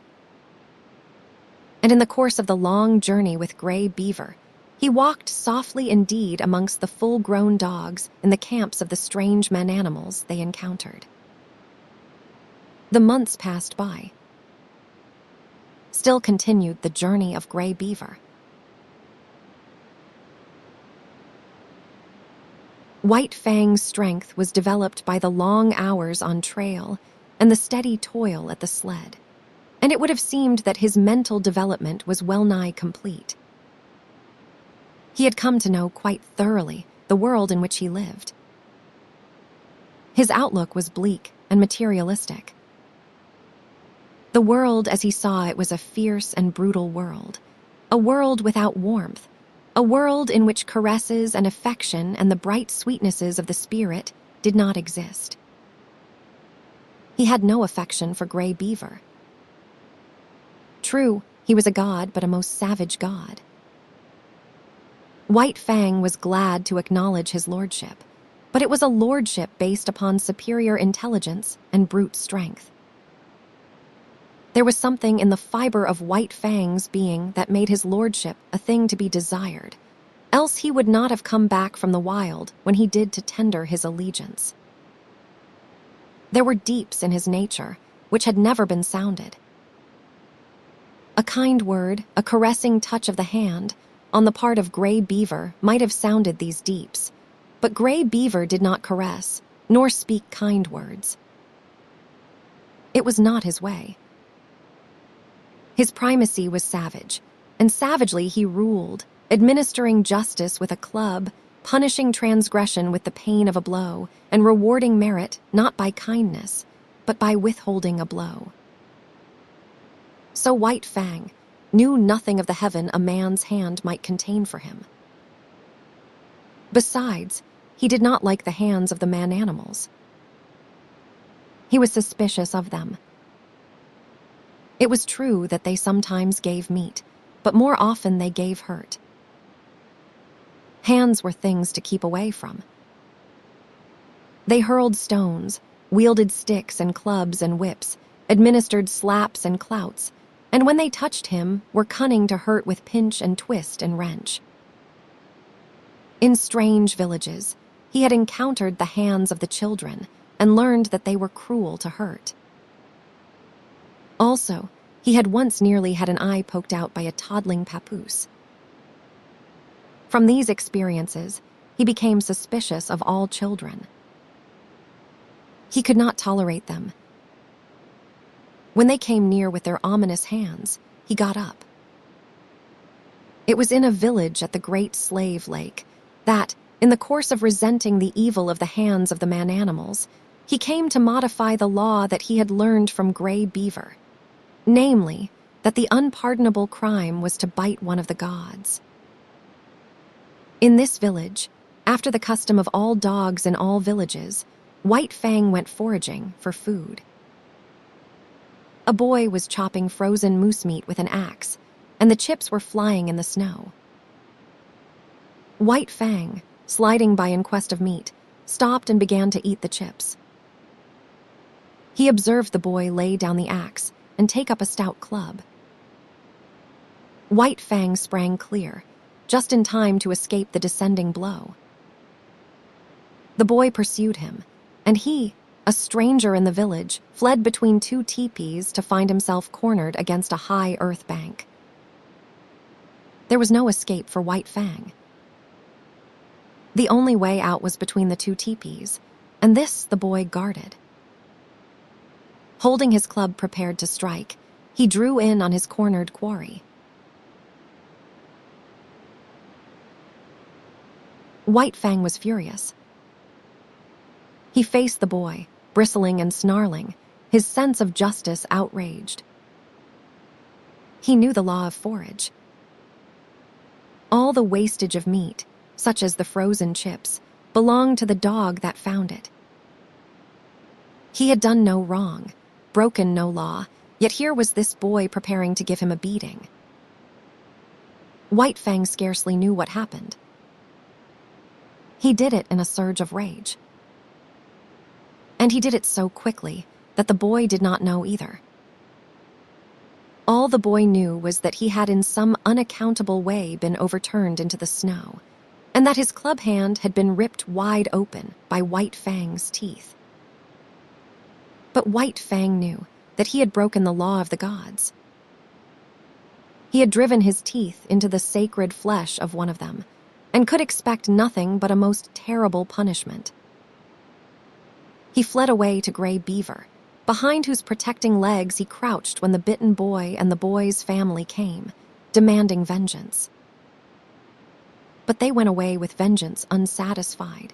And in the course of the long journey with Gray Beaver, he walked softly indeed amongst the full-grown dogs in the camps of the strange man-animals they encountered. The months passed by. Still continued the journey of Gray Beaver. White Fang's strength was developed by the long hours on trail and the steady toil at the sled, and it would have seemed that his mental development was well-nigh complete. He had come to know quite thoroughly the world in which he lived. His outlook was bleak and materialistic. The world as he saw it was a fierce and brutal world, a world without warmth, a world in which caresses and affection and the bright sweetnesses of the spirit did not exist. He had no affection for Gray Beaver. True, he was a god, but a most savage god. White Fang was glad to acknowledge his lordship, but it was a lordship based upon superior intelligence and brute strength. There was something in the fiber of White Fang's being that made his lordship a thing to be desired, else he would not have come back from the wild when he did to tender his allegiance. There were deeps in his nature which had never been sounded. A kind word, a caressing touch of the hand, on the part of Gray Beaver might have sounded these deeps, but Gray Beaver did not caress, nor speak kind words. It was not his way. His primacy was savage, and savagely he ruled, administering justice with a club, punishing transgression with the pain of a blow, and rewarding merit not by kindness, but by withholding a blow. So White Fang knew nothing of the heaven a man's hand might contain for him. Besides, he did not like the hands of the man-animals. He was suspicious of them. It was true that they sometimes gave meat, but more often they gave hurt. Hands were things to keep away from. They hurled stones, wielded sticks and clubs and whips, administered slaps and clouts, and when they touched him, were cunning to hurt with pinch and twist and wrench. In strange villages, he had encountered the hands of the children and learned that they were cruel to hurt. Also, he had once nearly had an eye poked out by a toddling papoose. From these experiences, he became suspicious of all children. He could not tolerate them. When they came near with their ominous hands, he got up. It was in a village at the Great Slave Lake that, in the course of resenting the evil of the hands of the man-animals, he came to modify the law that he had learned from Gray Beaver, namely, that the unpardonable crime was to bite one of the gods. In this village, after the custom of all dogs in all villages, White Fang went foraging for food. A boy was chopping frozen moose meat with an axe, and the chips were flying in the snow. White Fang, sliding by in quest of meat, stopped and began to eat the chips. He observed the boy lay down the axe and take up a stout club. White Fang sprang clear, just in time to escape the descending blow. The boy pursued him, and he, a stranger in the village, fled between two teepees to find himself cornered against a high earth bank. There was no escape for White Fang. The only way out was between the two teepees, and this the boy guarded. Holding his club prepared to strike, he drew in on his cornered quarry. White Fang was furious. He faced the boy, bristling and snarling, his sense of justice outraged. He knew the law of forage. All the wastage of meat, such as the frozen chips, belonged to the dog that found it. He had done no wrong, broken no law, yet here was this boy preparing to give him a beating. White Fang scarcely knew what happened. He did it in a surge of rage. And he did it so quickly that the boy did not know either. All the boy knew was that he had in some unaccountable way been overturned into the snow, and that his club hand had been ripped wide open by White Fang's teeth. But White Fang knew that he had broken the law of the gods. He had driven his teeth into the sacred flesh of one of them, and could expect nothing but a most terrible punishment. He fled away to Gray Beaver, behind whose protecting legs he crouched when the bitten boy and the boy's family came, demanding vengeance. But they went away with vengeance unsatisfied.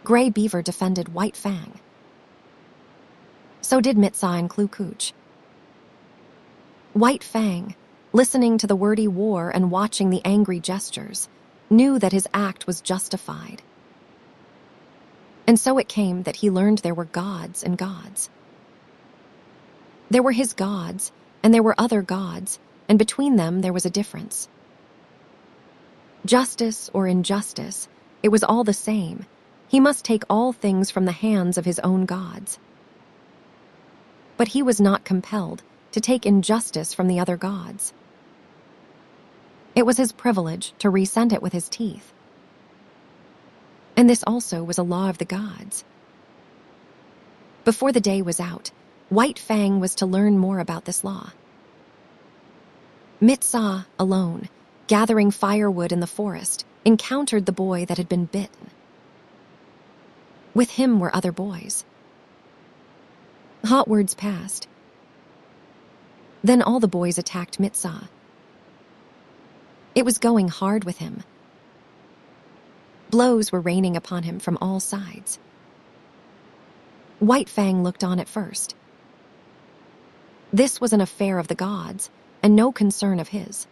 Gray Beaver defended White Fang. So did Mitsa and Kloo Kooch. White Fang, listening to the wordy war and watching the angry gestures, knew that his act was justified. And so it came that he learned there were gods and gods. There were his gods, and there were other gods, and between them there was a difference. Justice or injustice, it was all the same. He must take all things from the hands of his own gods. But he was not compelled to take injustice from the other gods. It was his privilege to resent it with his teeth. And this also was a law of the gods. Before the day was out, White Fang was to learn more about this law. Mitsa, alone, gathering firewood in the forest, encountered the boy that had been bitten. With him were other boys. Hot words passed. Then all the boys attacked Mitsa. It was going hard with him. Blows were raining upon him from all sides. White Fang looked on at first. This was an affair of the gods, and no concern of his.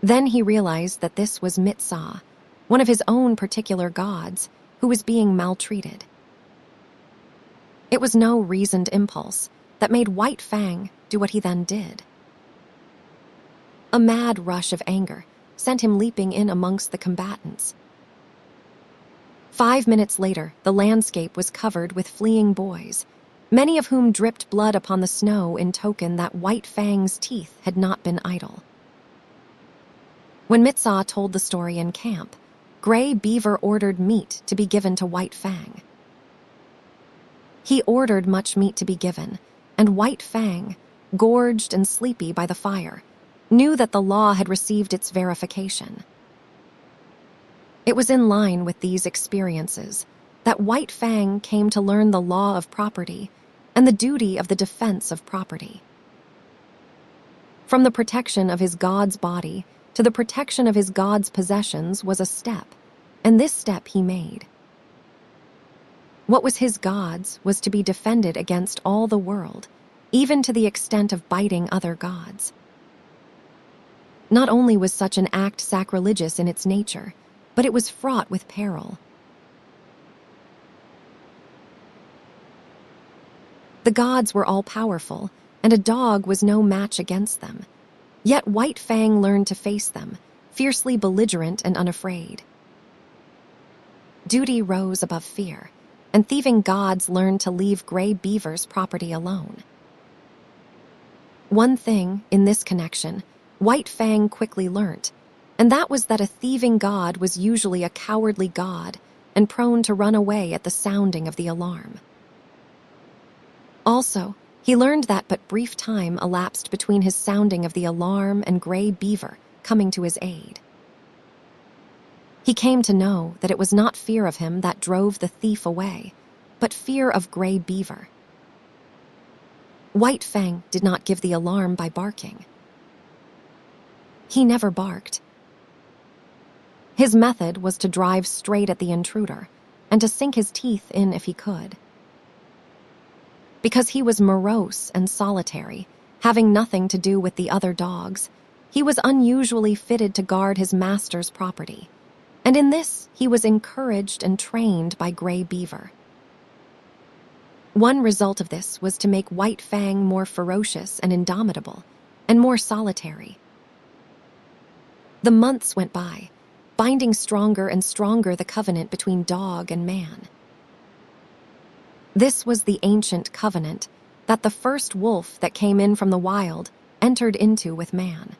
Then he realized that this was Mitsa, one of his own particular gods, who was being maltreated. It was no reasoned impulse that made White Fang do what he then did. A mad rush of anger sent him leaping in amongst the combatants. 5 minutes later, the landscape was covered with fleeing boys, many of whom dripped blood upon the snow in token that White Fang's teeth had not been idle. When Mitsa told the story in camp, Gray Beaver ordered meat to be given to White Fang. He ordered much meat to be given, and White Fang, gorged and sleepy by the fire, knew that the law had received its verification. It was in line with these experiences that White Fang came to learn the law of property and the duty of the defense of property. From the protection of his god's body to the protection of his god's possessions was a step, and this step he made. What was his god's was to be defended against all the world, even to the extent of biting other gods. Not only was such an act sacrilegious in its nature, but it was fraught with peril. The gods were all-powerful, and a dog was no match against them. Yet White Fang learned to face them, fiercely belligerent and unafraid. Duty rose above fear, and thieving gods learned to leave Gray Beaver's property alone. One thing, in this connection, White Fang quickly learnt, and that was that a thieving god was usually a cowardly god and prone to run away at the sounding of the alarm. Also, he learned that but brief time elapsed between his sounding of the alarm and Gray Beaver coming to his aid. He came to know that it was not fear of him that drove the thief away, but fear of Gray Beaver. White Fang did not give the alarm by barking. He never barked. His method was to drive straight at the intruder and to sink his teeth in if he could. Because he was morose and solitary, having nothing to do with the other dogs, he was unusually fitted to guard his master's property, and in this he was encouraged and trained by Gray Beaver. One result of this was to make White Fang more ferocious and indomitable, and more solitary. The months went by, binding stronger and stronger the covenant between dog and man. This was the ancient covenant that the first wolf that came in from the wild entered into with man.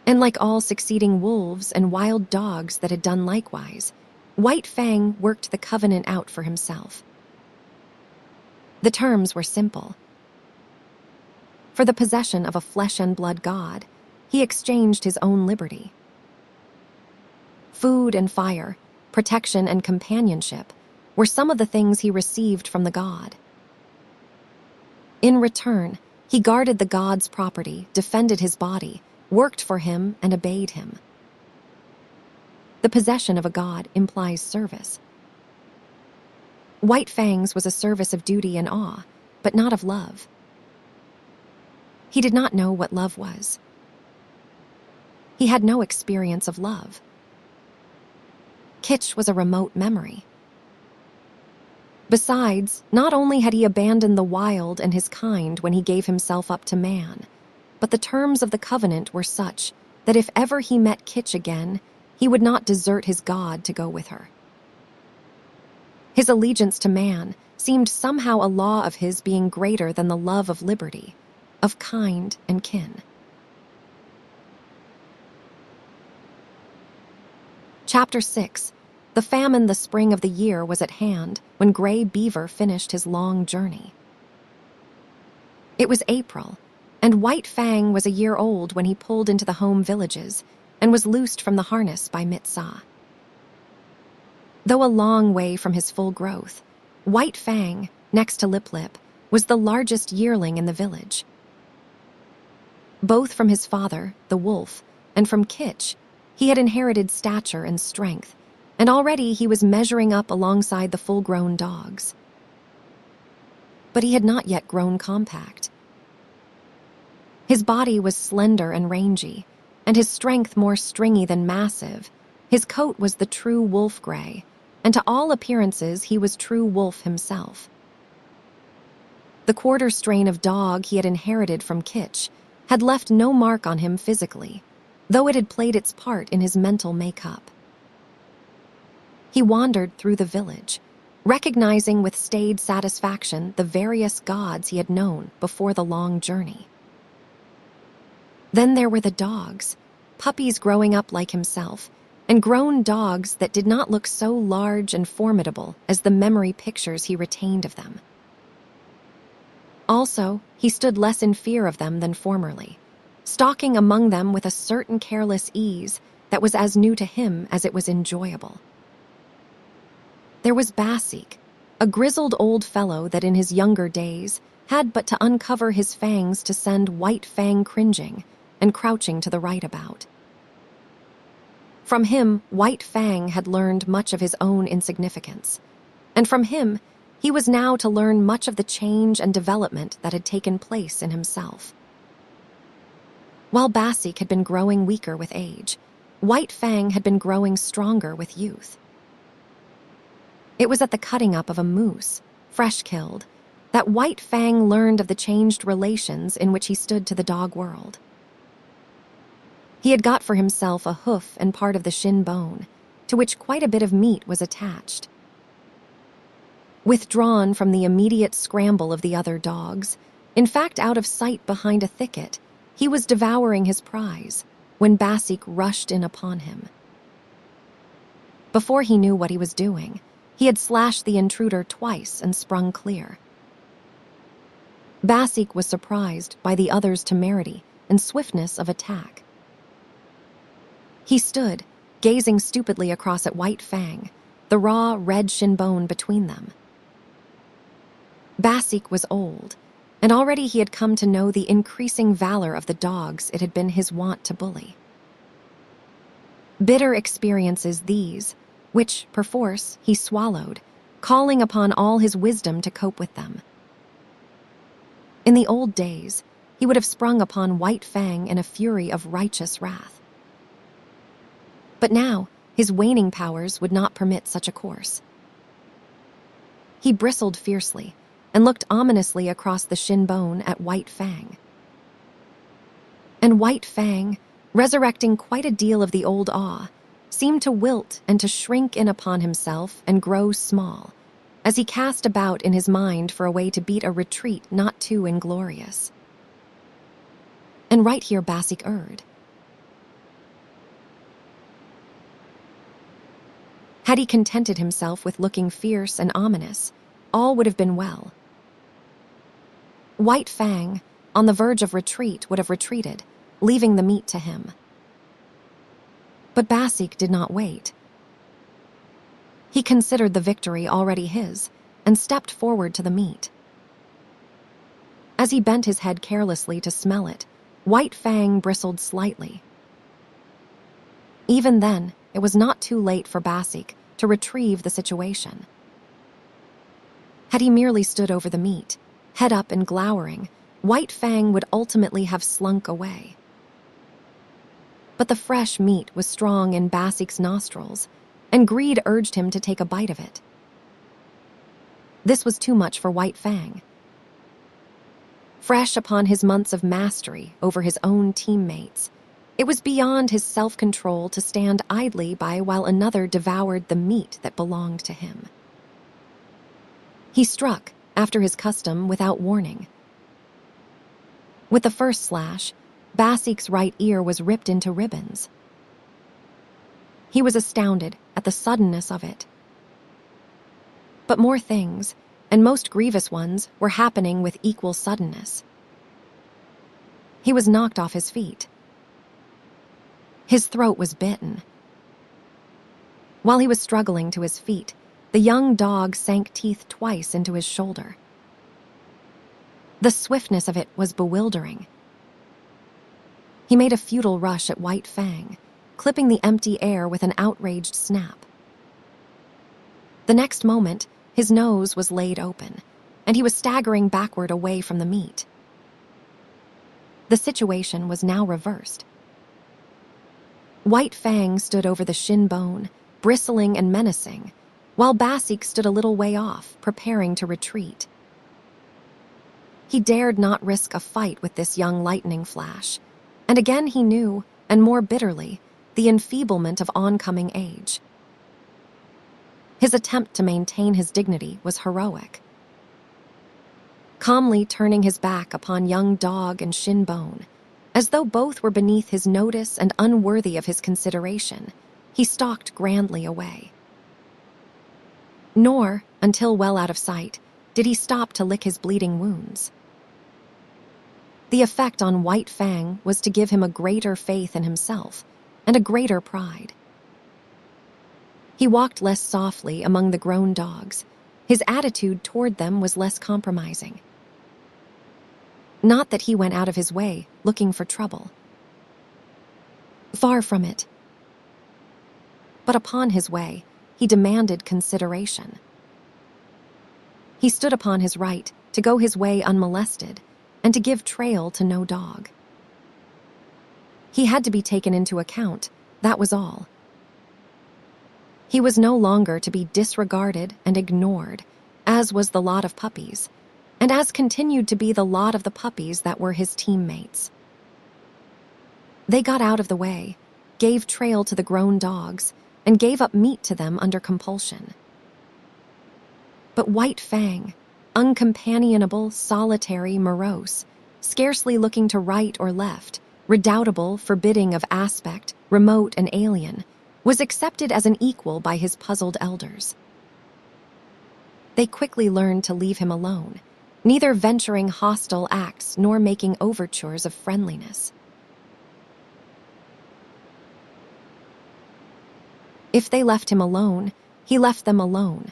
And like all succeeding wolves and wild dogs that had done likewise, White Fang worked the covenant out for himself. The terms were simple. For the possession of a flesh and blood god, he exchanged his own liberty. Food and fire, protection and companionship were some of the things he received from the god. In return, he guarded the god's property, defended his body, worked for him, and obeyed him. The possession of a god implies service. White Fang's was a service of duty and awe, but not of love. He did not know what love was. He had no experience of love. Kitsch was a remote memory. Besides, not only had he abandoned the wild and his kind when he gave himself up to man, but the terms of the covenant were such that if ever he met Kitsch again, he would not desert his god to go with her. His allegiance to man seemed somehow a law of his being greater than the love of liberty, of kind and kin. Chapter 6. The famine the spring of the year was at hand when Gray Beaver finished his long journey. It was April, and White Fang was a year old when he pulled into the home villages and was loosed from the harness by Mit-Sa. Though a long way from his full growth, White Fang, next to Lip Lip, was the largest yearling in the village. Both from his father, the wolf, and from Kitsch, he had inherited stature and strength, and already he was measuring up alongside the full-grown dogs. But he had not yet grown compact. His body was slender and rangy, and his strength more stringy than massive. His coat was the true wolf gray, and to all appearances he was true wolf himself. The quarter strain of dog he had inherited from Kitsch had left no mark on him physically, though it had played its part in his mental makeup. He wandered through the village, recognizing with staid satisfaction the various gods he had known before the long journey. Then there were the dogs, puppies growing up like himself, and grown dogs that did not look so large and formidable as the memory pictures he retained of them. Also, he stood less in fear of them than formerly, stalking among them with a certain careless ease that was as new to him as it was enjoyable. There was Basik, a grizzled old fellow that in his younger days had but to uncover his fangs to send White Fang cringing and crouching to the right about. From him, White Fang had learned much of his own insignificance, and from him, he was now to learn much of the change and development that had taken place in himself. While Basik had been growing weaker with age, White Fang had been growing stronger with youth. It was at the cutting up of a moose, fresh killed, that White Fang learned of the changed relations in which he stood to the dog world. He had got for himself a hoof and part of the shin bone, to which quite a bit of meat was attached. Withdrawn from the immediate scramble of the other dogs, in fact out of sight behind a thicket, he was devouring his prize when Basik rushed in upon him. Before he knew what he was doing, he had slashed the intruder twice and sprung clear. Basik was surprised by the other's temerity and swiftness of attack. He stood, gazing stupidly across at White Fang, the raw, red shin bone between them. Basik was old, and already he had come to know the increasing valor of the dogs it had been his wont to bully. Bitter experiences these, which, perforce, he swallowed, calling upon all his wisdom to cope with them. In the old days, he would have sprung upon White Fang in a fury of righteous wrath. But now, his waning powers would not permit such a course. He bristled fiercely and looked ominously across the shin bone at White Fang. And White Fang, resurrecting quite a deal of the old awe, seemed to wilt and to shrink in upon himself and grow small, as he cast about in his mind for a way to beat a retreat not too inglorious. And right here Basik erred. Had he contented himself with looking fierce and ominous, all would have been well. White Fang, on the verge of retreat, would have retreated, leaving the meat to him. But Basik did not wait. He considered the victory already his and stepped forward to the meat. As he bent his head carelessly to smell it, White Fang bristled slightly. Even then, it was not too late for Basik to retrieve the situation. Had he merely stood over the meat, head up and glowering, White Fang would ultimately have slunk away. But the fresh meat was strong in Basik's nostrils, and greed urged him to take a bite of it. This was too much for White Fang. Fresh upon his months of mastery over his own teammates, it was beyond his self-control to stand idly by while another devoured the meat that belonged to him. He struck, after his custom, without warning. With the first slash, Basik's right ear was ripped into ribbons. He was astounded at the suddenness of it. But more things, and most grievous ones, were happening with equal suddenness. He was knocked off his feet. His throat was bitten. While he was struggling to his feet, the young dog sank teeth twice into his shoulder. The swiftness of it was bewildering. He made a futile rush at White Fang, clipping the empty air with an outraged snap. The next moment, his nose was laid open, and he was staggering backward away from the meat. The situation was now reversed. White Fang stood over the shin bone, bristling and menacing, while Basik stood a little way off, preparing to retreat. He dared not risk a fight with this young lightning flash, and again he knew, and more bitterly, the enfeeblement of oncoming age. His attempt to maintain his dignity was heroic. Calmly turning his back upon young dog and shin bone, as though both were beneath his notice and unworthy of his consideration, he stalked grandly away. Nor, until well out of sight, did he stop to lick his bleeding wounds. The effect on White Fang was to give him a greater faith in himself and a greater pride. He walked less softly among the grown dogs. His attitude toward them was less compromising. Not that he went out of his way looking for trouble. Far from it. But upon his way, he demanded consideration. He stood upon his right to go his way unmolested and to give trail to no dog. He had to be taken into account, that was all. He was no longer to be disregarded and ignored, as was the lot of puppies, and as continued to be the lot of the puppies that were his teammates. They got out of the way, gave trail to the grown dogs, and gave up meat to them under compulsion. But White Fang, uncompanionable, solitary, morose, scarcely looking to right or left, redoubtable, forbidding of aspect, remote and alien, was accepted as an equal by his puzzled elders. They quickly learned to leave him alone, neither venturing hostile acts nor making overtures of friendliness. If they left him alone, he left them alone,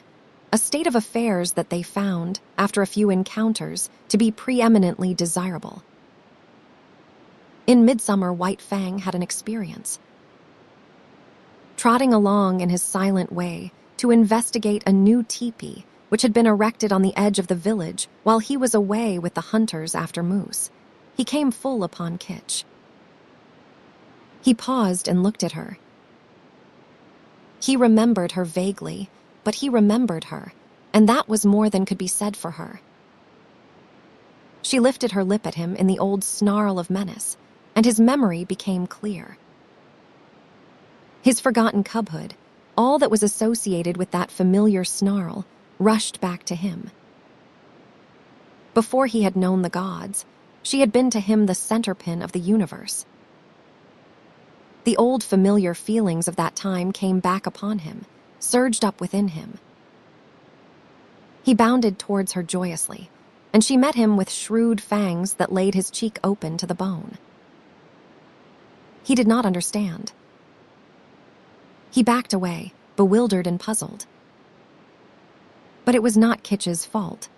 a state of affairs that they found, after a few encounters, to be preeminently desirable. In midsummer, White Fang had an experience. Trotting along in his silent way to investigate a new teepee which had been erected on the edge of the village while he was away with the hunters after moose, he came full upon Kitch. He paused and looked at her. He remembered her vaguely, but he remembered her, and that was more than could be said for her. She lifted her lip at him in the old snarl of menace, and his memory became clear. His forgotten cubhood, all that was associated with that familiar snarl, rushed back to him. Before he had known the gods, she had been to him the centerpin of the universe. The old familiar feelings of that time came back upon him, surged up within him. He bounded towards her joyously, and she met him with shrewd fangs that laid his cheek open to the bone. He did not understand. He backed away, bewildered and puzzled. But it was not Kitch's fault.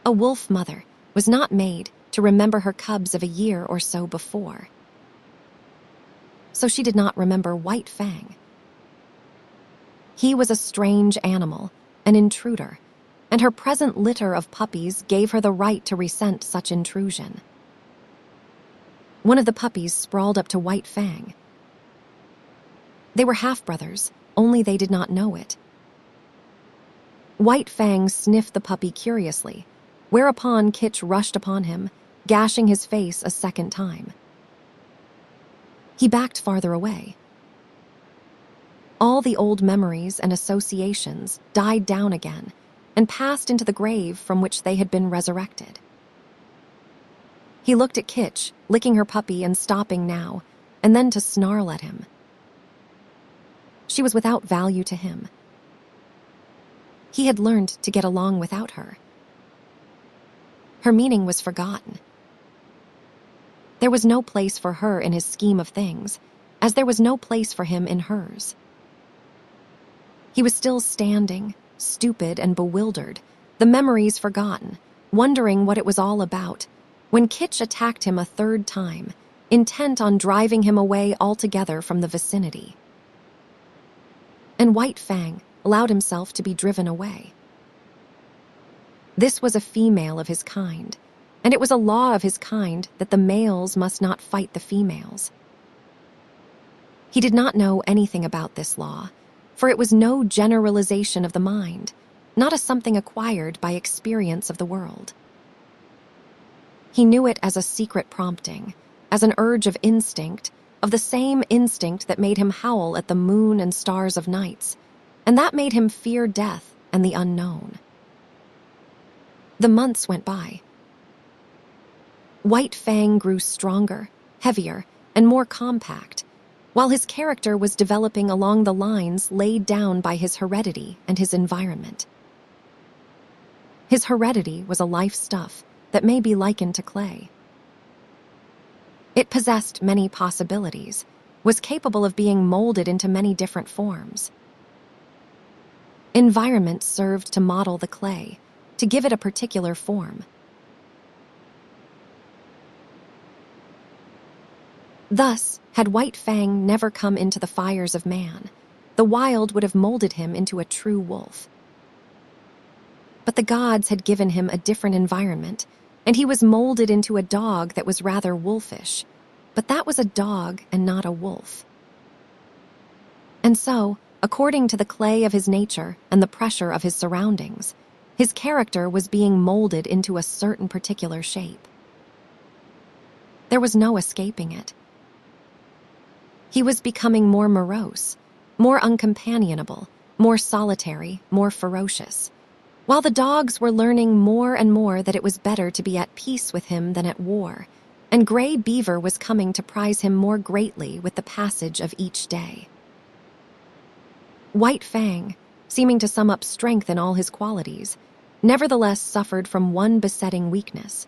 A wolf mother was not made to remember her cubs of a year or so before. So she did not remember White Fang. He was a strange animal, an intruder, and her present litter of puppies gave her the right to resent such intrusion. One of the puppies sprawled up to White Fang. They were half-brothers, only they did not know it. White Fang sniffed the puppy curiously, whereupon Kitch rushed upon him, gashing his face a second time. He backed farther away. All the old memories and associations died down again and passed into the grave from which they had been resurrected. He looked at Kitch, licking her puppy and stopping now, and then to snarl at him. She was without value to him. He had learned to get along without her. Her meaning was forgotten. There was no place for her in his scheme of things, as there was no place for him in hers. He was still standing, stupid and bewildered, the memories forgotten, wondering what it was all about, when Kitch attacked him a third time, intent on driving him away altogether from the vicinity. And White Fang allowed himself to be driven away. This was a female of his kind, and it was a law of his kind that the males must not fight the females. He did not know anything about this law, for it was no generalization of the mind, not a something acquired by experience of the world. He knew it as a secret prompting, as an urge of instinct, of the same instinct that made him howl at the moon and stars of nights, and that made him fear death and the unknown. The months went by. White Fang grew stronger, heavier, and more compact, while his character was developing along the lines laid down by his heredity and his environment. His heredity was a life stuff that may be likened to clay. It possessed many possibilities, was capable of being molded into many different forms. Environment served to model the clay, to give it a particular form. Thus, had White Fang never come into the fires of man, the wild would have molded him into a true wolf. But the gods had given him a different environment, and he was molded into a dog that was rather wolfish, but that was a dog and not a wolf. And so, according to the clay of his nature and the pressure of his surroundings, his character was being molded into a certain particular shape. There was no escaping it. He was becoming more morose, more uncompanionable, more solitary, more ferocious, while the dogs were learning more and more that it was better to be at peace with him than at war, and Gray Beaver was coming to prize him more greatly with the passage of each day. White Fang, seeming to sum up strength in all his qualities, nevertheless suffered from one besetting weakness.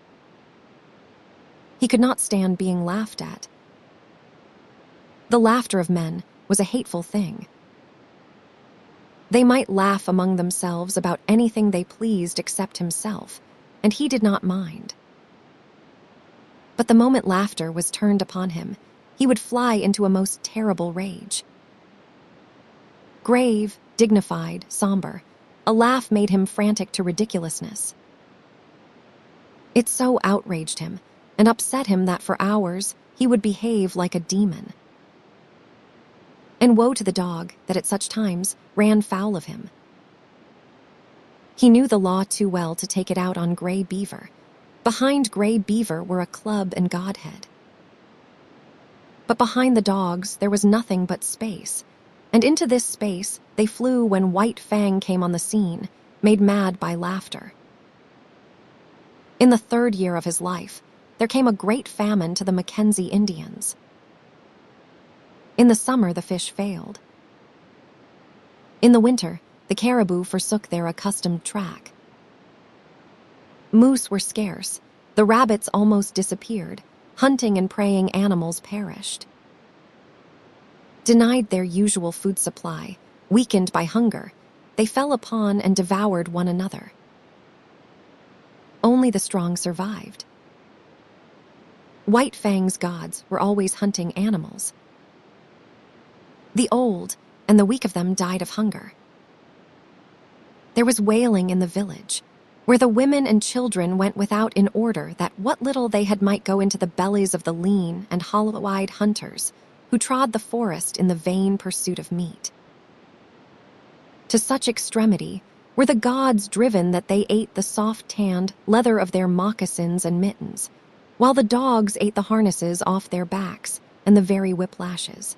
He could not stand being laughed at. The laughter of men was a hateful thing. They might laugh among themselves about anything they pleased except himself, and he did not mind. But the moment laughter was turned upon him, he would fly into a most terrible rage. Grave, dignified, somber, a laugh made him frantic to ridiculousness. It so outraged him and upset him that for hours he would behave like a demon. And woe to the dog that at such times ran foul of him. He knew the law too well to take it out on Gray Beaver. Behind Gray Beaver were a club and Godhead. But behind the dogs there was nothing but space, and into this space they flew when White Fang came on the scene, made mad by laughter. In the 3rd year of his life, there came a great famine to the Mackenzie Indians. In the summer, the fish failed. In the winter, the caribou forsook their accustomed track. Moose were scarce, the rabbits almost disappeared, hunting and preying animals perished. Denied their usual food supply, weakened by hunger, they fell upon and devoured one another. Only the strong survived. White Fang's gods were always hunting animals. The old and the weak of them died of hunger. There was wailing in the village, where the women and children went without in order that what little they had might go into the bellies of the lean and hollow-eyed hunters who trod the forest in the vain pursuit of meat. To such extremity were the gods driven that they ate the soft-tanned leather of their moccasins and mittens, while the dogs ate the harnesses off their backs and the very whiplashes.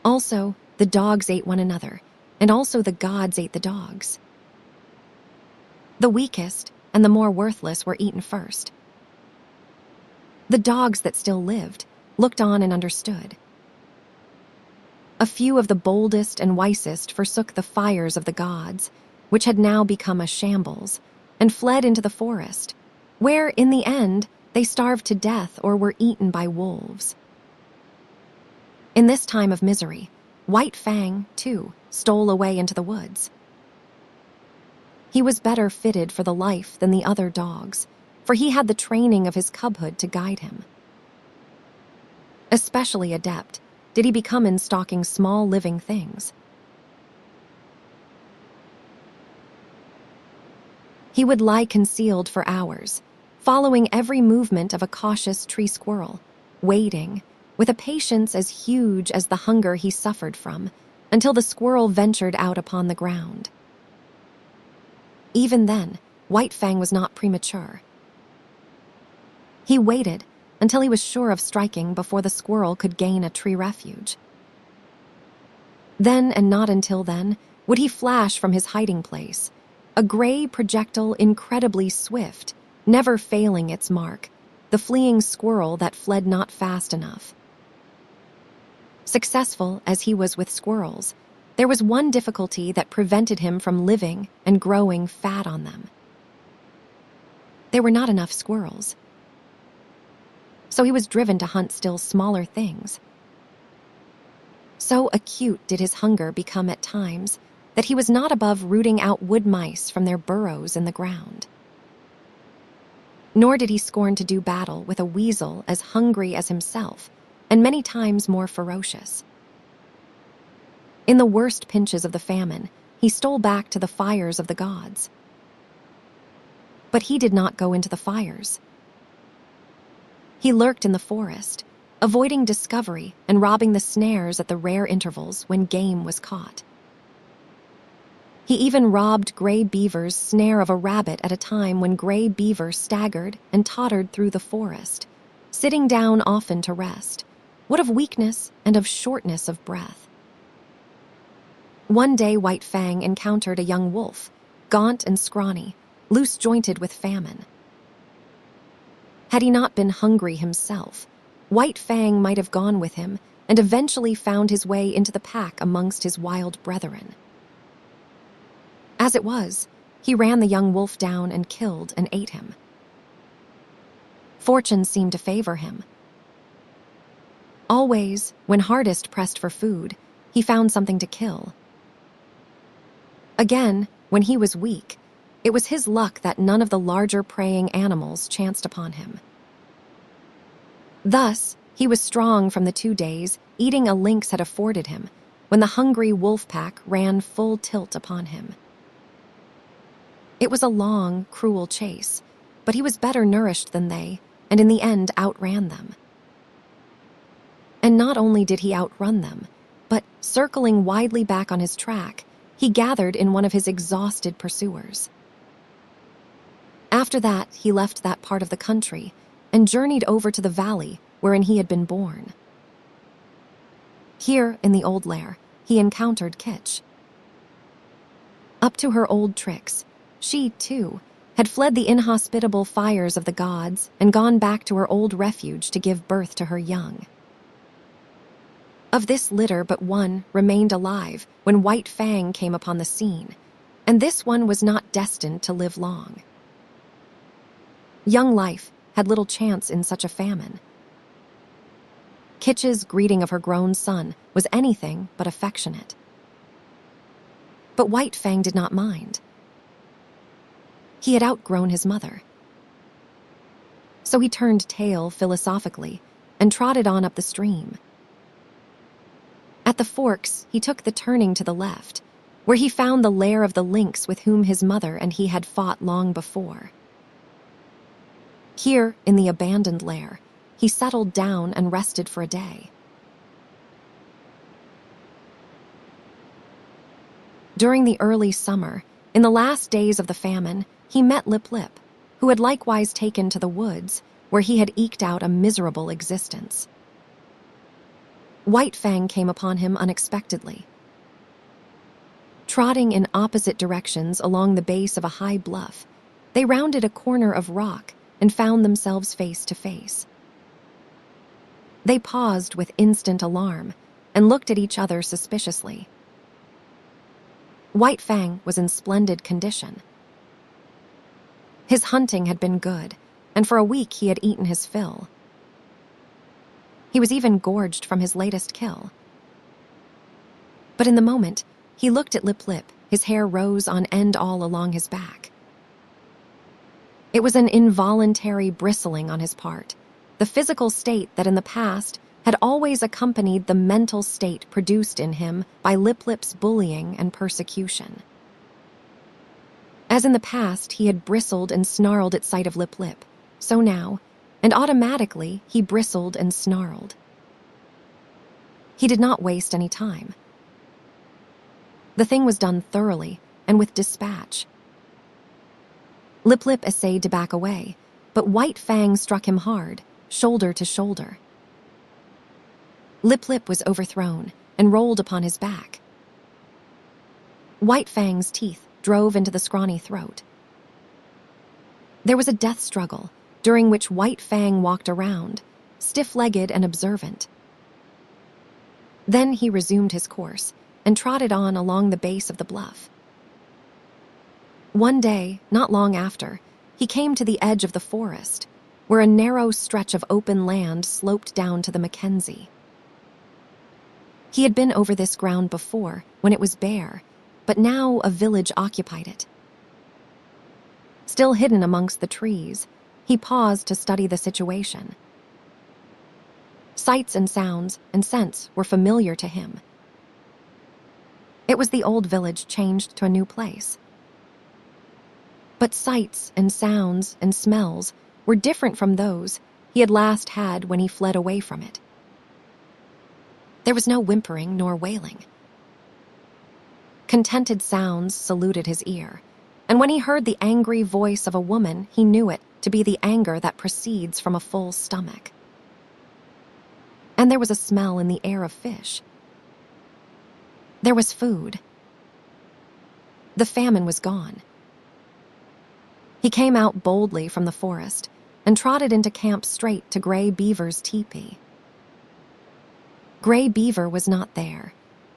Also, the dogs ate one another, and also the gods ate the dogs. The weakest and the more worthless were eaten first. The dogs that still lived looked on and understood. A few of the boldest and wisest forsook the fires of the gods, which had now become a shambles, and fled into the forest, where, in the end, they starved to death or were eaten by wolves. In this time of misery, White Fang, too, stole away into the woods. He was better fitted for the life than the other dogs, for he had the training of his cubhood to guide him. Especially adept did he become in stalking small living things. He would lie concealed for hours, following every movement of a cautious tree squirrel, waiting, with a patience as huge as the hunger he suffered from, until the squirrel ventured out upon the ground. Even then, White Fang was not premature. He waited until he was sure of striking before the squirrel could gain a tree refuge. Then, and not until then, would he flash from his hiding place, a gray projectile incredibly swift, never failing its mark, the fleeing squirrel that fled not fast enough. Successful as he was with squirrels, there was one difficulty that prevented him from living and growing fat on them. There were not enough squirrels. So he was driven to hunt still smaller things. So acute did his hunger become at times that he was not above rooting out wood mice from their burrows in the ground. Nor did he scorn to do battle with a weasel as hungry as himself, and many times more ferocious. In the worst pinches of the famine, he stole back to the fires of the gods. But he did not go into the fires. He lurked in the forest, avoiding discovery and robbing the snares at the rare intervals when game was caught. He even robbed Gray Beaver's snare of a rabbit at a time when Gray Beaver staggered and tottered through the forest, sitting down often to rest, what of weakness and of shortness of breath. One day White Fang encountered a young wolf, gaunt and scrawny, loose-jointed with famine. Had he not been hungry himself, White Fang might have gone with him and eventually found his way into the pack amongst his wild brethren. As it was, he ran the young wolf down and killed and ate him. Fortune seemed to favor him. Always, when hardest pressed for food, he found something to kill. Again, when he was weak, it was his luck that none of the larger preying animals chanced upon him. Thus, he was strong from the 2 days eating a lynx had afforded him, when the hungry wolf pack ran full tilt upon him. It was a long, cruel chase, but he was better nourished than they, and in the end outran them. And not only did he outrun them, but, circling widely back on his track, he gathered in one of his exhausted pursuers. After that, he left that part of the country and journeyed over to the valley wherein he had been born. Here, in the old lair, he encountered Kitch. Up to her old tricks, she, too, had fled the inhospitable fires of the gods and gone back to her old refuge to give birth to her young. Of this litter but one remained alive when White Fang came upon the scene, and this one was not destined to live long. Young life had little chance in such a famine. Kitch's greeting of her grown son was anything but affectionate. But White Fang did not mind. He had outgrown his mother. So he turned tail philosophically and trotted on up the stream. At the forks, he took the turning to the left, where he found the lair of the lynx with whom his mother and he had fought long before. Here, in the abandoned lair, he settled down and rested for a day. During the early summer, in the last days of the famine, he met Lip Lip, who had likewise taken to the woods, where he had eked out a miserable existence. White Fang came upon him unexpectedly. Trotting in opposite directions along the base of a high bluff, they rounded a corner of rock and found themselves face to face. They paused with instant alarm and looked at each other suspiciously. White Fang was in splendid condition. His hunting had been good, and for a week he had eaten his fill. He was even gorged from his latest kill. But in the moment, he looked at Lip Lip, his hair rose on end all along his back. It was an involuntary bristling on his part, the physical state that in the past had always accompanied the mental state produced in him by Lip Lip's bullying and persecution. As in the past he had bristled and snarled at sight of Lip Lip, so now, and automatically, he bristled and snarled. He did not waste any time. The thing was done thoroughly and with dispatch. Lip Lip essayed to back away, but White Fang struck him hard, shoulder to shoulder. Lip Lip was overthrown and rolled upon his back. White Fang's teeth drove into the scrawny throat. There was a death struggle, during which White Fang walked around, stiff-legged and observant. Then he resumed his course and trotted on along the base of the bluff. One day, not long after, he came to the edge of the forest, where a narrow stretch of open land sloped down to the Mackenzie. He had been over this ground before, when it was bare, but now a village occupied it. Still hidden amongst the trees, he paused to study the situation. Sights and sounds and scents were familiar to him. It was the old village changed to a new place. But sights and sounds and smells were different from those he had last had when he fled away from it. There was no whimpering nor wailing. Contented sounds saluted his ear, and when he heard the angry voice of a woman, he knew it to be the anger that proceeds from a full stomach. And there was a smell in the air of fish. There was food. The famine was gone. He came out boldly from the forest and trotted into camp straight to Gray Beaver's teepee. Gray Beaver was not there,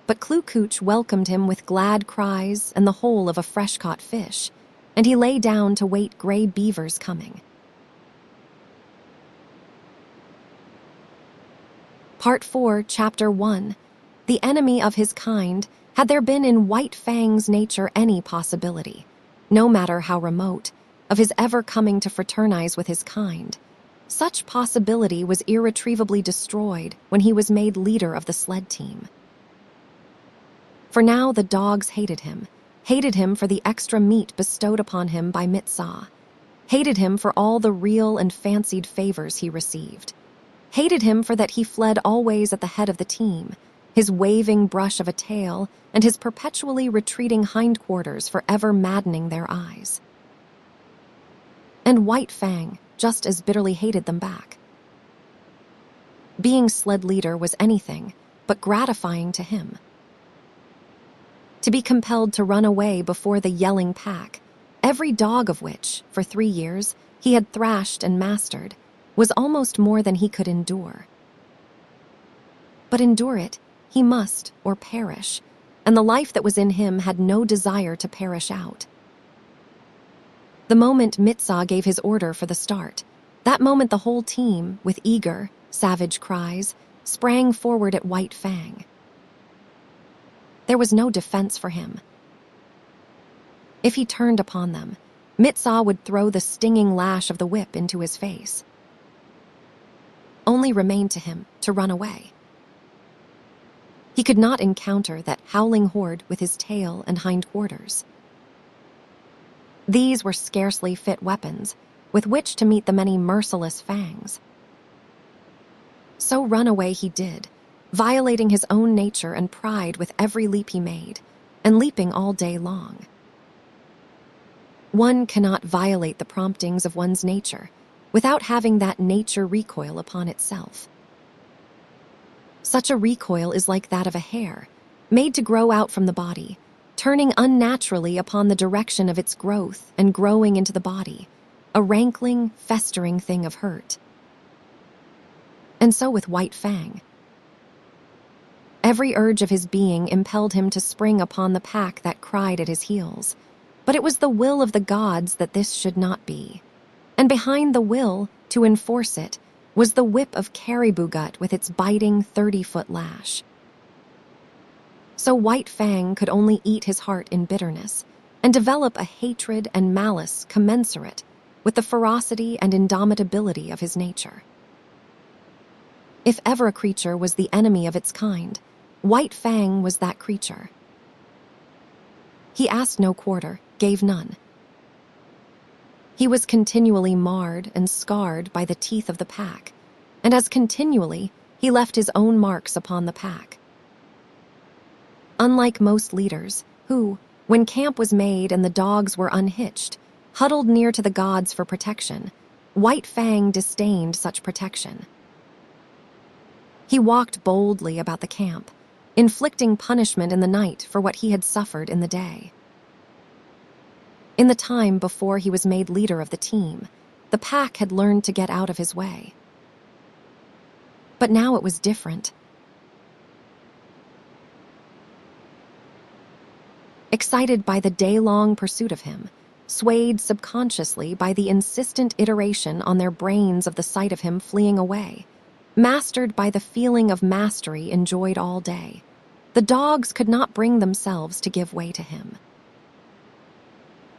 but Kloo Kooch welcomed him with glad cries and the whole of a fresh-caught fish, and he lay down to wait Gray Beaver's coming. Part 4, Chapter 1. The enemy of his kind. Had there been in White Fang's nature any possibility, no matter how remote, of his ever coming to fraternize with his kind, such possibility was irretrievably destroyed when he was made leader of the sled team. For now the dogs hated him for the extra meat bestowed upon him by Mitsaw, hated him for all the real and fancied favors he received, hated him for that he fled always at the head of the team, his waving brush of a tail and his perpetually retreating hindquarters forever maddening their eyes. And White Fang just as bitterly hated them back. Being sled leader was anything but gratifying to him. To be compelled to run away before the yelling pack, every dog of which, for 3 years, he had thrashed and mastered, was almost more than he could endure. But endure it he must, or perish, and the life that was in him had no desire to perish out. The moment Mitsaw gave his order for the start, that moment the whole team, with eager, savage cries, sprang forward at White Fang. There was no defense for him. If he turned upon them, Mitsaw would throw the stinging lash of the whip into his face. Only remained to him to run away. He could not encounter that howling horde with his tail and hindquarters. These were scarcely fit weapons with which to meet the many merciless fangs. So run away he did, violating his own nature and pride with every leap he made, and leaping all day long. One cannot violate the promptings of one's nature without having that nature recoil upon itself. Such a recoil is like that of a hair, made to grow out from the body, turning unnaturally upon the direction of its growth and growing into the body, a rankling, festering thing of hurt. And so with White Fang. Every urge of his being impelled him to spring upon the pack that cried at his heels, but it was the will of the gods that this should not be. And behind the will, to enforce it, was the whip of caribou gut with its biting 30-foot lash. So White Fang could only eat his heart in bitterness and develop a hatred and malice commensurate with the ferocity and indomitability of his nature. If ever a creature was the enemy of its kind, White Fang was that creature. He asked no quarter, gave none. He was continually marred and scarred by the teeth of the pack, and as continually he left his own marks upon the pack. Unlike most leaders, who, when camp was made and the dogs were unhitched, huddled near to the gods for protection, White Fang disdained such protection. He walked boldly about the camp, inflicting punishment in the night for what he had suffered in the day. In the time before he was made leader of the team, the pack had learned to get out of his way. But now it was different. Excited by the day-long pursuit of him, swayed subconsciously by the insistent iteration on their brains of the sight of him fleeing away, mastered by the feeling of mastery enjoyed all day, the dogs could not bring themselves to give way to him.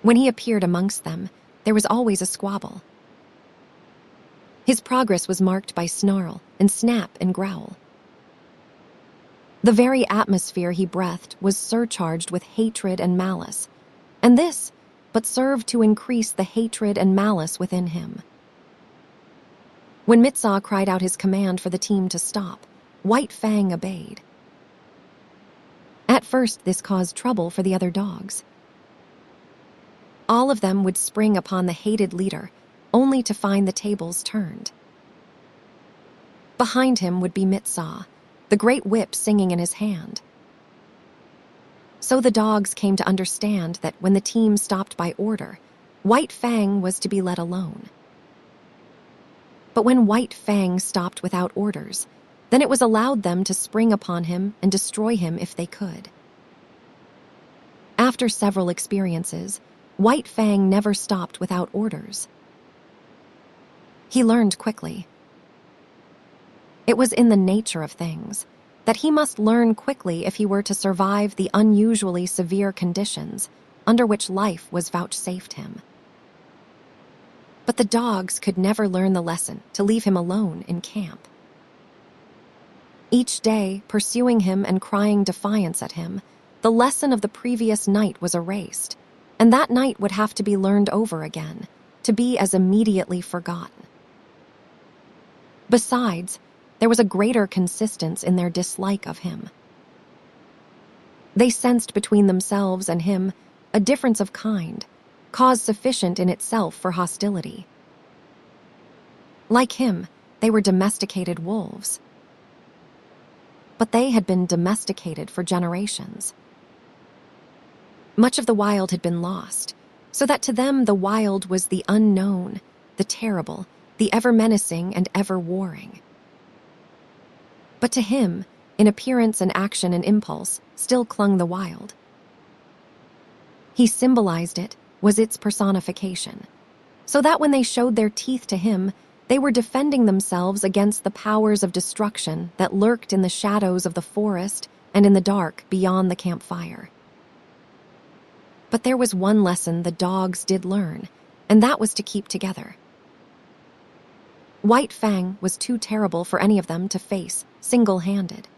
When he appeared amongst them, there was always a squabble. His progress was marked by snarl and snap and growl. The very atmosphere he breathed was surcharged with hatred and malice, and this but served to increase the hatred and malice within him. When Mitsaw cried out his command for the team to stop, White Fang obeyed. At first, this caused trouble for the other dogs. All of them would spring upon the hated leader, only to find the tables turned. Behind him would be Mitsaw, the great whip singing in his hand. So the dogs came to understand that when the team stopped by order, White Fang was to be let alone. But when White Fang stopped without orders, then it was allowed them to spring upon him and destroy him if they could. After several experiences, White Fang never stopped without orders. He learned quickly. It was in the nature of things that he must learn quickly if he were to survive the unusually severe conditions under which life was vouchsafed him. But the dogs could never learn the lesson to leave him alone in camp. Each day, pursuing him and crying defiance at him, the lesson of the previous night was erased, and that night would have to be learned over again, to be as immediately forgotten. Besides, there was a greater consistence in their dislike of him. They sensed between themselves and him a difference of kind, cause sufficient in itself for hostility. Like him, they were domesticated wolves. But they had been domesticated for generations. Much of the wild had been lost, so that to them the wild was the unknown, the terrible, the ever-menacing and ever-warring. But to him, in appearance and action and impulse, still clung the wild. He symbolized it, was its personification, so that when they showed their teeth to him, they were defending themselves against the powers of destruction that lurked in the shadows of the forest and in the dark beyond the campfire. But there was one lesson the dogs did learn, and that was to keep together. White Fang was too terrible for any of them to face single-handed.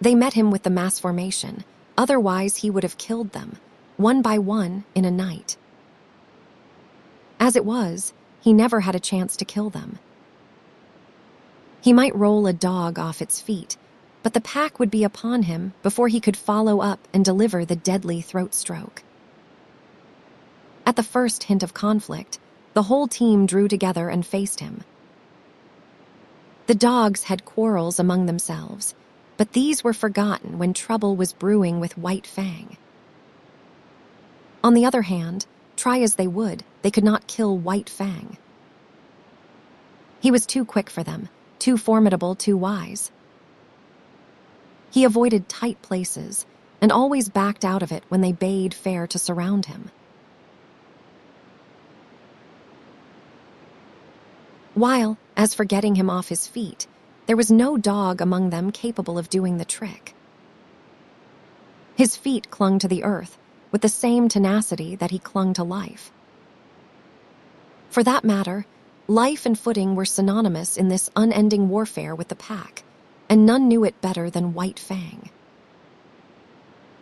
They met him with the mass formation, otherwise he would have killed them, one by one, in a night. As it was, he never had a chance to kill them. He might roll a dog off its feet, but the pack would be upon him before he could follow up and deliver the deadly throat stroke. At the first hint of conflict, the whole team drew together and faced him. The dogs had quarrels among themselves, but these were forgotten when trouble was brewing with White Fang. On the other hand, try as they would, they could not kill White Fang. He was too quick for them, too formidable, too wise. He avoided tight places and always backed out of it when they bade fair to surround him. While, as for getting him off his feet, there was no dog among them capable of doing the trick. His feet clung to the earth with the same tenacity that he clung to life. For that matter, life and footing were synonymous in this unending warfare with the pack, and none knew it better than White Fang.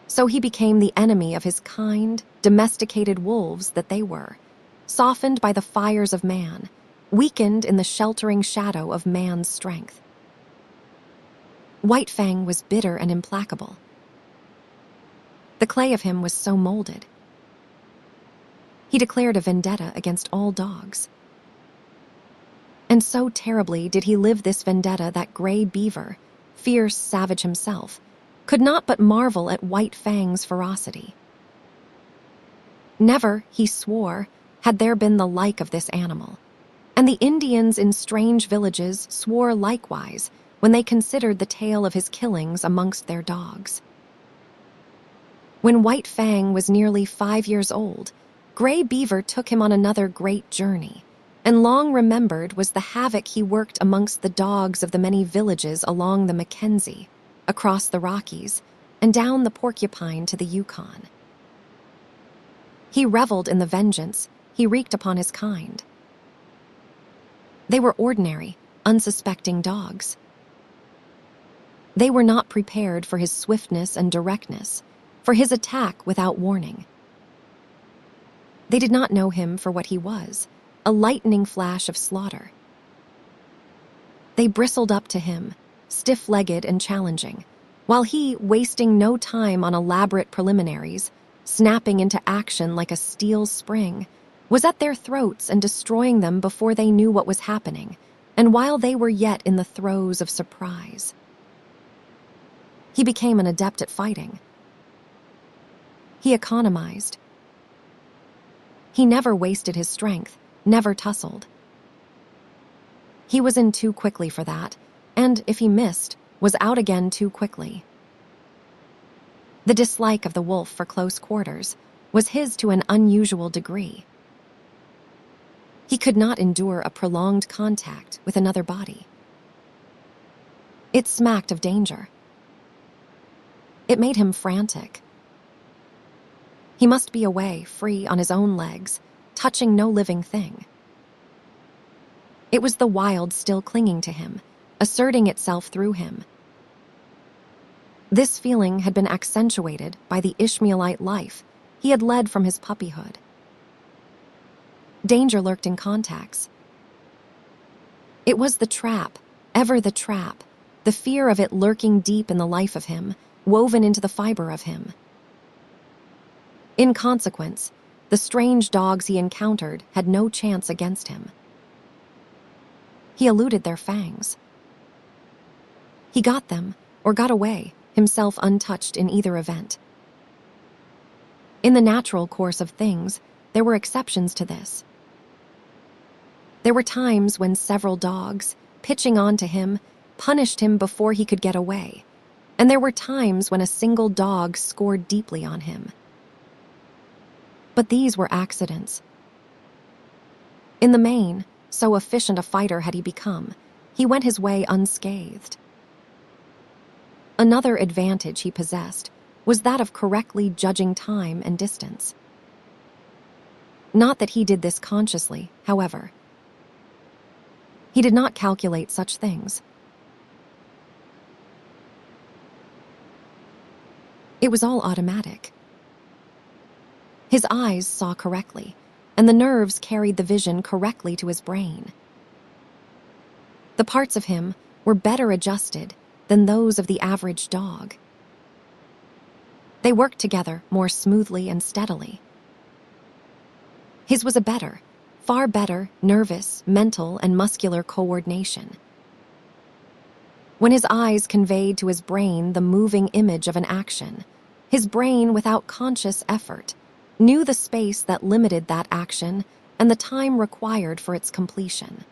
So he became the enemy of his kind, domesticated wolves that they were, softened by the fires of man, weakened in the sheltering shadow of man's strength. White Fang was bitter and implacable. The clay of him was so molded. He declared a vendetta against all dogs. And so terribly did he live this vendetta that Gray Beaver, fierce savage himself, could not but marvel at White Fang's ferocity. Never, he swore, had there been the like of this animal, and the Indians in strange villages swore likewise when they considered the tale of his killings amongst their dogs. When White Fang was nearly 5 years old, Gray Beaver took him on another great journey, and long remembered was the havoc he worked amongst the dogs of the many villages along the Mackenzie, across the Rockies, and down the Porcupine to the Yukon. He reveled in the vengeance he wreaked upon his kind. They were ordinary, unsuspecting dogs. They were not prepared for his swiftness and directness, for his attack without warning. They did not know him for what he was, a lightning flash of slaughter. They bristled up to him, stiff-legged and challenging, while he, wasting no time on elaborate preliminaries, snapping into action like a steel spring, was at their throats and destroying them before they knew what was happening, and while they were yet in the throes of surprise. He became an adept at fighting. He economized. He never wasted his strength, never tussled. He was in too quickly for that, and if he missed, was out again too quickly. The dislike of the wolf for close quarters was his to an unusual degree. He could not endure a prolonged contact with another body. It smacked of danger. It made him frantic. He must be away, free on his own legs, touching no living thing. It was the wild still clinging to him, asserting itself through him. This feeling had been accentuated by the Ishmaelite life he had led from his puppyhood. Danger lurked in contacts. It was the trap, ever the trap, the fear of it lurking deep in the life of him, woven into the fiber of him. In consequence, the strange dogs he encountered had no chance against him. He eluded their fangs. He got them, or got away, himself untouched in either event. In the natural course of things, there were exceptions to this. There were times when several dogs, pitching onto him, punished him before he could get away, and there were times when a single dog scored deeply on him. But these were accidents. In the main, so efficient a fighter had he become, he went his way unscathed. Another advantage he possessed was that of correctly judging time and distance. Not that he did this consciously, however. He did not calculate such things. It was all automatic. His eyes saw correctly, and the nerves carried the vision correctly to his brain. The parts of him were better adjusted than those of the average dog. They worked together more smoothly and steadily. His was a better, far better, nervous, mental, and muscular coordination. When his eyes conveyed to his brain the moving image of an action, his brain, without conscious effort, knew the space that limited that action and the time required for its completion.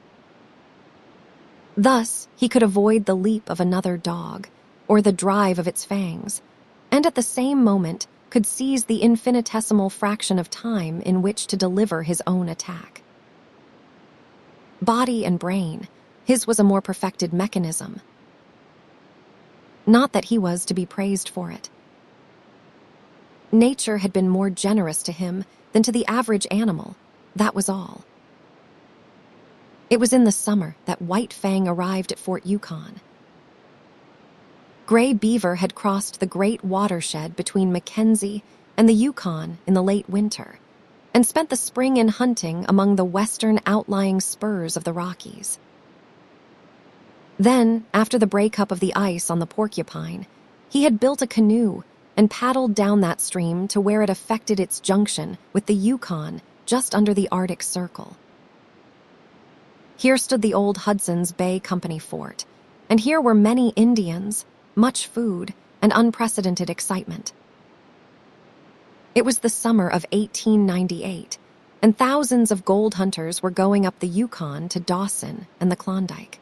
Thus, he could avoid the leap of another dog or the drive of its fangs, and at the same moment could seize the infinitesimal fraction of time in which to deliver his own attack. Body and brain, his was a more perfected mechanism. Not that he was to be praised for it. Nature had been more generous to him than to the average animal, that was all. It was in the summer that White Fang arrived at Fort Yukon. Gray beaver had crossed the great watershed between Mackenzie and the Yukon in the late winter, and spent the spring in hunting among the western outlying spurs of the Rockies. Then, after the breakup of the ice on the Porcupine, he had built a canoe and paddled down that stream to where it affected its junction with the Yukon just under the Arctic Circle. Here stood the old Hudson's Bay Company fort, and here were many Indians, much food, and unprecedented excitement. It was the summer of 1898, and thousands of gold hunters were going up the Yukon to Dawson and the Klondike.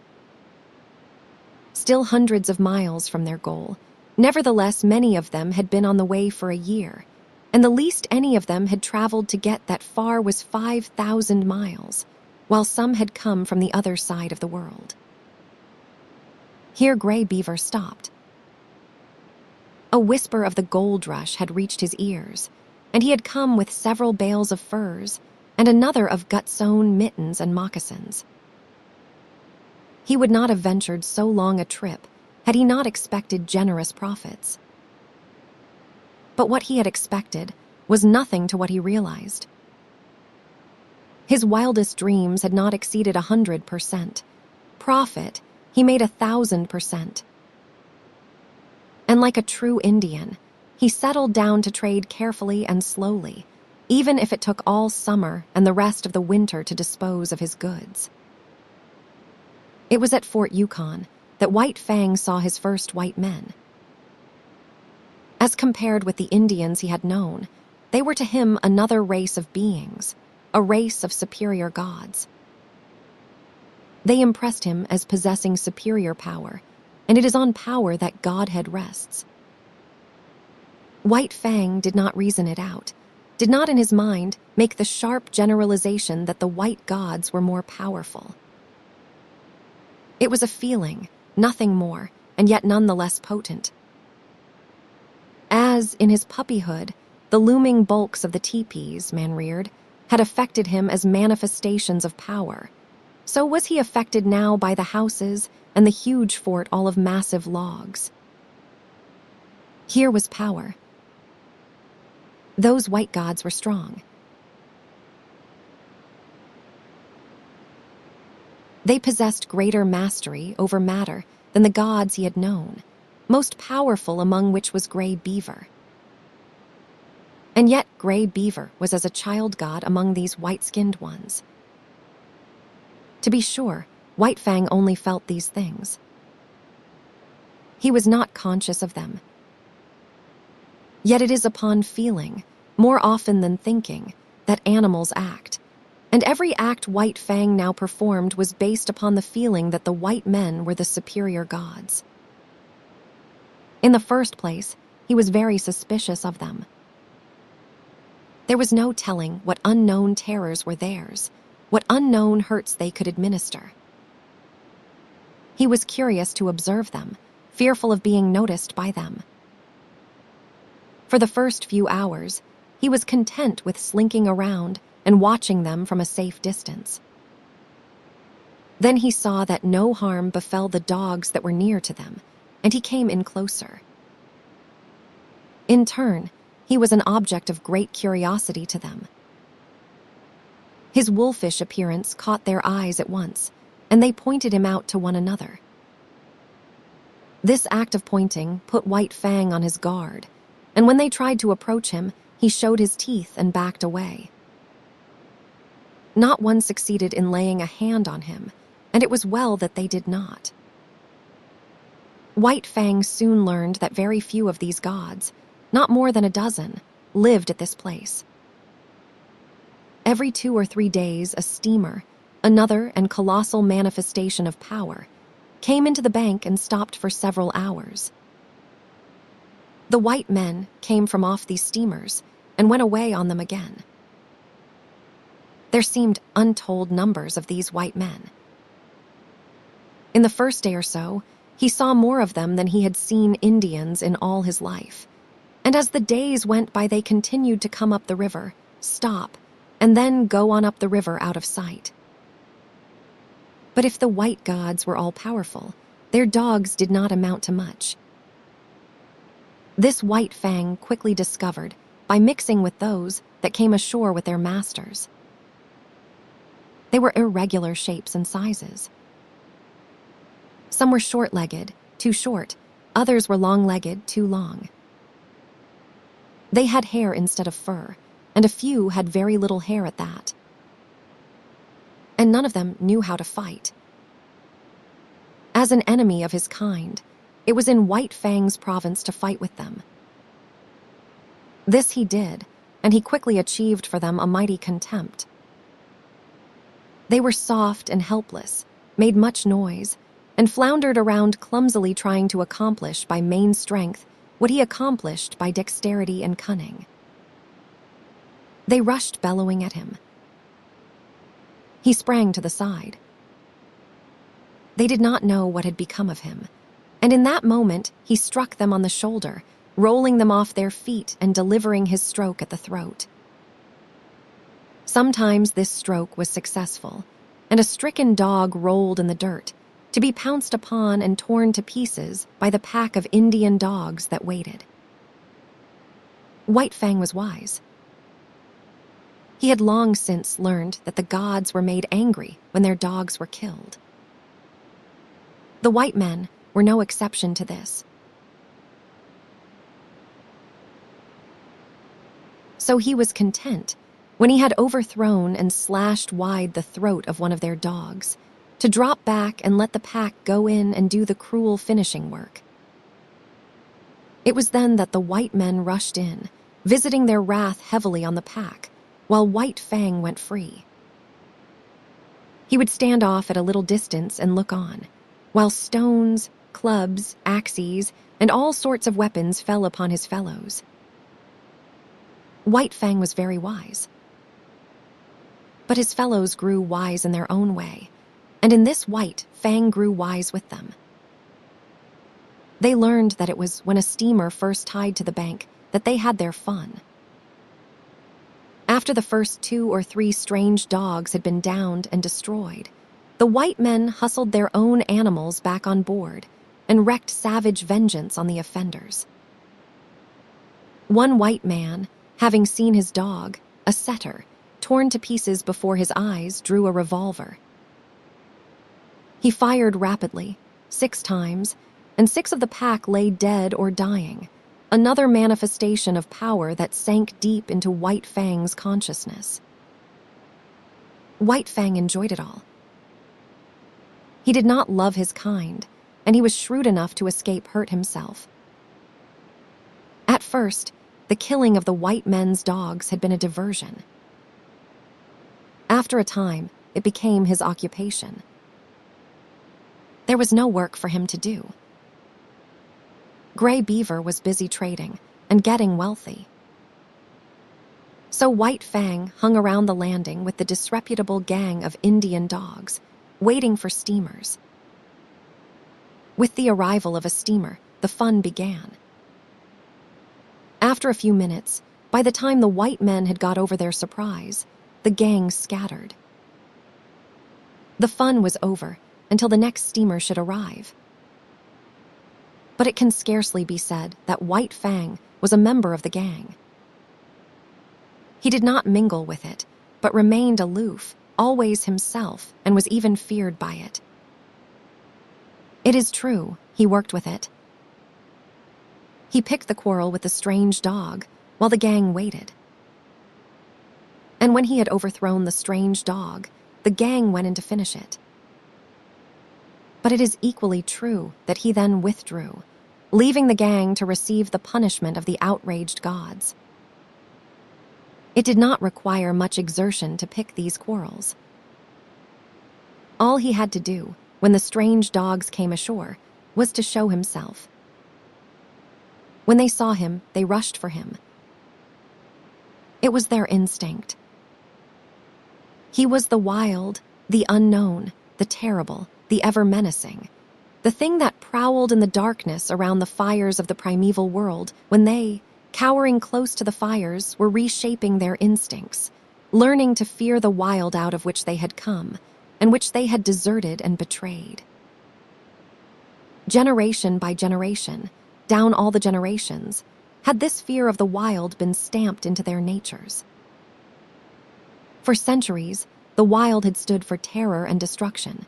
Still hundreds of miles from their goal, nevertheless many of them had been on the way for a year, and the least any of them had traveled to get that far was 5,000 miles, while some had come from the other side of the world. Here Gray Beaver stopped. A whisper of the gold rush had reached his ears, and he had come with several bales of furs and another of gut-sewn mittens and moccasins. He would not have ventured so long a trip had he not expected generous profits. But what he had expected was nothing to what he realized. His wildest dreams had not exceeded 100%. Profit, he made 1,000%. And like a true Indian, he settled down to trade carefully and slowly, even if it took all summer and the rest of the winter to dispose of his goods. It was at Fort Yukon that White Fang saw his first white men. As compared with the Indians he had known, they were to him another race of beings, a race of superior gods. They impressed him as possessing superior power, and it is on power that Godhead rests. White Fang did not reason it out, did not in his mind make the sharp generalization that the white gods were more powerful. It was a feeling, nothing more, and yet none the less potent. As, in his puppyhood, the looming bulks of the teepees, man reared, had affected him as manifestations of power, so was he affected now by the houses and the huge fort all of massive logs. Here was power. Those white gods were strong. They possessed greater mastery over matter than the gods he had known, most powerful among which was Gray Beaver. And yet Gray Beaver was as a child god among these white-skinned ones. To be sure, White Fang only felt these things. He was not conscious of them. Yet it is upon feeling, more often than thinking, that animals act, and every act White Fang now performed was based upon the feeling that the white men were the superior gods. In the first place, he was very suspicious of them. There was no telling what unknown terrors were theirs, what unknown hurts they could administer. He was curious to observe them, fearful of being noticed by them. For the first few hours, he was content with slinking around and watching them from a safe distance. Then he saw that no harm befell the dogs that were near to them, and he came in closer. In turn, he was an object of great curiosity to them. His wolfish appearance caught their eyes at once, and they pointed him out to one another. This act of pointing put White Fang on his guard, and when they tried to approach him, he showed his teeth and backed away. Not one succeeded in laying a hand on him, and it was well that they did not. White Fang soon learned that very few of these gods, not more than a dozen, lived at this place. Every 2 or 3 days, a steamer, another and colossal manifestation of power, came into the bank and stopped for several hours. The white men came from off these steamers and went away on them again. There seemed untold numbers of these white men. In the first day or so, he saw more of them than he had seen Indians in all his life, and as the days went by they continued to come up the river, stop, and then go on up the river out of sight. But if the white gods were all-powerful, their dogs did not amount to much. This White Fang quickly discovered by mixing with those that came ashore with their masters. They were irregular shapes and sizes. Some were short-legged, too short, others were long-legged, too long. They had hair instead of fur, and a few had very little hair at that. And none of them knew how to fight. As an enemy of his kind, it was in White Fang's province to fight with them. This he did, and he quickly achieved for them a mighty contempt. They were soft and helpless, made much noise, and floundered around clumsily trying to accomplish by main strength what he accomplished by dexterity and cunning. They rushed bellowing at him. He sprang to the side. They did not know what had become of him, and in that moment he struck them on the shoulder, rolling them off their feet and delivering his stroke at the throat. Sometimes this stroke was successful, and a stricken dog rolled in the dirt, to be pounced upon and torn to pieces by the pack of Indian dogs that waited. White Fang was wise. He had long since learned that the gods were made angry when their dogs were killed. The white men were no exception to this. So he was content, when he had overthrown and slashed wide the throat of one of their dogs, to drop back and let the pack go in and do the cruel finishing work. It was then that the white men rushed in, visiting their wrath heavily on the pack, while White Fang went free. He would stand off at a little distance and look on, while stones, clubs, axes, and all sorts of weapons fell upon his fellows. White Fang was very wise. But his fellows grew wise in their own way, and in this White Fang grew wise with them. They learned that it was when a steamer first tied to the bank that they had their fun. After the first 2 or 3 strange dogs had been downed and destroyed, the white men hustled their own animals back on board and wreaked savage vengeance on the offenders. One white man, having seen his dog, a setter, torn to pieces before his eyes, drew a revolver. He fired rapidly, 6 times, and 6 of the pack lay dead or dying, another manifestation of power that sank deep into White Fang's consciousness. White Fang enjoyed it all. He did not love his kind, and he was shrewd enough to escape hurt himself. At first, the killing of the white men's dogs had been a diversion. After a time, it became his occupation. There was no work for him to do. Gray Beaver was busy trading and getting wealthy. So White Fang hung around the landing with the disreputable gang of Indian dogs, waiting for steamers. With the arrival of a steamer, the fun began. After a few minutes, by the time the white men had got over their surprise, the gang scattered. The fun was over until the next steamer should arrive. But it can scarcely be said that White Fang was a member of the gang. He did not mingle with it, but remained aloof, always himself, and was even feared by it. It is true, he worked with it. He picked the quarrel with the strange dog while the gang waited. And when he had overthrown the strange dog, the gang went in to finish it. But it is equally true that he then withdrew, leaving the gang to receive the punishment of the outraged gods. It did not require much exertion to pick these quarrels. All he had to do, when the strange dogs came ashore, was to show himself. When they saw him, they rushed for him. It was their instinct. He was the wild, the unknown, the terrible, the ever-menacing, the thing that prowled in the darkness around the fires of the primeval world when they, cowering close to the fires, were reshaping their instincts, learning to fear the wild out of which they had come, and which they had deserted and betrayed. Generation by generation, down all the generations, had this fear of the wild been stamped into their natures. For centuries, the wild had stood for terror and destruction.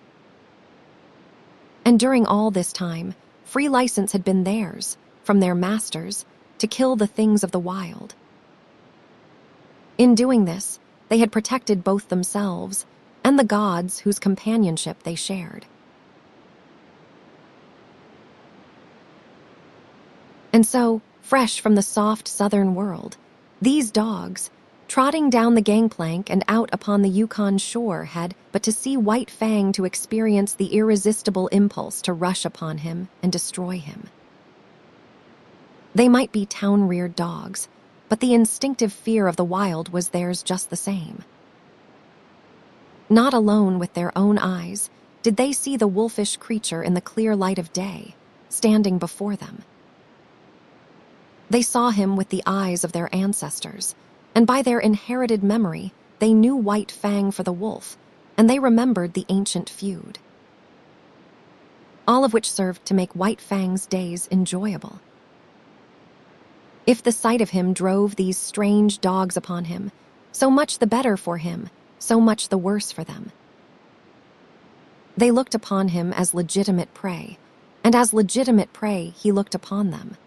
And during all this time, free license had been theirs, from their masters, to kill the things of the wild. In doing this, they had protected both themselves and the gods whose companionship they shared. And so, fresh from the soft southern world, these dogs, trotting down the gangplank and out upon the Yukon shore, had but to see White Fang to experience the irresistible impulse to rush upon him and destroy him. They might be town-reared dogs, but the instinctive fear of the wild was theirs just the same. Not alone with their own eyes did they see the wolfish creature in the clear light of day, standing before them. They saw him with the eyes of their ancestors, and by their inherited memory, they knew White Fang for the wolf, and they remembered the ancient feud. All of which served to make White Fang's days enjoyable. If the sight of him drove these strange dogs upon him, so much the better for him, so much the worse for them. They looked upon him as legitimate prey, and as legitimate prey he looked upon them.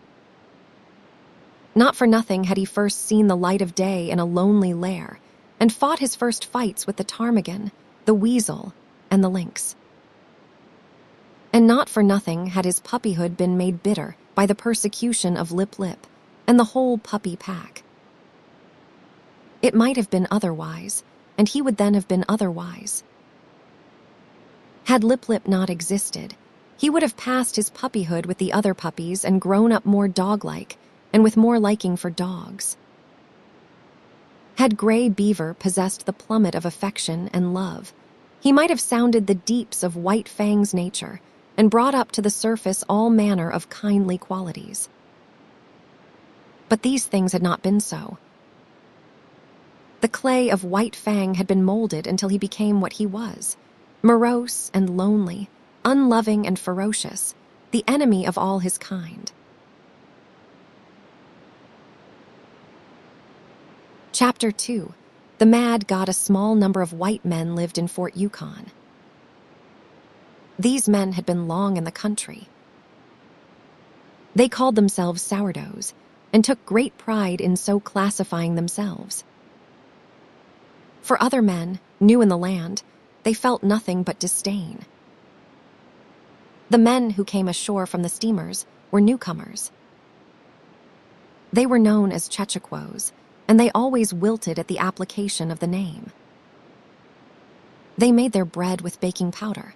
Not for nothing had he first seen the light of day in a lonely lair, and fought his first fights with the ptarmigan, the weasel, and the lynx. And not for nothing had his puppyhood been made bitter by the persecution of Lip Lip and the whole puppy pack. It might have been otherwise, and he would then have been otherwise. Had Lip not existed, he would have passed his puppyhood with the other puppies and grown up more dog-like and with more liking for dogs. Had Gray Beaver possessed the plummet of affection and love, he might have sounded the deeps of White Fang's nature and brought up to the surface all manner of kindly qualities. But these things had not been so. The clay of White Fang had been molded until he became what he was, morose and lonely, unloving and ferocious, the enemy of all his kind. Chapter 2. The Mad God. A small number of white men lived in Fort Yukon. These men had been long in the country. They called themselves sourdoughs and took great pride in so classifying themselves. For other men, new in the land, they felt nothing but disdain. The men who came ashore from the steamers were newcomers. They were known as chechaquos, and they always wilted at the application of the name. They made their bread with baking powder.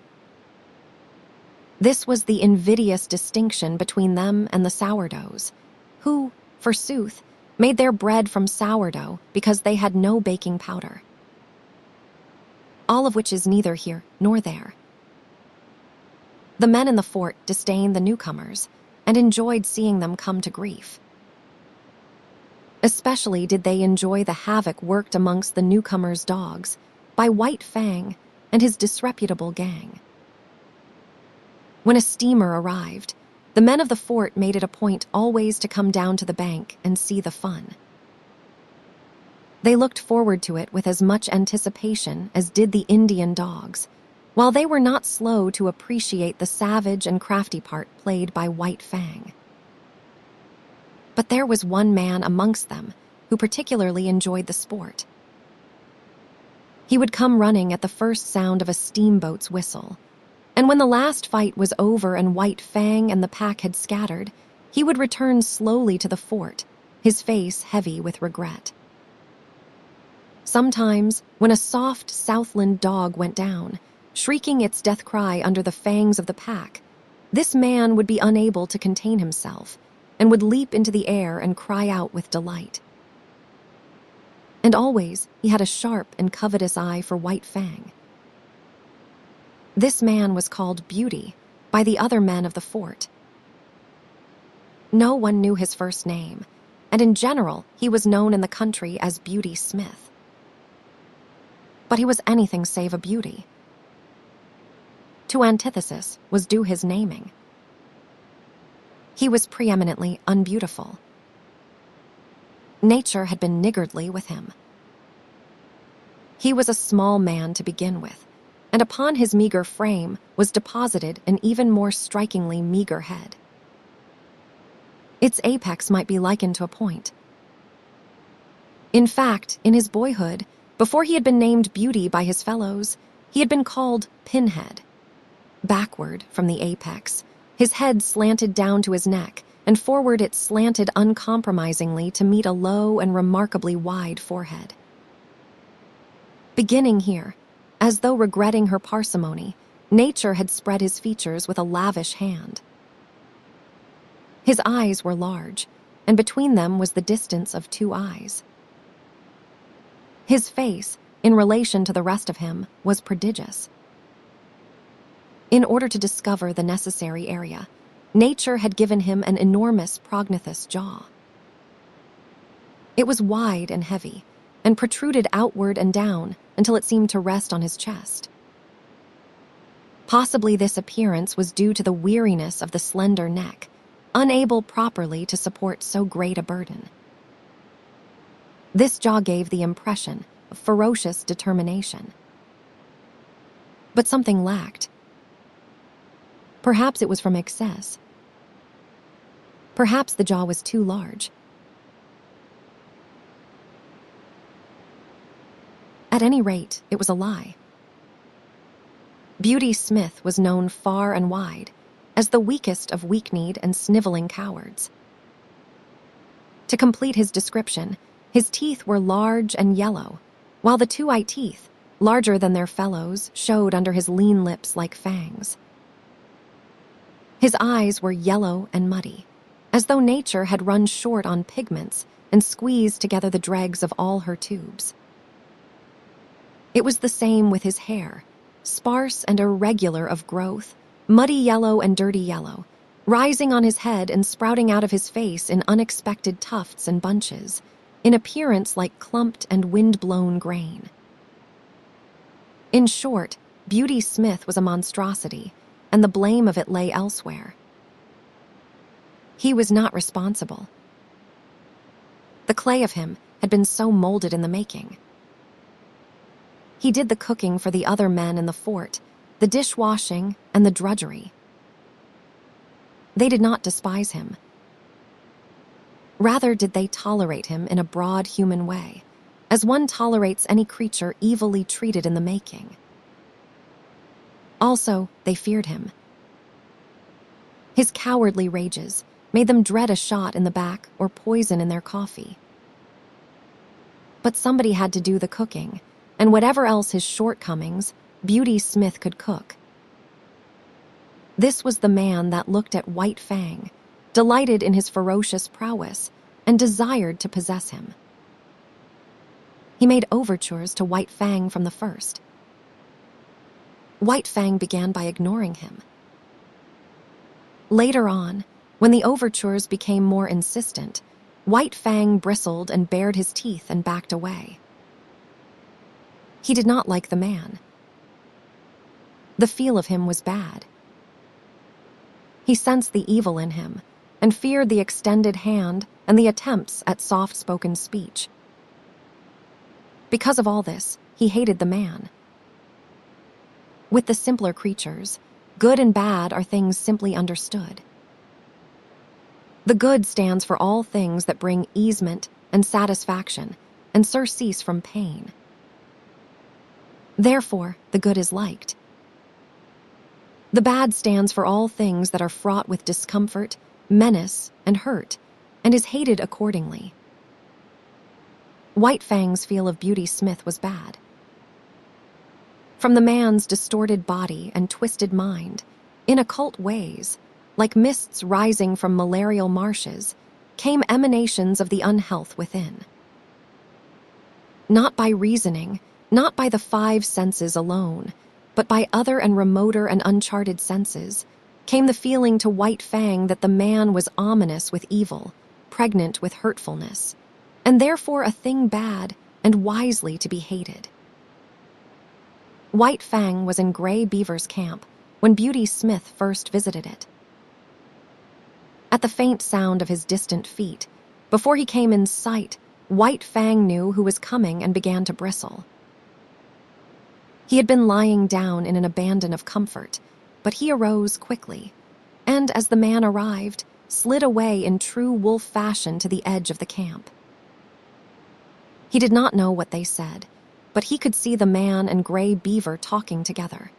This was the invidious distinction between them and the sourdoughs, who, forsooth, made their bread from sourdough because they had no baking powder. All of which is neither here nor there. The men in the fort disdained the newcomers and enjoyed seeing them come to grief. Especially did they enjoy the havoc worked amongst the newcomers' dogs by White Fang and his disreputable gang. When a steamer arrived, the men of the fort made it a point always to come down to the bank and see the fun. They looked forward to it with as much anticipation as did the Indian dogs, while they were not slow to appreciate the savage and crafty part played by White Fang. But there was one man amongst them who particularly enjoyed the sport. He would come running at the first sound of a steamboat's whistle, and when the last fight was over and White Fang and the pack had scattered, he would return slowly to the fort, his face heavy with regret. Sometimes, when a soft Southland dog went down, shrieking its death cry under the fangs of the pack, this man would be unable to contain himself and would leap into the air and cry out with delight. And always he had a sharp and covetous eye for White Fang. This man was called Beauty by the other men of the fort. No one knew his first name, and in general he was known in the country as Beauty Smith. But he was anything save a beauty. To antithesis was due his naming. He was preeminently unbeautiful. Nature had been niggardly with him. He was a small man to begin with, and upon his meager frame was deposited an even more strikingly meager head. Its apex might be likened to a point. In fact, in his boyhood, before he had been named Beauty by his fellows, he had been called Pinhead. Backward from the apex, his head slanted down to his neck, and forward it slanted uncompromisingly to meet a low and remarkably wide forehead. Beginning here, as though regretting her parsimony, nature had spread his features with a lavish hand. His eyes were large, and between them was the distance of 2 eyes. His face, in relation to the rest of him, was prodigious. In order to discover the necessary area, nature had given him an enormous prognathous jaw. It was wide and heavy, and protruded outward and down until it seemed to rest on his chest. Possibly this appearance was due to the weariness of the slender neck, unable properly to support so great a burden. This jaw gave the impression of ferocious determination. But something lacked. Perhaps it was from excess. Perhaps the jaw was too large. At any rate, it was a lie. Beauty Smith was known far and wide as the weakest of weak-kneed and sniveling cowards. To complete his description, his teeth were large and yellow, while the 2 eye teeth, larger than their fellows, showed under his lean lips like fangs. His eyes were yellow and muddy, as though nature had run short on pigments and squeezed together the dregs of all her tubes. It was the same with his hair, sparse and irregular of growth, muddy yellow and dirty yellow, rising on his head and sprouting out of his face in unexpected tufts and bunches, in appearance like clumped and wind-blown grain. In short, Beauty Smith was a monstrosity, and the blame of it lay elsewhere. He was not responsible. The clay of him had been so molded in the making. He did the cooking for the other men in the fort, the dishwashing and the drudgery. They did not despise him. Rather did they tolerate him in a broad human way, as one tolerates any creature evilly treated in the making. Also, they feared him. His cowardly rages made them dread a shot in the back or poison in their coffee. But somebody had to do the cooking, and whatever else his shortcomings, Beauty Smith could cook. This was the man that looked at White Fang, delighted in his ferocious prowess, and desired to possess him. He made overtures to White Fang from the first. White Fang began by ignoring him. Later on, when the overtures became more insistent, White Fang bristled and bared his teeth and backed away. He did not like the man. The feel of him was bad. He sensed the evil in him and feared the extended hand and the attempts at soft-spoken speech. Because of all this, he hated the man. With the simpler creatures, good and bad are things simply understood. The good stands for all things that bring easement and satisfaction and surcease from pain. Therefore, the good is liked. The bad stands for all things that are fraught with discomfort, menace, and hurt, and is hated accordingly. White Fang's feel of Beauty Smith was bad. From the man's distorted body and twisted mind, in occult ways, like mists rising from malarial marshes, came emanations of the unhealth within. Not by reasoning, not by the five senses alone, but by other and remoter and uncharted senses, came the feeling to White Fang that the man was ominous with evil, pregnant with hurtfulness, and therefore a thing bad and wisely to be hated. White Fang was in Gray Beaver's camp when Beauty Smith first visited it. At the faint sound of his distant feet, before he came in sight, White Fang knew who was coming and began to bristle. He had been lying down in an abandon of comfort, but he arose quickly, and as the man arrived, slid away in true wolf fashion to the edge of the camp. He did not know what they said, but he could see the man and Gray Beaver talking together.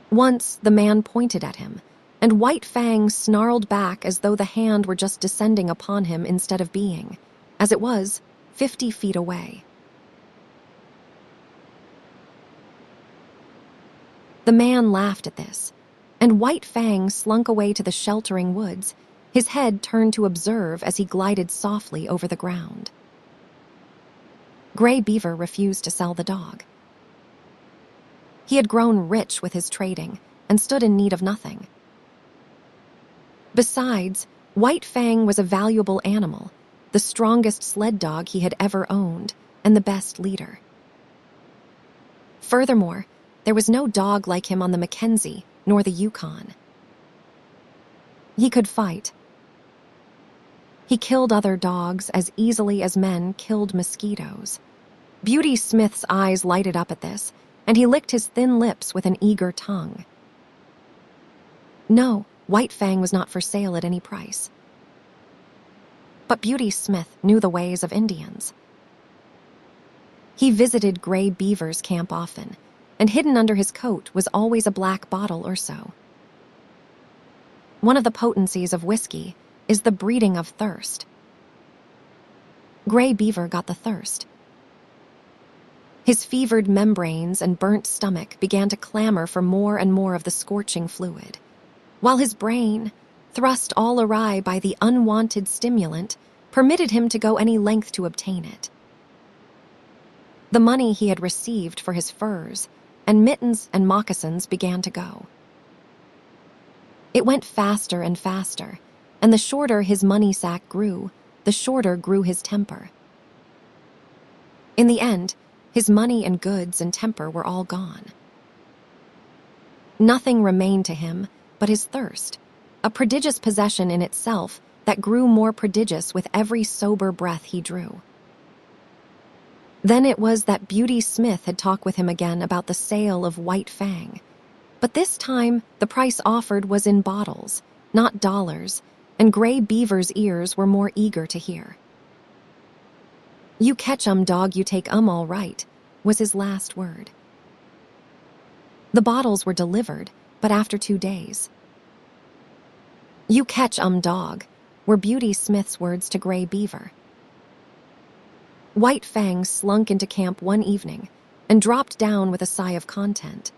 Once the man pointed at him, and White Fang snarled back as though the hand were just descending upon him instead of being, as it was, 50 feet away. The man laughed at this, and White Fang slunk away to the sheltering woods, his head turned to observe as he glided softly over the ground. Gray Beaver refused to sell the dog. He had grown rich with his trading and stood in need of nothing. Besides, White Fang was a valuable animal, the strongest sled dog he had ever owned, and the best leader. Furthermore, there was no dog like him on the Mackenzie nor the Yukon. He could fight. He killed other dogs as easily as men killed mosquitoes. Beauty Smith's eyes lighted up at this, and he licked his thin lips with an eager tongue. No, White Fang was not for sale at any price. But Beauty Smith knew the ways of Indians. He visited Gray Beaver's camp often, and hidden under his coat was always a black bottle or so. One of the potencies of whiskey is the breeding of thirst. Gray Beaver got the thirst. His fevered membranes and burnt stomach began to clamor for more and more of the scorching fluid, while his brain, thrust all awry by the unwanted stimulant, permitted him to go any length to obtain it. The money he had received for his furs and mittens and moccasins began to go. It went faster and faster, and the shorter his money sack grew, the shorter grew his temper. In the end, his money and goods and temper were all gone. Nothing remained to him but his thirst, a prodigious possession in itself that grew more prodigious with every sober breath he drew. Then it was that Beauty Smith had talked with him again about the sale of white Fang. But this time, the price offered was in bottles, not dollars, and Gray Beaver's ears were more eager to hear. "You catch dog, you take all right," was his last word. The bottles were delivered, but after 2 days. "You catch dog," were Beauty Smith's words to Gray Beaver. White Fang slunk into camp one evening and dropped down with a sigh of content.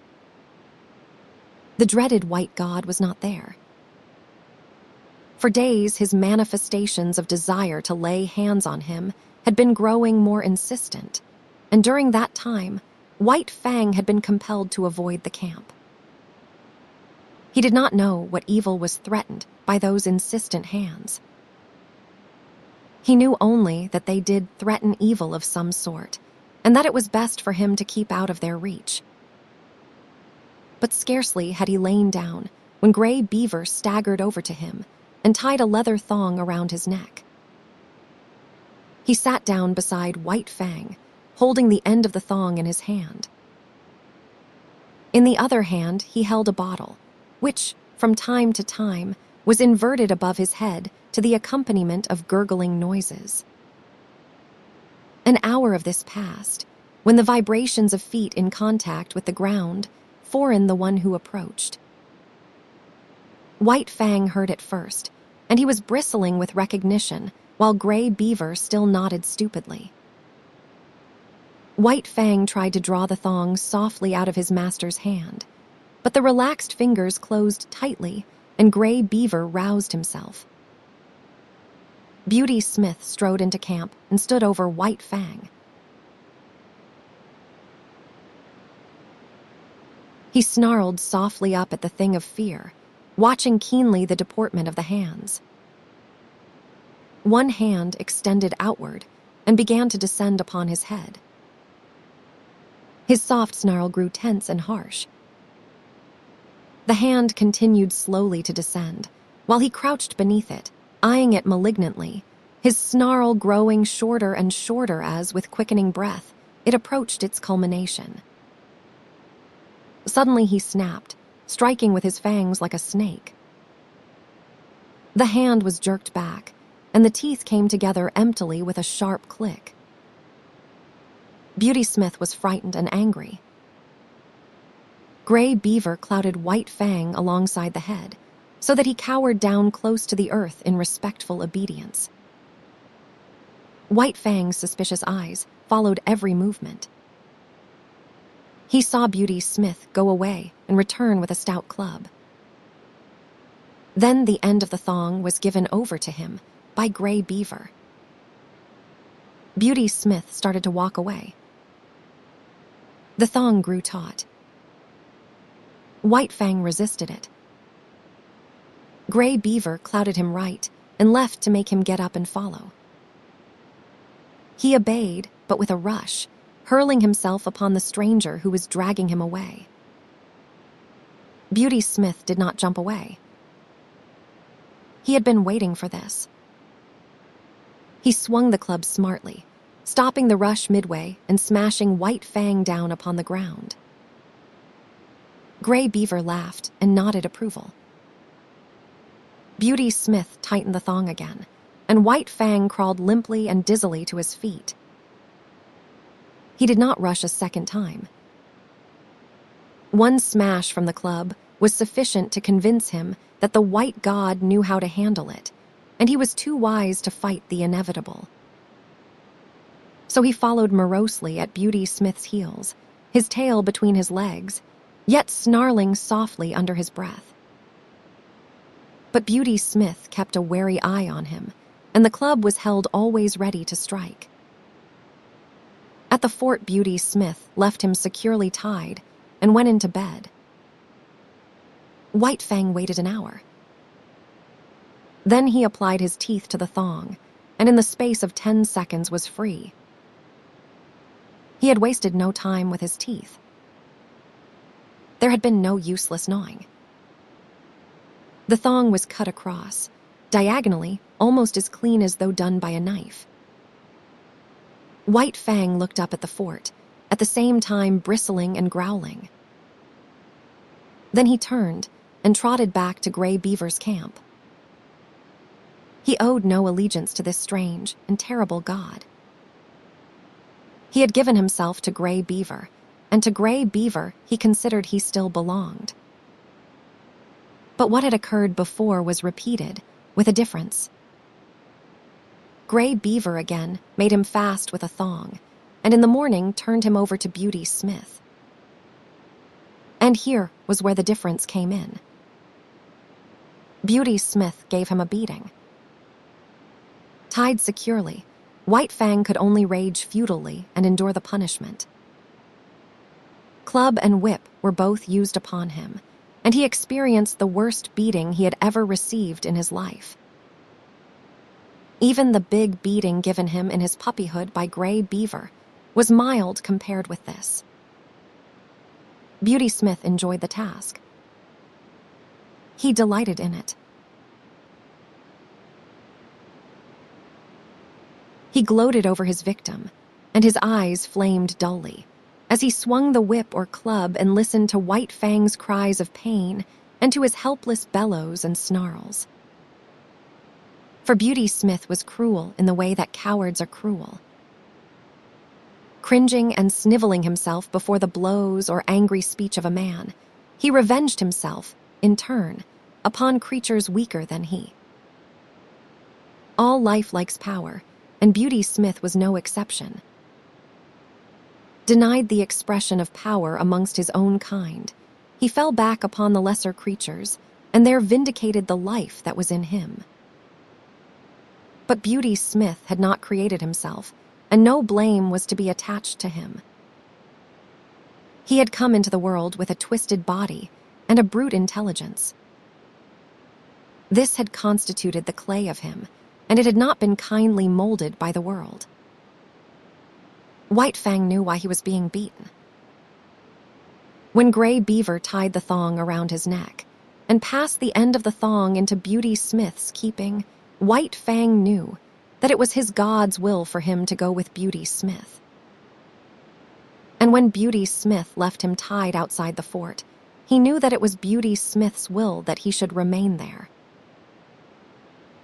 The dreaded white god was not there. For days, his manifestations of desire to lay hands on him had been growing more insistent, and during that time, White Fang had been compelled to avoid the camp. He did not know what evil was threatened by those insistent hands. He knew only that they did threaten evil of some sort, and that it was best for him to keep out of their reach. But scarcely had he lain down when Gray Beaver staggered over to him and tied a leather thong around his neck. He sat down beside White Fang, holding the end of the thong in his hand. In the other hand, he held a bottle, which, from time to time, was inverted above his head to the accompaniment of gurgling noises. An hour of this passed, when the vibrations of feet in contact with the ground foreign the one who approached. White Fang heard it first, and he was bristling with recognition, while Gray Beaver still nodded stupidly. White Fang tried to draw the thong softly out of his master's hand, but the relaxed fingers closed tightly, and Gray Beaver roused himself. Beauty Smith strode into camp and stood over White Fang. He snarled softly up at the thing of fear, watching keenly the deportment of the hands. One hand extended outward and began to descend upon his head. His soft snarl grew tense and harsh. The hand continued slowly to descend, while he crouched beneath it, eyeing it malignantly, his snarl growing shorter and shorter as, with quickening breath, it approached its culmination. Suddenly he snapped, striking with his fangs like a snake. The hand was jerked back, and the teeth came together emptily with a sharp click. Beauty Smith was frightened and angry. Gray Beaver clouted White Fang alongside the head, so that he cowered down close to the earth in respectful obedience. White Fang's suspicious eyes followed every movement. He saw Beauty Smith go away and return with a stout club. Then the end of the thong was given over to him by Gray Beaver. Beauty Smith started to walk away. The thong grew taut. White Fang resisted it. Gray Beaver clouted him right and left to make him get up and follow. He obeyed, but with a rush, hurling himself upon the stranger who was dragging him away. Beauty Smith did not jump away. He had been waiting for this. He swung the club smartly, stopping the rush midway and smashing White Fang down upon the ground. Gray Beaver laughed and nodded approval. Beauty Smith tightened the thong again, and White Fang crawled limply and dizzily to his feet. He did not rush a second time. One smash from the club was sufficient to convince him that the white god knew how to handle it, and he was too wise to fight the inevitable. So he followed morosely at Beauty Smith's heels, his tail between his legs, yet snarling softly under his breath. But Beauty Smith kept a wary eye on him, and the club was held always ready to strike. At the fort, Beauty Smith left him securely tied and went into bed. White Fang waited an hour. Then he applied his teeth to the thong, and in the space of 10 seconds was free. He had wasted no time with his teeth. There had been no useless gnawing. The thong was cut across, diagonally, almost as clean as though done by a knife. White Fang looked up at the fort, at the same time bristling and growling. Then he turned and trotted back to Gray Beaver's camp. He owed no allegiance to this strange and terrible god. He had given himself to Gray Beaver, and to Gray Beaver he considered he still belonged. But what had occurred before was repeated, with a difference. Gray Beaver again made him fast with a thong, and in the morning turned him over to Beauty Smith. And here was where the difference came in. Beauty Smith gave him a beating. Tied securely, White Fang could only rage futilely and endure the punishment. Club and whip were both used upon him, and he experienced the worst beating he had ever received in his life. Even the big beating given him in his puppyhood by Gray Beaver was mild compared with this. Beauty Smith enjoyed the task. He delighted in it. He gloated over his victim, and his eyes flamed dully, as he swung the whip or club and listened to White Fang's cries of pain and to his helpless bellows and snarls. For Beauty Smith was cruel in the way that cowards are cruel. Cringing and sniveling himself before the blows or angry speech of a man, he revenged himself, in turn, upon creatures weaker than he. All life likes power, and Beauty Smith was no exception. Denied the expression of power amongst his own kind, he fell back upon the lesser creatures, and there vindicated the life that was in him. But Beauty Smith had not created himself, and no blame was to be attached to him. He had come into the world with a twisted body and a brute intelligence. This had constituted the clay of him, and it had not been kindly molded by the world. White Fang knew why he was being beaten. When Gray Beaver tied the thong around his neck and passed the end of the thong into Beauty Smith's keeping, White Fang knew that it was his God's will for him to go with Beauty Smith. And when Beauty Smith left him tied outside the fort, he knew that it was Beauty Smith's will that he should remain there.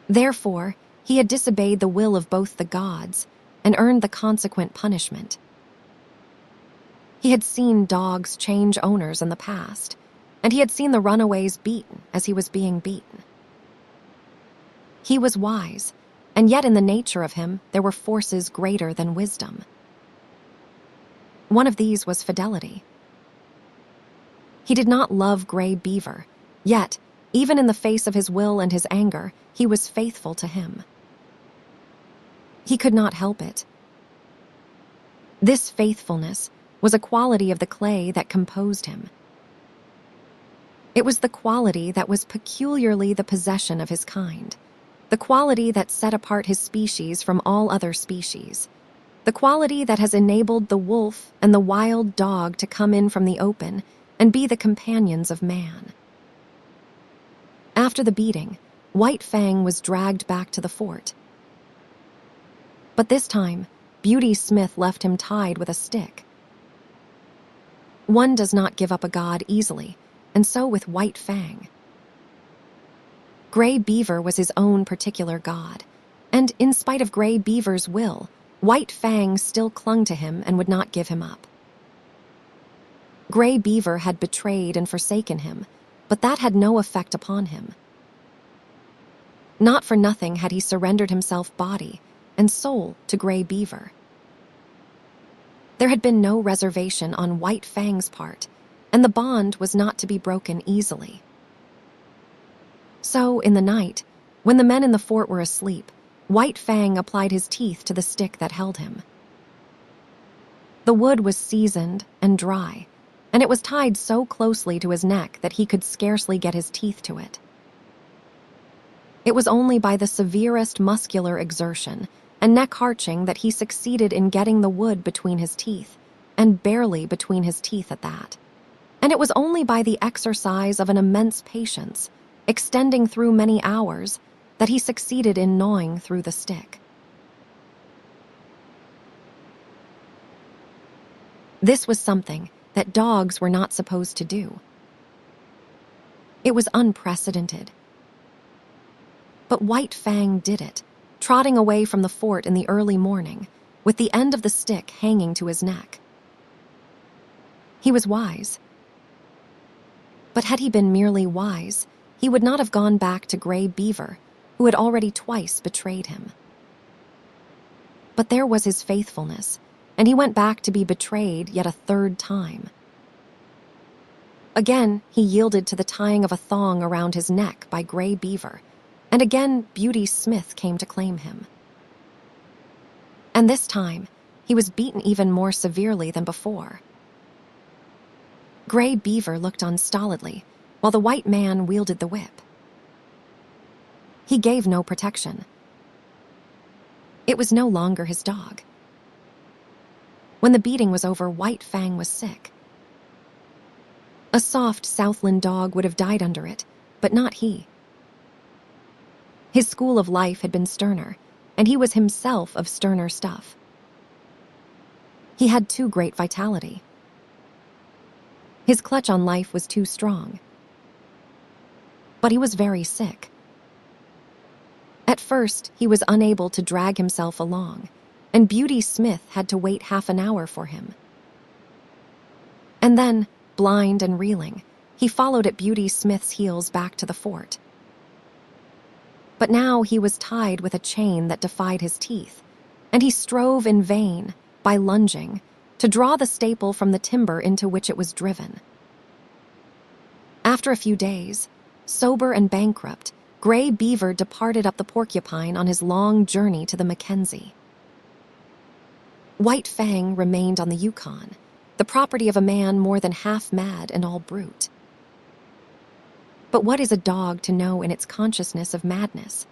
Therefore, he had disobeyed the will of both the gods and earned the consequent punishment. He had seen dogs change owners in the past, and he had seen the runaways beaten as he was being beaten. He was wise, and yet in the nature of him there were forces greater than wisdom. One of these was fidelity. He did not love Gray Beaver, yet, even in the face of his will and his anger, he was faithful to him. He could not help it. This faithfulness was a quality of the clay that composed him. It was the quality that was peculiarly the possession of his kind, the quality that set apart his species from all other species, the quality that has enabled the wolf and the wild dog to come in from the open and be the companions of man. After the beating, White Fang was dragged back to the fort. But this time, Beauty Smith left him tied with a stick. One does not give up a god easily, and so with White Fang. Gray Beaver was his own particular god, and in spite of Gray Beaver's will, White Fang still clung to him and would not give him up. Gray Beaver had betrayed and forsaken him, but that had no effect upon him. Not for nothing had he surrendered himself body and soul to Gray Beaver. There had been no reservation on White Fang's part, and the bond was not to be broken easily. So, in the night, when the men in the fort were asleep, White Fang applied his teeth to the stick that held him. The wood was seasoned and dry, and it was tied so closely to his neck that he could scarcely get his teeth to it. It was only by the severest muscular exertion and neck-harching that he succeeded in getting the wood between his teeth, and barely between his teeth at that. And it was only by the exercise of an immense patience, extending through many hours, that he succeeded in gnawing through the stick. This was something that dogs were not supposed to do. It was unprecedented. But White Fang did it, trotting away from the fort in the early morning, with the end of the stick hanging to his neck. He was wise. But had he been merely wise, he would not have gone back to Gray Beaver, who had already twice betrayed him. But there was his faithfulness, and he went back to be betrayed yet a third time. Again, he yielded to the tying of a thong around his neck by Gray Beaver, and again Beauty Smith came to claim him. And this time, he was beaten even more severely than before. Gray Beaver looked on stolidly, while the white man wielded the whip. He gave no protection. It was no longer his dog. When the beating was over, White Fang was sick. A soft Southland dog would have died under it, but not he. His school of life had been sterner, and he was himself of sterner stuff. He had too great vitality. His clutch on life was too strong. But he was very sick. At first, he was unable to drag himself along, and Beauty Smith had to wait half an hour for him. And then, blind and reeling, he followed at Beauty Smith's heels back to the fort. But now he was tied with a chain that defied his teeth, and he strove in vain, by lunging, to draw the staple from the timber into which it was driven. After a few days, sober and bankrupt, Gray Beaver departed up the Porcupine on his long journey to the Mackenzie. White Fang remained on the Yukon, the property of a man more than half mad and all brute. But what is a dog to know in its consciousness of madness?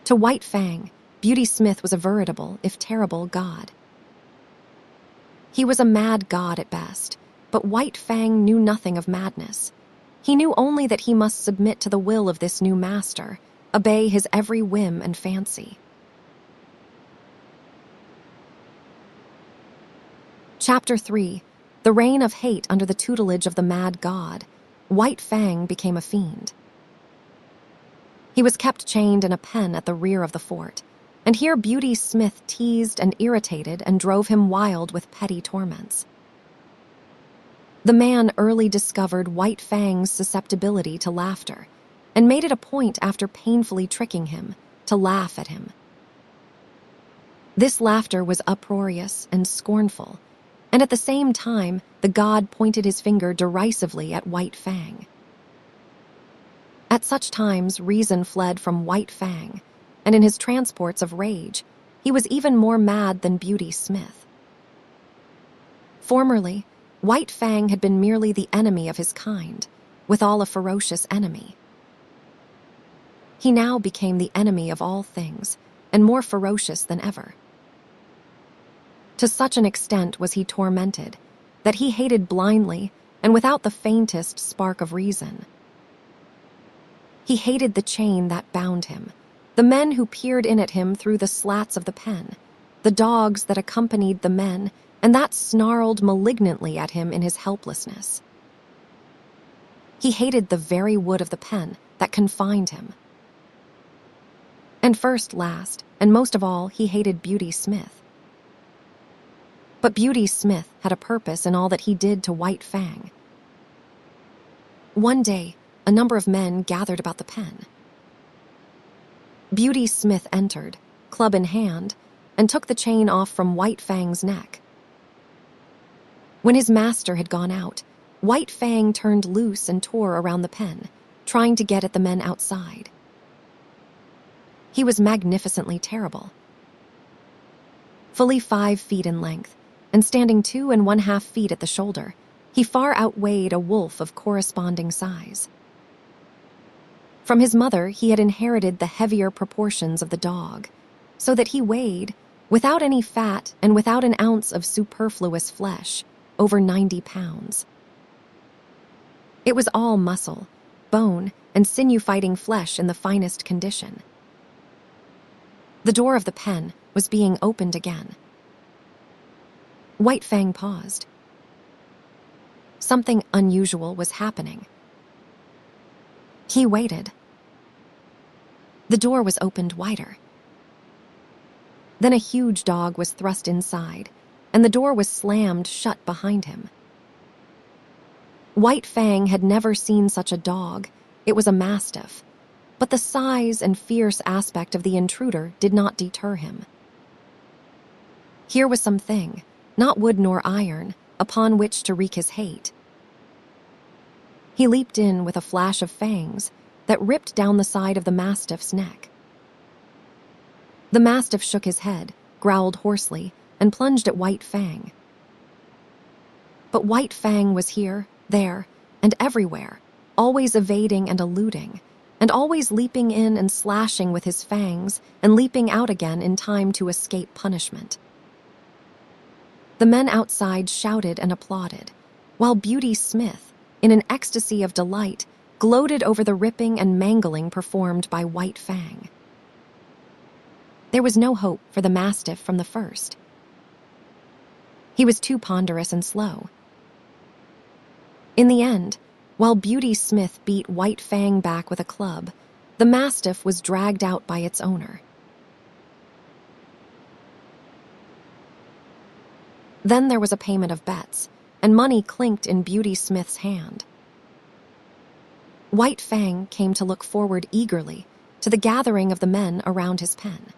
To White Fang, Beauty Smith was a veritable, if terrible, god. He was a mad god at best, but White Fang knew nothing of madness. He knew only that he must submit to the will of this new master, obey his every whim and fancy. Chapter 3. The Reign of Hate under the tutelage of the mad god. White Fang became a fiend. He was kept chained in a pen at the rear of the fort, and here Beauty Smith teased and irritated and drove him wild with petty torments. The man early discovered White Fang's susceptibility to laughter, and made it a point after painfully tricking him to laugh at him. This laughter was uproarious and scornful, and at the same time the god pointed his finger derisively at White Fang. At such times reason fled from White Fang, and in his transports of rage, he was even more mad than Beauty Smith. Formerly, White Fang had been merely the enemy of his kind, withal a ferocious enemy. He now became the enemy of all things, and more ferocious than ever. To such an extent was he tormented, that he hated blindly and without the faintest spark of reason. He hated the chain that bound him, the men who peered in at him through the slats of the pen, the dogs that accompanied the men, and that snarled malignantly at him in his helplessness. He hated the very wood of the pen that confined him. And first, last, and most of all, he hated Beauty Smith. But Beauty Smith had a purpose in all that he did to White Fang. One day, a number of men gathered about the pen. Beauty Smith entered, club in hand, and took the chain off from White Fang's neck. When his master had gone out, White Fang turned loose and tore around the pen, trying to get at the men outside. He was magnificently terrible. Fully 5 feet in length, and standing 2½ feet at the shoulder, he far outweighed a wolf of corresponding size. From his mother, he had inherited the heavier proportions of the dog, so that he weighed, without any fat and without an ounce of superfluous flesh, over 90 pounds. It was all muscle, bone, and sinew-fighting flesh in the finest condition. The door of the pen was being opened again. White Fang paused. Something unusual was happening. He waited. The door was opened wider. Then a huge dog was thrust inside, and the door was slammed shut behind him. White Fang had never seen such a dog. It was a mastiff, but the size and fierce aspect of the intruder did not deter him. Here was something, not wood nor iron, upon which to wreak his hate. He leaped in with a flash of fangs that ripped down the side of the mastiff's neck. The mastiff shook his head, growled hoarsely, and plunged at White Fang. But White Fang was here, there, and everywhere, always evading and eluding, and always leaping in and slashing with his fangs and leaping out again in time to escape punishment. The men outside shouted and applauded, while Beauty Smith, in an ecstasy of delight, gloated over the ripping and mangling performed by White Fang. There was no hope for the mastiff from the first. He was too ponderous and slow. In the end, while Beauty Smith beat White Fang back with a club, the mastiff was dragged out by its owner. Then there was a payment of bets, and money clinked in Beauty Smith's hand. White Fang came to look forward eagerly to the gathering of the men around his pen.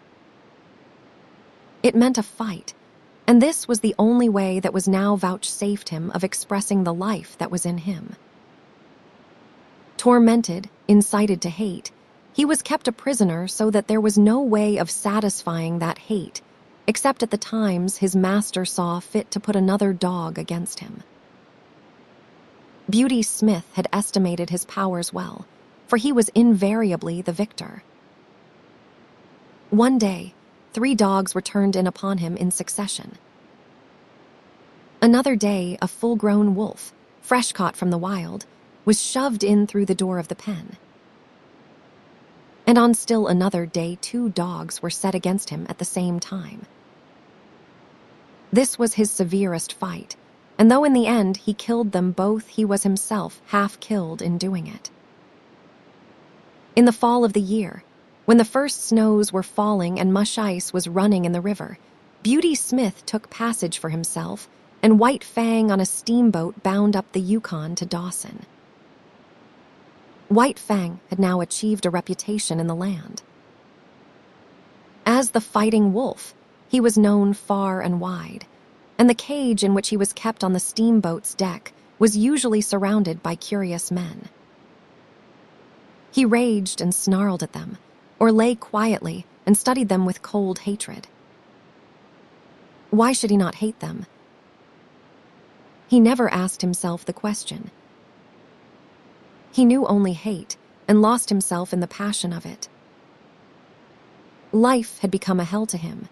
It meant a fight, and this was the only way that was now vouchsafed him of expressing the life that was in him. Tormented, incited to hate, he was kept a prisoner so that there was no way of satisfying that hate, except at the times his master saw fit to put another dog against him. Beauty Smith had estimated his powers well, for he was invariably the victor. One day, 3 dogs were turned in upon him in succession. Another day, a full-grown wolf, fresh caught from the wild, was shoved in through the door of the pen. And on still another day, 2 dogs were set against him at the same time. This was his severest fight, and though in the end he killed them both, he was himself half killed in doing it. In the fall of the year, when the first snows were falling and mush ice was running in the river, Beauty Smith took passage for himself and White Fang on a steamboat bound up the Yukon to Dawson. White Fang had now achieved a reputation in the land. As the Fighting Wolf, he was known far and wide, and the cage in which he was kept on the steamboat's deck was usually surrounded by curious men. He raged and snarled at them, or lay quietly and studied them with cold hatred. Why should he not hate them? He never asked himself the question. He knew only hate and lost himself in the passion of it. Life had become a hell to him.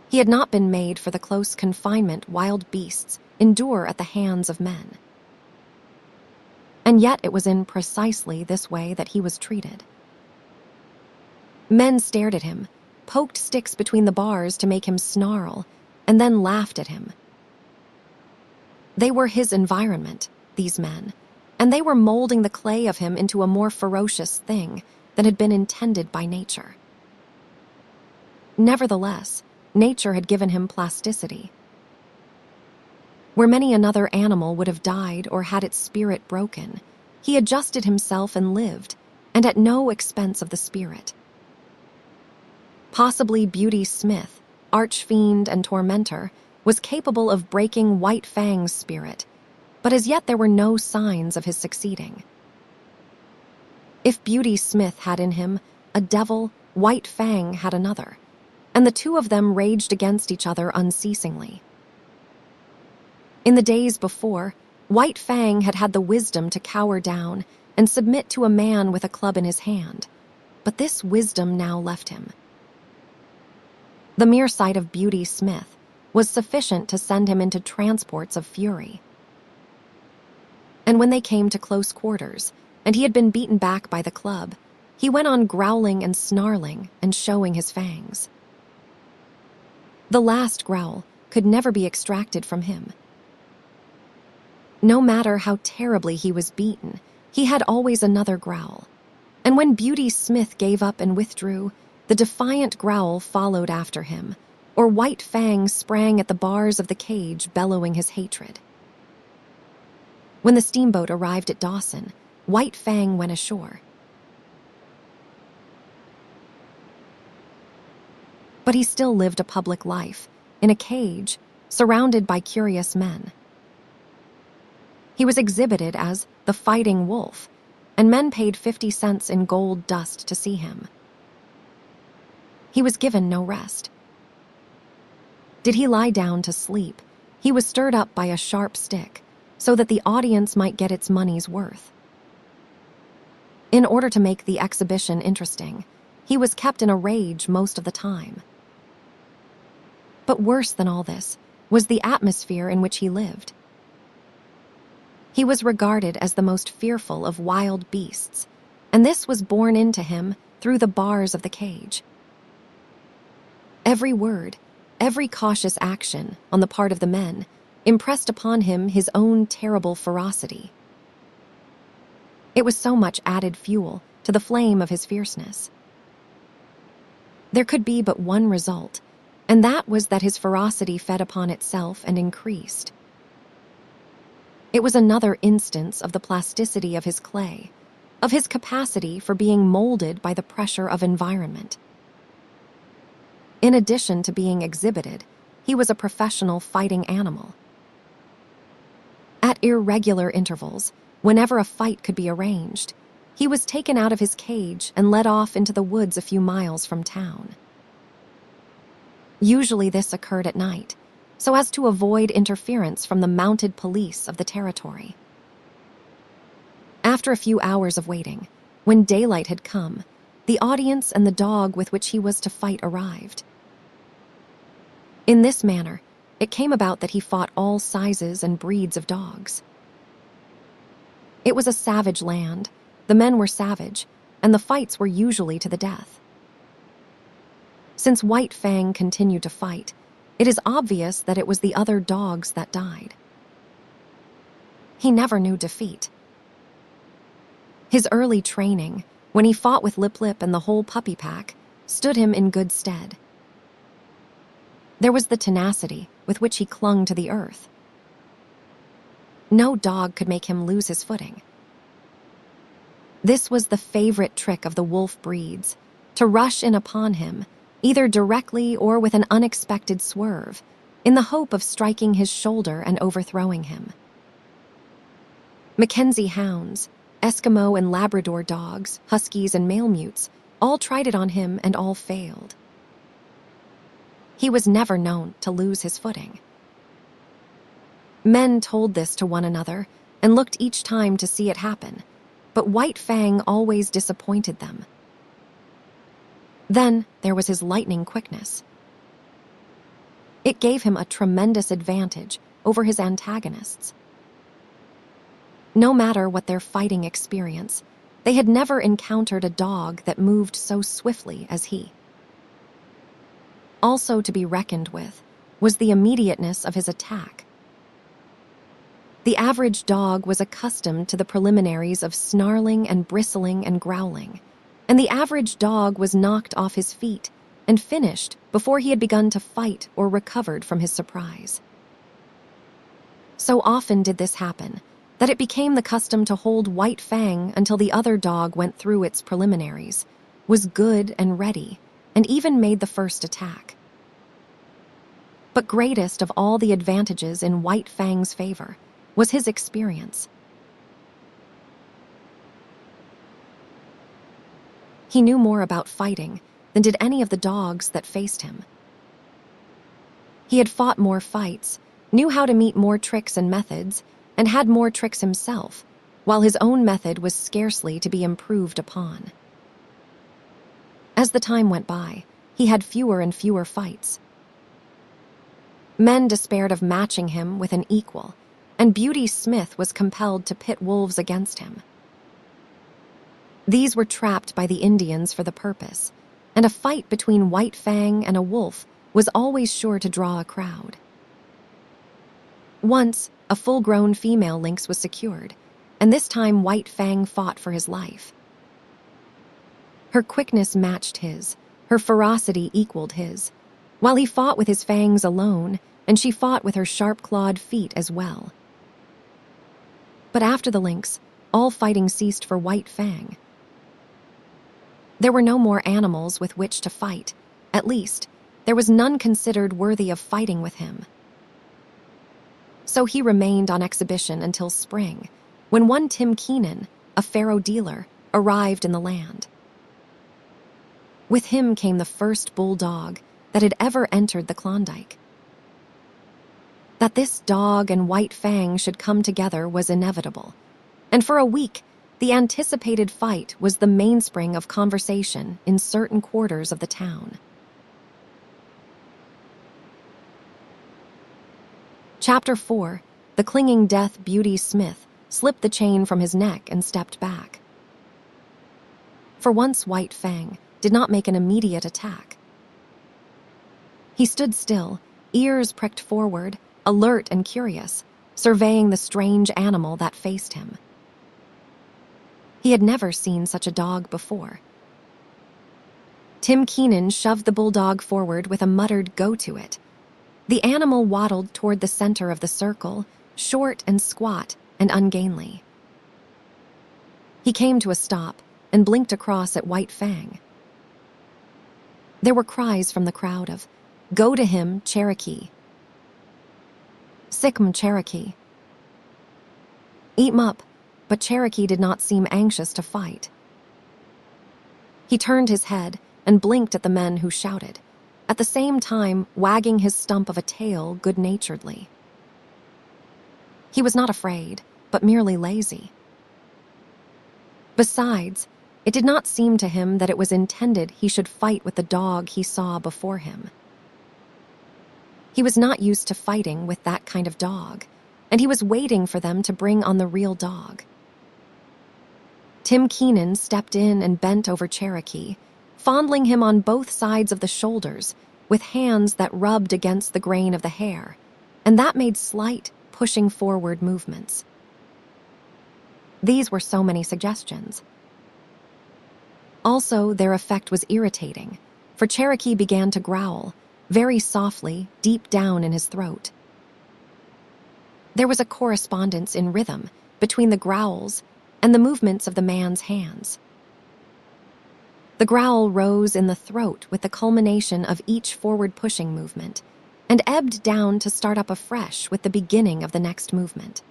He had not been made for the close confinement wild beasts endure at the hands of men. And yet it was in precisely this way that he was treated. Men stared at him, poked sticks between the bars to make him snarl, and then laughed at him. They were his environment, these men, and they were molding the clay of him into a more ferocious thing than had been intended by nature. Nevertheless, nature had given him plasticity. Where many another animal would have died or had its spirit broken, he adjusted himself and lived, and at no expense of the spirit. Possibly Beauty Smith, archfiend and tormentor, was capable of breaking White Fang's spirit, but as yet there were no signs of his succeeding. If Beauty Smith had in him a devil, White Fang had another, and the two of them raged against each other unceasingly. In the days before, White Fang had had the wisdom to cower down and submit to a man with a club in his hand, but this wisdom now left him. The mere sight of Beauty Smith was sufficient to send him into transports of fury. And when they came to close quarters, and he had been beaten back by the club, he went on growling and snarling and showing his fangs. The last growl could never be extracted from him. No matter how terribly he was beaten, he had always another growl. And when Beauty Smith gave up and withdrew, the defiant growl followed after him, or White Fang sprang at the bars of the cage bellowing his hatred. When the steamboat arrived at Dawson, White Fang went ashore. But he still lived a public life, in a cage, surrounded by curious men. He was exhibited as the Fighting Wolf, and men paid 50 cents in gold dust to see him. He was given no rest. Did he lie down to sleep, he was stirred up by a sharp stick, so that the audience might get its money's worth. In order to make the exhibition interesting, he was kept in a rage most of the time. But worse than all this was the atmosphere in which he lived. He was regarded as the most fearful of wild beasts, and this was borne into him through the bars of the cage. Every word, every cautious action on the part of the men impressed upon him his own terrible ferocity. It was so much added fuel to the flame of his fierceness. There could be but one result, and that was that his ferocity fed upon itself and increased. It was another instance of the plasticity of his clay, of his capacity for being molded by the pressure of environment. In addition to being exhibited, he was a professional fighting animal. At irregular intervals, whenever a fight could be arranged, he was taken out of his cage and led off into the woods a few miles from town. Usually this occurred at night, so as to avoid interference from the mounted police of the territory. After a few hours of waiting, when daylight had come, the audience and the dog with which he was to fight arrived. In this manner, it came about that he fought all sizes and breeds of dogs. It was a savage land, the men were savage, and the fights were usually to the death. Since White Fang continued to fight, it is obvious that it was the other dogs that died. He never knew defeat. His early training, when he fought with Lip Lip and the whole puppy pack, stood him in good stead. There was the tenacity with which he clung to the earth. No dog could make him lose his footing. This was the favorite trick of the wolf breeds, to rush in upon him, either directly or with an unexpected swerve, in the hope of striking his shoulder and overthrowing him. Mackenzie hounds, Eskimo and Labrador dogs, huskies and malamutes, all tried it on him and all failed. He was never known to lose his footing. Men told this to one another and looked each time to see it happen, but White Fang always disappointed them. Then there was his lightning quickness. It gave him a tremendous advantage over his antagonists. No matter what their fighting experience, they had never encountered a dog that moved so swiftly as he. Also to be reckoned with was the immediateness of his attack. The average dog was accustomed to the preliminaries of snarling and bristling and growling, and the average dog was knocked off his feet and finished before he had begun to fight or recovered from his surprise. So often did this happen that it became the custom to hold White Fang until the other dog went through its preliminaries, was good and ready, and even made the first attack. But greatest of all the advantages in White Fang's favor was his experience. He knew more about fighting than did any of the dogs that faced him. He had fought more fights, knew how to meet more tricks and methods, and had more tricks himself, while his own method was scarcely to be improved upon. As the time went by, he had fewer and fewer fights. Men despaired of matching him with an equal, and Beauty Smith was compelled to pit wolves against him. These were trapped by the Indians for the purpose, and a fight between White Fang and a wolf was always sure to draw a crowd. Once, a full-grown female lynx was secured, and this time White Fang fought for his life. Her quickness matched his, her ferocity equaled his, while he fought with his fangs alone, and she fought with her sharp-clawed feet as well. But after the lynx, all fighting ceased for White Fang. There were no more animals with which to fight. At least, there was none considered worthy of fighting with him. So he remained on exhibition until spring, when one Tim Keenan, a faro dealer, arrived in the land. With him came the first bulldog that had ever entered the Klondike. That this dog and White Fang should come together was inevitable, and for a week, the anticipated fight was the mainspring of conversation in certain quarters of the town. Chapter 4. The clinging death Beauty Smith slipped the chain from his neck and stepped back. For once, White Fang did not make an immediate attack. He stood still, ears pricked forward, alert and curious, surveying the strange animal that faced him. He had never seen such a dog before. Tim Keenan shoved the bulldog forward with a muttered "go to it." The animal waddled toward the center of the circle, short and squat and ungainly. He came to a stop and blinked across at White Fang. There were cries from the crowd of, "Go to him, Cherokee." "Sick'm, Cherokee." "Eat'm up," but Cherokee did not seem anxious to fight. He turned his head and blinked at the men who shouted, at the same time wagging his stump of a tail good-naturedly. He was not afraid, but merely lazy. Besides, it did not seem to him that it was intended he should fight with the dog he saw before him. He was not used to fighting with that kind of dog, and he was waiting for them to bring on the real dog. Tim Keenan stepped in and bent over Cherokee, fondling him on both sides of the shoulders with hands that rubbed against the grain of the hair, and that made slight, pushing forward movements. These were so many suggestions. Also, their effect was irritating, for Cherokee began to growl, very softly, deep down in his throat. There was a correspondence in rhythm between the growls and the movements of the man's hands. The growl rose in the throat with the culmination of each forward-pushing movement, and ebbed down to start up afresh with the beginning of the next movement.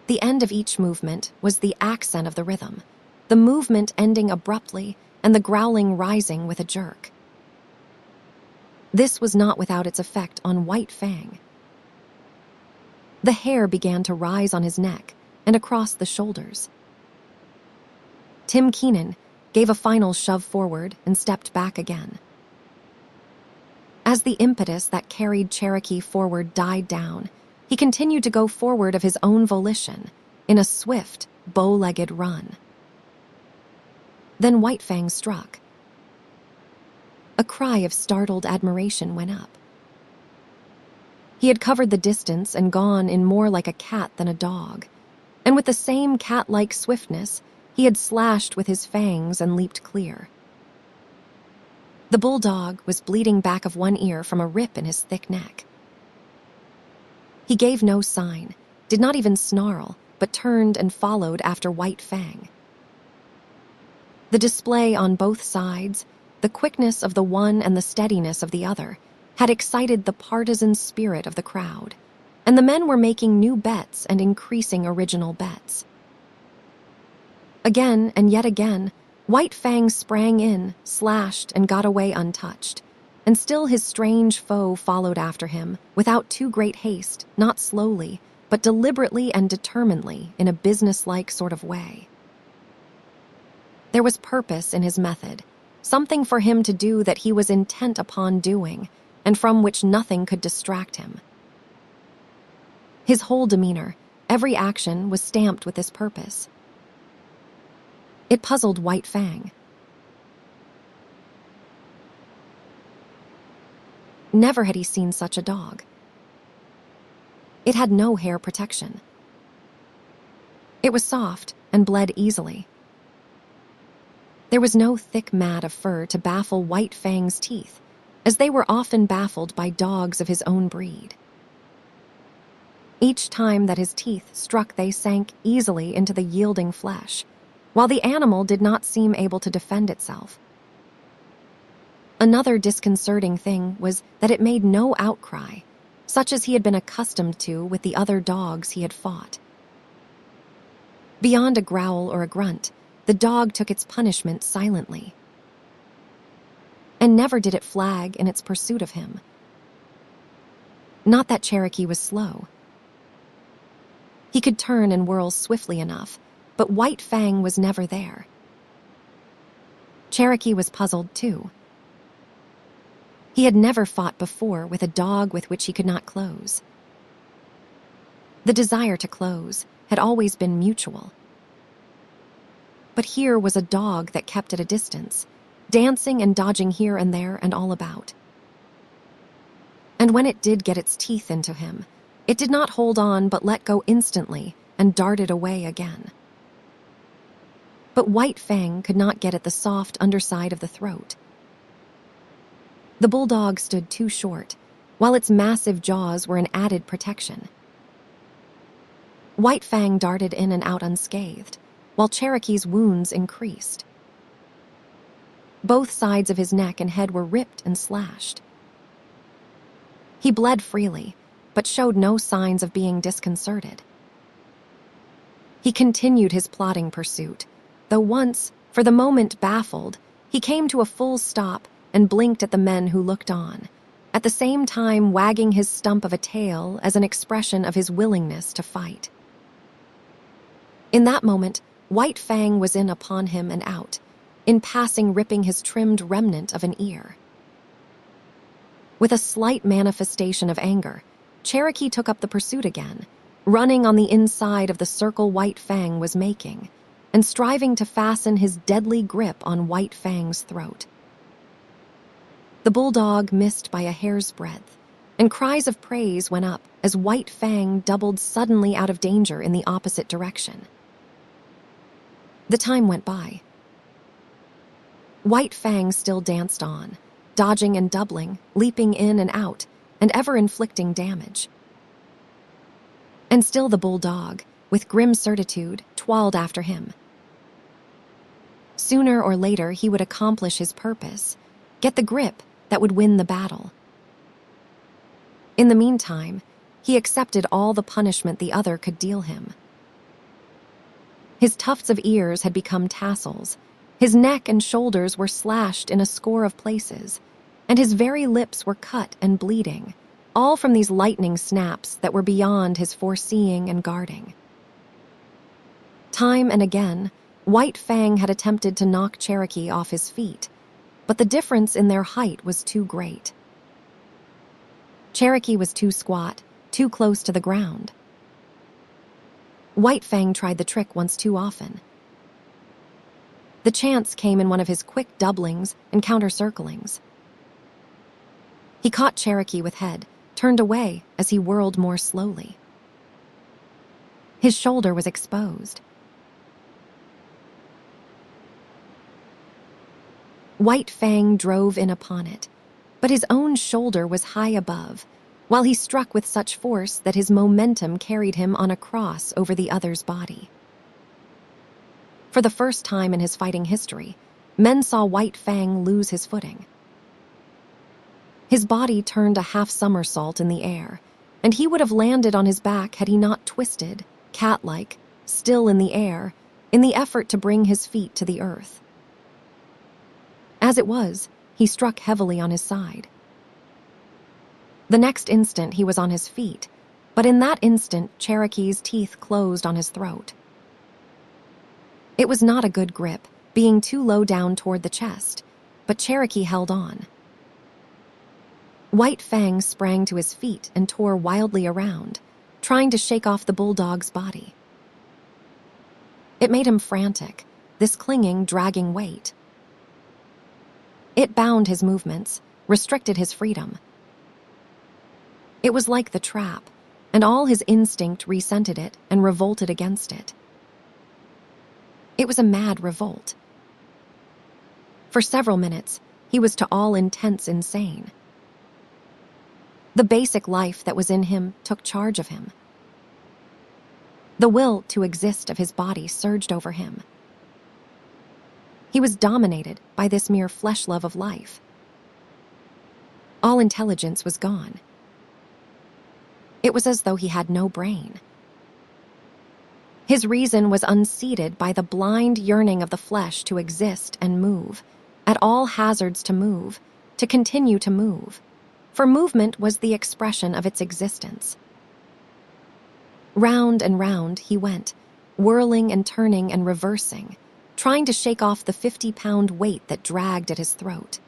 The end of each movement was the accent of the rhythm, the movement ending abruptly and the growling rising with a jerk. This was not without its effect on White Fang. The hair began to rise on his neck and across the shoulders. Tim Keenan gave a final shove forward and stepped back again. As the impetus that carried Cherokee forward died down, he continued to go forward of his own volition in a swift, bow-legged run. Then White Fang struck. A cry of startled admiration went up. He had covered the distance and gone in more like a cat than a dog, and with the same cat-like swiftness, he had slashed with his fangs and leaped clear. The bulldog was bleeding back of one ear from a rip in his thick neck. He gave no sign, did not even snarl, but turned and followed after White Fang. The display on both sides, The quickness of the one and the steadiness of the other had excited the partisan spirit of the crowd, and the men were making new bets and increasing original bets. Again and yet again, White Fang sprang in, slashed, and got away untouched, and still his strange foe followed after him, without too great haste, not slowly, but deliberately and determinedly in a businesslike sort of way. There was purpose in his method, something for him to do that he was intent upon doing, and from which nothing could distract him. His whole demeanor, every action, was stamped with this purpose. It puzzled White Fang. Never had he seen such a dog. It had no hair protection. It was soft and bled easily. There was no thick mat of fur to baffle White Fang's teeth, as they were often baffled by dogs of his own breed. Each time that his teeth struck, they sank easily into the yielding flesh, while the animal did not seem able to defend itself. Another disconcerting thing was that it made no outcry, such as he had been accustomed to with the other dogs he had fought. Beyond a growl or a grunt, the dog took its punishment silently. And never did it flag in its pursuit of him. Not that Cherokee was slow. He could turn and whirl swiftly enough, but White Fang was never there. Cherokee was puzzled too. He had never fought before with a dog with which he could not close. The desire to close had always been mutual. But here was a dog that kept at a distance, dancing and dodging here and there and all about. And when it did get its teeth into him, it did not hold on but let go instantly and darted away again. But White Fang could not get at the soft underside of the throat. The bulldog stood too short, while its massive jaws were an added protection. White Fang darted in and out unscathed, while Cherokee's wounds increased. Both sides of his neck and head were ripped and slashed. He bled freely, but showed no signs of being disconcerted. He continued his plodding pursuit, though once, for the moment baffled, he came to a full stop and blinked at the men who looked on, at the same time wagging his stump of a tail as an expression of his willingness to fight. In that moment, White Fang was in upon him and out, in passing ripping his trimmed remnant of an ear. With a slight manifestation of anger, Cherokee took up the pursuit again, running on the inside of the circle White Fang was making, and striving to fasten his deadly grip on White Fang's throat. The bulldog missed by a hair's breadth, and cries of praise went up as White Fang doubled suddenly out of danger in the opposite direction. The time went by. White Fang still danced on, dodging and doubling, leaping in and out, and ever inflicting damage. And still the bulldog, with grim certitude, twirled after him. Sooner or later he would accomplish his purpose, get the grip that would win the battle. In the meantime, he accepted all the punishment the other could deal him. His tufts of ears had become tassels, his neck and shoulders were slashed in a score of places, and his very lips were cut and bleeding, all from these lightning snaps that were beyond his foreseeing and guarding. Time and again, White Fang had attempted to knock Cherokee off his feet, but the difference in their height was too great. Cherokee was too squat, too close to the ground. White Fang tried the trick once too often. The chance came in one of his quick doublings and counter-circlings. He caught Cherokee with head, turned away as he whirled more slowly. His shoulder was exposed. White Fang drove in upon it, but his own shoulder was high above, while he struck with such force that his momentum carried him on a cross over the other's body. For the first time in his fighting history, men saw White Fang lose his footing. His body turned a half somersault in the air, and he would have landed on his back had he not twisted, cat-like, still in the air, in the effort to bring his feet to the earth. As it was, he struck heavily on his side. The next instant he was on his feet, but in that instant Cherokee's teeth closed on his throat. It was not a good grip, being too low down toward the chest, but Cherokee held on. White Fang sprang to his feet and tore wildly around, trying to shake off the bulldog's body. It made him frantic, this clinging, dragging weight. It bound his movements, restricted his freedom. It was like the trap, and all his instinct resented it and revolted against it. It was a mad revolt. For several minutes, he was to all intents insane. The basic life that was in him took charge of him. The will to exist of his body surged over him. He was dominated by this mere flesh love of life. All intelligence was gone. It was as though he had no brain. His reason was unseated by the blind yearning of the flesh to exist and move, at all hazards to move, to continue to move, for movement was the expression of its existence. Round and round he went, whirling and turning and reversing, trying to shake off the 50-pound weight that dragged at his throat.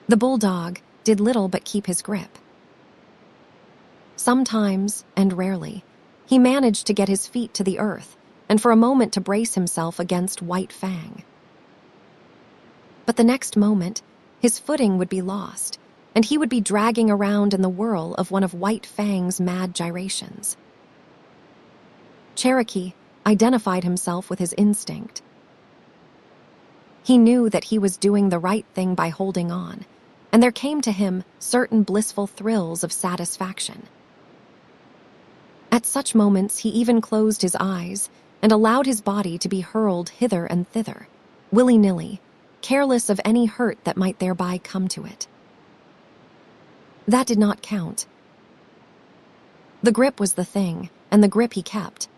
The bulldog did little but keep his grip. Sometimes, and rarely, he managed to get his feet to the earth and for a moment to brace himself against White Fang. But the next moment, his footing would be lost, and he would be dragging around in the whirl of one of White Fang's mad gyrations. Cherokee identified himself with his instinct. He knew that he was doing the right thing by holding on, and there came to him certain blissful thrills of satisfaction. At such moments he even closed his eyes and allowed his body to be hurled hither and thither, willy-nilly, careless of any hurt that might thereby come to it. That did not count. The grip was the thing, and the grip he kept.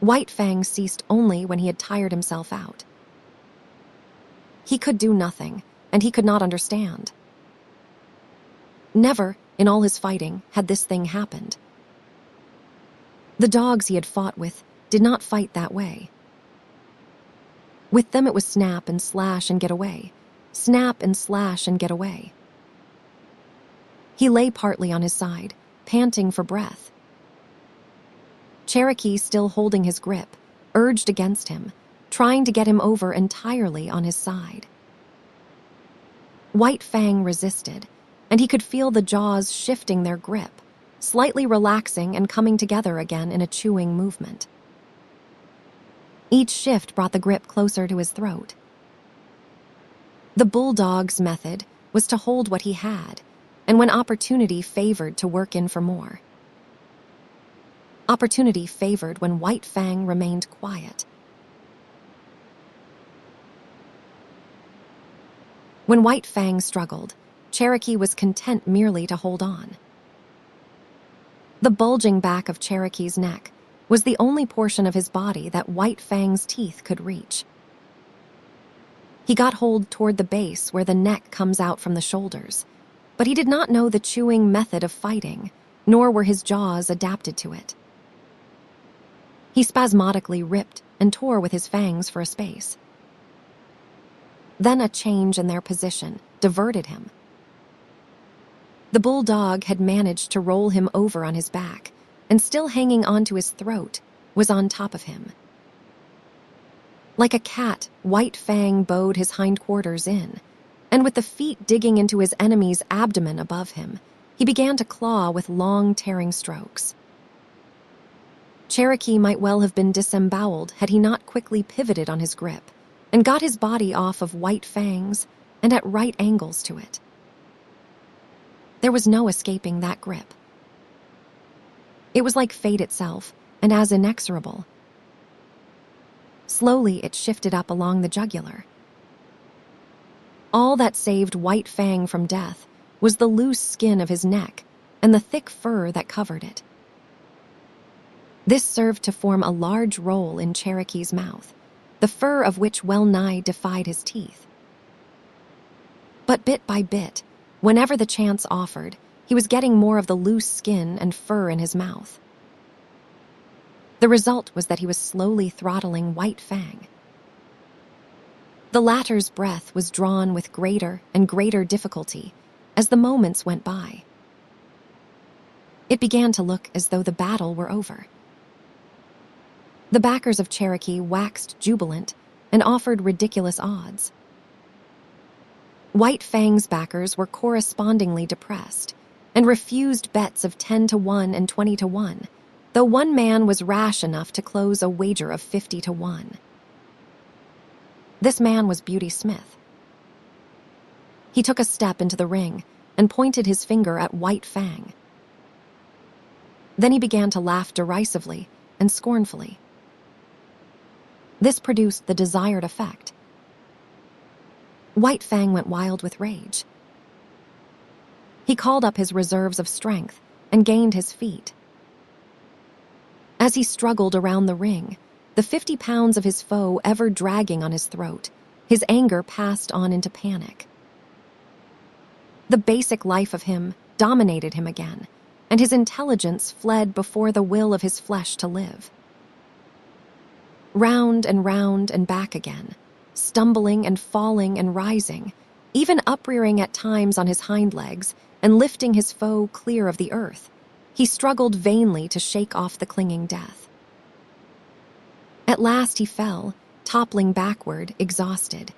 White Fang ceased only when he had tired himself out. He could do nothing, and he could not understand. Never, in all his fighting, had this thing happened. The dogs he had fought with did not fight that way. With them it was snap and slash and get away, snap and slash and get away. He lay partly on his side, panting for breath. Cherokee, still holding his grip, urged against him, trying to get him over entirely on his side. White Fang resisted, and he could feel the jaws shifting their grip, slightly relaxing and coming together again in a chewing movement. Each shift brought the grip closer to his throat. The bulldog's method was to hold what he had, and when opportunity favored, to work in for more. Opportunity favored when White Fang remained quiet. When White Fang struggled, Cherokee was content merely to hold on. The bulging back of Cherokee's neck was the only portion of his body that White Fang's teeth could reach. He got hold toward the base where the neck comes out from the shoulders, but he did not know the chewing method of fighting, nor were his jaws adapted to it. He spasmodically ripped and tore with his fangs for a space. Then a change in their position diverted him. The bulldog had managed to roll him over on his back, and still hanging onto his throat, was on top of him. Like a cat, White Fang bowed his hindquarters in, and with the feet digging into his enemy's abdomen above him, he began to claw with long, tearing strokes. Cherokee might well have been disemboweled had he not quickly pivoted on his grip and got his body off of White Fang's and at right angles to it. There was no escaping that grip. It was like fate itself, and as inexorable. Slowly, it shifted up along the jugular. All that saved White Fang from death was the loose skin of his neck and the thick fur that covered it. This served to form a large roll in Cherokee's mouth, the fur of which well-nigh defied his teeth. But bit by bit, whenever the chance offered, he was getting more of the loose skin and fur in his mouth. The result was that he was slowly throttling White Fang. The latter's breath was drawn with greater and greater difficulty as the moments went by. It began to look as though the battle were over. The backers of Cherokee waxed jubilant and offered ridiculous odds. White Fang's backers were correspondingly depressed and refused bets of 10-1 and 20-1, though one man was rash enough to close a wager of 50-1. This man was Beauty Smith. He took a step into the ring and pointed his finger at White Fang. Then he began to laugh derisively and scornfully. This produced the desired effect. White Fang went wild with rage. He called up his reserves of strength and gained his feet. As he struggled around the ring, the 50 pounds of his foe ever dragging on his throat, his anger passed on into panic. The basic life of him dominated him again, and his intelligence fled before the will of his flesh to live. Round and back again, stumbling and falling and rising, even uprearing at times on his hind legs and lifting his foe clear of the earth, he struggled vainly to shake off the clinging death. At last he fell, toppling backward, exhausted,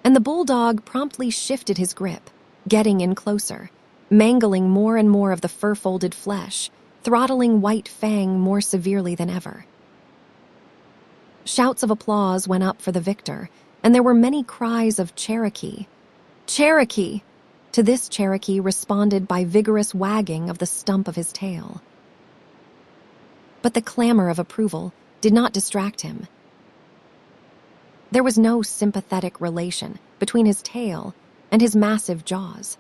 and the bulldog promptly shifted his grip, getting in closer, mangling more and more of the fur-folded flesh, throttling White Fang more severely than ever. Shouts of applause went up for the victor, and there were many cries of "Cherokee! Cherokee!" To this Cherokee responded by vigorous wagging of the stump of his tail. But the clamor of approval did not distract him. There was no sympathetic relation between his tail and his massive jaws.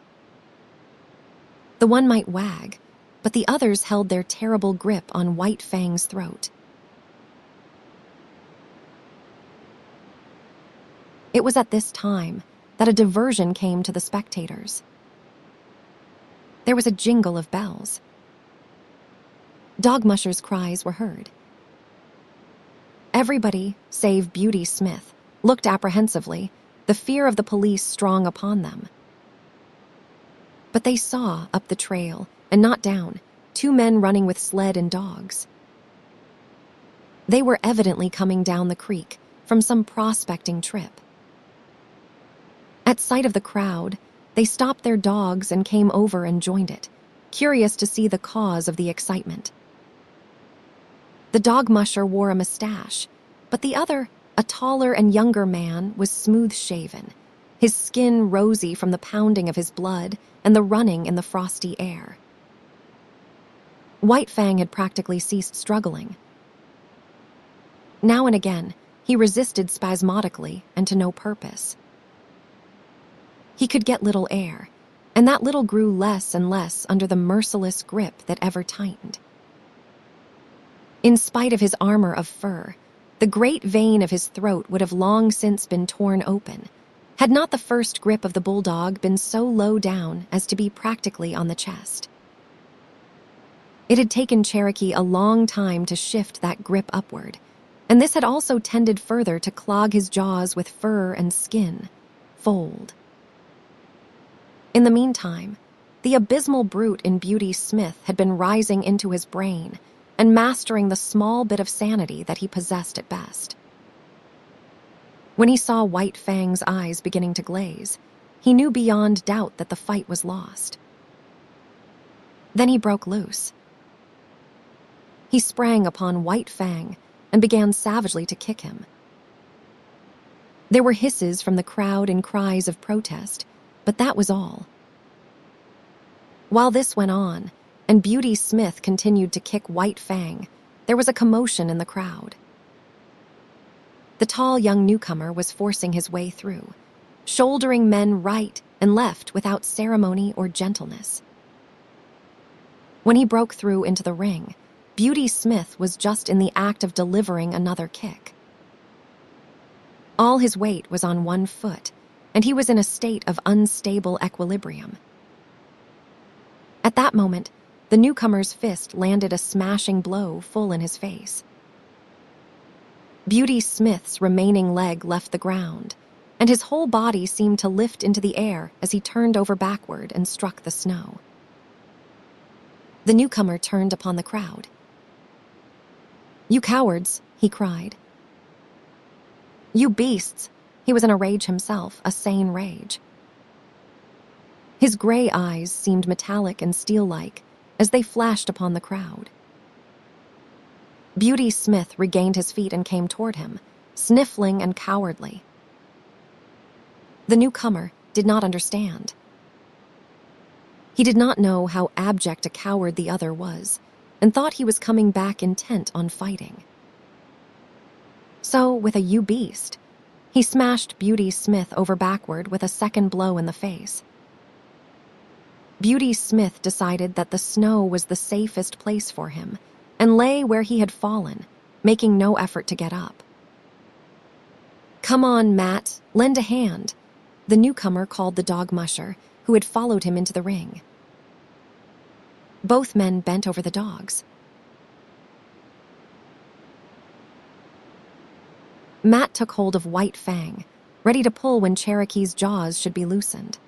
The one might wag, but the others held their terrible grip on White Fang's throat. It was at this time that a diversion came to the spectators. There was a jingle of bells. Dog mushers' cries were heard. Everybody, save Beauty Smith, looked apprehensively, the fear of the police strong upon them. But they saw, up the trail, and not down, 2 men running with sled and dogs. They were evidently coming down the creek from some prospecting trip. At sight of the crowd, they stopped their dogs and came over and joined it, curious to see the cause of the excitement. The dog musher wore a mustache, but the other, a taller and younger man, was smooth-shaven, his skin rosy from the pounding of his blood and the running in the frosty air. White Fang had practically ceased struggling. Now and again, he resisted spasmodically and to no purpose. He could get little air, and that little grew less and less under the merciless grip that ever tightened. In spite of his armor of fur, the great vein of his throat would have long since been torn open, had not the first grip of the bulldog been so low down as to be practically on the chest. It had taken Cherokee a long time to shift that grip upward, and this had also tended further to clog his jaws with fur and skin, fold. In the meantime, the abysmal brute in Beauty Smith had been rising into his brain and mastering the small bit of sanity that he possessed at best. When he saw White Fang's eyes beginning to glaze, he knew beyond doubt that the fight was lost. Then he broke loose. He sprang upon White Fang and began savagely to kick him. There were hisses from the crowd and cries of protest, but that was all. While this went on, and Beauty Smith continued to kick White Fang, there was a commotion in the crowd. The The tall young newcomer was forcing his way through, shouldering men right and left without ceremony or gentleness. When he broke through into the ring, Beauty Smith was just in the act of delivering another kick. All his weight was on one foot, and he was in a state of unstable equilibrium. At that moment, the newcomer's fist landed a smashing blow full in his face. Beauty Smith's remaining leg left the ground, and his whole body seemed to lift into the air as he turned over backward and struck the snow. The newcomer turned upon the crowd. "You cowards," he cried. "You beasts." He was in a rage himself, a sane rage. His gray eyes seemed metallic and steel-like as they flashed upon the crowd. Beauty Smith regained his feet and came toward him, sniffling and cowardly. The newcomer did not understand. He did not know how abject a coward the other was, and thought he was coming back intent on fighting. So, with a "you beast," he smashed Beauty Smith over backward with a second blow in the face. Beauty Smith decided that the snow was the safest place for him, and lay where he had fallen, making no effort to get up. "Come on, Matt, lend a hand," the newcomer called the dog musher, who had followed him into the ring. Both men bent over the dogs. Matt took hold of White Fang, ready to pull when Cherokee's jaws should be loosened.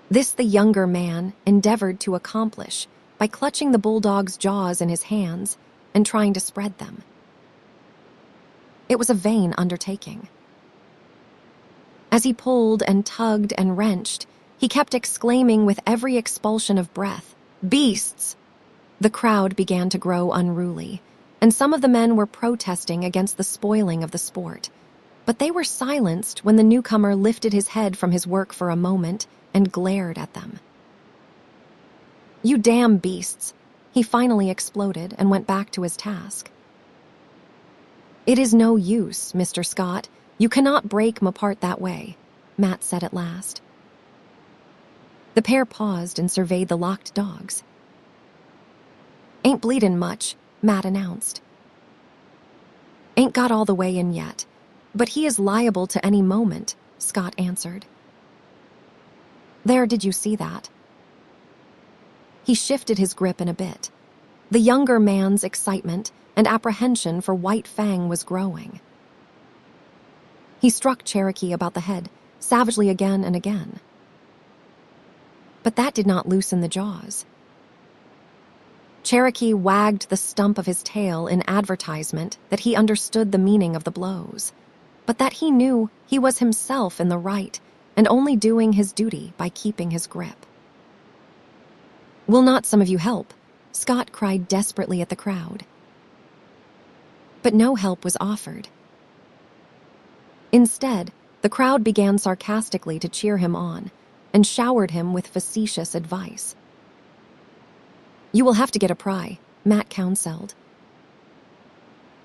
This the younger man endeavored to accomplish by clutching the bulldog's jaws in his hands and trying to spread them. It was a vain undertaking. As he pulled and tugged and wrenched, he kept exclaiming with every expulsion of breath, "Beasts!" The crowd began to grow unruly, and some of the men were protesting against the spoiling of the sport. But they were silenced when the newcomer lifted his head from his work for a moment and glared at them. "You damn beasts!" He finally exploded and went back to his task. "It is no use, Mr. Scott. You cannot break 'em apart that way," Matt said at last. The pair paused and surveyed the locked dogs. "Ain't bleedin' much," Matt announced. "Ain't got all the way in yet, but he is liable to any moment," Scott answered. "There, did you see that?" He shifted his grip in a bit. The younger man's excitement and apprehension for White Fang was growing. He struck Cherokee about the head, savagely again and again. But that did not loosen the jaws. Cherokee wagged the stump of his tail in advertisement that he understood the meaning of the blows, but that he knew he was himself in the right and only doing his duty by keeping his grip. "Will not some of you help?" Scott cried desperately at the crowd. But no help was offered. Instead, the crowd began sarcastically to cheer him on and showered him with facetious advice. "You will have to get a pry," Matt counseled.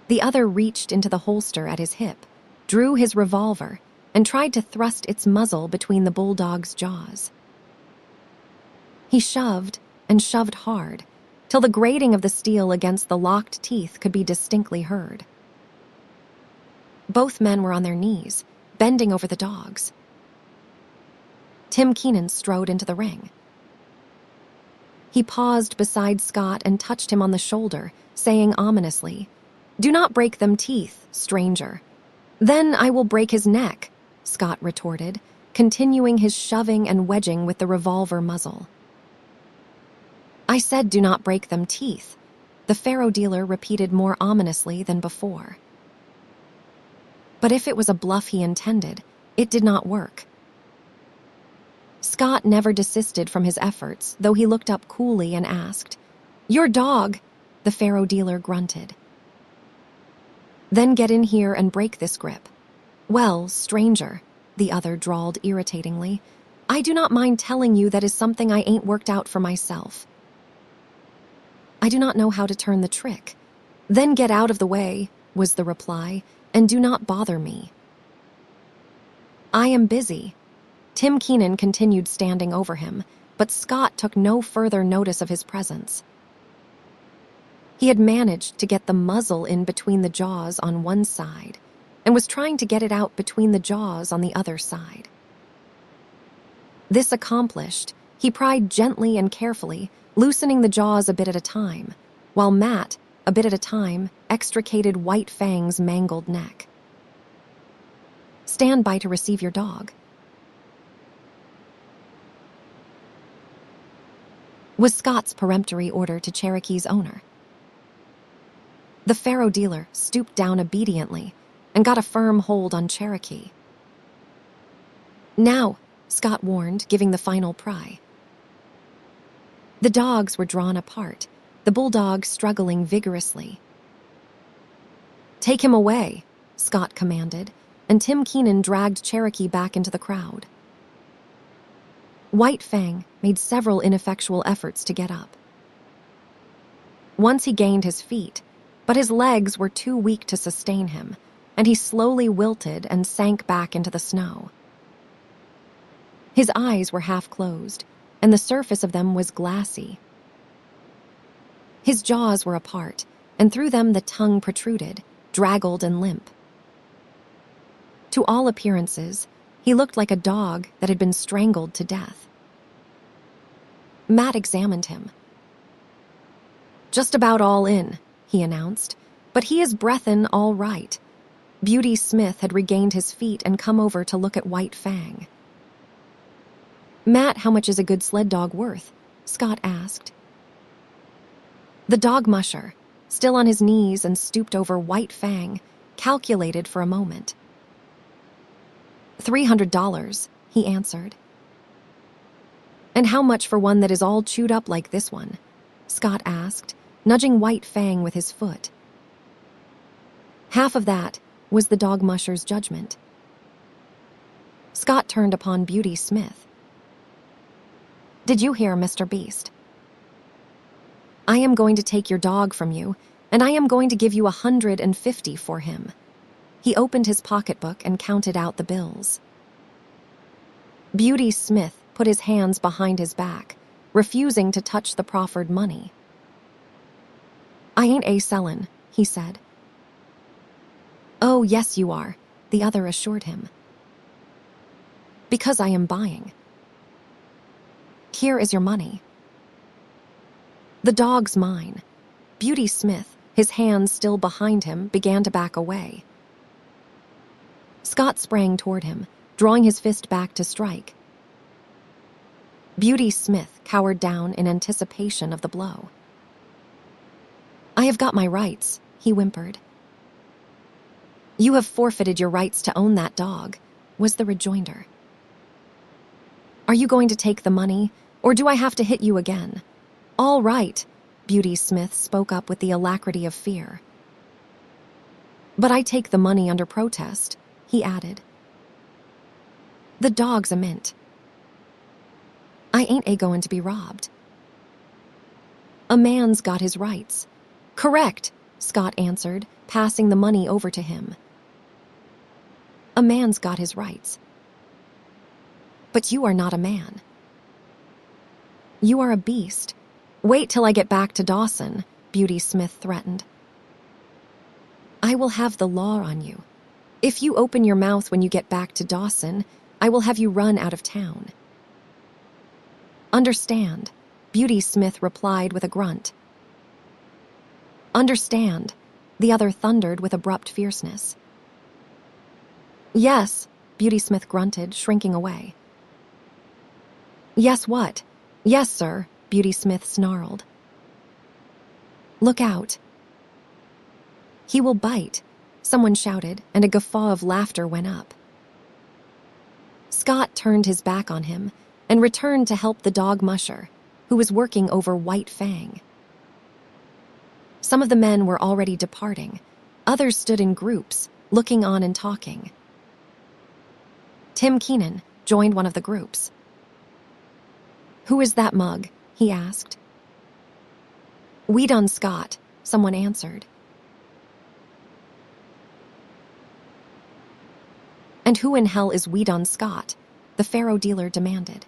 The other reached into the holster at his hip, drew his revolver, and tried to thrust its muzzle between the bulldog's jaws. He shoved and shoved hard, till the grating of the steel against the locked teeth could be distinctly heard. Both men were on their knees, bending over the dogs. Tim Keenan strode into the ring. He paused beside Scott and touched him on the shoulder, saying ominously, "Do not break them teeth, stranger." "Then I will break his neck," Scott retorted, continuing his shoving and wedging with the revolver muzzle. "I said do not break them teeth," the faro dealer repeated more ominously than before. But if it was a bluff he intended, it did not work. Scott never desisted from his efforts, though he looked up coolly and asked, "Your dog," the faro dealer grunted. "Then get in here and break this grip." "Well, stranger," the other drawled irritatingly, "I do not mind telling you that is something I ain't worked out for myself. I do not know how to turn the trick." "Then get out of the way," was the reply, and do not bother me." "I am busy." Tim Keenan continued standing over him, but Scott took no further notice of his presence. He had managed to get the muzzle in between the jaws on one side and was trying to get it out between the jaws on the other side. This accomplished, he pried gently and carefully, loosening the jaws a bit at a time, while Matt, a bit at a time, extricated White Fang's mangled neck. "Stand by to receive your dog," was Scott's peremptory order to Cherokee's owner. The faro dealer stooped down obediently and got a firm hold on Cherokee. "Now," Scott warned, giving the final pry. The dogs were drawn apart, the bulldog struggling vigorously. "Take him away," Scott commanded, and Tim Keenan dragged Cherokee back into the crowd. White Fang made several ineffectual efforts to get up. Once he gained his feet, but his legs were too weak to sustain him, and he slowly wilted and sank back into the snow. His eyes were half closed, and the surface of them was glassy. His jaws were apart, and through them the tongue protruded, draggled and limp. To all appearances, he looked like a dog that had been strangled to death. Matt examined him. "Just about all in," he announced, "but he is breathin' all right." Beauty Smith had regained his feet and come over to look at White Fang. "Matt, how much is a good sled dog worth?" Scott asked. The dog musher, still on his knees and stooped over White Fang, calculated for a moment. $300, he answered. "And how much for one that is all chewed up like this one?" Scott asked, nudging White Fang with his foot. Half of that was the dog musher's judgment. Scott turned upon Beauty Smith. "Did you hear, Mr. Beast? I am going to take your dog from you, and I am going to give you $150 for him." He opened his pocketbook and counted out the bills. Beauty Smith put his hands behind his back, refusing to touch the proffered money. "I ain't sellin'," he said. "Oh, yes you are," the other assured him. "Because I am buying. Here is your money." "The dog's mine." Beauty Smith, his hands still behind him, began to back away. Scott sprang toward him, drawing his fist back to strike. Beauty Smith cowered down in anticipation of the blow. "I have got my rights," he whimpered. "You have forfeited your rights to own that dog," was the rejoinder. "Are you going to take the money, or do I have to hit you again?" "All right," Beauty Smith spoke up with the alacrity of fear. "But I take the money under protest," he added. "The dog's a mint. I ain't goin' to be robbed." "A man's got his rights." "Correct," Scott answered, passing the money over to him. "A man's got his rights. But you are not a man. You are a beast. Wait till I get back to Dawson," Beauty Smith threatened. "I will have the law on you. If you open your mouth when you get back to Dawson, I will have you run out of town." "Understand," Beauty Smith replied with a grunt. "Understand," the other thundered with abrupt fierceness. "Yes," Beauty Smith grunted, shrinking away. "Yes what?" "Yes, sir," Beauty Smith snarled. "Look out. He will bite," someone shouted, and a guffaw of laughter went up. Scott turned his back on him and returned to help the dog musher, who was working over White Fang. Some of the men were already departing. Others stood in groups, looking on and talking. Tim Keenan joined one of the groups. "Who is that mug?" he asked. "We done Scott," someone answered. "And who in hell is Weedon Scott?" the faro dealer demanded.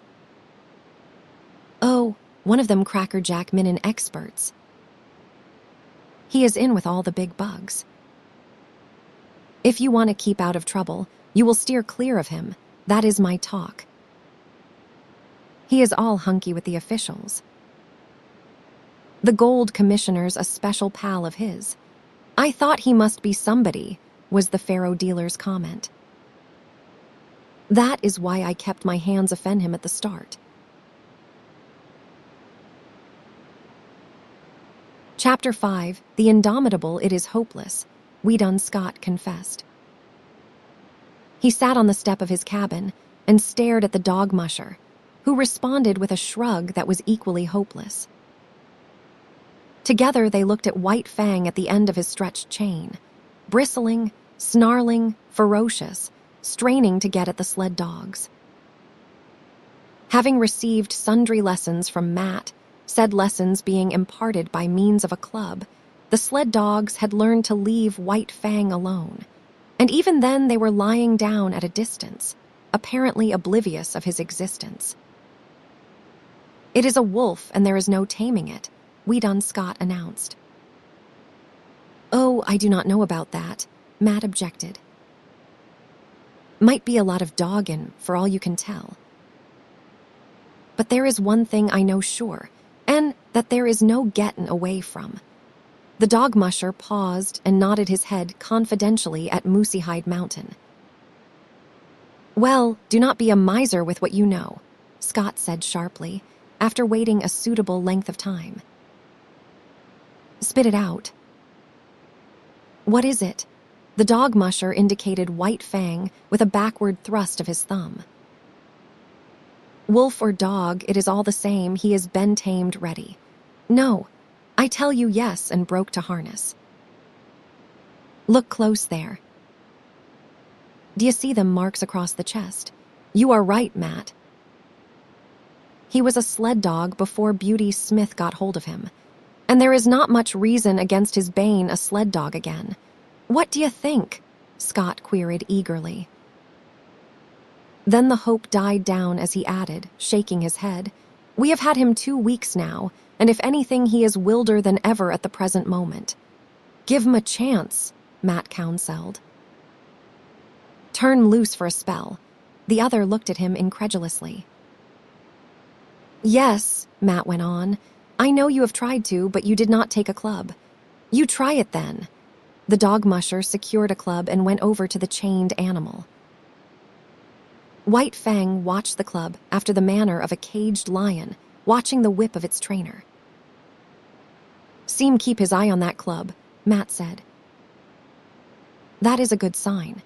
"Oh, one of them crackerjack minin experts. He is in with all the big bugs. If you want to keep out of trouble, you will steer clear of him. That is my talk. He is all hunky with the officials. The gold commissioner's a special pal of his. I thought he must be somebody," was the faro dealer's comment. "That is why I kept my hands offen him at the start." Chapter 5, The Indomitable It Is Hopeless, Weedon Scott confessed. He sat on the step of his cabin and stared at the dog musher, who responded with a shrug that was equally hopeless. Together they looked at White Fang at the end of his stretched chain, bristling, snarling, ferocious, straining to get at the sled dogs. Having received sundry lessons from Matt, said lessons being imparted by means of a club, the sled dogs had learned to leave White Fang alone, and even then they were lying down at a distance, apparently oblivious of his existence. "It is a wolf and there is no taming it," Weedon Scott announced. "Oh, I do not know about that," Matt objected. "Might be a lot of doggin', for all you can tell. But there is one thing I know sure, and that there is no gettin' away from." The dog musher paused and nodded his head confidentially at Mooseyhide Mountain. "Well, do not be a miser with what you know," Scott said sharply, after waiting a suitable length of time. "Spit it out." "What is it?" The dog musher indicated White Fang with a backward thrust of his thumb. "Wolf or dog, it is all the same, he is been tamed ready. No, I tell you yes, and broke to harness. Look close there. Do you see them marks across the chest? You are right, Matt. He was a sled dog before Beauty Smith got hold of him, and there is not much reason against his bane a sled dog again. What do you think?" Scott queried eagerly. Then the hope died down as he added, shaking his head, "We have had him 2 weeks now, and if anything he is wilder than ever at the present moment. Give him a chance," Matt counseled. "Turn loose for a spell." The other looked at him incredulously. "Yes," Matt went on, "I know you have tried to, but you did not take a club. You try it then." The dog musher secured a club and went over to the chained animal. White Fang watched the club after the manner of a caged lion watching the whip of its trainer. "Seem keep his eye on that club," Matt said. "That is a good sign.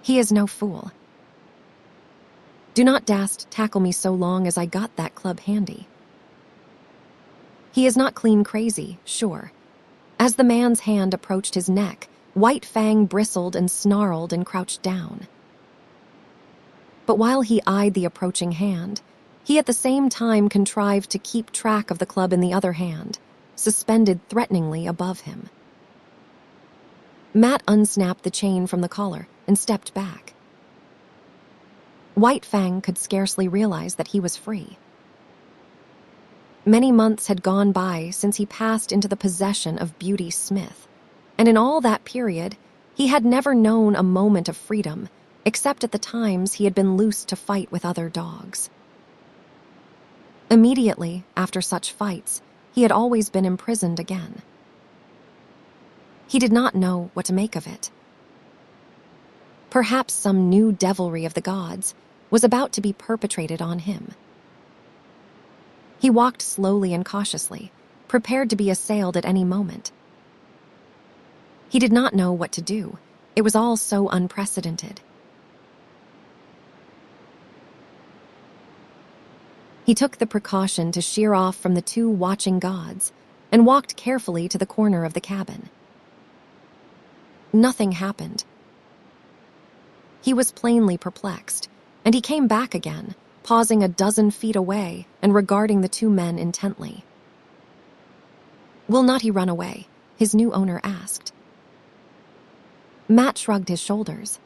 He is no fool. Do not dast tackle me so long as I got that club handy. He is not clean crazy, sure." As the man's hand approached his neck, White Fang bristled and snarled and crouched down. But while he eyed the approaching hand, he at the same time contrived to keep track of the club in the other hand, suspended threateningly above him. Matt unsnapped the chain from the collar and stepped back. White Fang could scarcely realize that he was free. Many months had gone by since he passed into the possession of Beauty Smith, and in all that period, he had never known a moment of freedom, except at the times he had been loosed to fight with other dogs. Immediately after such fights, he had always been imprisoned again. He did not know what to make of it. Perhaps some new devilry of the gods was about to be perpetrated on him. He walked slowly and cautiously, prepared to be assailed at any moment. He did not know what to do. It was all so unprecedented. He took the precaution to sheer off from the 2 watching gods and walked carefully to the corner of the cabin. Nothing happened. He was plainly perplexed, and he came back again, pausing a dozen feet away and regarding the 2 men intently. "Will not he run away?" his new owner asked. Matt shrugged his shoulders.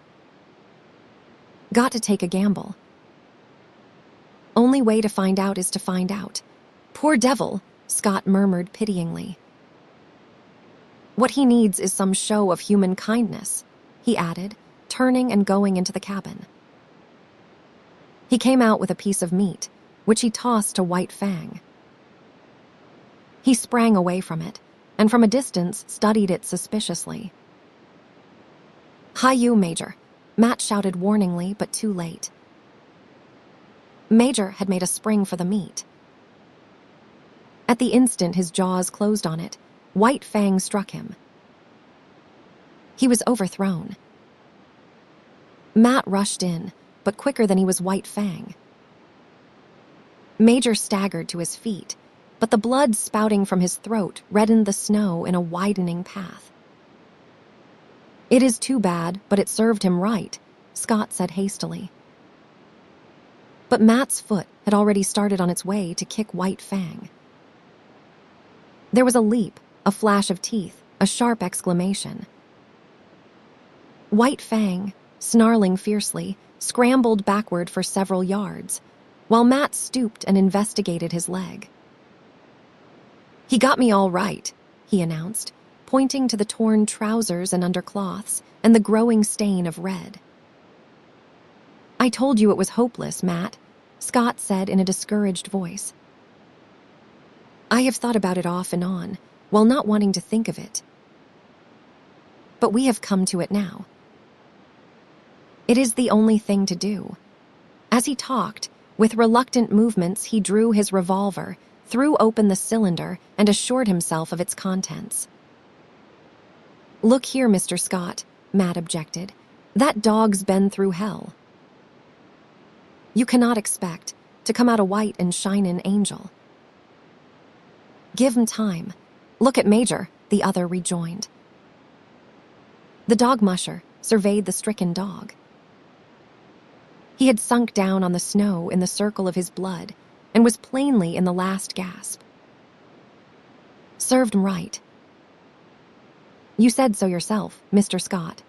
Got to take a gamble. Only way to find out is to find out. Poor devil, Scott murmured pityingly. What he needs is some show of human kindness, he added, turning and going into the cabin. He came out with a piece of meat, which he tossed to White Fang. He sprang away from it, and from a distance studied it suspiciously. "Hi you, Major," Matt shouted warningly, but too late. Major had made a spring for the meat. At the instant his jaws closed on it, White Fang struck him. He was overthrown. Matt rushed in, but quicker than he was White Fang. Major staggered to his feet, but the blood spouting from his throat reddened the snow in a widening path. "It is too bad, but it served him right," Scott said hastily. But Matt's foot had already started on its way to kick White Fang. There was a leap, a flash of teeth, a sharp exclamation. White Fang, snarling fiercely, scrambled backward for several yards, while Matt stooped and investigated his leg. "He got me all right," he announced, pointing to the torn trousers and undercloths and the growing stain of red. "I told you it was hopeless, Matt," Scott said in a discouraged voice. "I have thought about it off and on, while not wanting to think of it. But we have come to it now. It is the only thing to do." As he talked, with reluctant movements he drew his revolver, threw open the cylinder, and assured himself of its contents. "Look here, Mr. Scott," Matt objected. "That dog's been through hell. You cannot expect to come out a white and shinin' angel." "Give him time. Look at Major," the other rejoined. The dog musher surveyed the stricken dog. He had sunk down on the snow in the circle of his blood and was plainly in the last gasp. "Served him right. You said so yourself, Mr. Scott.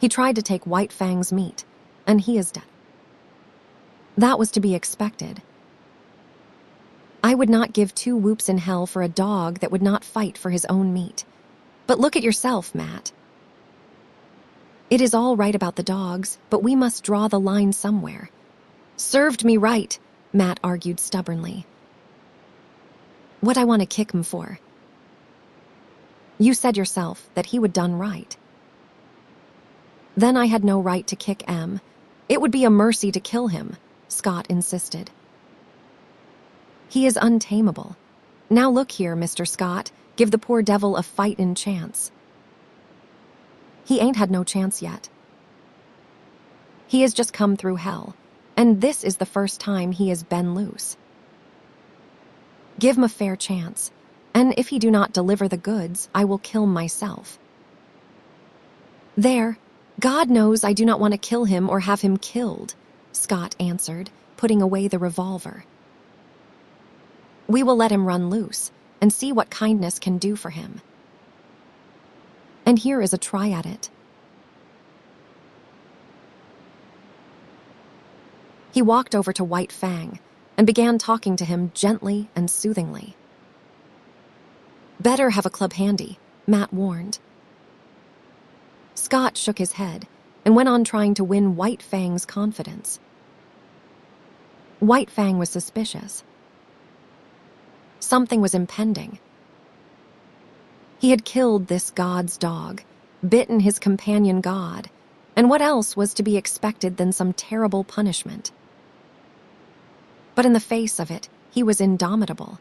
He tried to take White Fang's meat, and he is dead." That was to be expected. I would not give 2 whoops in hell for a dog that would not fight for his own meat. But look at yourself, Matt. It is all right about the dogs, but we must draw the line somewhere. "Served me right," Matt argued stubbornly. "What I want to kick him for? You said yourself that he would done right." "Then I had no right to kick M. It would be a mercy to kill him," Scott insisted. "He is untamable. Now look here, Mr. Scott, give the poor devil a fightin' chance." "He ain't had no chance yet. He has just come through hell, and this is the first time he has been loose. Give him a fair chance, and if he do not deliver the goods, I will kill myself." "There, God knows I do not want to kill him or have him killed," Scott answered, putting away the revolver. "We will let him run loose and see what kindness can do for him. And here is a try at it." He walked over to White Fang and began talking to him gently and soothingly. "Better have a club handy," Matt warned. Scott shook his head and went on trying to win White Fang's confidence. White Fang was suspicious. Something was impending. He had killed this god's dog, bitten his companion god, and what else was to be expected than some terrible punishment? But in the face of it, he was indomitable.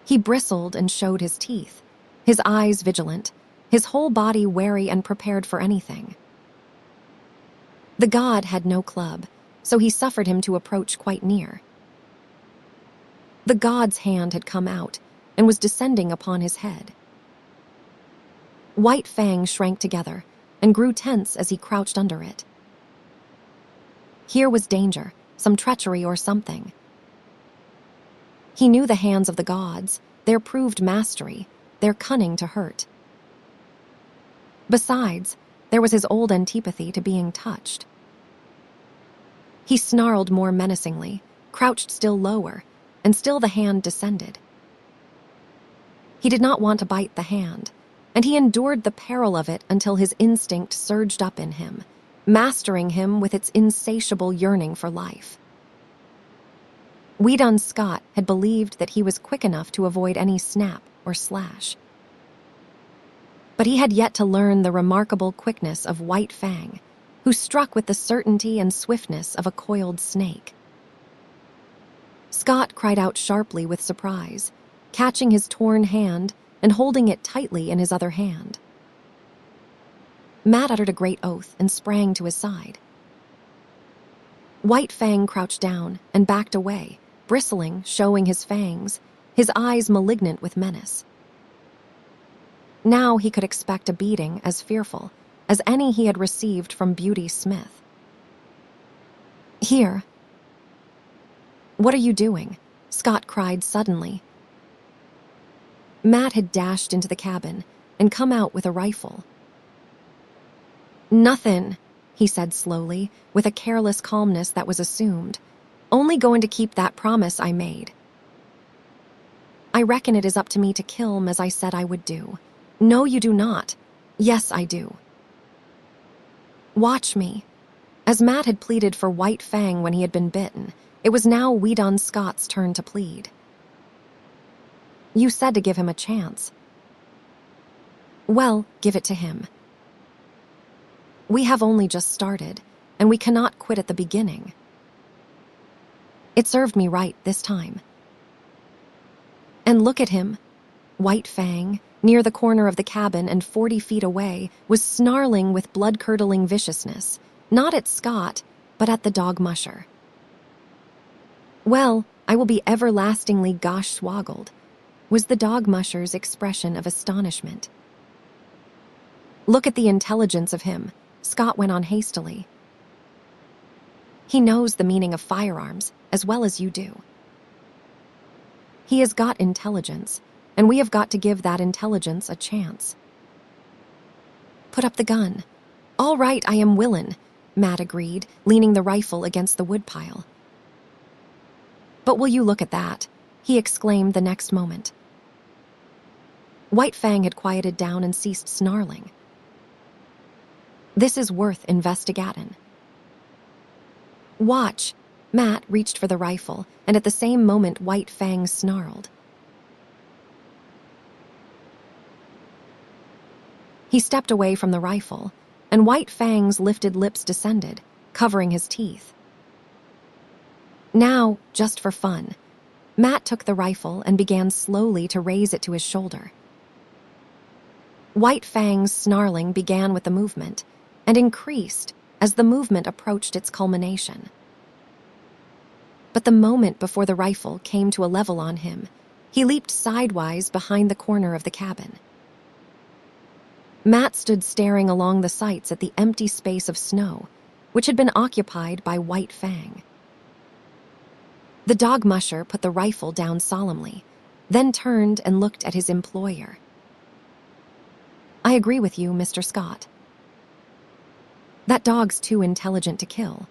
He bristled and showed his teeth, his eyes vigilant, his whole body wary and prepared for anything. The god had no club, so he suffered him to approach quite near. The god's hand had come out and was descending upon his head. White Fang shrank together and grew tense as he crouched under it. Here was danger, some treachery or something. He knew the hands of the gods, their proved mastery, their cunning to hurt. Besides, There was his old antipathy to being touched. He snarled more menacingly, crouched still lower, and still the hand descended. He did not want to bite the hand, and he endured the peril of it until his instinct surged up in him, mastering him with its insatiable yearning for life. Weedon Scott had believed that he was quick enough to avoid any snap or slash. But he had yet to learn the remarkable quickness of White Fang, who struck with the certainty and swiftness of a coiled snake. Scott cried out sharply with surprise, catching his torn hand and holding it tightly in his other hand. Matt uttered a great oath and sprang to his side. White Fang crouched down and backed away, bristling, showing his fangs, his eyes malignant with menace. Now he could expect a beating as fearful as any he had received from Beauty Smith. "Here." "What are you doing?" Scott cried suddenly. Matt had dashed into the cabin and come out with a rifle. "Nothin'," he said slowly, with a careless calmness that was assumed. "Only going to keep that promise I made. I reckon it is up to me to kill him as I said I would do." "No, you do not." "Yes, I do." "Watch me." As Matt had pleaded for White Fang when he had been bitten, it was now Weedon Scott's turn to plead. "You said to give him a chance." "Well, give it to him. We have only just started, and we cannot quit at the beginning." It served me right this time. And look at him. White Fang, near the corner of the cabin and 40 feet away, was snarling with blood-curdling viciousness, not at Scott, but at the dog musher. "Well, I will be everlastingly gosh swoggled," was the dog musher's expression of astonishment. "Look at the intelligence of him," Scott went on hastily. "He knows the meaning of firearms as well as you do. He has got intelligence, and we have got to give that intelligence a chance." "Put up the gun." "All right, I am willin'," Matt agreed, leaning the rifle against the woodpile. "But will you look at that?" he exclaimed the next moment. White Fang had quieted down and ceased snarling. "This is worth investigatin'." "Watch." Matt reached for the rifle, and at the same moment White Fang snarled. He stepped away from the rifle, and White Fang's lifted lips descended, covering his teeth. Now, just for fun, Matt took the rifle and began slowly to raise it to his shoulder. White Fang's snarling began with the movement, and increased as the movement approached its culmination. But the moment before the rifle came to a level on him, he leaped sidewise behind the corner of the cabin. Matt stood staring along the sights at the empty space of snow, which had been occupied by White Fang. The dog musher put the rifle down solemnly, then turned and looked at his employer. "I agree with you, Mr. Scott. That dog's too intelligent to kill."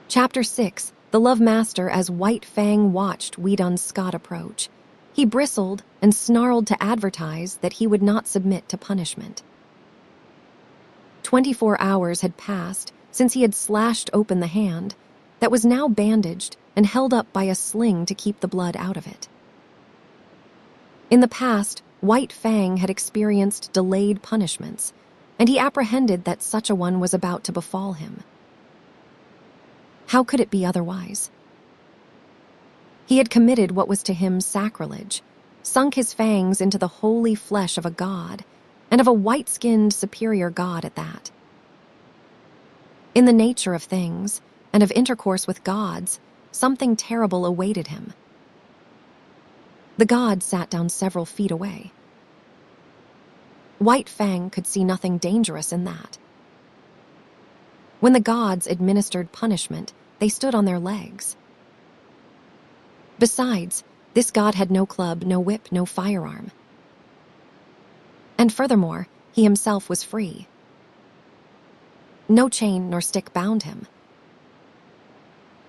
Chapter 6, The Love Master as White Fang watched Weedon Scott approach. He bristled and snarled to advertise that he would not submit to punishment. 24 hours had passed since he had slashed open the hand that was now bandaged and held up by a sling to keep the blood out of it. In the past, White Fang had experienced delayed punishments, and he apprehended that such a one was about to befall him. How could it be otherwise? He had committed what was to him sacrilege, sunk his fangs into the holy flesh of a god, and of a white-skinned superior god at that. In the nature of things, and of intercourse with gods, something terrible awaited him. The god sat down several feet away. White Fang could see nothing dangerous in that. " When the gods administered punishment, they stood on their legs. Besides, this god had no club, no whip, no firearm. And furthermore, he himself was free. No chain nor stick bound him.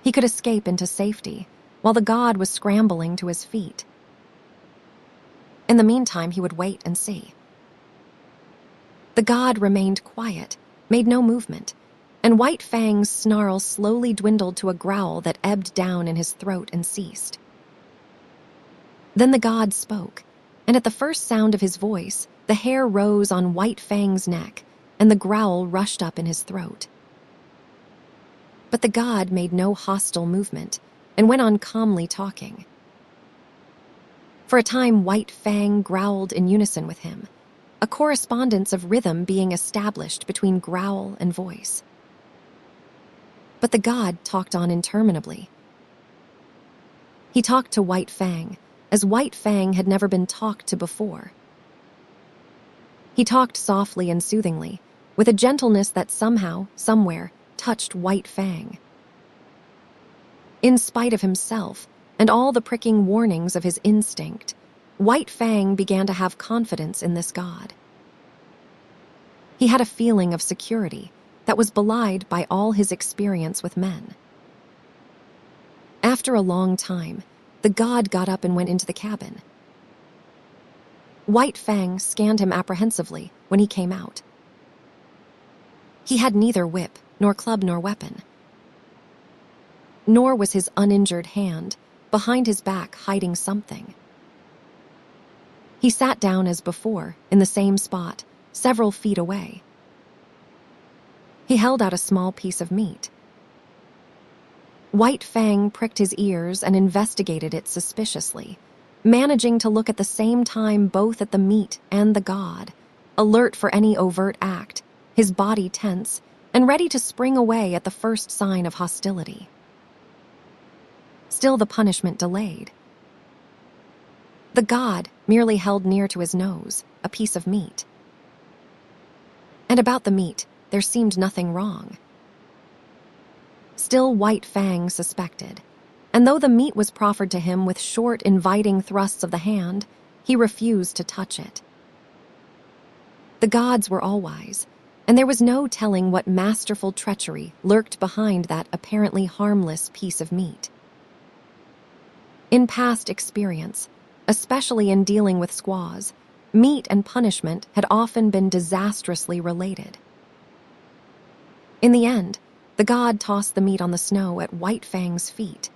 He could escape into safety, while the god was scrambling to his feet. In the meantime, he would wait and see. The god remained quiet, made no movement, and White Fang's snarl slowly dwindled to a growl that ebbed down in his throat and ceased. Then the god spoke, and at the first sound of his voice, the hair rose on White Fang's neck, and the growl rushed up in his throat. But the god made no hostile movement, and went on calmly talking. For a time, White Fang growled in unison with him, a correspondence of rhythm being established between growl and voice. But the god talked on interminably. He talked to White Fang, as White Fang had never been talked to before. He talked softly and soothingly, with a gentleness that somehow, somewhere, touched White Fang. In spite of himself, and all the pricking warnings of his instinct, White Fang began to have confidence in this god. He had a feeling of security that was belied by all his experience with men. After a long time, the god got up and went into the cabin. White Fang scanned him apprehensively when he came out. He had neither whip, nor club, nor weapon. Nor was his uninjured hand behind his back hiding something. He sat down as before, in the same spot, several feet away. He held out a small piece of meat. White Fang pricked his ears and investigated it suspiciously, managing to look at the same time both at the meat and the god, alert for any overt act, his body tense, and ready to spring away at the first sign of hostility. Still the punishment delayed. The god merely held near to his nose a piece of meat. And about the meat, there seemed nothing wrong. Still White Fang suspected, and though the meat was proffered to him with short, inviting thrusts of the hand, he refused to touch it. The gods were all-wise, and there was no telling what masterful treachery lurked behind that apparently harmless piece of meat. In past experience, especially in dealing with squaws, meat and punishment had often been disastrously related. In the end, the god tossed the meat on the snow at White Fang's feet.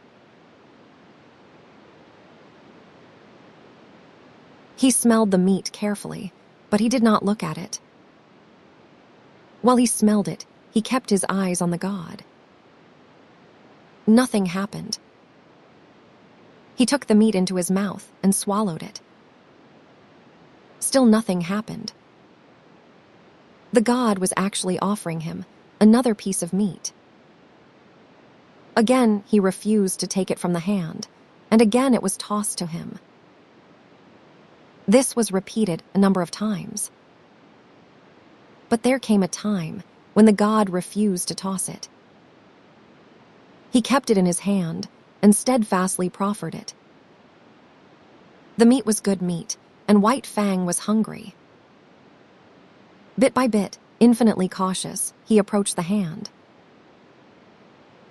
He smelled the meat carefully, but he did not look at it. While he smelled it, he kept his eyes on the god. Nothing happened. He took the meat into his mouth and swallowed it. Still nothing happened. The god was actually offering him another piece of meat. Again, he refused to take it from the hand, and again it was tossed to him. This was repeated a number of times. But there came a time when the god refused to toss it. He kept it in his hand and steadfastly proffered it. The meat was good meat, and White Fang was hungry. Bit by bit, infinitely cautious, he approached the hand.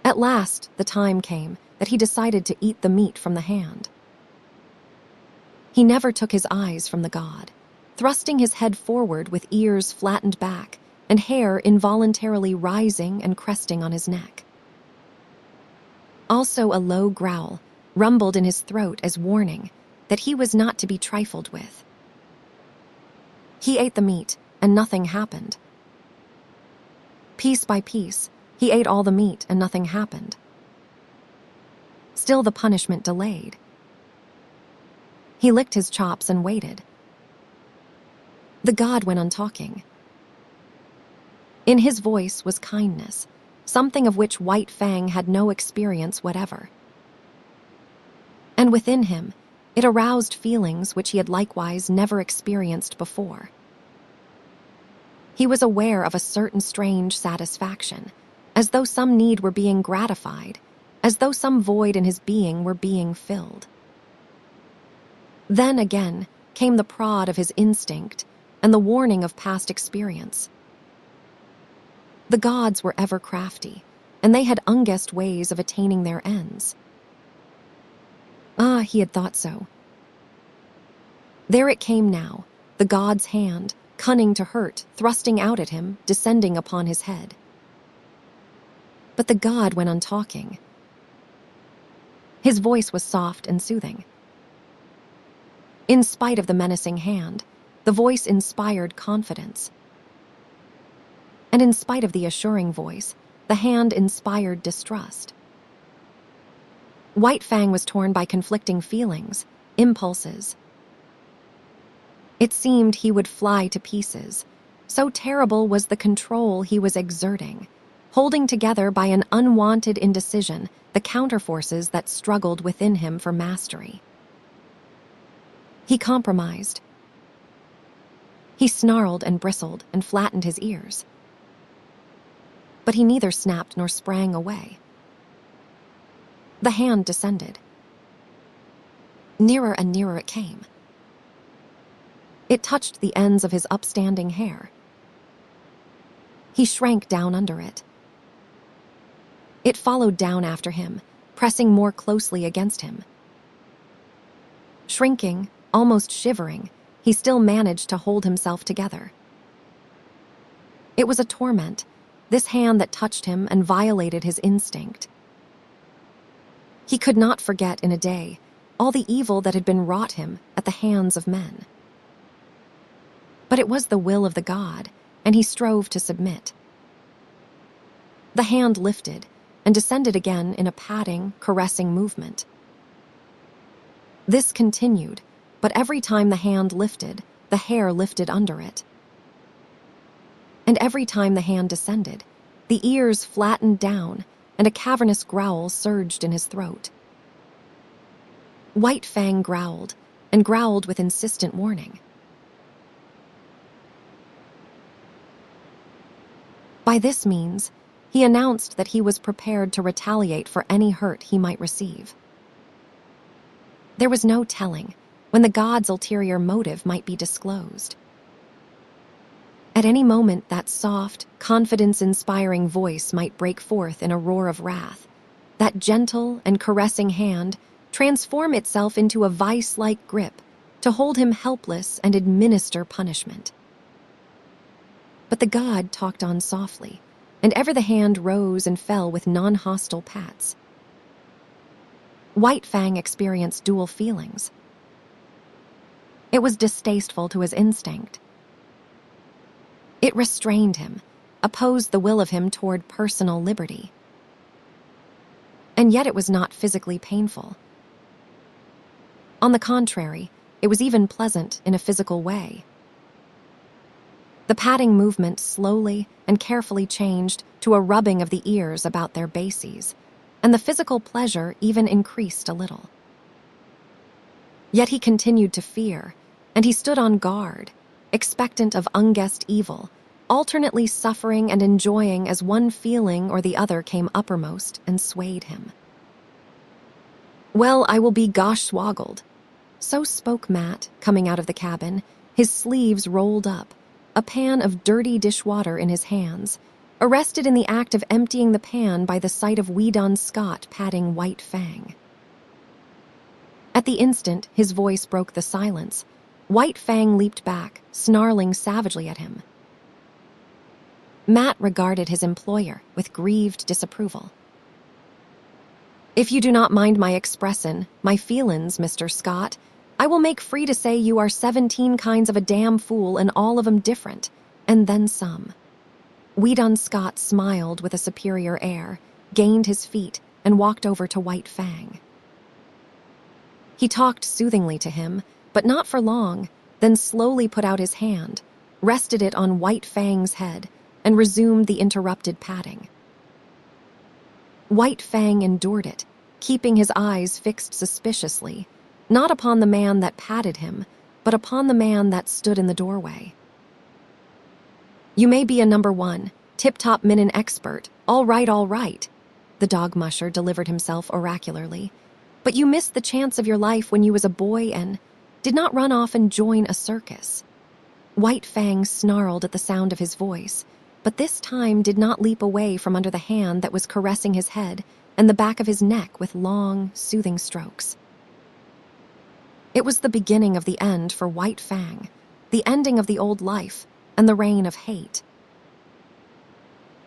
At last, the time came that he decided to eat the meat from the hand. He never took his eyes from the god, thrusting his head forward with ears flattened back and hair involuntarily rising and cresting on his neck. Also a low growl rumbled in his throat as warning that he was not to be trifled with. He ate the meat, and nothing happened. Piece by piece, he ate all the meat and nothing happened. Still the punishment delayed. He licked his chops and waited. The god went on talking. In his voice was kindness, something of which White Fang had no experience whatever. And within him, it aroused feelings which he had likewise never experienced before. He was aware of a certain strange satisfaction, as though some need were being gratified, as though some void in his being were being filled. Then again came the prod of his instinct, and the warning of past experience. The gods were ever crafty, and they had unguessed ways of attaining their ends. Ah, he had thought so. There it came now, the god's hand, cunning to hurt, thrusting out at him, descending upon his head. But the god went on talking. His voice was soft and soothing. In spite of the menacing hand, the voice inspired confidence. And in spite of the assuring voice, the hand inspired distrust. White Fang was torn by conflicting feelings, impulses. It seemed he would fly to pieces. So terrible was the control he was exerting, holding together by an unwanted indecision the counterforces that struggled within him for mastery. He compromised. He snarled and bristled and flattened his ears. But he neither snapped nor sprang away. The hand descended. Nearer and nearer it came. It touched the ends of his upstanding hair. He shrank down under it. It followed down after him, pressing more closely against him. Shrinking, almost shivering, he still managed to hold himself together. It was a torment, this hand that touched him and violated his instinct. He could not forget in a day all the evil that had been wrought him at the hands of men. But it was the will of the god, and he strove to submit. The hand lifted and descended again in a patting, caressing movement. This continued, but every time the hand lifted, the hair lifted under it. And every time the hand descended, the ears flattened down and a cavernous growl surged in his throat. White Fang growled, and growled with insistent warning. By this means, he announced that he was prepared to retaliate for any hurt he might receive. There was no telling when the god's ulterior motive might be disclosed. At any moment, that soft, confidence-inspiring voice might break forth in a roar of wrath, that gentle and caressing hand transform itself into a vice-like grip to hold him helpless and administer punishment. But the god talked on softly, and ever the hand rose and fell with non-hostile pats. White Fang experienced dual feelings. It was distasteful to his instinct. It restrained him, opposed the will of him toward personal liberty. And yet it was not physically painful. On the contrary, it was even pleasant in a physical way. The patting movement slowly and carefully changed to a rubbing of the ears about their bases, and the physical pleasure even increased a little. Yet he continued to fear, and he stood on guard, expectant of unguessed evil, alternately suffering and enjoying as one feeling or the other came uppermost and swayed him. "Well, I will be gosh swoggled." So spoke Matt, coming out of the cabin, his sleeves rolled up, a pan of dirty dishwater in his hands, arrested in the act of emptying the pan by the sight of Weedon Scott patting White Fang. At the instant his voice broke the silence, White Fang leaped back, snarling savagely at him. Matt regarded his employer with grieved disapproval. "If you do not mind my expressin', my feelin's, Mr. Scott, I will make free to say you are 17 kinds of a damn fool and all of 'em different, and then some." Weedon Scott smiled with a superior air, gained his feet, and walked over to White Fang. He talked soothingly to him, but not for long, then slowly put out his hand, rested it on White Fang's head, and resumed the interrupted patting. White Fang endured it, keeping his eyes fixed suspiciously, not upon the man that patted him, but upon the man that stood in the doorway. "You may be a number one, tip-top minin expert, all right, the dog musher delivered himself oracularly, but you missed the chance of your life when you was a boy and did not run off and join a circus." White Fang snarled at the sound of his voice, but this time did not leap away from under the hand that was caressing his head and the back of his neck with long, soothing strokes. It was the beginning of the end for White Fang, the ending of the old life and the reign of hate.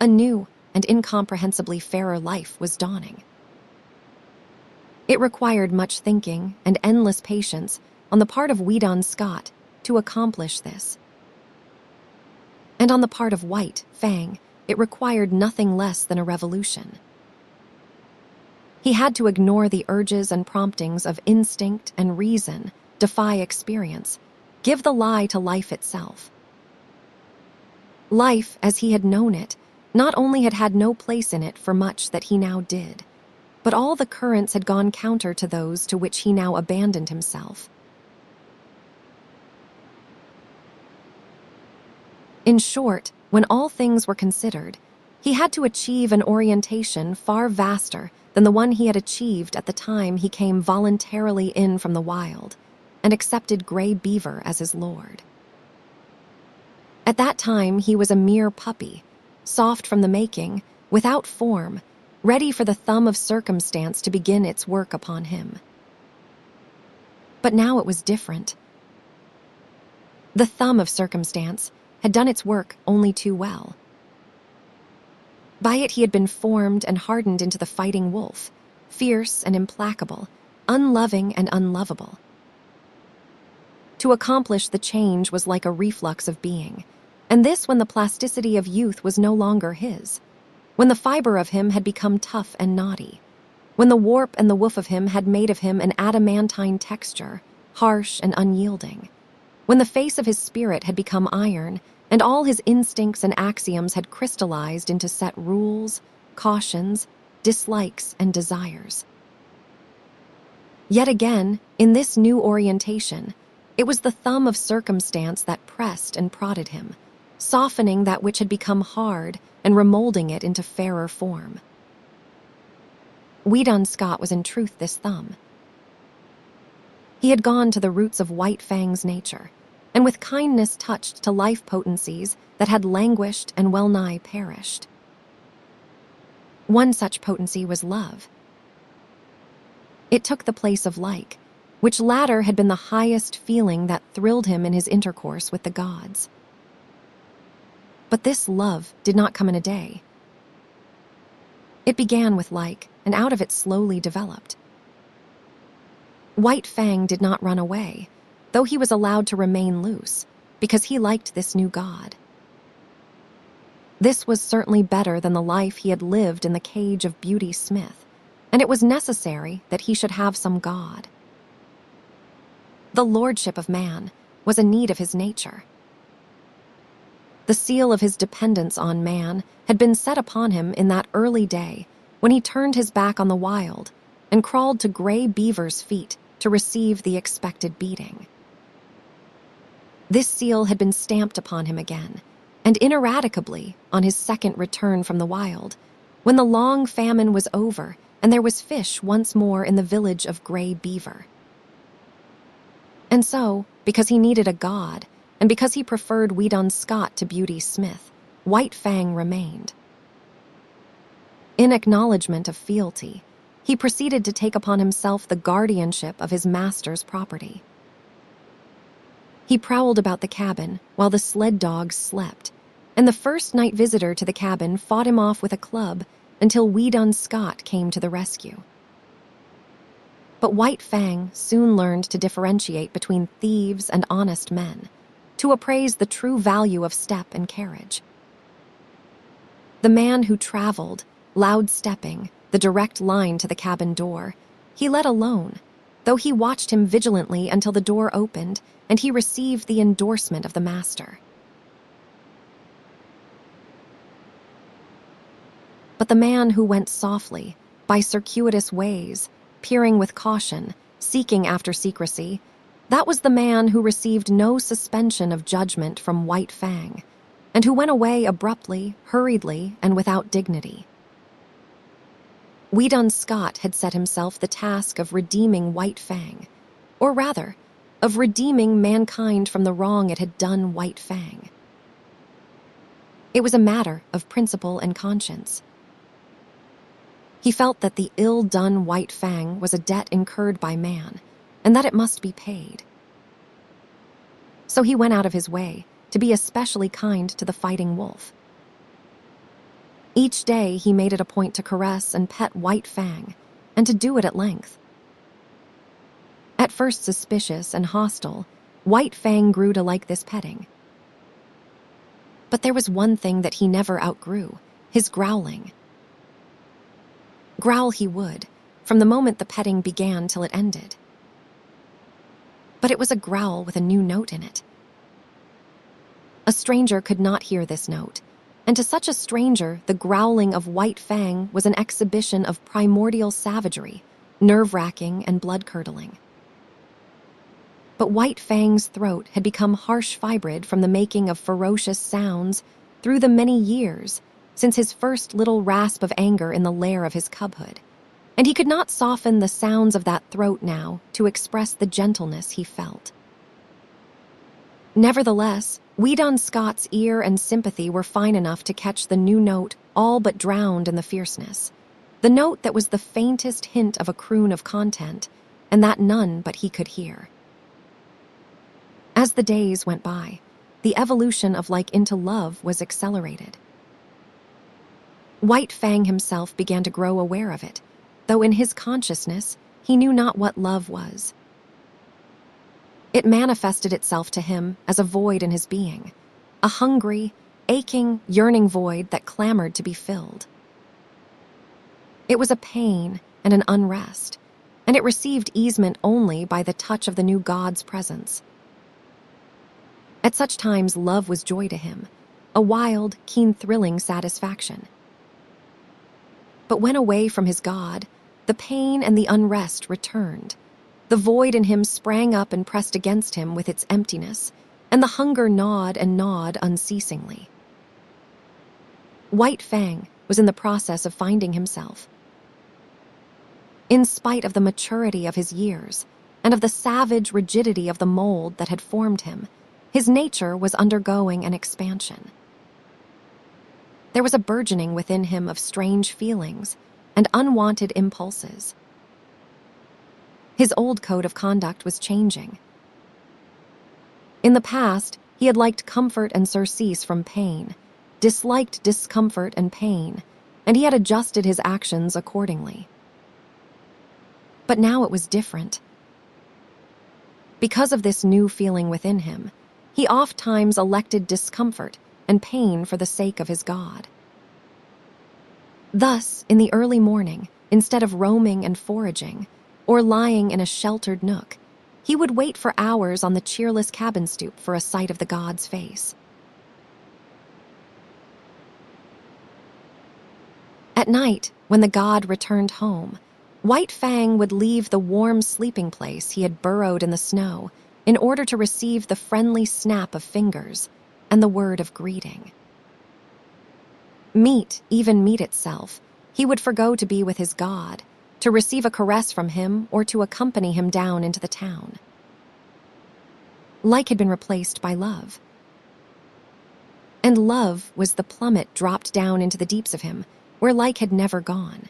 A new and incomprehensibly fairer life was dawning. It required much thinking and endless patience on the part of Weedon Scott to accomplish this. And on the part of White Fang, it required nothing less than a revolution. He had to ignore the urges and promptings of instinct and reason, defy experience, give the lie to life itself. Life, as he had known it, not only had had no place in it for much that he now did, but all the currents had gone counter to those to which he now abandoned himself. In short, when all things were considered, he had to achieve an orientation far vaster than the one he had achieved at the time he came voluntarily in from the wild and accepted Gray Beaver as his lord. At that time, he was a mere puppy, soft from the making, without form, ready for the thumb of circumstance to begin its work upon him. But now it was different. The thumb of circumstance had done its work only too well. By it he had been formed and hardened into the fighting wolf, fierce and implacable, unloving and unlovable. To accomplish the change was like a reflux of being, and this when the plasticity of youth was no longer his, when the fiber of him had become tough and knotty, when the warp and the woof of him had made of him an adamantine texture, harsh and unyielding, when the face of his spirit had become iron, and all his instincts and axioms had crystallized into set rules, cautions, dislikes, and desires. Yet again, in this new orientation, it was the thumb of circumstance that pressed and prodded him, softening that which had become hard and remolding it into fairer form. Weedon Scott was in truth this thumb. He had gone to the roots of White Fang's nature, and with kindness touched to life potencies that had languished and well-nigh perished. One such potency was love. It took the place of like, which latter had been the highest feeling that thrilled him in his intercourse with the gods. But this love did not come in a day. It began with like, and out of it slowly developed. White Fang did not run away, though he was allowed to remain loose, because he liked this new god. This was certainly better than the life he had lived in the cage of Beauty Smith, and it was necessary that he should have some god. The lordship of man was a need of his nature. The seal of his dependence on man had been set upon him in that early day when he turned his back on the wild and crawled to Gray Beaver's feet to receive the expected beating. This seal had been stamped upon him again, and ineradicably on his second return from the wild, when the long famine was over and there was fish once more in the village of Gray Beaver. And so, because he needed a god, and because he preferred Weedon Scott to Beauty Smith, White Fang remained. In acknowledgement of fealty, he proceeded to take upon himself the guardianship of his master's property. He prowled about the cabin while the sled dogs slept, and the first night visitor to the cabin fought him off with a club until Weedon Scott came to the rescue. But White Fang soon learned to differentiate between thieves and honest men, to appraise the true value of step and carriage. The man who traveled, loud-stepping, the direct line to the cabin door, he let alone, though he watched him vigilantly until the door opened and he received the endorsement of the master. But the man who went softly, by circuitous ways, peering with caution, seeking after secrecy, that was the man who received no suspension of judgment from White Fang, and who went away abruptly, hurriedly, and without dignity. Weedon Scott had set himself the task of redeeming White Fang, or rather, of redeeming mankind from the wrong it had done White Fang. It was a matter of principle and conscience. He felt that the ill-done White Fang was a debt incurred by man, and that it must be paid. So he went out of his way to be especially kind to the fighting wolf. Each day he made it a point to caress and pet White Fang, and to do it at length. At first suspicious and hostile, White Fang grew to like this petting. But there was one thing that he never outgrew: his growling. Growl he would, from the moment the petting began till it ended. But it was a growl with a new note in it. A stranger could not hear this note, and to such a stranger the growling of White Fang was an exhibition of primordial savagery, nerve-wracking and blood-curdling. But White Fang's throat had become harsh-fibred from the making of ferocious sounds through the many years since his first little rasp of anger in the lair of his cubhood, and he could not soften the sounds of that throat now to express the gentleness he felt. Nevertheless, Weedon Scott's ear and sympathy were fine enough to catch the new note all but drowned in the fierceness, the note that was the faintest hint of a croon of content, and that none but he could hear. As the days went by, the evolution of like into love was accelerated. White Fang himself began to grow aware of it, though in his consciousness he knew not what love was. It manifested itself to him as a void in his being, a hungry, aching, yearning void that clamored to be filled. It was a pain and an unrest, and it received easement only by the touch of the new god's presence. At such times love was joy to him, a wild, keen-thrilling satisfaction. But when away from his god, the pain and the unrest returned. The void in him sprang up and pressed against him with its emptiness, and the hunger gnawed and gnawed unceasingly. White Fang was in the process of finding himself. In spite of the maturity of his years, and of the savage rigidity of the mold that had formed him, his nature was undergoing an expansion. There was a burgeoning within him of strange feelings and unwanted impulses. His old code of conduct was changing. In the past, he had liked comfort and surcease from pain, disliked discomfort and pain, and he had adjusted his actions accordingly. But now it was different. Because of this new feeling within him, he oft-times elected discomfort and pain for the sake of his god. Thus, in the early morning, instead of roaming and foraging, or lying in a sheltered nook, he would wait for hours on the cheerless cabin stoop for a sight of the god's face. At night, when the god returned home, White Fang would leave the warm sleeping place he had burrowed in the snow in order to receive the friendly snap of fingers and the word of greeting. Even meat itself, he would forgo to be with his god, to receive a caress from him or to accompany him down into the town. Like had been replaced by love. And love was the plummet dropped down into the deeps of him, where like had never gone.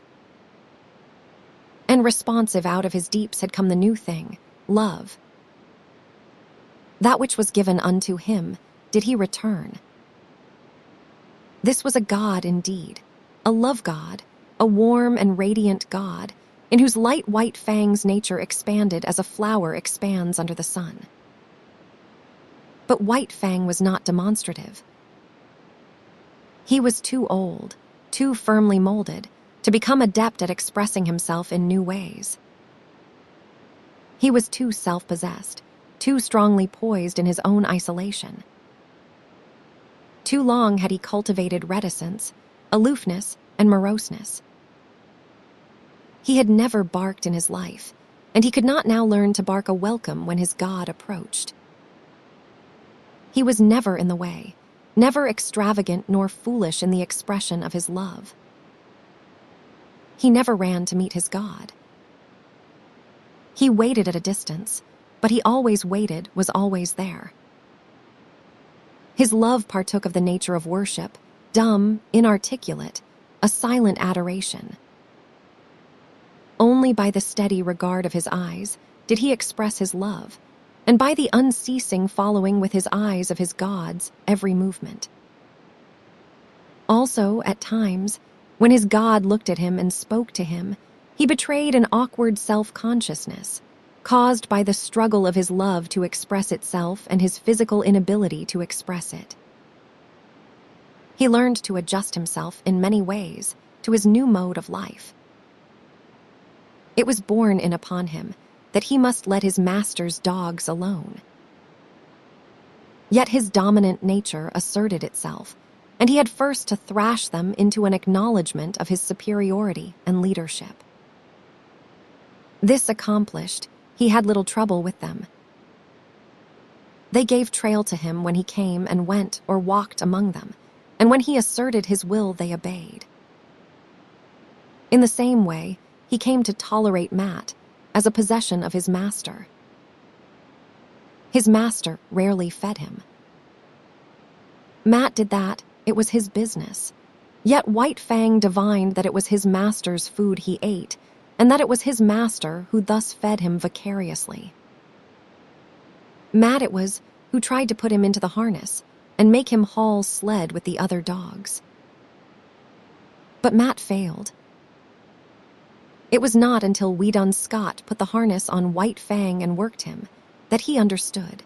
And responsive out of his deeps had come the new thing, love. That which was given unto him did he return. This was a god indeed, a love god, a warm and radiant god, in whose light White Fang's nature expanded as a flower expands under the sun. But White Fang was not demonstrative. He was too old, too firmly molded, to become adept at expressing himself in new ways. He was too self-possessed, too strongly poised in his own isolation. Too long had he cultivated reticence, aloofness, and moroseness. He had never barked in his life, and he could not now learn to bark a welcome when his god approached. He was never in the way, never extravagant nor foolish in the expression of his love. He never ran to meet his god. He waited at a distance, but he always waited, was always there. His love partook of the nature of worship, dumb, inarticulate, a silent adoration. Only by the steady regard of his eyes did he express his love, and by the unceasing following with his eyes of his god's every movement. Also, at times, when his god looked at him and spoke to him, he betrayed an awkward self-consciousness, caused by the struggle of his love to express itself and his physical inability to express it. He learned to adjust himself in many ways to his new mode of life. It was borne in upon him that he must let his master's dogs alone. Yet his dominant nature asserted itself, and he had first to thrash them into an acknowledgement of his superiority and leadership. This accomplished, he had little trouble with them. They gave trail to him when he came and went or walked among them, and when he asserted his will they obeyed. In the same way, he came to tolerate Matt as a possession of his master. His master rarely fed him. Matt did that, it was his business. Yet White Fang divined that it was his master's food he ate, and that it was his master who thus fed him vicariously. Matt it was who tried to put him into the harness and make him haul sled with the other dogs. But Matt failed. It was not until Weedon Scott put the harness on White Fang and worked him that he understood.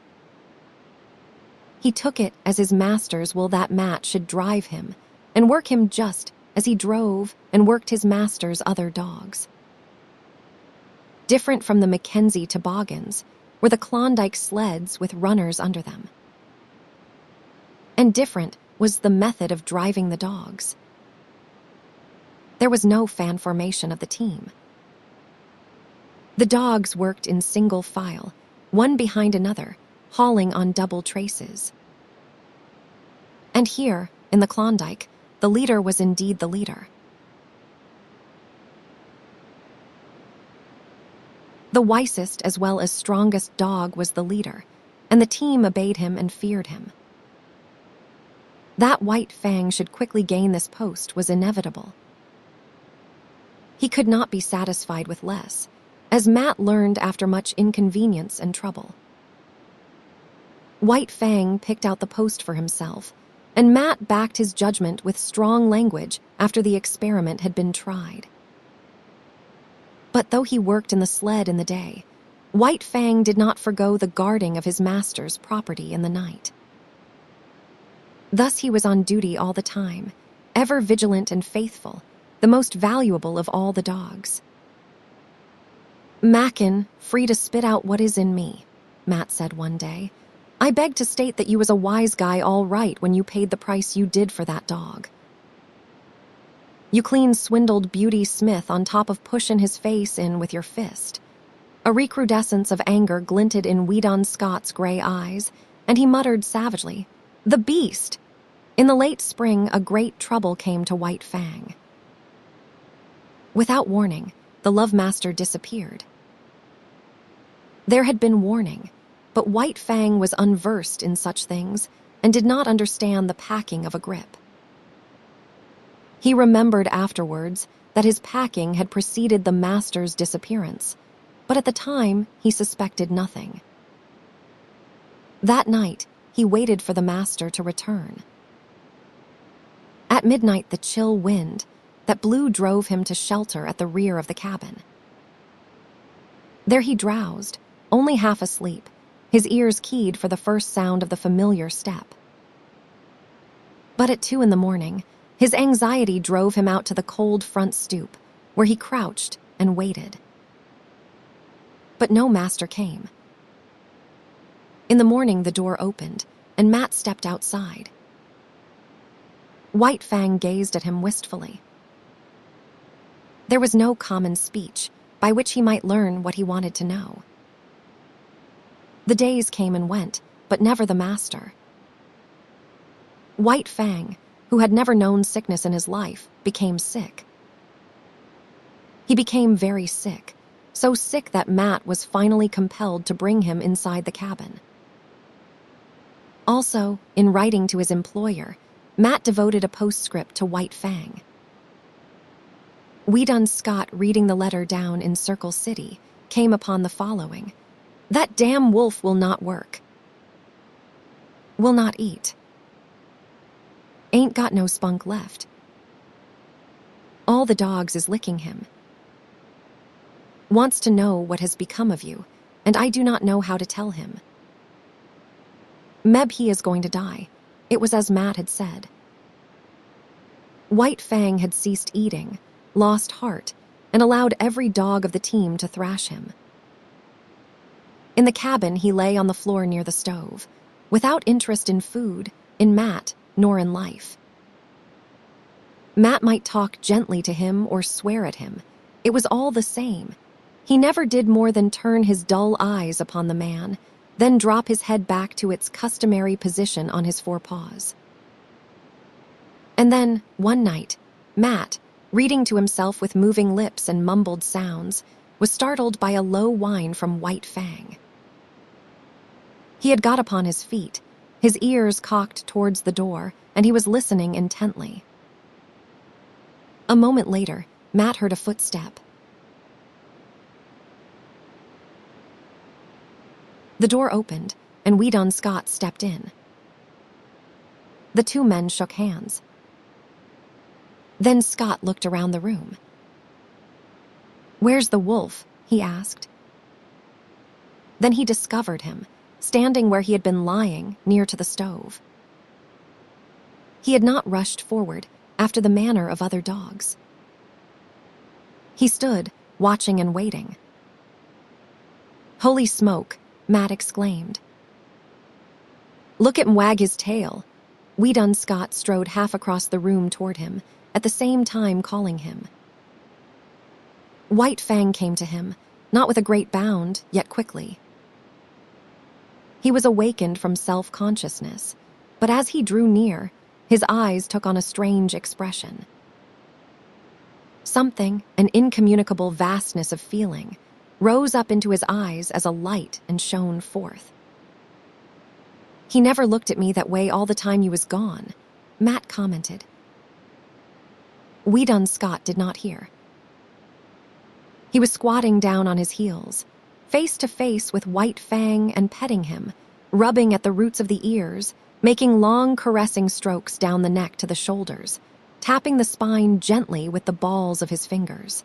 He took it as his master's will that Matt should drive him and work him just as he drove and worked his master's other dogs. Different from the Mackenzie toboggans were the Klondike sleds with runners under them. And different was the method of driving the dogs. There was no fan formation of the team. The dogs worked in single file, one behind another, hauling on double traces. And here, in the Klondike, the leader was indeed the leader. The wisest as well as strongest dog was the leader, and the team obeyed him and feared him. That White Fang should quickly gain this post was inevitable. He could not be satisfied with less, as Matt learned after much inconvenience and trouble. White Fang picked out the post for himself, and Matt backed his judgment with strong language after the experiment had been tried. But though he worked in the sled in the day, White Fang did not forgo the guarding of his master's property in the night. Thus he was on duty all the time, ever vigilant and faithful, the most valuable of all the dogs. "Mackin, free to spit out what is in me," Matt said one day. "I beg to state that you was a wise guy all right when you paid the price you did for that dog. You clean swindled Beauty Smith on top of pushin' his face in with your fist." A recrudescence of anger glinted in Weedon Scott's gray eyes, and he muttered savagely, "The beast!" In the late spring, a great trouble came to White Fang. Without warning, the love master disappeared. There had been warning, but White Fang was unversed in such things and did not understand the packing of a grip. He remembered afterwards that his packing had preceded the master's disappearance, but at the time he suspected nothing. That night, he waited for the master to return. At midnight, the chill wind that blew drove him to shelter at the rear of the cabin. There he drowsed, only half asleep, his ears keyed for the first sound of the familiar step. But at 2 a.m, his anxiety drove him out to the cold front stoop, where he crouched and waited. But no master came. In the morning, the door opened, and Matt stepped outside. White Fang gazed at him wistfully. There was no common speech by which he might learn what he wanted to know. The days came and went, but never the master. White Fang, who had never known sickness in his life, became sick. He became very sick, so sick that Matt was finally compelled to bring him inside the cabin. Also, in writing to his employer, Matt devoted a postscript to White Fang. Scott, reading the letter down in Circle City, came upon the following: "That damn wolf will not work. Will not eat. Ain't got no spunk left. All the dogs is licking him. Wants to know what has become of you, and I do not know how to tell him. Meb he is going to die." It was as Matt had said. White Fang had ceased eating, lost heart, and allowed every dog of the team to thrash him. In the cabin, he lay on the floor near the stove, without interest in food, in Matt, nor in life. Matt might talk gently to him or swear at him. It was all the same. He never did more than turn his dull eyes upon the man, then drop his head back to its customary position on his forepaws. And then, one night, Matt, reading to himself with moving lips and mumbled sounds, was startled by a low whine from White Fang. He had got upon his feet, his ears cocked towards the door, and he was listening intently. A moment later, Matt heard a footstep. The door opened, and Scott stepped in. The two men shook hands. Then Scott looked around the room. "Where's the wolf?" he asked. Then he discovered him, standing where he had been lying, near to the stove. He had not rushed forward, after the manner of other dogs. He stood, watching and waiting. "Holy smoke," Matt exclaimed. "Look at him wag his tail." Scott strode half across the room toward him, at the same time calling him. White Fang came to him, not with a great bound, yet quickly. He was awakened from self-consciousness, but as he drew near, his eyes took on a strange expression. Something, an incommunicable vastness of feeling, rose up into his eyes as a light and shone forth. "He never looked at me that way all the time you was gone," Matt commented. Scott did not hear. He was squatting down on his heels, face to face with White Fang and petting him, rubbing at the roots of the ears, making long caressing strokes down the neck to the shoulders, tapping the spine gently with the balls of his fingers.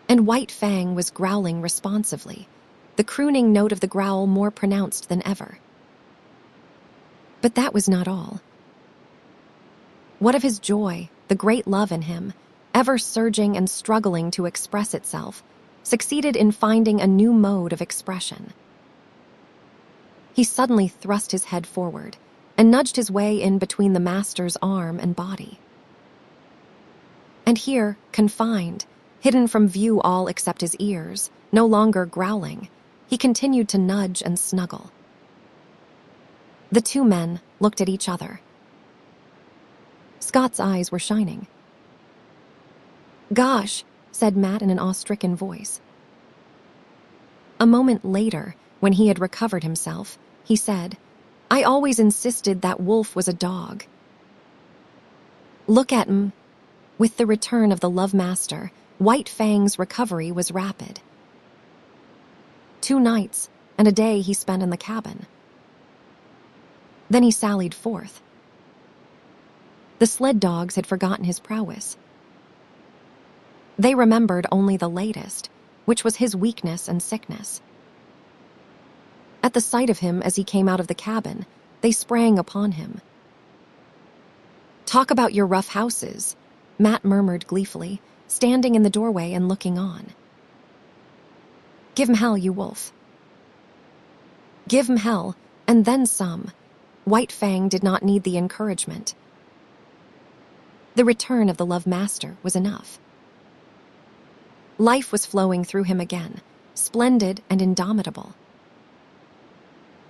And White Fang was growling responsively, the crooning note of the growl more pronounced than ever. But that was not all. What of his joy, the great love in him, ever surging and struggling to express itself, succeeded in finding a new mode of expression. He suddenly thrust his head forward and nudged his way in between the master's arm and body. And here, confined, hidden from view all except his ears, no longer growling, he continued to nudge and snuggle. The two men looked at each other. Scott's eyes were shining. "Gosh," said Matt in an awe-stricken voice. A moment later, when he had recovered himself, he said, "I always insisted that Wolf was a dog. Look at him." With the return of the Love Master, White Fang's recovery was rapid. 2 nights and a day he spent in the cabin. Then he sallied forth. The sled dogs had forgotten his prowess. They remembered only the latest, which was his weakness and sickness. At the sight of him as he came out of the cabin, they sprang upon him. "Talk about your rough houses," Matt murmured gleefully, standing in the doorway and looking on. "Give 'em hell, you wolf. Give 'em hell, and then some." White Fang did not need the encouragement. The return of the Love Master was enough. Life was flowing through him again, splendid and indomitable.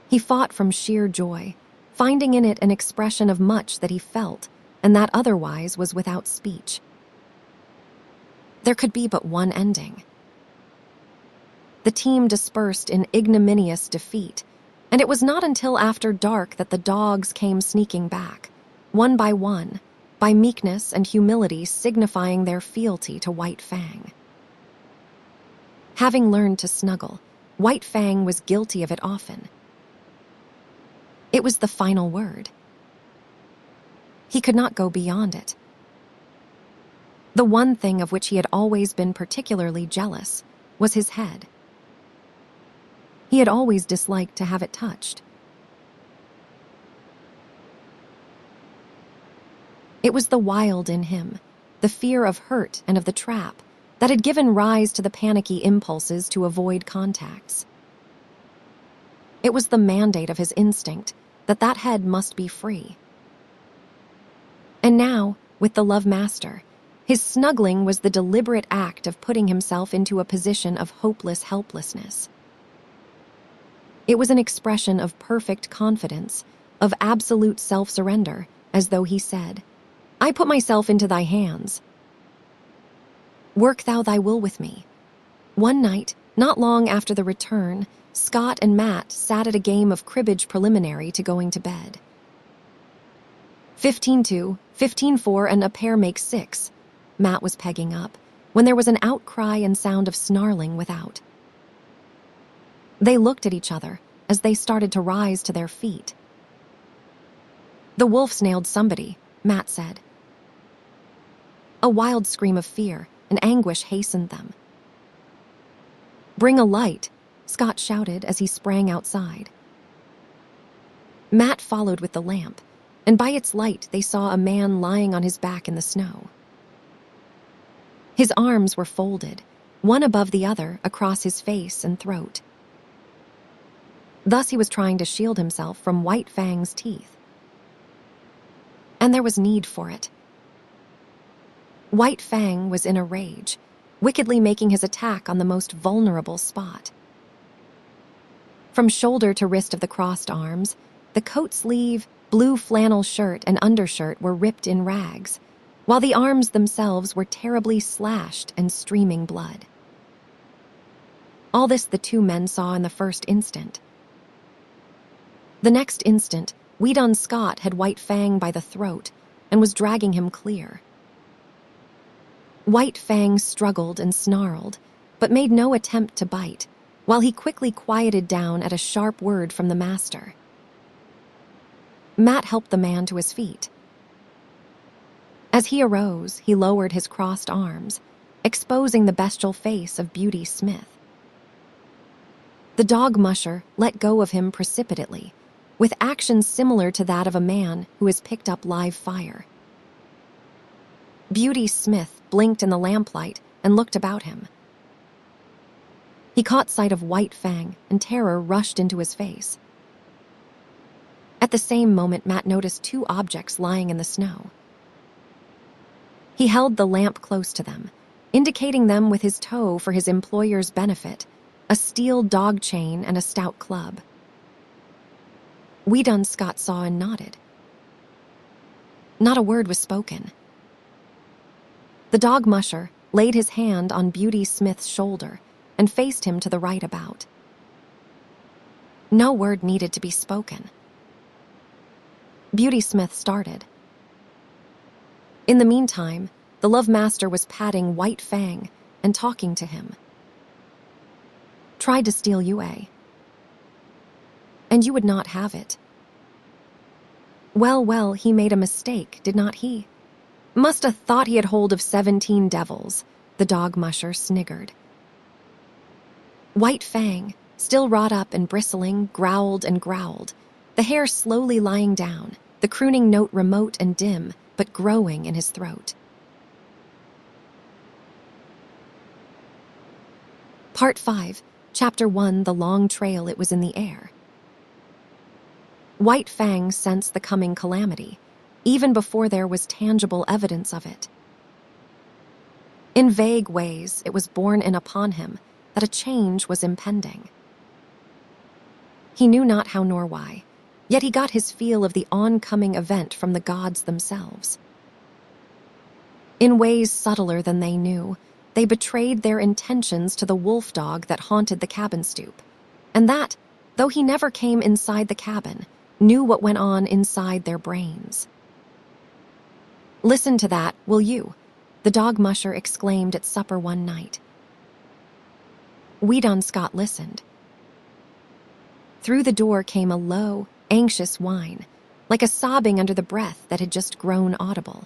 He fought from sheer joy, finding in it an expression of much that he felt and that otherwise was without speech. There could be but one ending. The team dispersed in ignominious defeat, and it was not until after dark that the dogs came sneaking back, one, by meekness and humility signifying their fealty to White Fang. Having learned to snuggle, White Fang was guilty of it often. It was the final word. He could not go beyond it. The one thing of which he had always been particularly jealous was his head. He had always disliked to have it touched. It was the wild in him, the fear of hurt and of the trap, that had given rise to the panicky impulses to avoid contacts. It was the mandate of his instinct that head must be free. And now, with the Love Master, his snuggling was the deliberate act of putting himself into a position of hopeless helplessness. It was an expression of perfect confidence, of absolute self-surrender, as though he said, "I put myself into thy hands. Work thou thy will with me." One night, not long after the return, Scott and Matt sat at a game of cribbage preliminary to going to bed. 15-2, 15-4, and a pair makes 6. Matt was pegging up, when there was an outcry and sound of snarling without. They looked at each other as they started to rise to their feet. "The wolf's nailed somebody," Matt said. A wild scream of fear and anguish hastened them. "Bring a light," Scott shouted as he sprang outside. Matt followed with the lamp, and by its light they saw a man lying on his back in the snow. His arms were folded, one above the other across his face and throat. Thus he was trying to shield himself from White Fang's teeth. And there was need for it. White Fang was in a rage, wickedly making his attack on the most vulnerable spot. From shoulder to wrist of the crossed arms, the coat sleeve, blue flannel shirt, and undershirt were ripped in rags, while the arms themselves were terribly slashed and streaming blood. All this the two men saw in the first instant. The next instant, Weedon Scott had White Fang by the throat and was dragging him clear. White Fang struggled and snarled, but made no attempt to bite, while he quickly quieted down at a sharp word from the master. Matt helped the man to his feet. As he arose, he lowered his crossed arms, exposing the bestial face of Beauty Smith. The dog musher let go of him precipitately, with action similar to that of a man who has picked up live fire. Beauty Smith blinked in the lamplight and looked about him. He caught sight of White Fang, and terror rushed into his face. At the same moment, Matt noticed two objects lying in the snow. He held the lamp close to them, indicating them with his toe for his employer's benefit, a steel dog chain and a stout club. Weedon Scott saw and nodded. Not a word was spoken. The dog musher laid his hand on Beauty Smith's shoulder and faced him to the right about. No word needed to be spoken. Beauty Smith started. In the meantime, the Love Master was patting White Fang and talking to him. "Tried to steal you, eh? And you would not have it. Well, he made a mistake, did not he? Must 'a' thought he had hold of 17 devils," the dog musher sniggered. White Fang, still wrought up and bristling, growled and growled, the hair slowly lying down, the crooning note remote and dim, but growing in his throat. Part 5, Chapter 1, The Long Trail It Was in the Air. White Fang sensed the coming calamity, even before there was tangible evidence of it. In vague ways, it was borne in upon him that a change was impending. He knew not how nor why, yet he got his feel of the oncoming event from the gods themselves. In ways subtler than they knew, They betrayed their intentions to the wolf dog that haunted the cabin stoop, and that, though he never came inside the cabin, knew what went on inside their brains. "Listen to that, will you?" the dog musher exclaimed at supper one night. Weedon Scott listened. Through the door came a low, anxious whine, like a sobbing under the breath that had just grown audible.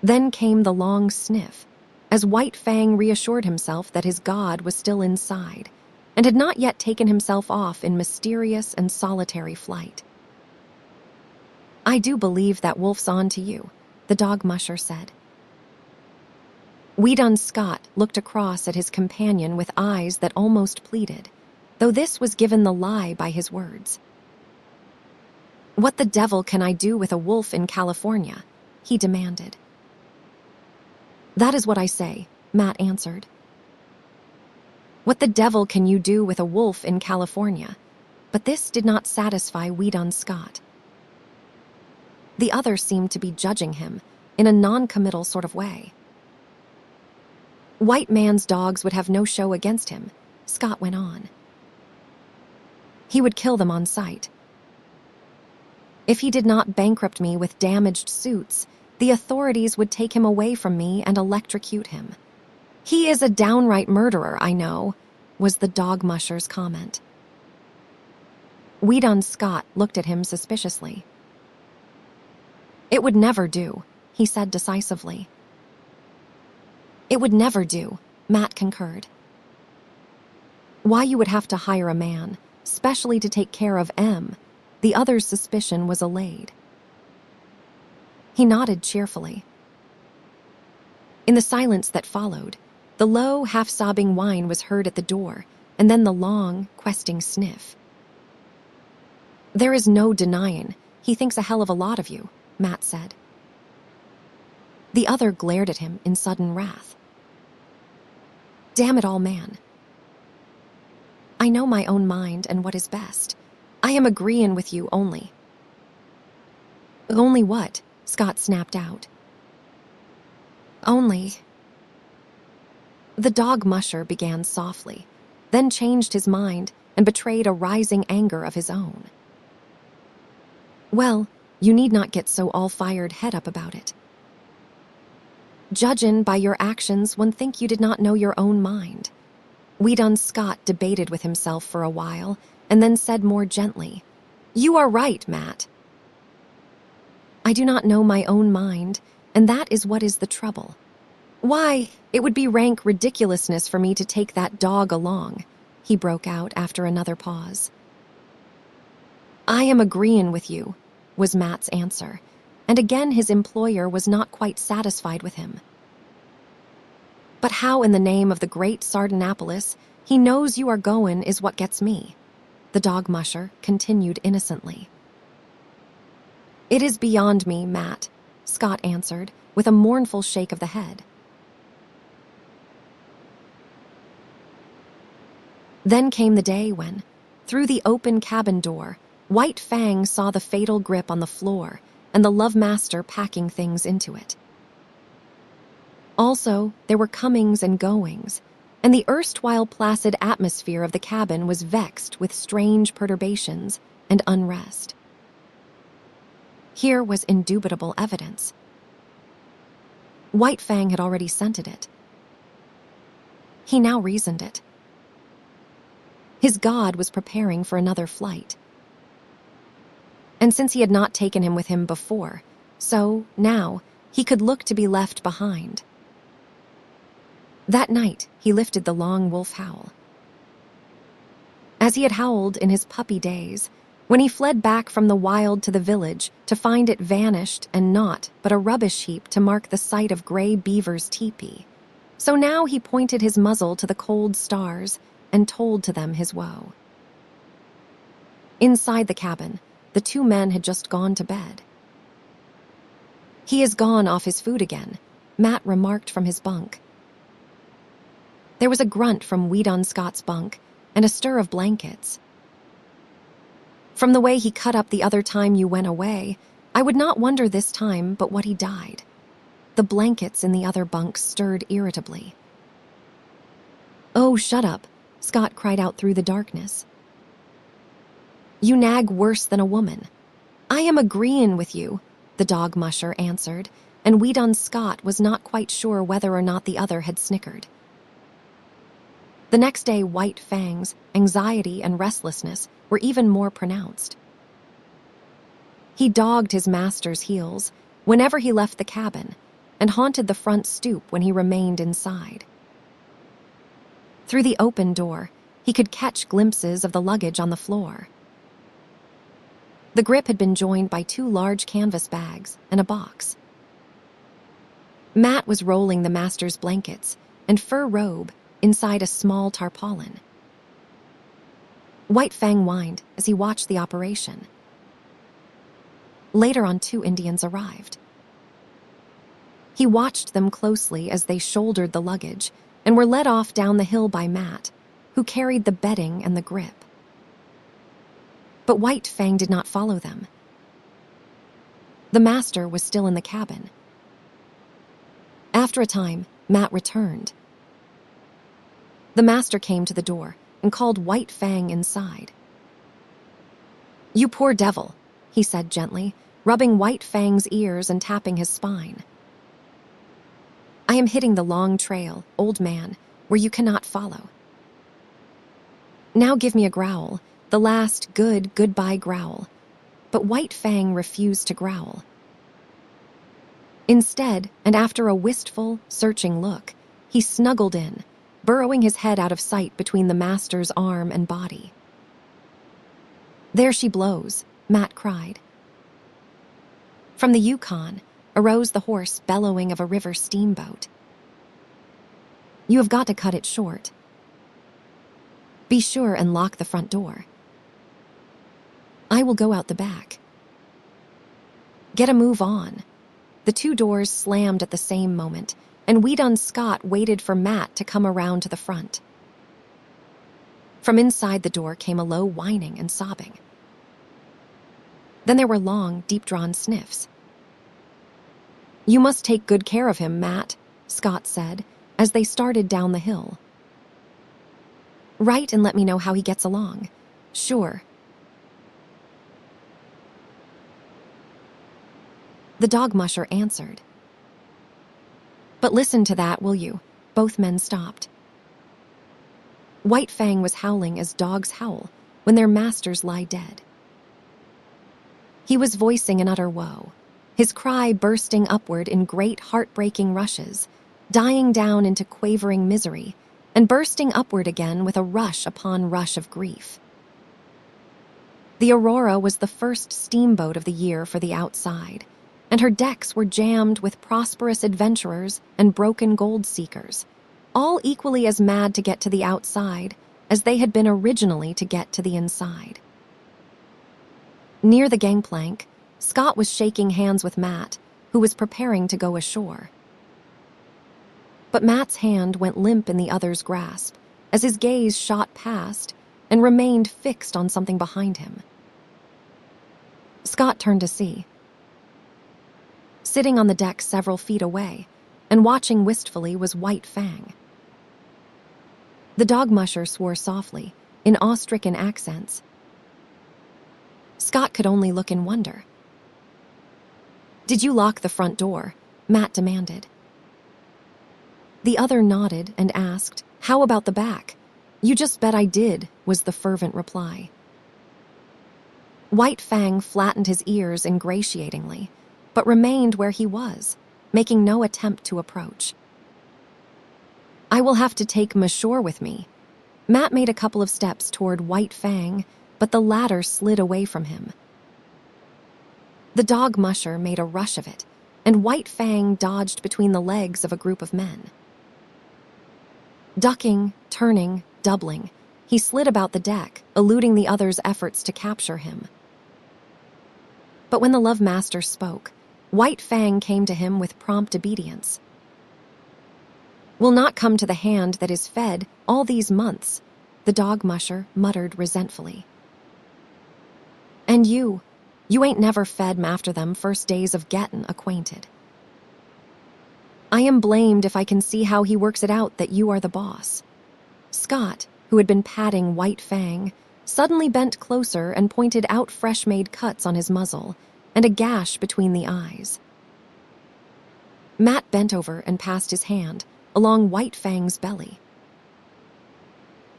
Then came the long sniff, as White Fang reassured himself that his god was still inside, and had not yet taken himself off in mysterious and solitary flight. "I do believe that wolf's on to you," the dog musher said. Weedon Scott looked across at his companion with eyes that almost pleaded, though this was given the lie by his words. "What the devil can I do with a wolf in California?" he demanded. "That is what I say," Matt answered. "What the devil can you do with a wolf in California?" But this did not satisfy Weedon Scott. The other seemed to be judging him in a non-committal sort of way. "White man's dogs would have no show against him," Scott went on. "He would kill them on sight. If he did not bankrupt me with damaged suits, the authorities would take him away from me and electrocute him. He is a downright murderer, I know," was the dog musher's comment. Weedon Scott looked at him suspiciously. "It would never do," he said decisively. "It would never do," Matt concurred. "Why you would have to hire a man, specially to take care of M," the other's suspicion was allayed. He nodded cheerfully. In the silence that followed, the low, half-sobbing whine was heard at the door, and then the long, questing sniff. "There is no denying he thinks a hell of a lot of you," Matt said. The other glared at him in sudden wrath. "Damn it all, man. I know my own mind and what is best. I am agreeing with you only." "Only what?" Scott snapped out. "Only..." The dog musher began softly, then changed his mind and betrayed a rising anger of his own. "Well, you need not get so all-fired head up about it. Judging by your actions, one think you did not know your own mind." Weedon Scott debated with himself for a while, and then said more gently, "You are right, Matt. I do not know my own mind, and that is what is the trouble. Why, it would be rank ridiculousness for me to take that dog along," he broke out after another pause. "I am agreeing with you," was Matt's answer, and again his employer was not quite satisfied with him. "But how in the name of the great Sardanapalus he knows you are goin' is what gets me," the dog musher continued innocently. "It is beyond me, Matt," Scott answered, with a mournful shake of the head. Then came the day when, through the open cabin door, White Fang saw the fatal grip on the floor and the love master packing things into it. Also, there were comings and goings, and the erstwhile placid atmosphere of the cabin was vexed with strange perturbations and unrest. Here was indubitable evidence. White Fang had already scented it. He now reasoned it. His god was preparing for another flight. And since he had not taken him with him before, so, now, he could look to be left behind. That night, he lifted the long wolf howl. As he had howled in his puppy days, when he fled back from the wild to the village to find it vanished and naught but a rubbish heap to mark the site of Gray Beaver's teepee. So now he pointed his muzzle to the cold stars and told to them his woe. Inside the cabin, the two men had just gone to bed. "He is gone off his food again," Matt remarked from his bunk. There was a grunt from Weedon Scott's bunk and a stir of blankets. "From the way he cut up the other time you went away, I would not wonder this time but what he died." The blankets in the other bunk stirred irritably. "Oh, shut up," Scott cried out through the darkness. "You nag worse than a woman." "I am agreein' with you," the dog musher answered, and Weedon Scott was not quite sure whether or not the other had snickered. The next day, White Fang's anxiety and restlessness were even more pronounced. He dogged his master's heels whenever he left the cabin and haunted the front stoop when he remained inside. Through the open door, he could catch glimpses of the luggage on the floor. The grip had been joined by 2 large canvas bags and a box. Matt was rolling the master's blankets and fur robe inside a small tarpaulin. White Fang whined as he watched the operation. Later on, 2 Indians arrived. He watched them closely as they shouldered the luggage and were led off down the hill by Matt, who carried the bedding and the grip. But White Fang did not follow them. The master was still in the cabin. After a time, Matt returned. The master came to the door and called White Fang inside. "You poor devil," he said gently, rubbing White Fang's ears and tapping his spine. "I am hitting the long trail, old man, where you cannot follow. Now give me a growl, the last goodbye growl." But White Fang refused to growl. Instead, and after a wistful, searching look, he snuggled in, burrowing his head out of sight between the master's arm and body. "There she blows," Matt cried. From the Yukon arose the hoarse bellowing of a river steamboat. "You have got to cut it short. Be sure and lock the front door. I will go out the back. Get a move on." The 2 doors slammed at the same moment, and Weedon Scott waited for Matt to come around to the front. From inside the door came a low whining and sobbing. Then there were long, deep-drawn sniffs. "You must take good care of him, Matt," Scott said, as they started down the hill. "Write and let me know how he gets along." "Sure." The dog musher answered. "But listen to that, will you?" Both men stopped. White Fang was howling as dogs howl when their masters lie dead. He was voicing an utter woe, his cry bursting upward in great heartbreaking rushes, dying down into quavering misery, and bursting upward again with a rush upon rush of grief. The Aurora was the first steamboat of the year for the outside, and her decks were jammed with prosperous adventurers and broken gold seekers, all equally as mad to get to the outside as they had been originally to get to the inside. Near the gangplank, Scott was shaking hands with Matt, who was preparing to go ashore. But Matt's hand went limp in the other's grasp as his gaze shot past and remained fixed on something behind him. Scott turned to see. Sitting on the deck several feet away and watching wistfully was White Fang. The dog musher swore softly, in awe-stricken accents. Scott could only look in wonder. "Did you lock the front door?" Matt demanded. The other nodded and asked, "How about the back?" "You just bet I did," was the fervent reply. White Fang flattened his ears ingratiatingly, but remained where he was, making no attempt to approach. "I will have to take 'em ashore with me." Matt made a couple of steps toward White Fang, but the latter slid away from him. The dog musher made a rush of it, and White Fang dodged between the legs of a group of men. Ducking, turning, doubling, he slid about the deck, eluding the other's efforts to capture him. But when the love master spoke, White Fang came to him with prompt obedience. "Will not come to the hand that is fed all these months," the dog musher muttered resentfully. "And you ain't never fed 'em after them first days of gettin' acquainted." I am blamed if I can see how he works it out that you are the boss." Scott, who had been patting White Fang, suddenly bent closer and pointed out fresh-made cuts on his muzzle and a gash between the eyes. Matt bent over and passed his hand along White Fang's belly.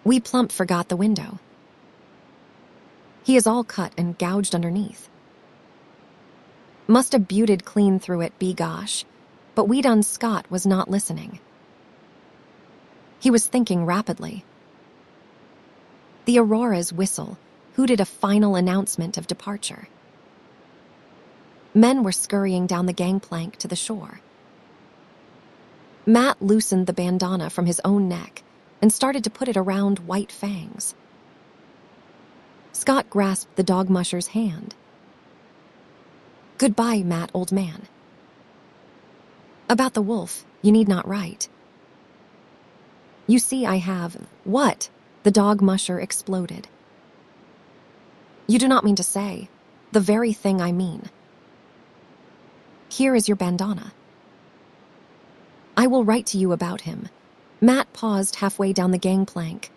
"We plump forgot the window. He is all cut and gouged underneath. Must have buted clean through it, begosh," but we done Scott was not listening. He was thinking rapidly. The Aurora's whistle hooted a final announcement of departure. Men were scurrying down the gangplank to the shore. Matt loosened the bandana from his own neck and started to put it around White Fang's. Scott grasped the dog musher's hand. "Goodbye, Matt, old man. About the wolf, you need not write. You see I have—" "What?" the dog musher exploded. "You do not mean to say the very thing I mean. Here is your bandana. I will write to you about him." Matt paused halfway down the gangplank.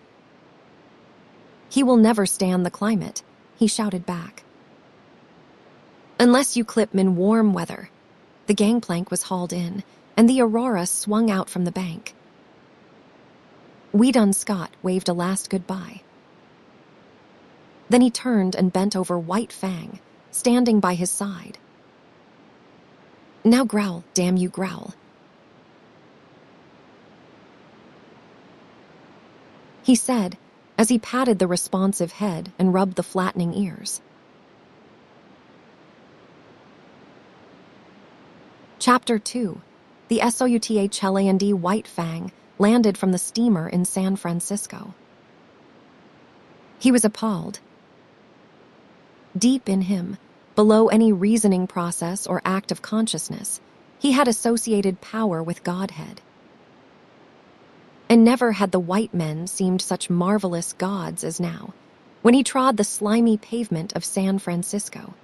"He will never stand the climate," he shouted back. "Unless you clip him in warm weather." The gangplank was hauled in, and the Aurora swung out from the bank. Weedon Scott waved a last goodbye. Then he turned and bent over White Fang, standing by his side. "Now growl, damn you, growl," he said as he patted the responsive head and rubbed the flattening ears. Chapter 2. The SOUTHLAND White Fang landed from the steamer in San Francisco. He was appalled. Deep in him, below any reasoning process or act of consciousness, he had associated power with Godhead. And never had the white men seemed such marvelous gods as now, when he trod the slimy pavement of San Francisco.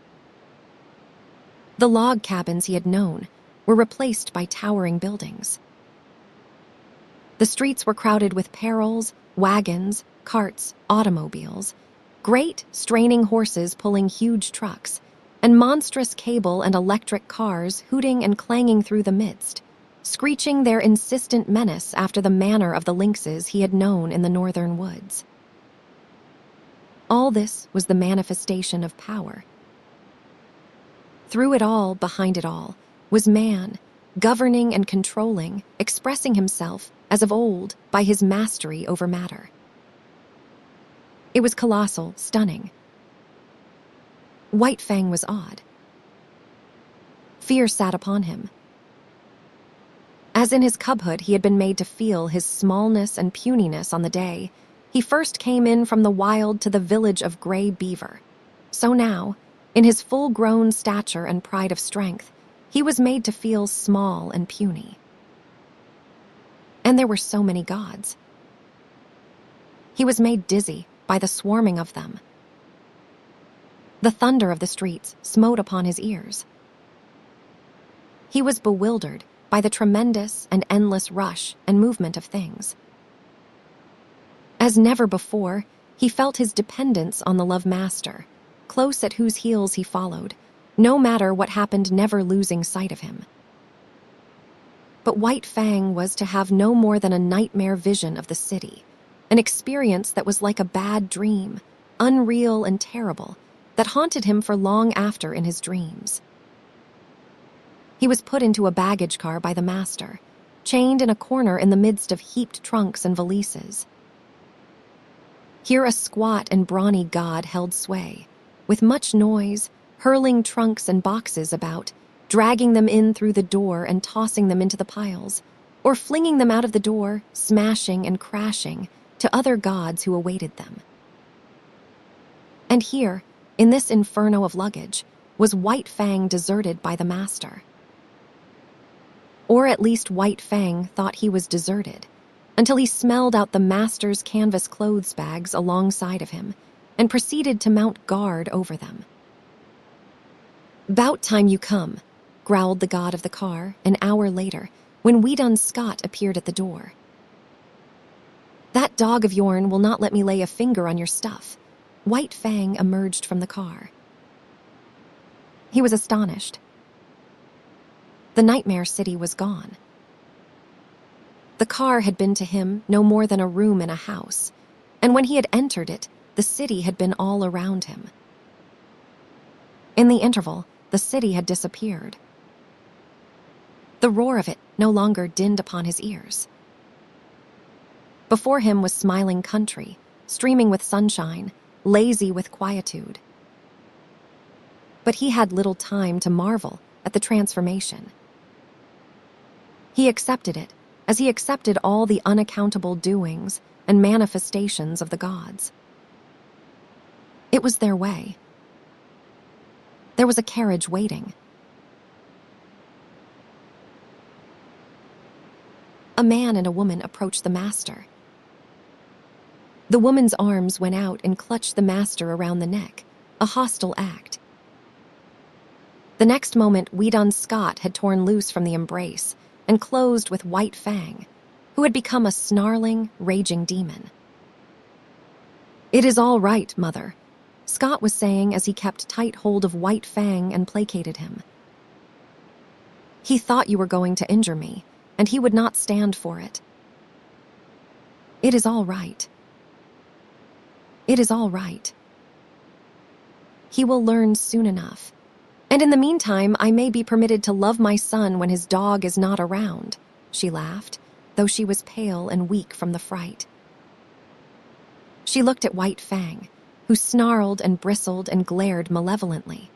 The log cabins he had known were replaced by towering buildings. The streets were crowded with parols, wagons, carts, automobiles, great, straining horses pulling huge trucks, and monstrous cable and electric cars hooting and clanging through the midst, screeching their insistent menace after the manner of the lynxes he had known in the northern woods. All this was the manifestation of power. Through it all, behind it all, was man, governing and controlling, expressing himself, as of old, by his mastery over matter. It was colossal, stunning. White Fang was awed. Fear sat upon him. As in his cubhood he had been made to feel his smallness and puniness on the day he first came in from the wild to the village of Gray Beaver, so now, in his full-grown stature and pride of strength, he was made to feel small and puny. And there were so many gods. He was made dizzy by the swarming of them. The thunder of the streets smote upon his ears. He was bewildered by the tremendous and endless rush and movement of things. As never before, he felt his dependence on the Love Master, close at whose heels he followed, no matter what happened, never losing sight of him. But White Fang was to have no more than a nightmare vision of the city, an experience that was like a bad dream, unreal and terrible, that haunted him for long after in his dreams. He was put into a baggage car by the master, chained in a corner in the midst of heaped trunks and valises. Here a squat and brawny god held sway, with much noise, hurling trunks and boxes about, dragging them in through the door and tossing them into the piles, or flinging them out of the door, smashing and crashing, to other gods who awaited them. And here, in this inferno of luggage, was White Fang deserted by the master. Or at least White Fang thought he was deserted, until he smelled out the master's canvas clothes bags alongside of him, and proceeded to mount guard over them. "'Bout time you come," growled the god of the car, an hour later, when Weedon Scott appeared at the door. "That dog of yourn will not let me lay a finger on your stuff." White Fang emerged from the car. He was astonished. The nightmare city was gone. The car had been to him no more than a room in a house, and when he had entered it, the city had been all around him. In the interval, the city had disappeared. The roar of it no longer dinned upon his ears. Before him was smiling country, streaming with sunshine, lazy with quietude. But he had little time to marvel at the transformation. He accepted it as he accepted all the unaccountable doings and manifestations of the gods. It was their way. There was a carriage waiting. A man and a woman approached the master. The woman's arms went out and clutched the master around the neck, a hostile act. The next moment, Weedon Scott had torn loose from the embrace and closed with White Fang, who had become a snarling, raging demon. "It is all right, Mother," Scott was saying as he kept tight hold of White Fang and placated him. "He thought you were going to injure me, and he would not stand for it. It is all right. It is all right. He will learn soon enough. And in the meantime, I may be permitted to love my son when his dog is not around," she laughed, though she was pale and weak from the fright. She looked at White Fang, who snarled and bristled and glared malevolently.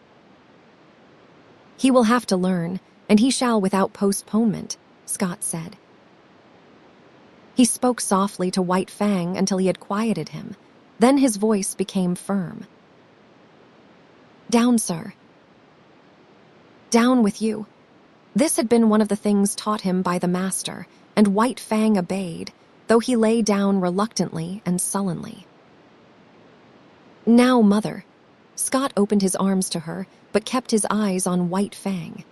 "He will have to learn, and he shall without postponement," Scott said. He spoke softly to White Fang until he had quieted him. Then his voice became firm. "Down, sir. Down with you." This had been one of the things taught him by the master, and White Fang obeyed, though he lay down reluctantly and sullenly. "Now, Mother." Scott opened his arms to her, but kept his eyes on White Fang.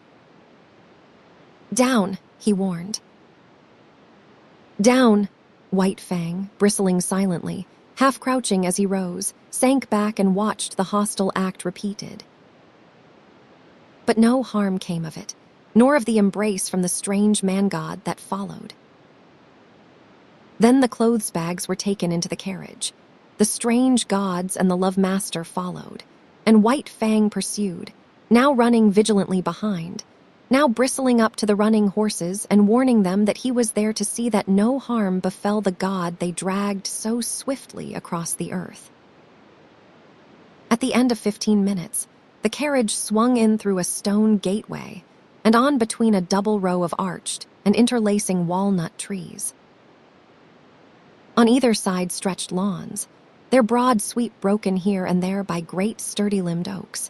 "Down," he warned. "Down." White Fang, bristling silently, half crouching as he rose, sank back and watched the hostile act repeated. But no harm came of it, nor of the embrace from the strange man-god that followed. Then the clothes bags were taken into the carriage. The strange gods and the love master followed, and White Fang pursued, now running vigilantly behind, now bristling up to the running horses and warning them that he was there to see that no harm befell the god they dragged so swiftly across the earth. At the end of 15 minutes, the carriage swung in through a stone gateway and on between a double row of arched and interlacing walnut trees. On either side stretched lawns, their broad sweep broken here and there by great sturdy-limbed oaks.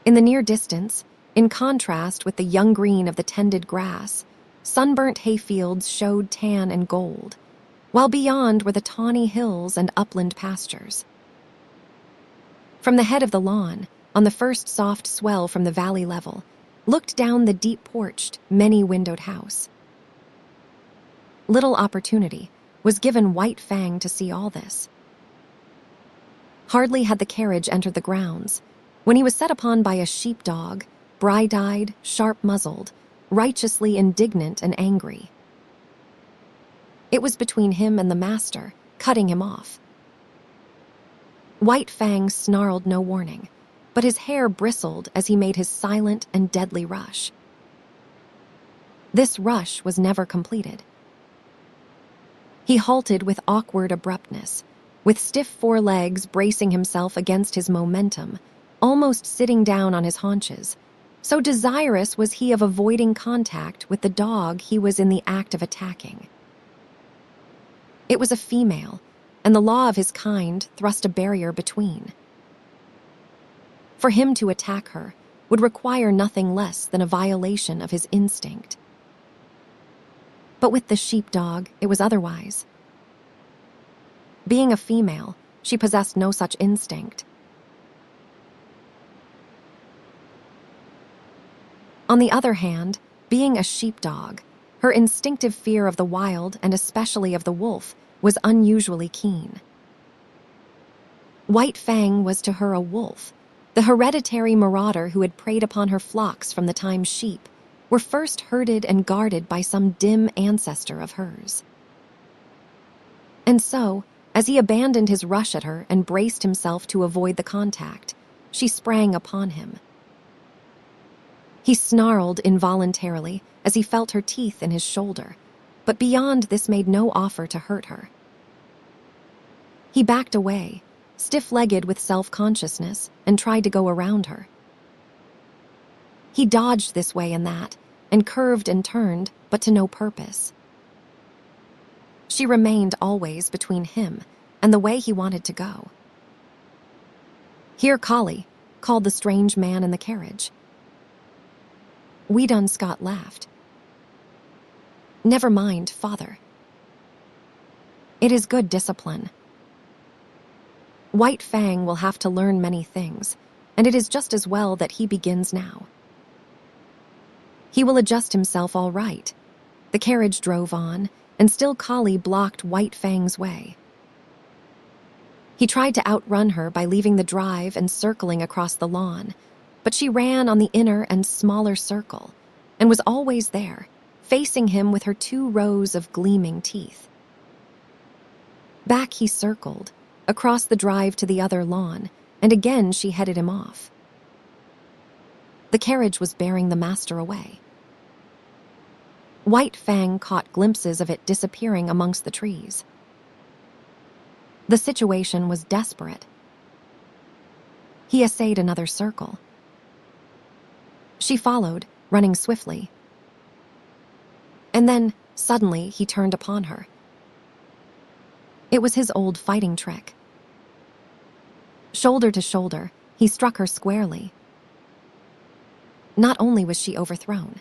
In the near distance, in contrast with the young green of the tended grass, sunburnt hayfields showed tan and gold, while beyond were the tawny hills and upland pastures. From the head of the lawn, on the first soft swell from the valley level, looked down the deep-porched, many-windowed house. Little opportunity was given White Fang to see all this. Hardly had the carriage entered the grounds, when he was set upon by a sheepdog, bright-eyed, sharp-muzzled, righteously indignant and angry. It was between him and the master, cutting him off. White Fang snarled no warning, but his hair bristled as he made his silent and deadly rush. This rush was never completed. He halted with awkward abruptness, with stiff forelegs bracing himself against his momentum, almost sitting down on his haunches. So desirous was he of avoiding contact with the dog he was in the act of attacking. It was a female, and the law of his kind thrust a barrier between. For him to attack her would require nothing less than a violation of his instinct. But with the sheepdog, it was otherwise. Being a female, she possessed no such instinct. On the other hand, Being a sheepdog, her instinctive fear of the wild, and especially of the wolf, was unusually keen. White Fang was to her a wolf, the hereditary marauder who had preyed upon her flocks from the time sheep were first herded and guarded by some dim ancestor of hers. And so, as he abandoned his rush at her and braced himself to avoid the contact, she sprang upon him. He snarled involuntarily as he felt her teeth in his shoulder, but beyond this made no offer to hurt her. He backed away, stiff-legged with self-consciousness, and tried to go around her. He dodged this way and that, and curved and turned, but to no purpose. She remained always between him and the way he wanted to go. "Here, Collie," called the strange man in the carriage. Weedon Scott laughed. "Never mind, father. It is good discipline. White Fang will have to learn many things, and it is just as well that he begins now. He will adjust himself all right." The carriage drove on, and still Collie blocked White Fang's way. He tried to outrun her by leaving the drive and circling across the lawn, but she ran on the inner and smaller circle, and was always there, facing him with her 2 rows of gleaming teeth. Back he circled, across the drive to the other lawn, and again she headed him off. The carriage was bearing the master away. White Fang caught glimpses of it disappearing amongst the trees. The situation was desperate. He essayed another circle. She followed, running swiftly. And then, suddenly, he turned upon her. It was his old fighting trick. Shoulder to shoulder, he struck her squarely. Not only was she overthrown.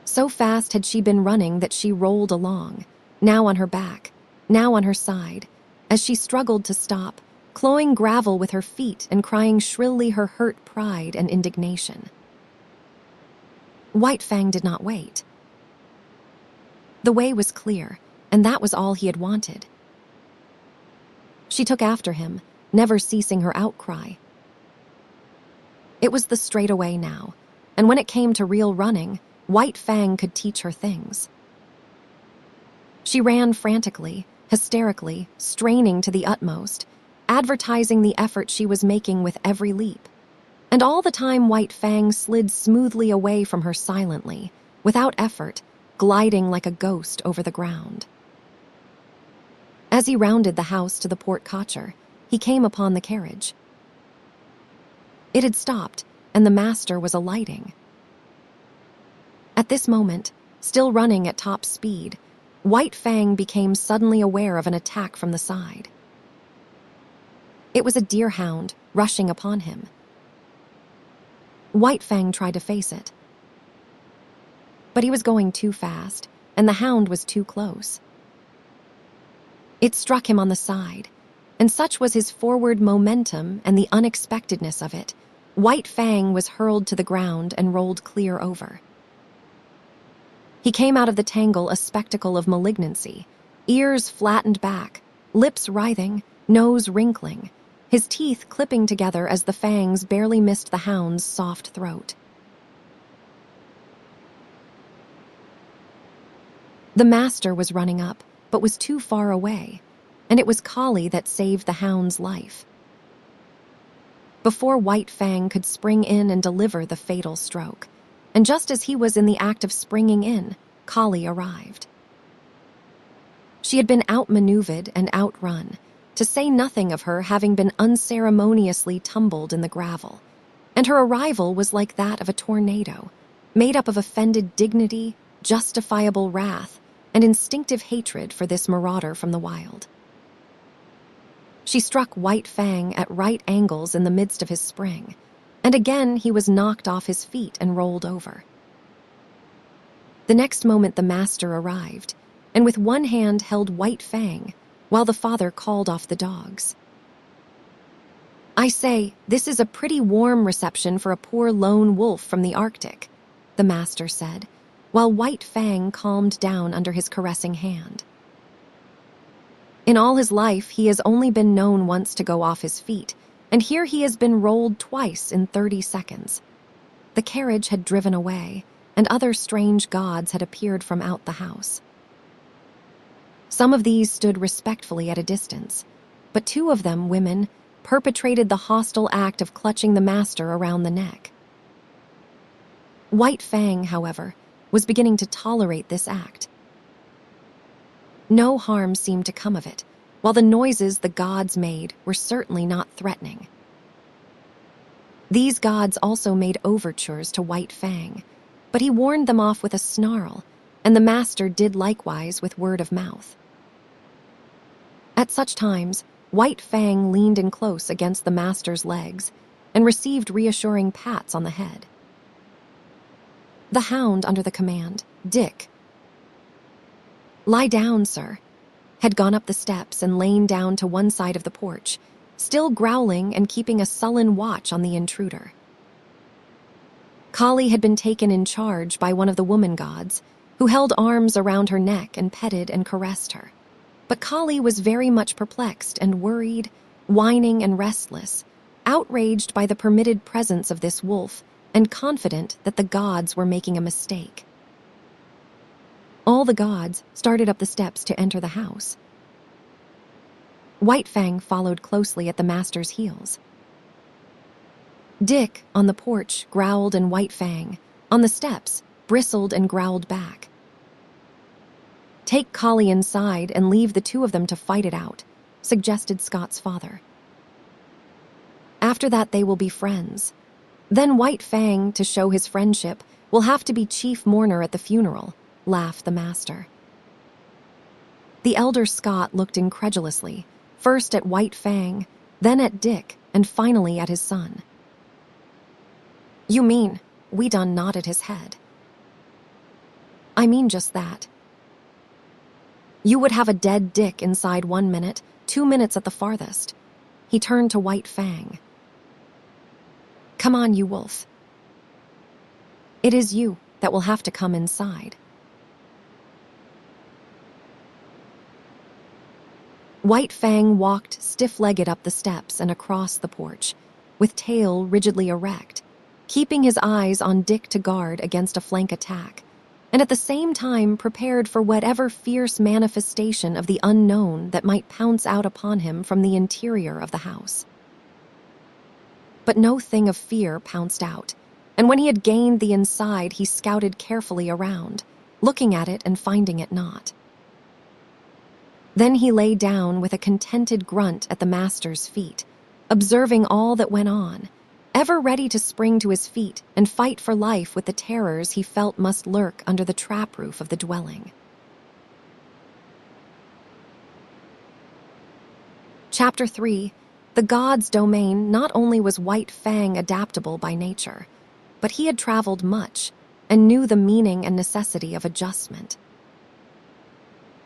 So fast had she been running that she rolled along, now on her back, now on her side, as she struggled to stop, clawing gravel with her feet and crying shrilly her hurt pride and indignation. White Fang did not wait. The way was clear, and that was all he had wanted. She took after him, never ceasing her outcry. It was the straightaway now, and when it came to real running, White Fang could teach her things. She ran frantically, hysterically, straining to the utmost, advertising the effort she was making with every leap. And all the time White Fang slid smoothly away from her silently, without effort, gliding like a ghost over the ground. As he rounded the house to the port cocher, he came upon the carriage. It had stopped, and the master was alighting. At this moment, still running at top speed, White Fang became suddenly aware of an attack from the side. It was a deerhound rushing upon him. White Fang tried to face it. But he was going too fast, and the hound was too close. It struck him on the side, and such was his forward momentum and the unexpectedness of it, White Fang was hurled to the ground and rolled clear over. He came out of the tangle a spectacle of malignancy, ears flattened back, lips writhing, nose wrinkling, his teeth clipping together as the fangs barely missed the hound's soft throat. The master was running up, but was too far away, and it was Collie that saved the hound's life. Before White Fang could spring in and deliver the fatal stroke, and just as he was in the act of springing in, Collie arrived. She had been outmaneuvered and outrun, to say nothing of her having been unceremoniously tumbled in the gravel, and her arrival was like that of a tornado, made up of offended dignity, justifiable wrath, and instinctive hatred for this marauder from the wild. She struck White Fang at right angles in the midst of his spring, and again he was knocked off his feet and rolled over. The next moment the master arrived, and with one hand held White Fang, while the father called off the dogs. "I say, this is a pretty warm reception for a poor lone wolf from the Arctic," the master said, while white Fang calmed down under his caressing hand. In all his life, he has only been known once to go off his feet, and here he has been rolled twice in 30 seconds. The carriage had driven away, and other strange gods had appeared from out the house. Some of these stood respectfully at a distance, but 2 of them, women, perpetrated the hostile act of clutching the master around the neck. White Fang, however, was beginning to tolerate this act. No harm seemed to come of it, while the noises the gods made were certainly not threatening. These gods also made overtures to White Fang, but he warned them off with a snarl, and the master did likewise with word of mouth. At such times, White Fang leaned in close against the master's legs and received reassuring pats on the head. The hound under the command, Dick, "Lie down, sir," had gone up the steps and lain down to one side of the porch, still growling and keeping a sullen watch on the intruder. Kali had been taken in charge by one of the woman gods, who held arms around her neck and petted and caressed her. But Kali was very much perplexed and worried, whining and restless, outraged by the permitted presence of this wolf and confident that the gods were making a mistake. All the gods started up the steps to enter the house. White Fang followed closely at the master's heels. Dick, on the porch, growled, and White Fang, on the steps, bristled and growled back. "Take Kali inside and leave the 2 of them to fight it out," suggested Scott's father. "After that they will be friends. Then White Fang, to show his friendship, will have to be chief mourner at the funeral," laughed the master. The elder Scott looked incredulously, first at White Fang, then at Dick, and finally at his son. "You mean," Weedon nodded his head. "I mean just that. You would have a dead Dick inside 1 minute, 2 minutes at the farthest." He turned to White Fang. "Come on, you wolf. It is you that will have to come inside." White Fang walked stiff-legged up the steps and across the porch, with tail rigidly erect, keeping his eyes on Dick to guard against a flank attack, and at the same time prepared for whatever fierce manifestation of the unknown that might pounce out upon him from the interior of the house. But no thing of fear pounced out, and when he had gained the inside, he scouted carefully around, looking at it and finding it not. Then he lay down with a contented grunt at the master's feet, observing all that went on, ever ready to spring to his feet and fight for life with the terrors he felt must lurk under the trap roof of the dwelling. Chapter 3. The god's domain. Not only was White Fang adaptable by nature, but he had traveled much and knew the meaning and necessity of adjustment.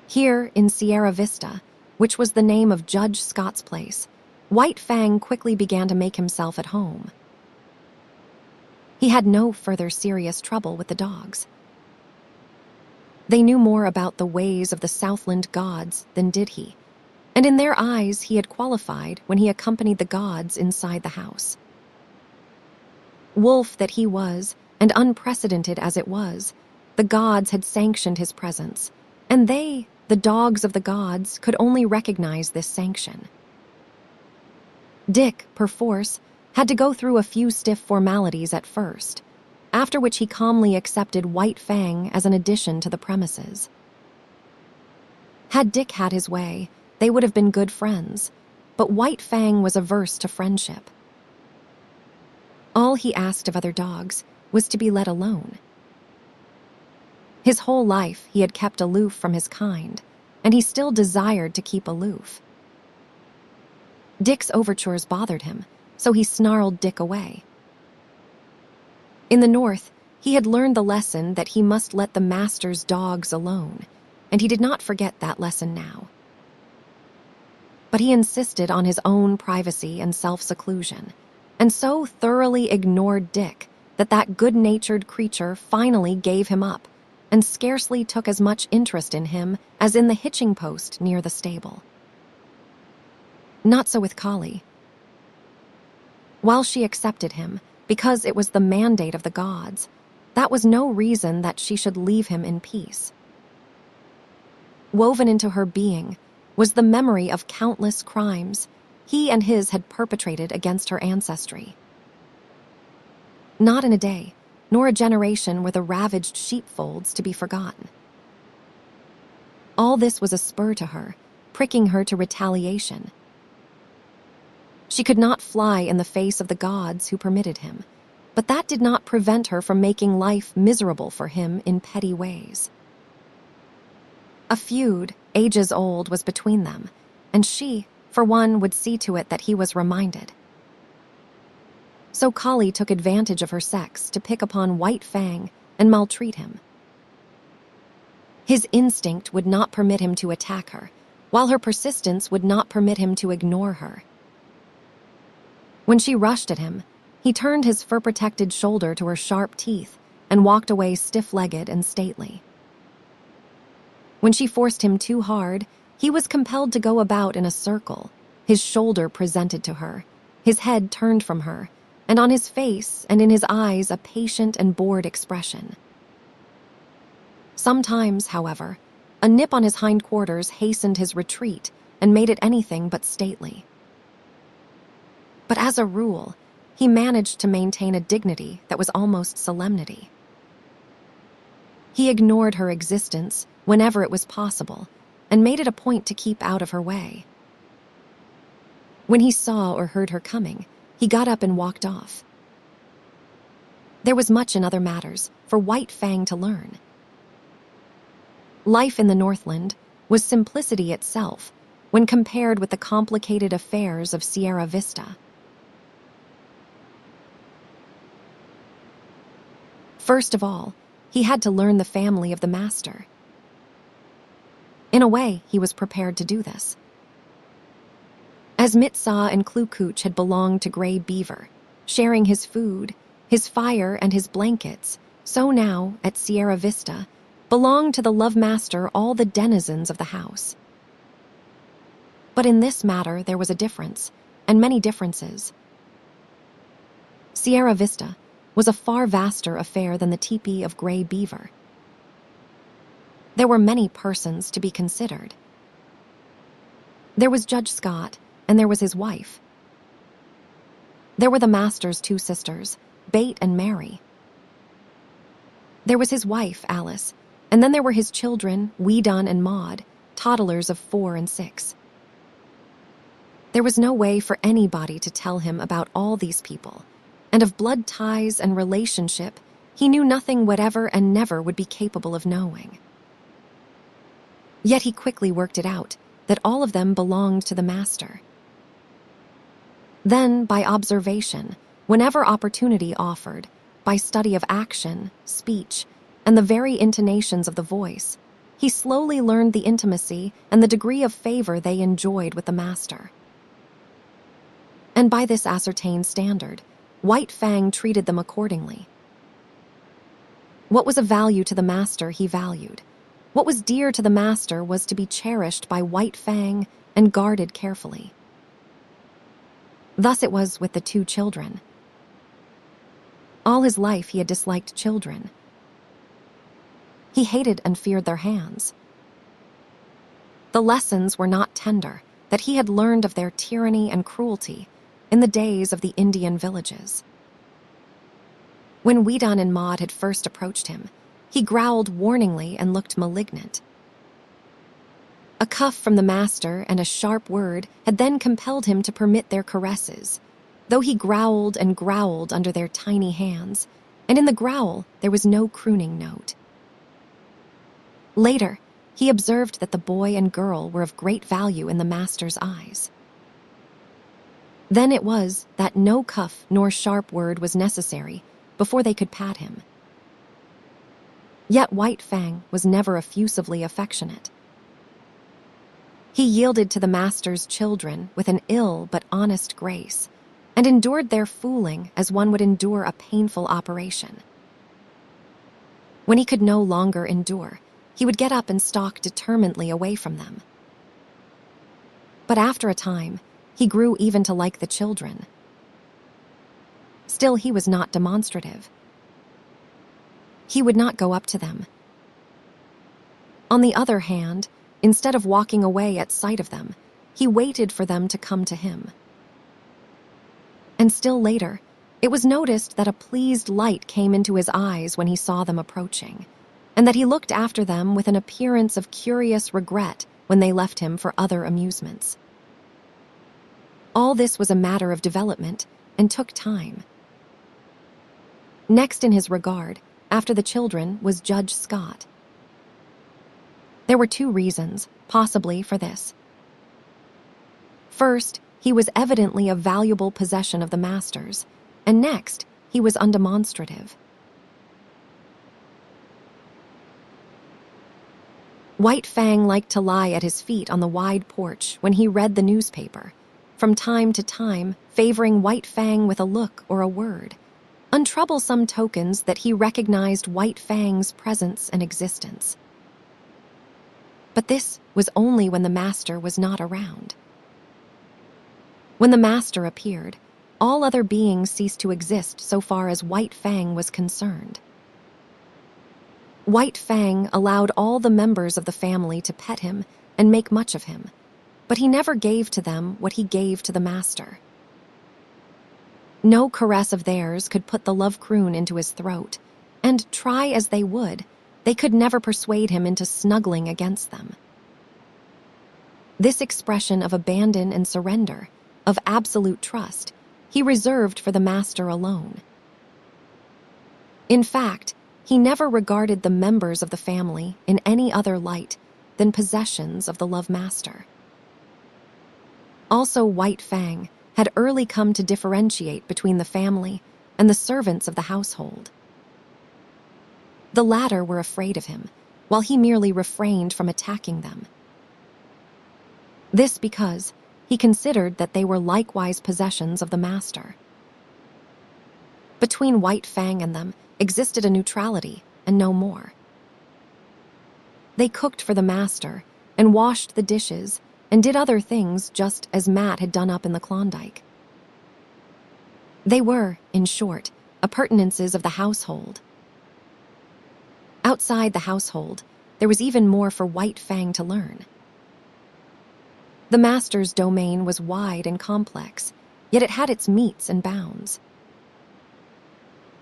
Here in Sierra Vista, which was the name of Judge Scott's place, White Fang quickly began to make himself at home. He had no further serious trouble with the dogs. They knew more about the ways of the Southland gods than did he, and in their eyes he had qualified when he accompanied the gods inside the house. Wolf that he was, and unprecedented as it was, the gods had sanctioned his presence, and they, the dogs of the gods, could only recognize this sanction. Dick, perforce, had to go through a few stiff formalities at first, after which he calmly accepted White Fang as an addition to the premises. Had Dick had his way, they would have been good friends, but White Fang was averse to friendship. All he asked of other dogs was to be let alone. His whole life he had kept aloof from his kind, and he still desired to keep aloof. Dick's overtures bothered him, so he snarled Dick away. In the north, he had learned the lesson that he must let the master's dogs alone, and he did not forget that lesson now. But he insisted on his own privacy and self-seclusion, and so thoroughly ignored Dick that good-natured creature finally gave him up and scarcely took as much interest in him as in the hitching post near the stable. Not so with Kali. While she accepted him, because it was the mandate of the gods, that was no reason that she should leave him in peace. Woven into her being was the memory of countless crimes he and his had perpetrated against her ancestry. Not in a day, nor a generation were the ravaged sheepfolds to be forgotten. All this was a spur to her, pricking her to retaliation. She could not fly in the face of the gods who permitted him, but that did not prevent her from making life miserable for him in petty ways. A feud, ages old, was between them, and she, for one, would see to it that he was reminded. So Kali took advantage of her sex to pick upon White Fang and maltreat him. His instinct would not permit him to attack her, while her persistence would not permit him to ignore her. When she rushed at him, he turned his fur-protected shoulder to her sharp teeth and walked away stiff-legged and stately. When she forced him too hard, he was compelled to go about in a circle, his shoulder presented to her, his head turned from her, and on his face and in his eyes a patient and bored expression. Sometimes, however, a nip on his hindquarters hastened his retreat and made it anything but stately. But as a rule, he managed to maintain a dignity that was almost solemnity. He ignored her existence whenever it was possible and made it a point to keep out of her way. When he saw or heard her coming, he got up and walked off. There was much in other matters for White Fang to learn. Life in the Northland was simplicity itself when compared with the complicated affairs of Sierra Vista. First of all, he had to learn the family of the master. In a way, he was prepared to do this. As Mitsa and Klukooch had belonged to Gray Beaver, sharing his food, his fire, and his blankets, so now, at Sierra Vista, belonged to the Love Master all the denizens of the house. But in this matter there was a difference, and many differences. Sierra Vista was a far vaster affair than the teepee of Gray Beaver. There were many persons to be considered. There was Judge Scott, and there was his wife. There were the master's two sisters, Bate and Mary. There was his wife, Alice, and then there were his children, Weedon and Maud, toddlers of 4 and 6. There was no way for anybody to tell him about all these people, and of blood ties and relationship he knew nothing whatever and never would be capable of knowing. Yet he quickly worked it out, that all of them belonged to the master. Then, by observation, whenever opportunity offered, by study of action, speech, and the very intonations of the voice, he slowly learned the intimacy and the degree of favor they enjoyed with the master. And by this ascertained standard, White Fang treated them accordingly. What was of value to the master he valued. What was dear to the master was to be cherished by White Fang and guarded carefully. Thus it was with the 2 children. All his life he had disliked children. He hated and feared their hands. The lessons were not tender that he had learned of their tyranny and cruelty in the days of the Indian villages. When Weedon and Maud had first approached him, he growled warningly and looked malignant. A cuff from the master and a sharp word had then compelled him to permit their caresses, though he growled and growled under their tiny hands, and in the growl there was no crooning note. Later, he observed that the boy and girl were of great value in the master's eyes. Then it was that no cuff nor sharp word was necessary before they could pat him. Yet White Fang was never effusively affectionate. He yielded to the master's children with an ill but honest grace, and endured their fooling as one would endure a painful operation. When he could no longer endure, he would get up and stalk determinedly away from them. But after a time, he grew even to like the children. Still, he was not demonstrative. He would not go up to them. On the other hand, instead of walking away at sight of them, he waited for them to come to him. And still later, it was noticed that a pleased light came into his eyes when he saw them approaching, and that he looked after them with an appearance of curious regret when they left him for other amusements. All this was a matter of development and took time. Next in his regard, after the children, was Judge Scott. There were two reasons, possibly, for this. First, he was evidently a valuable possession of the master's, and next, he was undemonstrative. White Fang liked to lie at his feet on the wide porch when he read the newspaper, from time to time favoring White Fang with a look or a word, untroublesome tokens that he recognized White Fang's presence and existence. But this was only when the master was not around. When the master appeared, all other beings ceased to exist so far as White Fang was concerned. White Fang allowed all the members of the family to pet him and make much of him, but he never gave to them what he gave to the master. No caress of theirs could put the love croon into his throat, and try as they would, they could never persuade him into snuggling against them. This expression of abandon and surrender, of absolute trust, he reserved for the master alone. In fact, he never regarded the members of the family in any other light than possessions of the love master. Also, White Fang had early come to differentiate between the family and the servants of the household. The latter were afraid of him, while he merely refrained from attacking them. This because he considered that they were likewise possessions of the master. Between White Fang and them existed a neutrality, and no more. They cooked for the master, and washed the dishes, and did other things just as Matt had done up in the Klondike. They were, in short, appurtenances of the household. Outside the household, there was even more for White Fang to learn. The master's domain was wide and complex, yet it had its metes and bounds.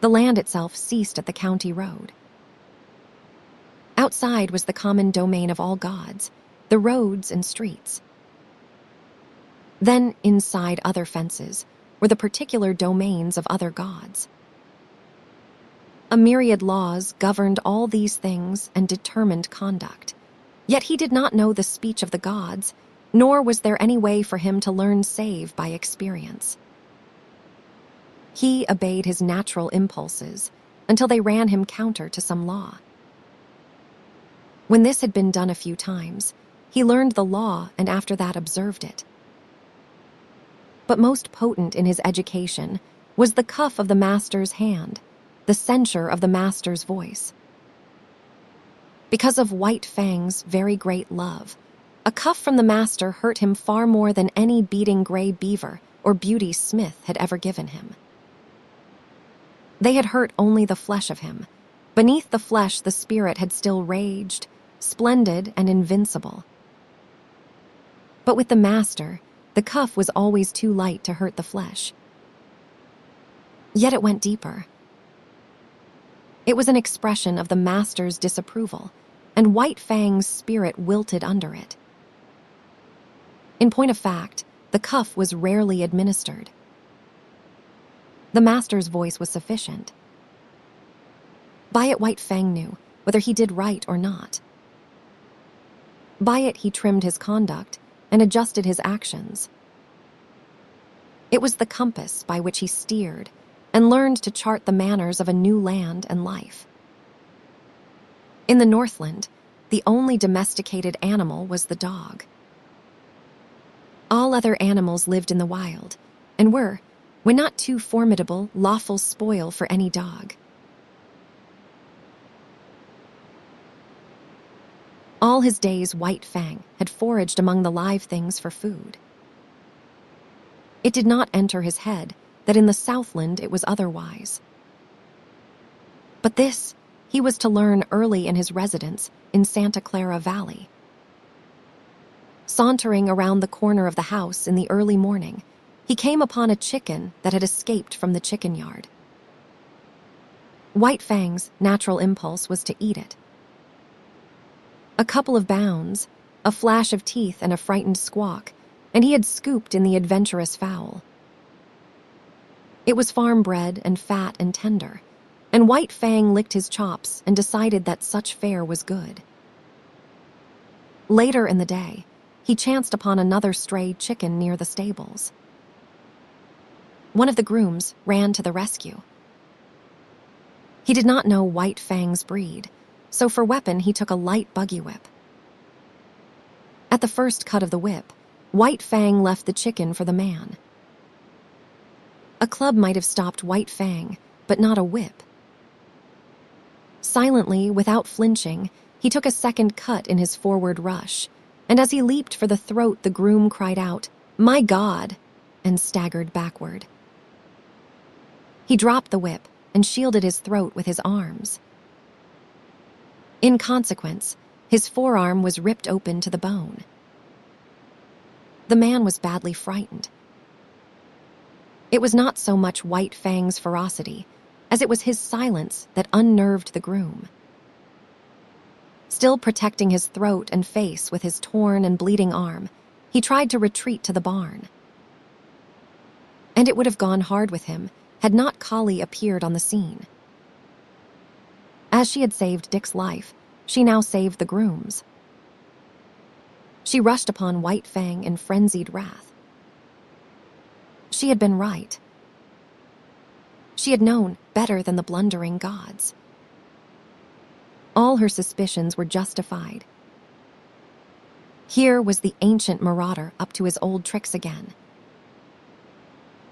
The land itself ceased at the county road. Outside was the common domain of all gods, the roads and streets. Then, inside other fences, were the particular domains of other gods. A myriad laws governed all these things and determined conduct. Yet he did not know the speech of the gods, nor was there any way for him to learn save by experience. He obeyed his natural impulses until they ran him counter to some law. When this had been done a few times, he learned the law and after that observed it. But most potent in his education was the cuff of the master's hand, the censure of the master's voice. Because of White Fang's very great love, a cuff from the master hurt him far more than any beating gray beaver or Beauty Smith had ever given him. They had hurt only the flesh of him. Beneath the flesh, the spirit had still raged, splendid and invincible. But with the master, the cuff was always too light to hurt the flesh. Yet it went deeper. It was an expression of the master's disapproval, and White Fang's spirit wilted under it. In point of fact, the cuff was rarely administered. The master's voice was sufficient. By it, White Fang knew whether he did right or not. By it, he trimmed his conduct and adjusted his actions. It was the compass by which he steered and learned to chart the manners of a new land and life. In the Northland, the only domesticated animal was the dog. All other animals lived in the wild and were, when not too formidable, lawful spoil for any dog. All his days, White Fang had foraged among the live things for food. It did not enter his head that in the Southland it was otherwise. But this he was to learn early in his residence in Santa Clara Valley. Sauntering around the corner of the house in the early morning, he came upon a chicken that had escaped from the chicken yard. White Fang's natural impulse was to eat it. A couple of bounds, a flash of teeth and a frightened squawk, and he had scooped in the adventurous fowl. It was farm-bred and fat and tender, and White Fang licked his chops and decided that such fare was good. Later in the day, he chanced upon another stray chicken near the stables. One of the grooms ran to the rescue. He did not know White Fang's breed, so for weapon he took a light buggy whip. At the first cut of the whip, White Fang left the chicken for the man. A club might have stopped White Fang, but not a whip. Silently, without flinching, he took a second cut in his forward rush, and as he leaped for the throat, the groom cried out, "My God!" and staggered backward. He dropped the whip and shielded his throat with his arms. In consequence, his forearm was ripped open to the bone. The man was badly frightened. It was not so much White Fang's ferocity as it was his silence that unnerved the groom. Still protecting his throat and face with his torn and bleeding arm, he tried to retreat to the barn. And it would have gone hard with him had not Collie appeared on the scene. As she had saved Dick's life, she now saved the groom's. She rushed upon White Fang in frenzied wrath. She had been right. She had known better than the blundering gods. All her suspicions were justified. Here was the ancient marauder up to his old tricks again.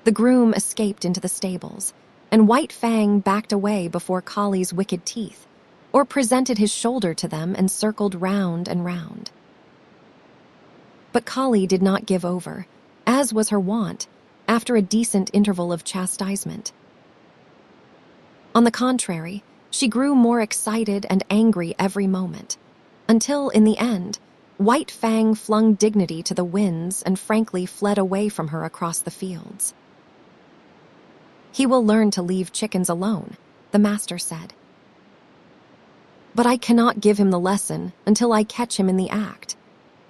The groom escaped into the stables, and White Fang backed away before Collie's wicked teeth, or presented his shoulder to them and circled round and round. But Collie did not give over, as was her wont, after a decent interval of chastisement. On the contrary, she grew more excited and angry every moment, until, in the end, White Fang flung dignity to the winds and frankly fled away from her across the fields. "He will learn to leave chickens alone," the master said. "But I cannot give him the lesson until I catch him in the act."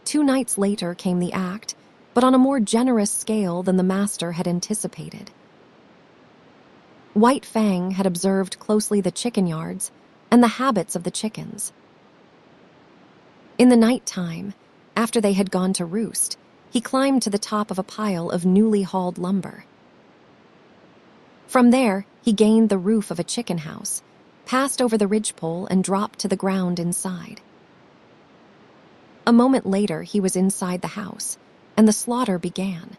2 nights later came the act, but on a more generous scale than the master had anticipated. White Fang had observed closely the chicken yards and the habits of the chickens. In the night time, after they had gone to roost, he climbed to the top of a pile of newly hauled lumber. From there, he gained the roof of a chicken house, passed over the ridgepole, and dropped to the ground inside. A moment later, he was inside the house, and the slaughter began.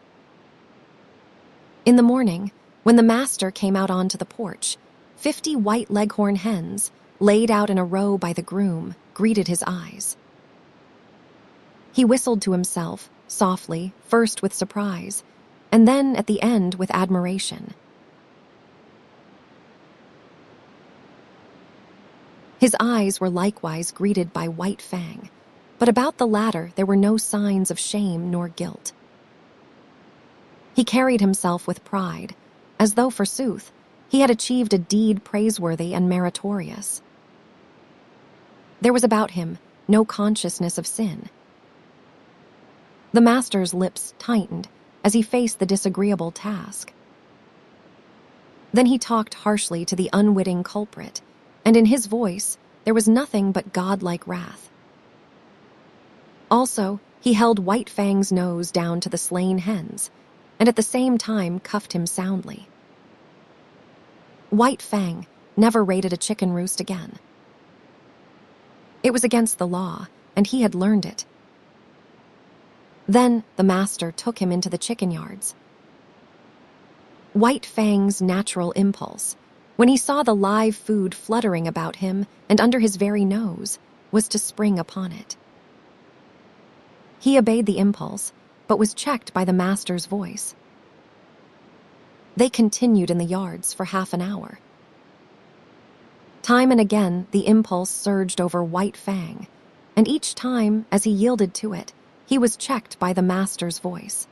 In the morning, when the master came out onto the porch, 50 white leghorn hens, laid out in a row by the groom, greeted his eyes. He whistled to himself, softly, first with surprise, and then at the end with admiration. His eyes were likewise greeted by White Fang, but about the latter there were no signs of shame nor guilt. He carried himself with pride, as though, forsooth, he had achieved a deed praiseworthy and meritorious. There was about him no consciousness of sin. The master's lips tightened as he faced the disagreeable task. Then he talked harshly to the unwitting culprit, and in his voice there was nothing but godlike wrath. Also, he held White Fang's nose down to the slain hens, and at the same time cuffed him soundly. White Fang never raided a chicken roost again. It was against the law, and he had learned it. Then the master took him into the chicken yards. White Fang's natural impulse, when he saw the live food fluttering about him and under his very nose, was to spring upon it. He obeyed the impulse, but was checked by the master's voice. They continued in the yards for half an hour. Time and again, the impulse surged over White Fang, and each time, as he yielded to it, he was checked by the master's voice.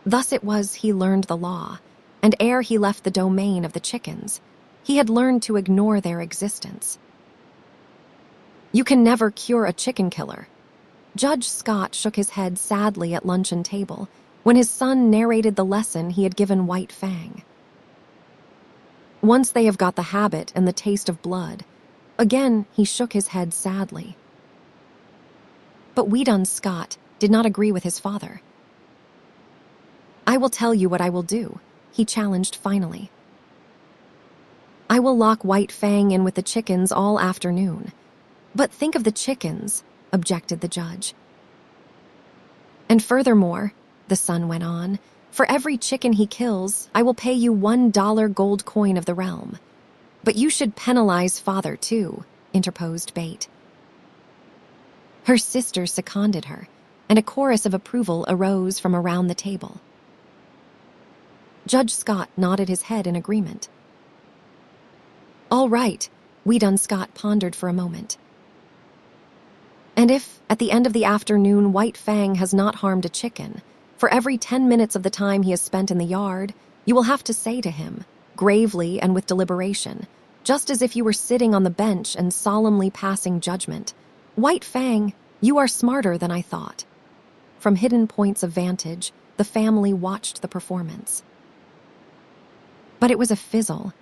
Thus it was he learned the law, and ere he left the domain of the chickens, he had learned to ignore their existence. You can never cure a chicken killer. Judge Scott shook his head sadly at luncheon table when his son narrated the lesson he had given White Fang. Once they have got the habit and the taste of blood, again he shook his head sadly. But Weedon Scott did not agree with his father. I will tell you what I will do, he challenged finally. I will lock White Fang in with the chickens all afternoon. But think of the chickens, objected the judge. And furthermore, the son went on, for every chicken he kills, I will pay you $1 gold coin of the realm. But you should penalize father too, interposed Bate. Her sister seconded her, and a chorus of approval arose from around the table. Judge Scott nodded his head in agreement. All right, Weedon Scott pondered for a moment. And if, at the end of the afternoon, White Fang has not harmed a chicken, for every 10 minutes of the time he has spent in the yard, you will have to say to him, gravely and with deliberation, just as if you were sitting on the bench and solemnly passing judgment, White Fang, you are smarter than I thought. From hidden points of vantage, the family watched the performance. But it was a fizzle.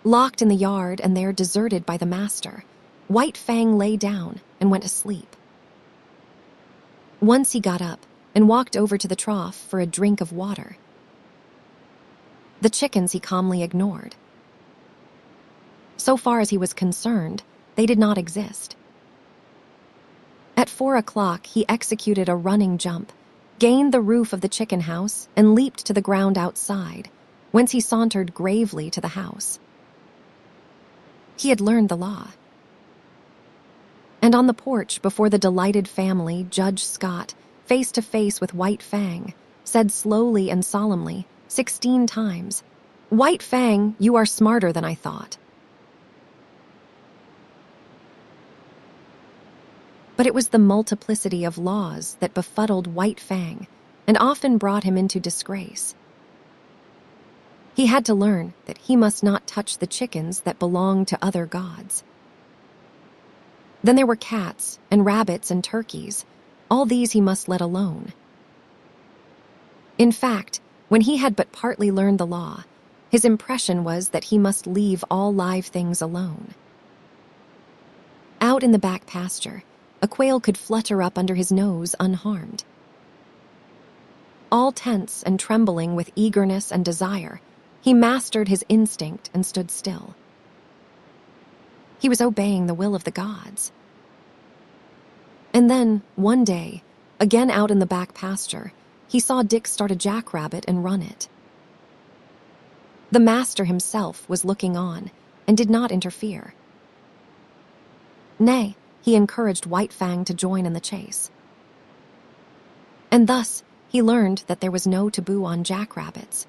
Locked in the yard and there deserted by the master, White Fang lay down and went to sleep. Once he got up and walked over to the trough for a drink of water. The chickens he calmly ignored. So far as he was concerned, they did not exist. At 4 o'clock, he executed a running jump, gained the roof of the chicken house, and leaped to the ground outside, whence he sauntered gravely to the house. He had learned the law. And on the porch before the delighted family, Judge Scott, face to face with White Fang, said slowly and solemnly, 16 times, White Fang, you are smarter than I thought. But it was the multiplicity of laws that befuddled White Fang and often brought him into disgrace. He had to learn that he must not touch the chickens that belonged to other gods. Then there were cats and rabbits and turkeys. All these he must let alone. In fact, when he had but partly learned the law, his impression was that he must leave all live things alone. Out in the back pasture, a quail could flutter up under his nose unharmed. All tense and trembling with eagerness and desire, he mastered his instinct and stood still. He was obeying the will of the gods. And then, one day, again out in the back pasture, he saw Dick start a jackrabbit and run it. The master himself was looking on and did not interfere. Nay, he encouraged White Fang to join in the chase. And thus, he learned that there was no taboo on jackrabbits.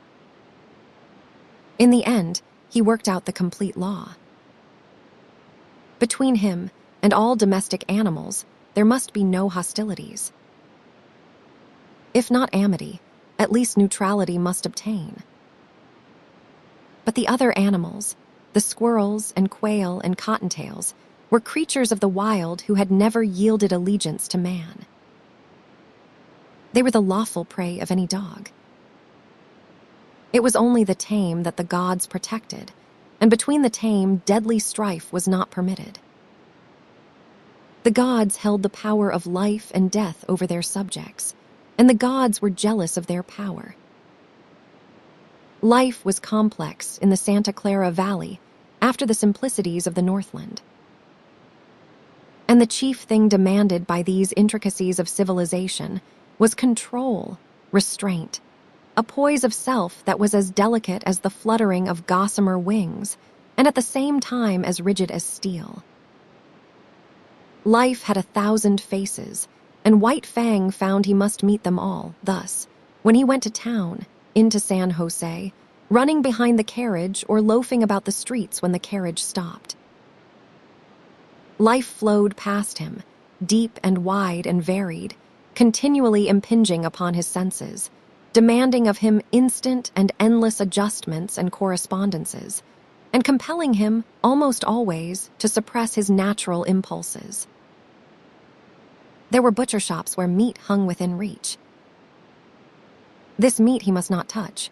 In the end, he worked out the complete law. Between him and all domestic animals, there must be no hostilities. If not amity, at least neutrality must obtain. But the other animals, the squirrels and quail and cottontails, were creatures of the wild who had never yielded allegiance to man. They were the lawful prey of any dog. It was only the tame that the gods protected, and between the tame, deadly strife was not permitted. The gods held the power of life and death over their subjects, and the gods were jealous of their power. Life was complex in the Santa Clara Valley after the simplicities of the Northland. And the chief thing demanded by these intricacies of civilization was control, restraint, a poise of self that was as delicate as the fluttering of gossamer wings, and at the same time as rigid as steel. Life had 1,000 faces, and White Fang found he must meet them all. Thus, when he went to town, into San Jose, running behind the carriage or loafing about the streets when the carriage stopped. Life flowed past him, deep and wide and varied, continually impinging upon his senses, demanding of him instant and endless adjustments and correspondences, and compelling him, almost always, to suppress his natural impulses. There were butcher shops where meat hung within reach. This meat he must not touch.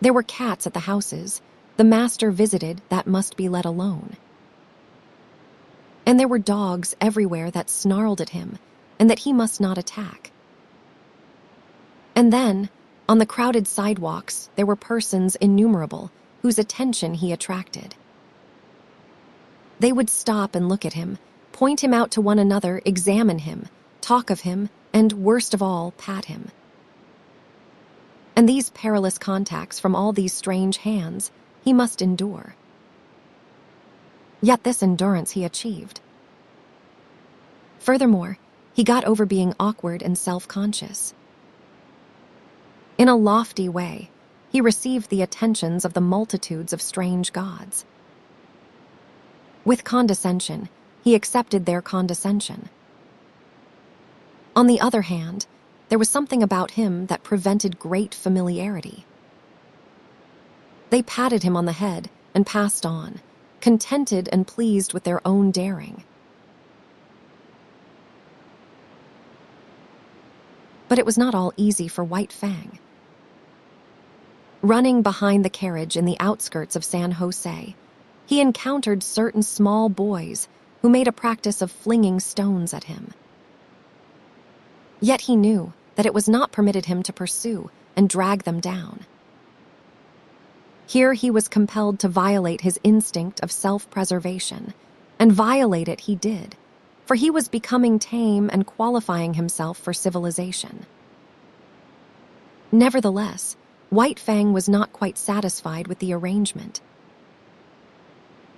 There were cats at the houses the master visited that must be let alone. And there were dogs everywhere that snarled at him and that he must not attack. And then, on the crowded sidewalks, there were persons innumerable whose attention he attracted. They would stop and look at him, point him out to one another, examine him, talk of him, and, worst of all, pat him. And these perilous contacts from all these strange hands he must endure. Yet this endurance he achieved. Furthermore, he got over being awkward and self-conscious. In a lofty way, he received the attentions of the multitudes of strange gods. With condescension, he accepted their condescension. On the other hand, there was something about him that prevented great familiarity. They patted him on the head and passed on, contented and pleased with their own daring. But it was not all easy for White Fang. Running behind the carriage in the outskirts of San Jose, he encountered certain small boys who made a practice of flinging stones at him. Yet he knew that it was not permitted him to pursue and drag them down. Here he was compelled to violate his instinct of self-preservation, and violate it he did, for he was becoming tame and qualifying himself for civilization. Nevertheless, White Fang was not quite satisfied with the arrangement.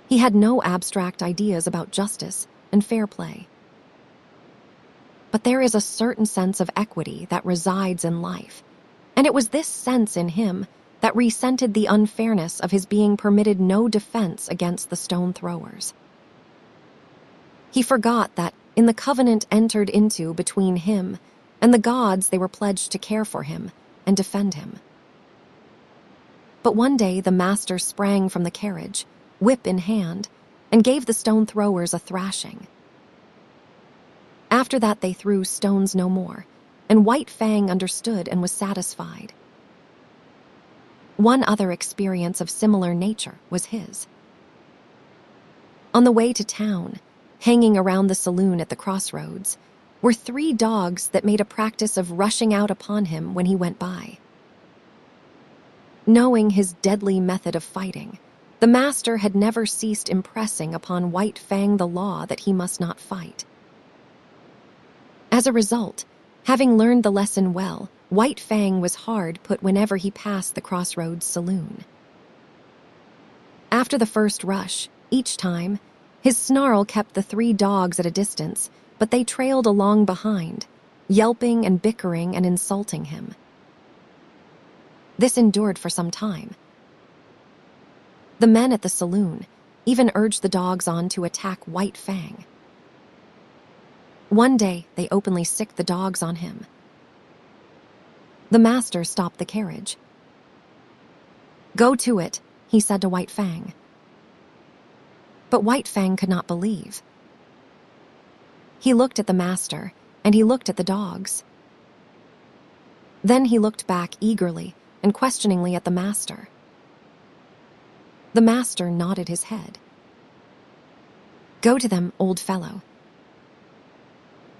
He had no abstract ideas about justice and fair play. But there is a certain sense of equity that resides in life, and it was this sense in him that resented the unfairness of his being permitted no defense against the stone throwers. He forgot that, in the covenant entered into between him and the gods, they were pledged to care for him and defend him. But one day the master sprang from the carriage, whip in hand, and gave the stone throwers a thrashing. After that they threw stones no more, and White Fang understood and was satisfied. One other experience of similar nature was his. On the way to town, hanging around the saloon at the crossroads, were 3 dogs that made a practice of rushing out upon him when he went by. Knowing his deadly method of fighting, the master had never ceased impressing upon White Fang the law that he must not fight. As a result, having learned the lesson well, White Fang was hard put whenever he passed the crossroads saloon. After the first rush, each time, his snarl kept the 3 dogs at a distance, but they trailed along behind, yelping and bickering and insulting him. This endured for some time. The men at the saloon even urged the dogs on to attack White Fang. One day, they openly sicked the dogs on him. The master stopped the carriage. "Go to it," he said to White Fang. But White Fang could not believe. He looked at the master, and he looked at the dogs. Then he looked back eagerly and questioningly at the master. The master nodded his head. "Go to them, old fellow.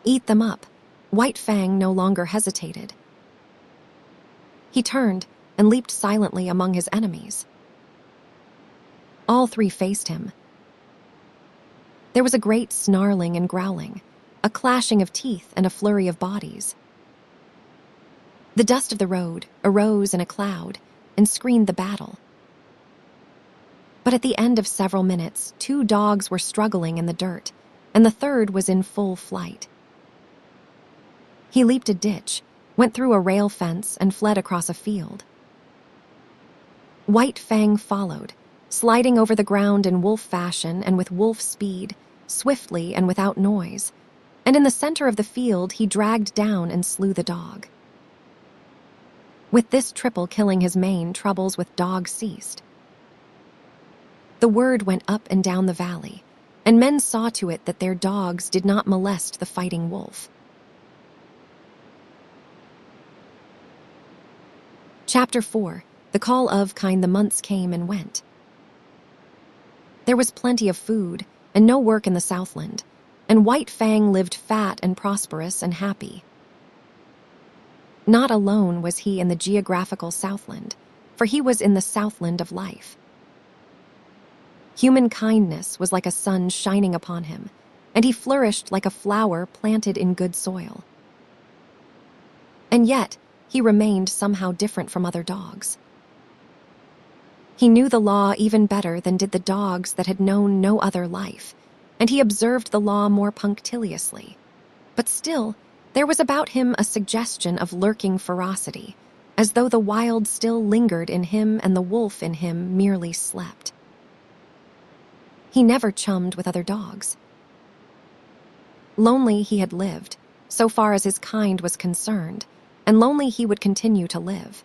Eat them up." White Fang no longer hesitated. He turned and leaped silently among his enemies. All 3 faced him. There was a great snarling and growling, a clashing of teeth and a flurry of bodies. The dust of the road arose in a cloud and screened the battle. But at the end of several minutes, 2 dogs were struggling in the dirt, and the third was in full flight. He leaped a ditch, went through a rail fence, and fled across a field. White Fang followed, sliding over the ground in wolf fashion and with wolf speed, swiftly and without noise, and in the center of the field he dragged down and slew the dog. With this triple killing his mane, troubles with dogs ceased. The word went up and down the valley, and men saw to it that their dogs did not molest the fighting wolf. Chapter 4. The Call of Kind. The months came and went. There was plenty of food and no work in the Southland, and White Fang lived fat and prosperous and happy. Not alone was he in the geographical Southland, for he was in the Southland of life. Human kindness was like a sun shining upon him, and he flourished like a flower planted in good soil. And yet, he remained somehow different from other dogs. He knew the law even better than did the dogs that had known no other life, and he observed the law more punctiliously. But still, there was about him a suggestion of lurking ferocity, as though the wild still lingered in him and the wolf in him merely slept. He never chummed with other dogs. Lonely he had lived, so far as his kind was concerned, and lonely he would continue to live.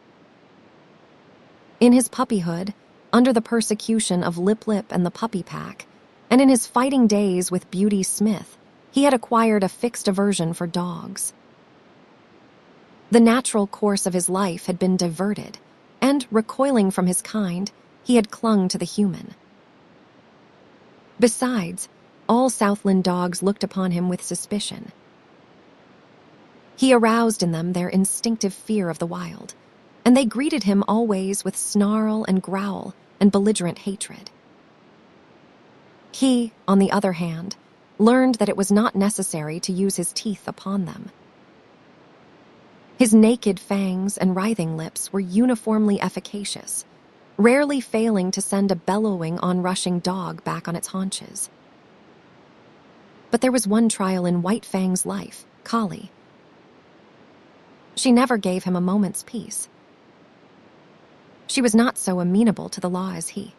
In his puppyhood, under the persecution of Lip Lip and the puppy pack, and in his fighting days with Beauty Smith, he had acquired a fixed aversion for dogs. The natural course of his life had been diverted, and, recoiling from his kind, he had clung to the human. Besides, all Southland dogs looked upon him with suspicion. He aroused in them their instinctive fear of the wild, and they greeted him always with snarl and growl and belligerent hatred. He, on the other hand, learned that it was not necessary to use his teeth upon them. His naked fangs and writhing lips were uniformly efficacious, rarely failing to send a bellowing, onrushing dog back on its haunches. But there was one trial in White Fang's life, Collie. She never gave him a moment's peace. She was not so amenable to the law as he.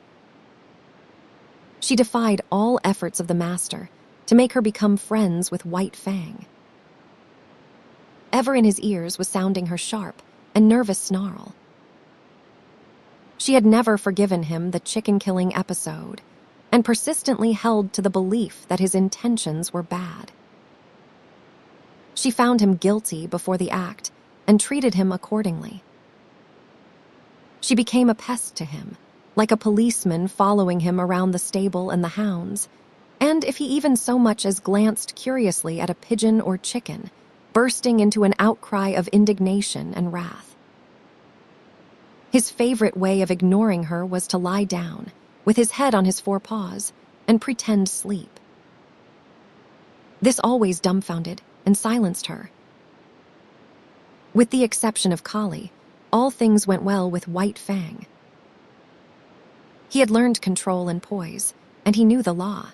She defied all efforts of the master to make her become friends with White Fang. Ever in his ears was sounding her sharp and nervous snarl. She had never forgiven him the chicken-killing episode, and persistently held to the belief that his intentions were bad. She found him guilty before the act and treated him accordingly. She became a pest to him, like a policeman following him around the stable and the hounds, and if he even so much as glanced curiously at a pigeon or chicken, bursting into an outcry of indignation and wrath. His favorite way of ignoring her was to lie down, with his head on his forepaws, and pretend sleep. This always dumbfounded and silenced her. With the exception of Collie, all things went well with White Fang. He had learned control and poise, and he knew the law.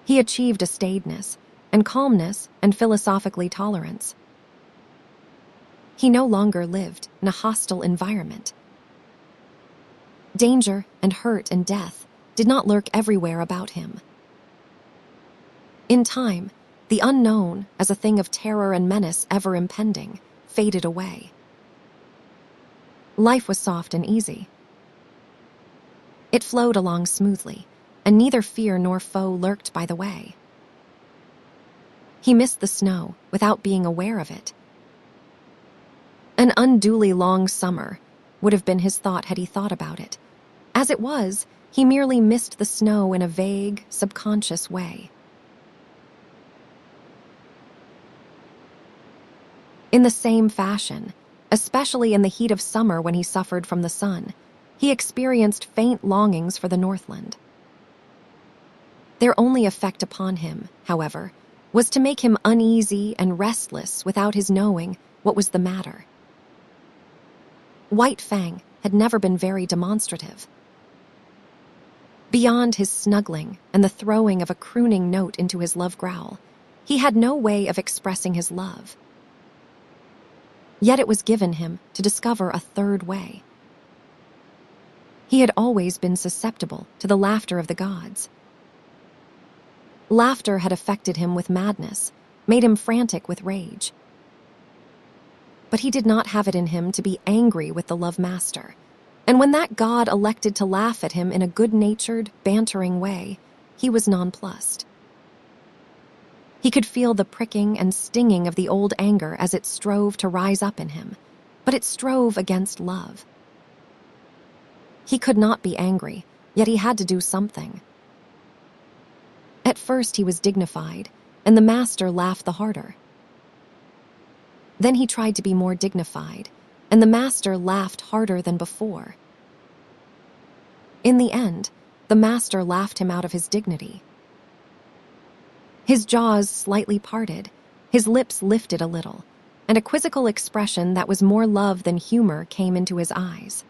He achieved a staidness and calmness and philosophically tolerance. He no longer lived in a hostile environment. Danger and hurt and death did not lurk everywhere about him. In time, the unknown, as a thing of terror and menace ever impending, faded away. Life was soft and easy. It flowed along smoothly, and neither fear nor foe lurked by the way. He missed the snow without being aware of it. An unduly long summer would have been his thought had he thought about it. As it was, he merely missed the snow in a vague, subconscious way. In the same fashion, especially in the heat of summer when he suffered from the sun, he experienced faint longings for the Northland. Their only effect upon him, however, was to make him uneasy and restless without his knowing what was the matter. White Fang had never been very demonstrative. Beyond his snuggling and the throwing of a crooning note into his love growl, he had no way of expressing his love. Yet it was given him to discover a third way. He had always been susceptible to the laughter of the gods. Laughter had affected him with madness, made him frantic with rage. But he did not have it in him to be angry with the love master, and when that god elected to laugh at him in a good-natured, bantering way, he was nonplussed. He could feel the pricking and stinging of the old anger as it strove to rise up in him, but it strove against love. He could not be angry, yet he had to do something. At first he was dignified, and the master laughed the harder. Then he tried to be more dignified, and the master laughed harder than before. In the end, the master laughed him out of his dignity. His jaws slightly parted, his lips lifted a little, and a quizzical expression that was more love than humor came into his eyes.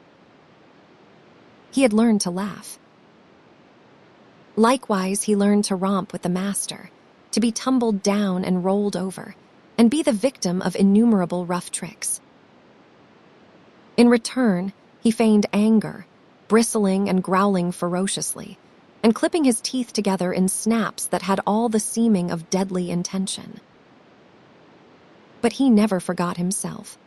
He had learned to laugh. Likewise, he learned to romp with the master, to be tumbled down and rolled over, and be the victim of innumerable rough tricks. In return, he feigned anger, bristling and growling ferociously, and clipping his teeth together in snaps that had all the seeming of deadly intention. But he never forgot himself.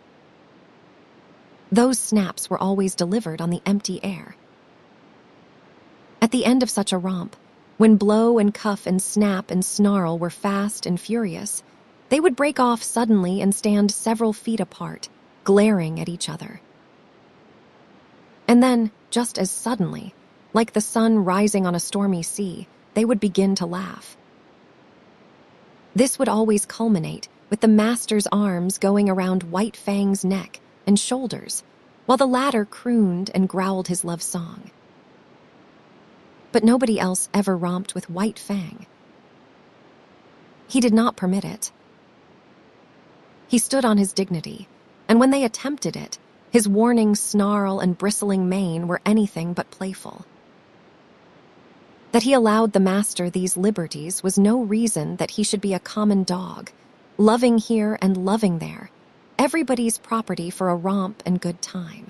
Those snaps were always delivered on the empty air. At the end of such a romp, when blow and cuff and snap and snarl were fast and furious, they would break off suddenly and stand several feet apart, glaring at each other. And then, just as suddenly, like the sun rising on a stormy sea, they would begin to laugh. This would always culminate with the master's arms going around White Fang's neck and shoulders, while the latter crooned and growled his love song. But nobody else ever romped with White Fang. He did not permit it. He stood on his dignity, and when they attempted it, his warning snarl and bristling mane were anything but playful. That he allowed the master these liberties was no reason that he should be a common dog, loving here and loving there, everybody's property for a romp and good time.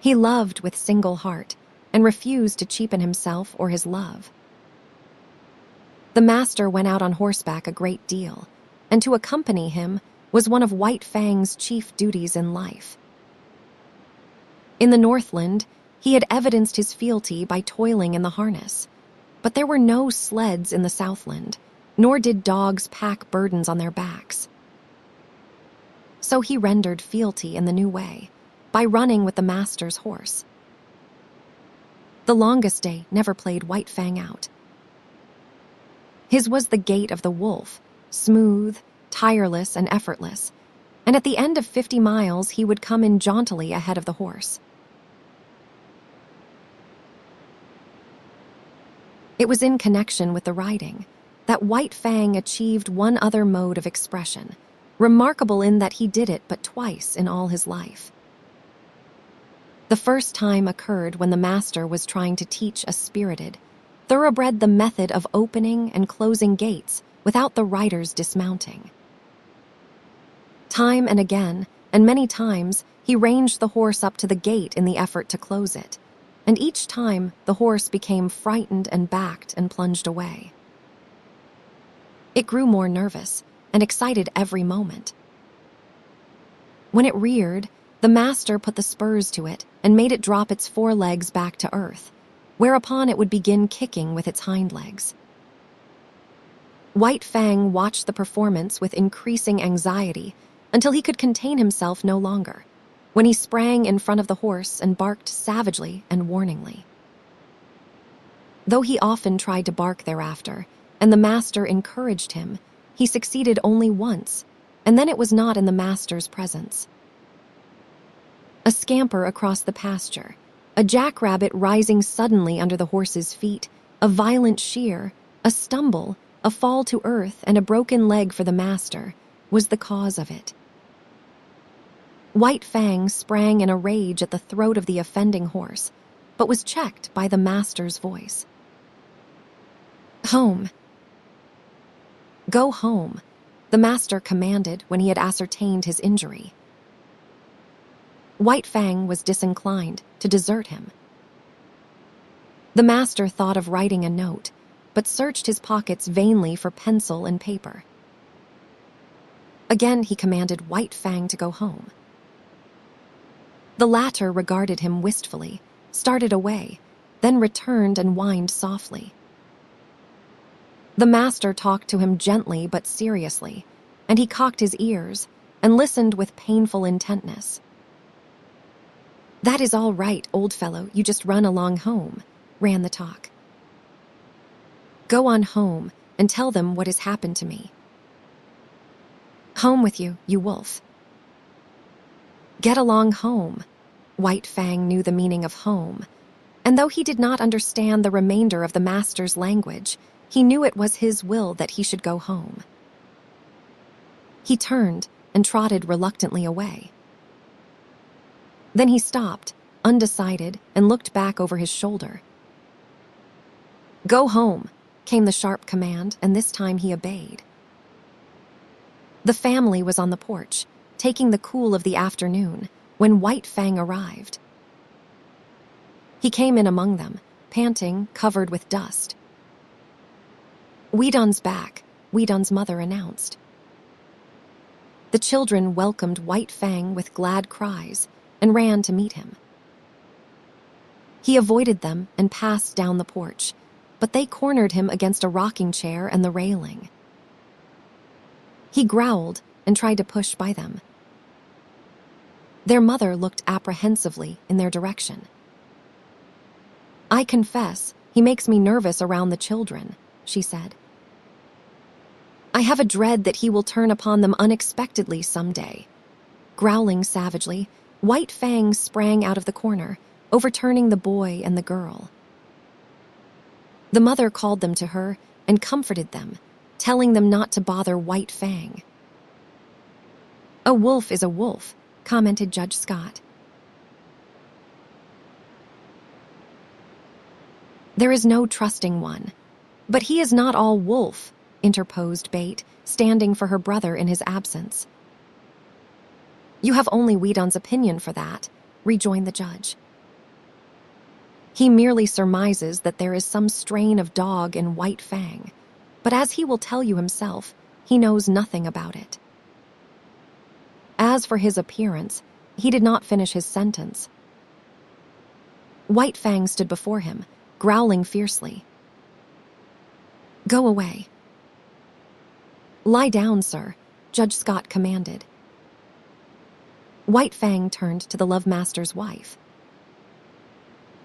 He loved with single heart and refused to cheapen himself or his love. The master went out on horseback a great deal, and to accompany him was one of White Fang's chief duties in life. In the Northland, he had evidenced his fealty by toiling in the harness, but there were no sleds in the Southland, nor did dogs pack burdens on their backs. So he rendered fealty in the new way, by running with the master's horse. The longest day never played White Fang out. His was the gait of the wolf, smooth, tireless, and effortless, and at the end of 50 miles he would come in jauntily ahead of the horse. It was in connection with the riding that White Fang achieved one other mode of expression, remarkable in that he did it but twice in all his life. The first time occurred when the master was trying to teach a spirited, thoroughbred the method of opening and closing gates without the rider's dismounting. Time and again, and many times, he ranged the horse up to the gate in the effort to close it, and each time the horse became frightened and backed and plunged away. It grew more nervous and excited every moment. When it reared, the master put the spurs to it and made it drop its forelegs back to earth, whereupon it would begin kicking with its hind legs. White Fang watched the performance with increasing anxiety until he could contain himself no longer, when he sprang in front of the horse and barked savagely and warningly. Though he often tried to bark thereafter, and the master encouraged him, he succeeded only once, and then it was not in the master's presence. A scamper across the pasture, a jackrabbit rising suddenly under the horse's feet, a violent shear, a stumble, a fall to earth, and a broken leg for the master, was the cause of it. White Fang sprang in a rage at the throat of the offending horse, but was checked by the master's voice. "Home. Go home," the master commanded when he had ascertained his injury. White Fang was disinclined to desert him. The master thought of writing a note, but searched his pockets vainly for pencil and paper. Again he commanded White Fang to go home. The latter regarded him wistfully, started away, then returned and whined softly. The master talked to him gently but seriously, and he cocked his ears and listened with painful intentness. "That is all right, old fellow, you just run along home," ran the talk. "Go on home and tell them what has happened to me. Home with you, you wolf." Get along home. White Fang knew the meaning of home, and though he did not understand the remainder of the master's language, he knew it was his will that he should go home. He turned and trotted reluctantly away. Then he stopped, undecided, and looked back over his shoulder. "Go home," came the sharp command, and this time he obeyed. The family was on the porch, taking the cool of the afternoon, when White Fang arrived. He came in among them, panting, covered with dust. "Weedon's back," Weedon's mother announced. The children welcomed White Fang with glad cries and ran to meet him. He avoided them and passed down the porch, but they cornered him against a rocking chair and the railing. He growled and tried to push by them. Their mother looked apprehensively in their direction. "I confess, he makes me nervous around the children," she said. "I have a dread that he will turn upon them unexpectedly someday." Growling savagely, White Fang sprang out of the corner, overturning the boy and the girl. The mother called them to her and comforted them, telling them not to bother White Fang. "A wolf is a wolf," commented Judge Scott. "There is no trusting one. But he is not all wolf," interposed Bate, standing for her brother in his absence. "You have only Weedon's opinion for that," rejoined the judge. "He merely surmises that there is some strain of dog in White Fang, but as he will tell you himself, he knows nothing about it." As for his appearance, he did not finish his sentence. White Fang stood before him, growling fiercely. "Go away." "Lie down, sir," Judge Scott commanded. White Fang turned to the love master's wife.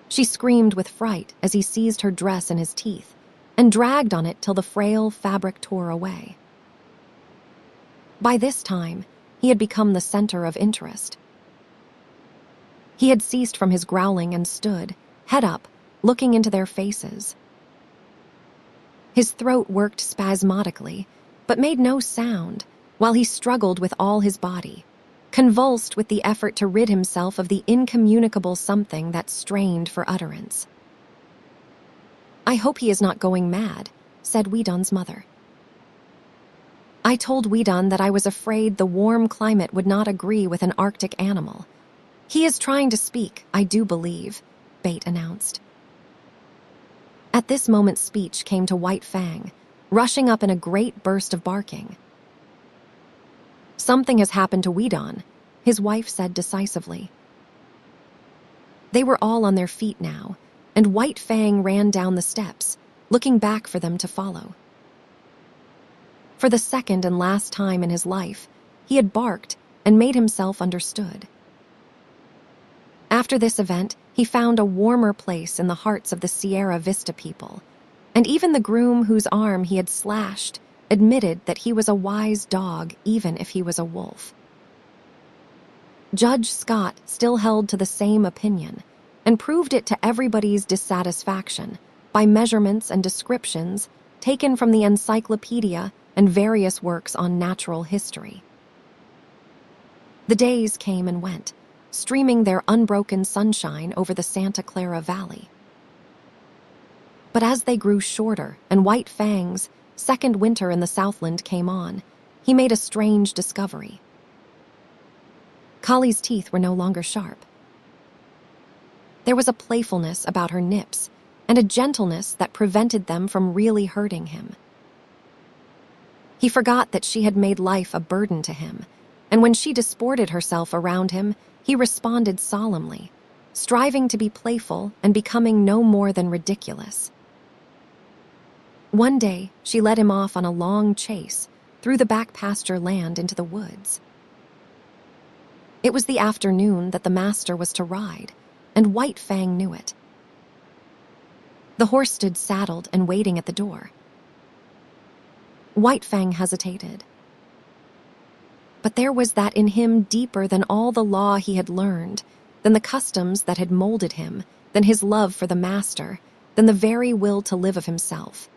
She screamed with fright as he seized her dress in his teeth and dragged on it till the frail fabric tore away. By this time, he had become the center of interest. He had ceased from his growling and stood, head up, looking into their faces. His throat worked spasmodically, but made no sound, while he struggled with all his body, convulsed with the effort to rid himself of the incommunicable something that strained for utterance. "I hope he is not going mad," said Weedon's mother. "I told Weedon that I was afraid the warm climate would not agree with an Arctic animal. He is trying to speak, I do believe," Bate announced. At this moment speech came to White Fang, rushing up in a great burst of barking. "Something has happened to Weedon," his wife said decisively. They were all on their feet now, and White Fang ran down the steps, looking back for them to follow. For the second and last time in his life, he had barked and made himself understood. After this event, he found a warmer place in the hearts of the Sierra Vista people, and even the groom whose arm he had slashed admitted that he was a wise dog even if he was a wolf. Judge Scott still held to the same opinion and proved it to everybody's dissatisfaction by measurements and descriptions taken from the encyclopedia and various works on natural history. The days came and went, streaming their unbroken sunshine over the Santa Clara Valley. But as they grew shorter and White Fang's second winter in the Southland came on, he made a strange discovery. Collie's teeth were no longer sharp. There was a playfulness about her nips and a gentleness that prevented them from really hurting him. He forgot that she had made life a burden to him, and when she disported herself around him, he responded solemnly, striving to be playful and becoming no more than ridiculous. One day, she led him off on a long chase through the back pasture land into the woods. It was the afternoon that the master was to ride, and White Fang knew it. The horse stood saddled and waiting at the door. White Fang hesitated. But there was that in him deeper than all the law he had learned, than the customs that had molded him, than his love for the master, than the very will to live of himself.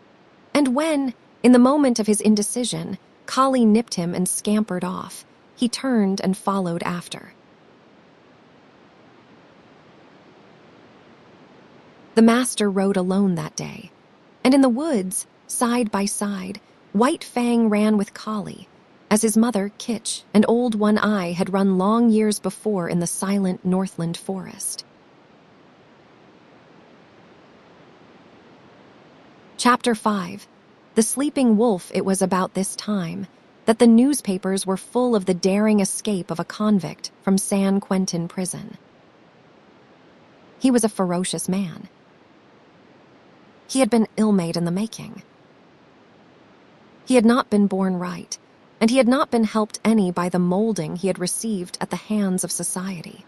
And when, in the moment of his indecision, Collie nipped him and scampered off, he turned and followed after. The master rode alone that day, and in the woods, side by side, White Fang ran with Collie, as his mother, Kitch, and Old One Eye had run long years before in the silent Northland forest. Chapter 5. The Sleeping Wolf. It was about this time that the newspapers were full of the daring escape of a convict from San Quentin prison. He was a ferocious man. He had been ill-made in the making. He had not been born right, and he had not been helped any by the molding he had received at the hands of society.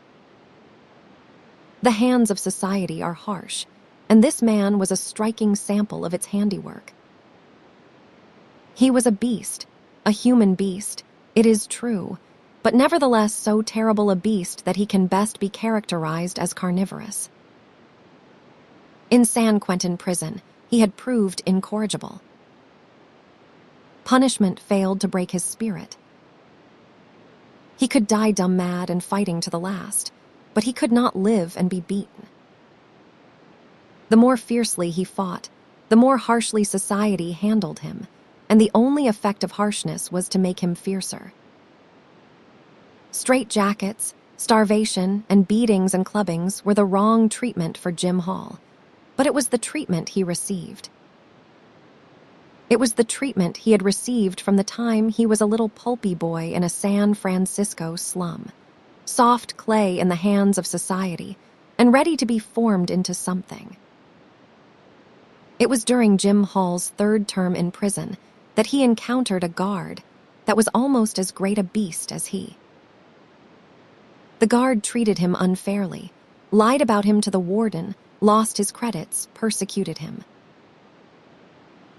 The hands of society are harsh, and this man was a striking sample of its handiwork. He was a beast, a human beast, it is true, but nevertheless so terrible a beast that he can best be characterized as carnivorous. In San Quentin prison, he had proved incorrigible. Punishment failed to break his spirit. He could die dumb mad and fighting to the last, but he could not live and be beaten. The more fiercely he fought, the more harshly society handled him, and the only effect of harshness was to make him fiercer. Straitjackets, starvation, and beatings and clubbings were the wrong treatment for Jim Hall, but it was the treatment he received. It was the treatment he had received from the time he was a little pulpy boy in a San Francisco slum, soft clay in the hands of society, and ready to be formed into something. It was during Jim Hall's third term in prison that he encountered a guard that was almost as great a beast as he. The guard treated him unfairly, lied about him to the warden, lost his credits, persecuted him.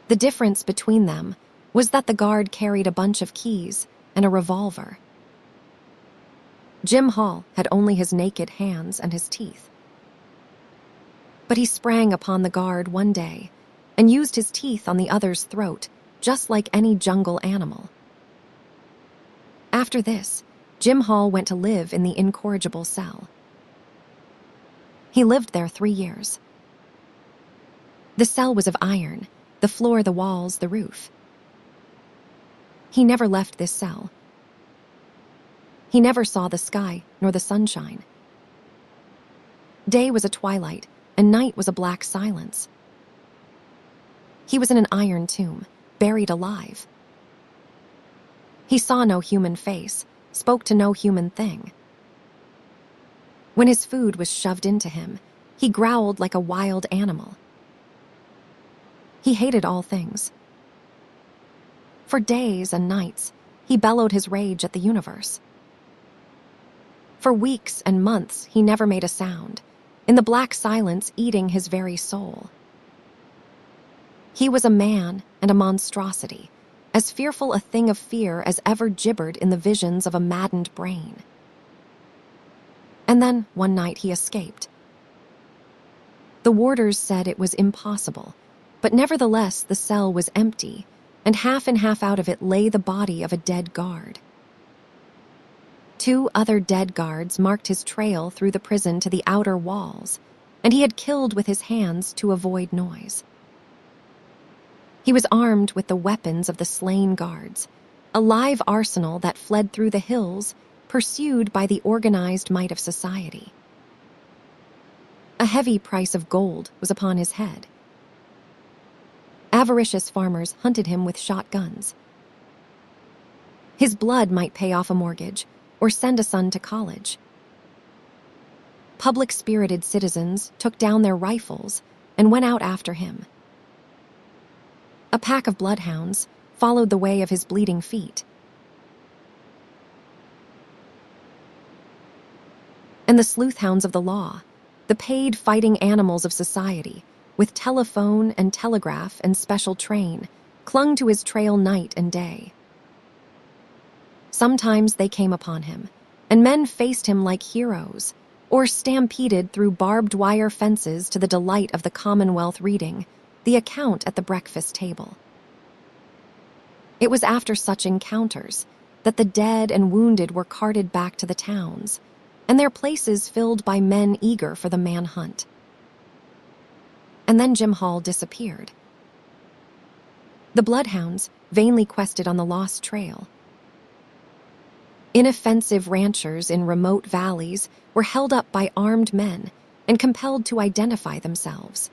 The difference between them was that the guard carried a bunch of keys and a revolver. Jim Hall had only his naked hands and his teeth. But he sprang upon the guard one day and used his teeth on the other's throat, just like any jungle animal. After this, Jim Hall went to live in the incorrigible cell. He lived there 3 years. The cell was of iron, the floor, the walls, the roof. He never left this cell. He never saw the sky nor the sunshine. Day was a twilight, and night was a black silence. He was in an iron tomb, buried alive. He saw no human face, spoke to no human thing. When his food was shoved into him, he growled like a wild animal. He hated all things. For days and nights, he bellowed his rage at the universe. For weeks and months, he never made a sound, in the black silence eating his very soul. He was a man and a monstrosity, as fearful a thing of fear as ever gibbered in the visions of a maddened brain. And then, one night, he escaped. The warders said it was impossible, but nevertheless the cell was empty, and half in half out of it lay the body of a dead guard. 2 other dead guards marked his trail through the prison to the outer walls, and he had killed with his hands to avoid noise. He was armed with the weapons of the slain guards, a live arsenal that fled through the hills, pursued by the organized might of society. A heavy price of gold was upon his head. Avaricious farmers hunted him with shotguns. His blood might pay off a mortgage or send a son to college. Public-spirited citizens took down their rifles and went out after him. A pack of bloodhounds followed the way of his bleeding feet. And the sleuthhounds of the law, the paid fighting animals of society, with telephone and telegraph and special train, clung to his trail night and day. Sometimes they came upon him, and men faced him like heroes, or stampeded through barbed wire fences to the delight of the Commonwealth reading the account at the breakfast table. It was after such encounters that the dead and wounded were carted back to the towns, and their places filled by men eager for the manhunt. And then Jim Hall disappeared. The bloodhounds vainly quested on the lost trail. Inoffensive ranchers in remote valleys were held up by armed men and compelled to identify themselves,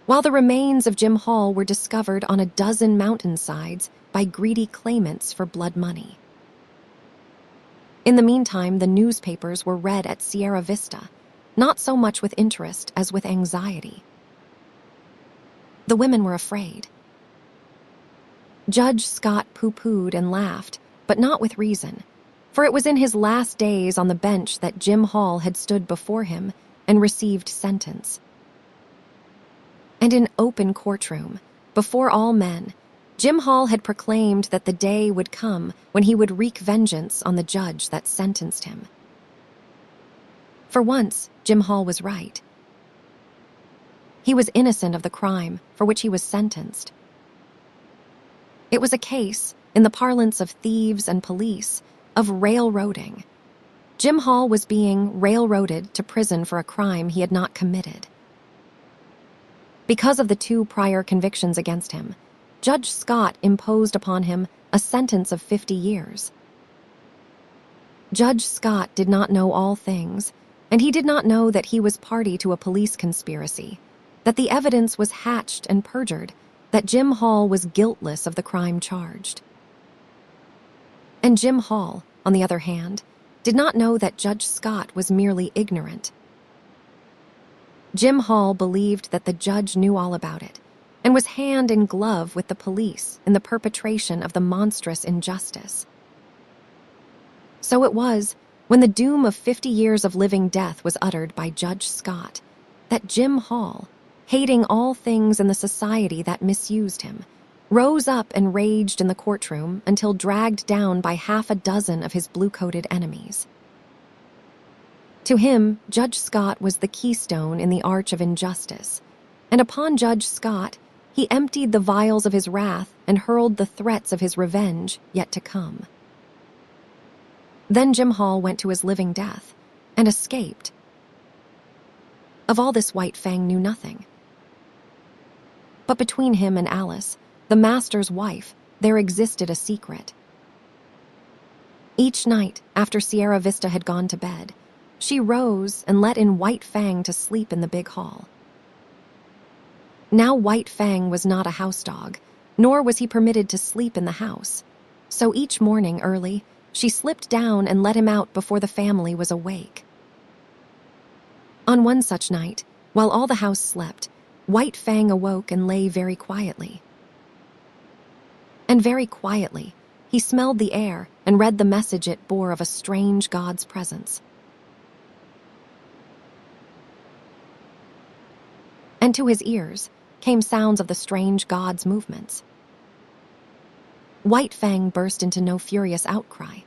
while the remains of Jim Hall were discovered on a dozen mountainsides by greedy claimants for blood money. In the meantime, the newspapers were read at Sierra Vista, not so much with interest as with anxiety. The women were afraid. Judge Scott pooh-poohed and laughed, but not with reason, for it was in his last days on the bench that Jim Hall had stood before him and received sentence. And in open courtroom, before all men, Jim Hall had proclaimed that the day would come when he would wreak vengeance on the judge that sentenced him. For once, Jim Hall was right. He was innocent of the crime for which he was sentenced. It was a case, in the parlance of thieves and police, of railroading. Jim Hall was being railroaded to prison for a crime he had not committed. Because of the 2 prior convictions against him, Judge Scott imposed upon him a sentence of 50 years. Judge Scott did not know all things, and he did not know that he was party to a police conspiracy, that the evidence was hatched and perjured, that Jim Hall was guiltless of the crime charged. And Jim Hall, on the other hand, did not know that Judge Scott was merely ignorant. Jim Hall believed that the judge knew all about it, and was hand in glove with the police in the perpetration of the monstrous injustice. So it was, when the doom of 50 years of living death was uttered by Judge Scott, that Jim Hall, hating all things in the society that misused him, rose up and raged in the courtroom until dragged down by half a dozen of his blue-coated enemies. To him, Judge Scott was the keystone in the arch of injustice, and upon Judge Scott, he emptied the vials of his wrath and hurled the threats of his revenge yet to come. Then Jim Hall went to his living death and escaped. Of all this White Fang knew nothing. But between him and Alice, the master's wife, there existed a secret. Each night, after Sierra Vista had gone to bed, she rose and let in White Fang to sleep in the big hall. Now White Fang was not a house dog, nor was he permitted to sleep in the house. So each morning early, she slipped down and let him out before the family was awake. On one such night, while all the house slept, White Fang awoke and lay very quietly. And very quietly, he smelled the air and read the message it bore of a strange god's presence. And to his ears came sounds of the strange god's movements. White Fang burst into no furious outcry.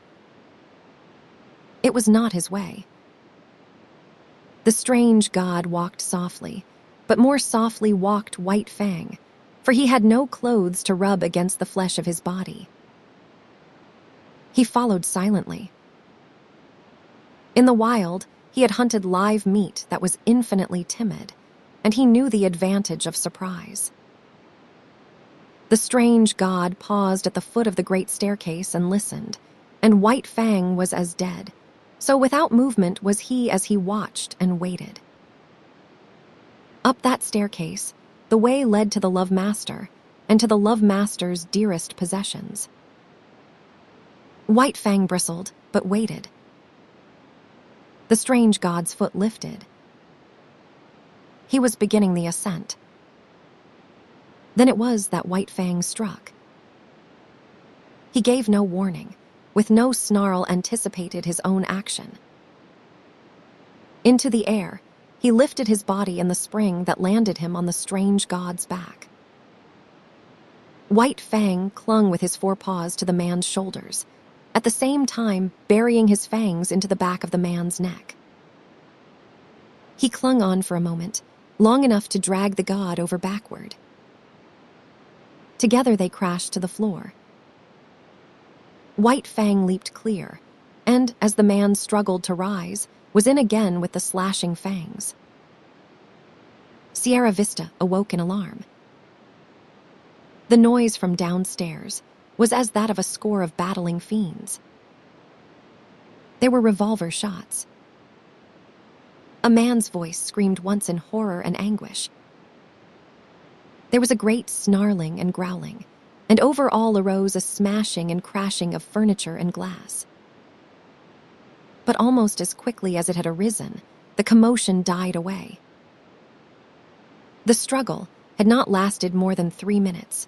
It was not his way. The strange god walked softly, but more softly walked White Fang, for he had no clothes to rub against the flesh of his body. He followed silently. In the wild, he had hunted live meat that was infinitely timid, and he knew the advantage of surprise. The strange god paused at the foot of the great staircase and listened, and White Fang was as dead, so without movement was he as he watched and waited. Up that staircase, the way led to the Love Master, and to the Love Master's dearest possessions. White Fang bristled, but waited. The strange god's foot lifted. He was beginning the ascent. Then it was that White Fang struck. He gave no warning, with no snarl anticipated his own action. Into the air, he lifted his body in the spring that landed him on the strange god's back. White Fang clung with his forepaws to the man's shoulders, at the same time burying his fangs into the back of the man's neck. He clung on for a moment, long enough to drag the god over backward. Together they crashed to the floor. White Fang leaped clear, and, as the man struggled to rise, was in again with the slashing fangs. Sierra Vista awoke in alarm. The noise from downstairs was as that of a score of battling fiends. There were revolver shots. A man's voice screamed once in horror and anguish. There was a great snarling and growling, and over all arose a smashing and crashing of furniture and glass. But almost as quickly as it had arisen, the commotion died away. The struggle had not lasted more than 3 minutes.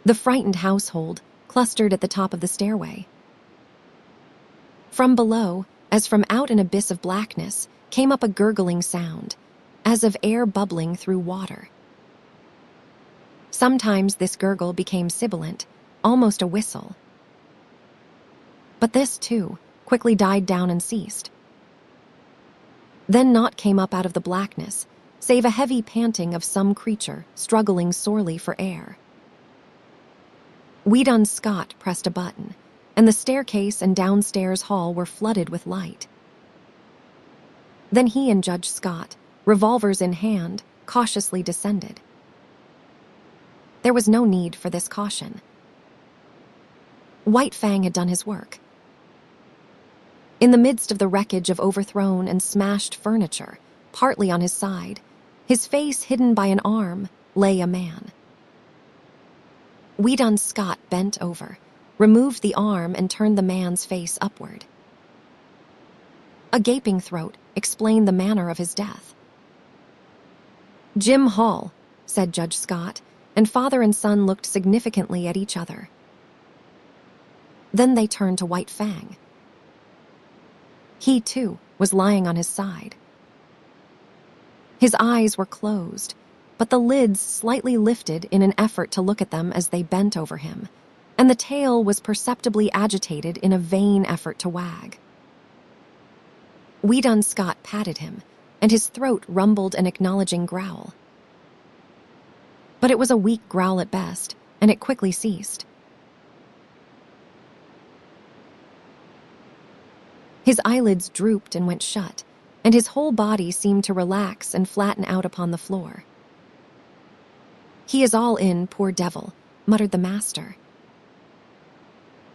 The frightened household clustered at the top of the stairway. From below, as from out an abyss of blackness, came up a gurgling sound, as of air bubbling through water. Sometimes this gurgle became sibilant, almost a whistle. But this, too, quickly died down and ceased. Then naught came up out of the blackness, save a heavy panting of some creature struggling sorely for air. Weedon Scott pressed a button, and the staircase and downstairs hall were flooded with light. Then he and Judge Scott, revolvers in hand, cautiously descended. There was no need for this caution. White Fang had done his work. In the midst of the wreckage of overthrown and smashed furniture, partly on his side, his face hidden by an arm, lay a man. Weedon Scott bent over, removed the arm, and turned the man's face upward. A gaping throat explained the manner of his death. "Jim Hall," said Judge Scott, and father and son looked significantly at each other. Then they turned to White Fang. He, too, was lying on his side. His eyes were closed, but the lids slightly lifted in an effort to look at them as they bent over him, and the tail was perceptibly agitated in a vain effort to wag. Weedon Scott patted him, and his throat rumbled an acknowledging growl. But it was a weak growl at best, and it quickly ceased. His eyelids drooped and went shut, and his whole body seemed to relax and flatten out upon the floor. "He is all in, poor devil," muttered the master.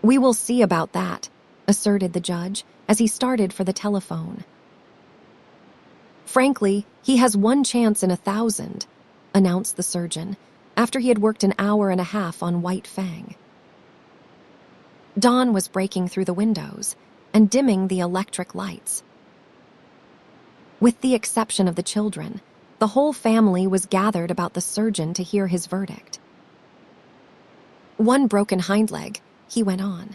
"We will see about that," asserted the judge as he started for the telephone. "Frankly, he has 1 chance in 1,000, announced the surgeon, after he had worked an hour and a half on White Fang. Dawn was breaking through the windows and dimming the electric lights. With the exception of the children, the whole family was gathered about the surgeon to hear his verdict. "1 broken hind leg," he went on.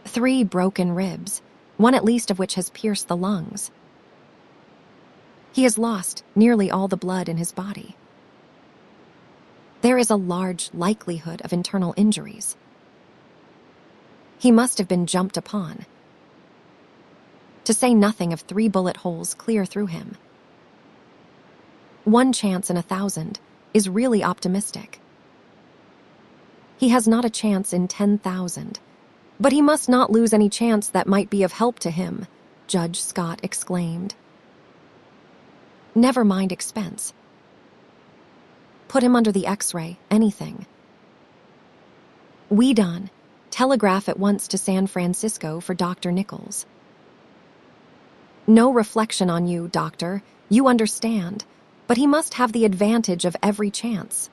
3 broken ribs, 1 at least of which has pierced the lungs. He has lost nearly all the blood in his body. There is a large likelihood of internal injuries. He must have been jumped upon, to say nothing of 3 bullet holes clear through him. 1 chance in 1,000 is really optimistic. He has not a chance in 10,000, but he must not lose any chance that might be of help to him, Judge Scott exclaimed. Never mind expense. Put him under the X-ray, anything. We done. Telegraph at once to San Francisco for Dr. Nichols. No reflection on you, doctor. You understand. But he must have the advantage of every chance.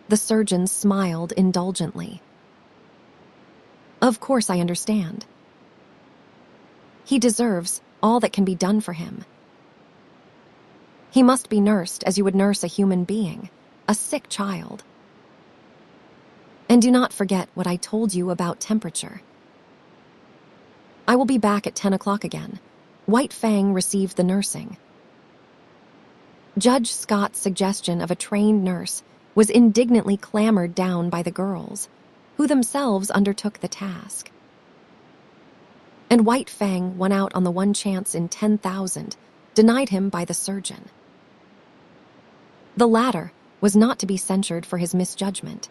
The surgeon smiled indulgently. Of course I understand. He deserves all that can be done for him. He must be nursed as you would nurse a human being, a sick child. And do not forget what I told you about temperature. I will be back at 10 o'clock again. White Fang received the nursing. Judge Scott's suggestion of a trained nurse was indignantly clamored down by the girls, who themselves undertook the task. And White Fang won out on the 1 chance in 10,000, denied him by the surgeon. The latter was not to be censured for his misjudgment.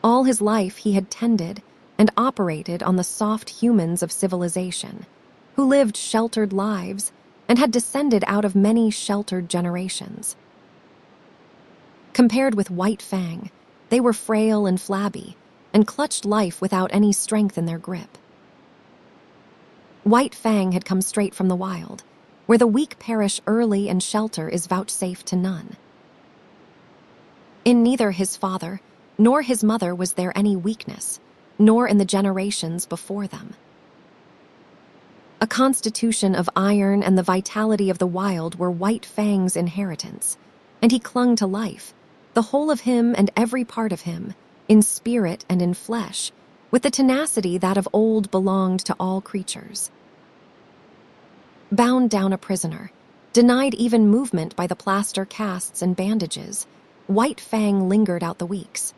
All his life he had tended and operated on the soft humans of civilization, who lived sheltered lives and had descended out of many sheltered generations. Compared with White Fang, they were frail and flabby and clutched life without any strength in their grip. White Fang had come straight from the wild, where the weak perish early and shelter is vouchsafed to none. In neither his father nor his mother was there any weakness, nor in the generations before them. A constitution of iron and the vitality of the wild were White Fang's inheritance, and he clung to life, the whole of him and every part of him, in spirit and in flesh, with the tenacity that of old belonged to all creatures. Bound down a prisoner, denied even movement by the plaster casts and bandages, White Fang lingered out the weeks.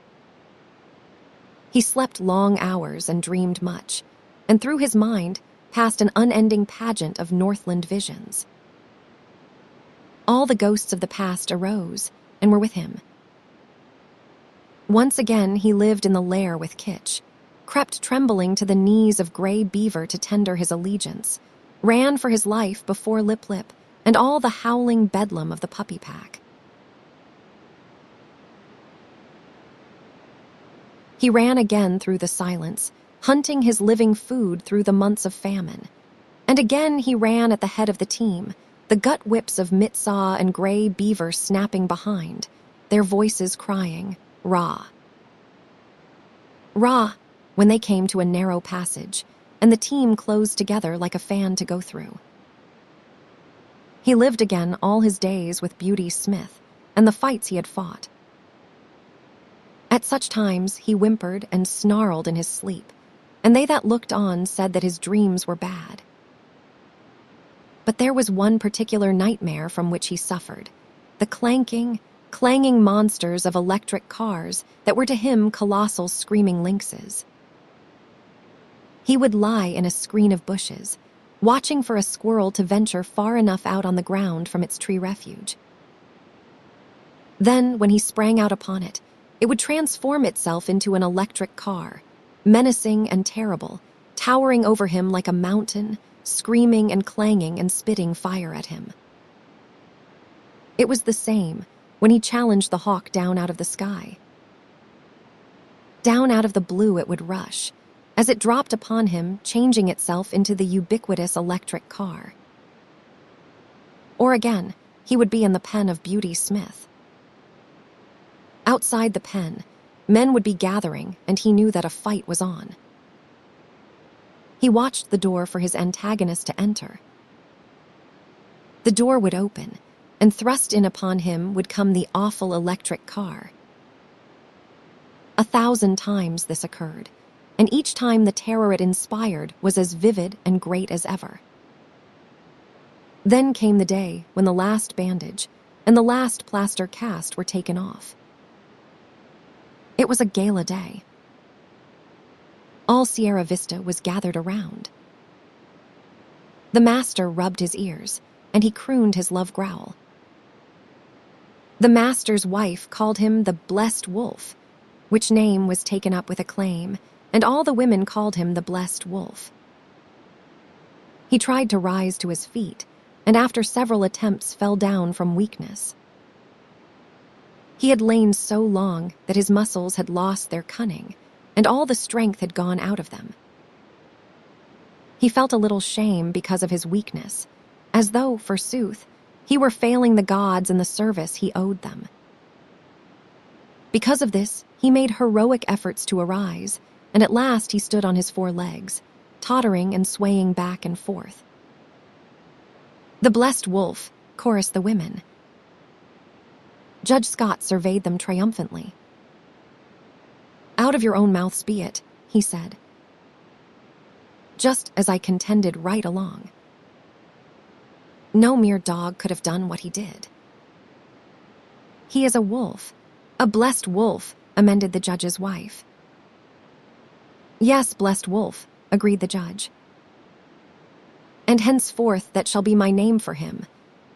He slept long hours and dreamed much, and through his mind passed an unending pageant of Northland visions. All the ghosts of the past arose and were with him. Once again he lived in the lair with Kitch, crept trembling to the knees of Gray Beaver to tender his allegiance, ran for his life before Lip Lip and all the howling bedlam of the puppy pack. He ran again through the silence, hunting his living food through the months of famine. And again he ran at the head of the team, the gut whips of Mitsaw and Gray Beaver snapping behind, their voices crying, "Rah! Rah!" when they came to a narrow passage, and the team closed together like a fan to go through. He lived again all his days with Beauty Smith and the fights he had fought. At such times he whimpered and snarled in his sleep, and they that looked on said that his dreams were bad. But there was one particular nightmare from which he suffered, the clanging monsters of electric cars that were to him colossal screaming lynxes. He would lie in a screen of bushes, watching for a squirrel to venture far enough out on the ground from its tree refuge. Then, when he sprang out upon it, it would transform itself into an electric car, menacing and terrible, towering over him like a mountain, screaming and clanging and spitting fire at him. It was the same when he challenged the hawk down out of the sky. Down out of the blue it would rush, as it dropped upon him, changing itself into the ubiquitous electric car. Or again, he would be in the pen of Beauty Smith. Outside the pen, men would be gathering, and he knew that a fight was on. He watched the door for his antagonist to enter. The door would open, and thrust in upon him would come the awful electric car. 1,000 times this occurred, and each time the terror it inspired was as vivid and great as ever. Then came the day when the last bandage and the last plaster cast were taken off. It was a gala day. All Sierra Vista was gathered around. The master rubbed his ears, and he crooned his love growl. The master's wife called him the blessed wolf, which name was taken up with acclaim, and all the women called him the blessed wolf. He tried to rise to his feet, and after several attempts fell down from weakness. He had lain so long that his muscles had lost their cunning, and all the strength had gone out of them. He felt a little shame because of his weakness, as though, forsooth, he were failing the gods in the service he owed them. Because of this, he made heroic efforts to arise, and at last he stood on his 4 legs, tottering and swaying back and forth. "The blessed wolf," chorused the women. Judge Scott surveyed them triumphantly. "Out of your own mouths be it," he said. "Just as I contended right along. No mere dog could have done what he did." "He is a wolf, a blessed wolf," amended the judge's wife. "Yes, blessed wolf," agreed the judge. "And henceforth that shall be my name for him.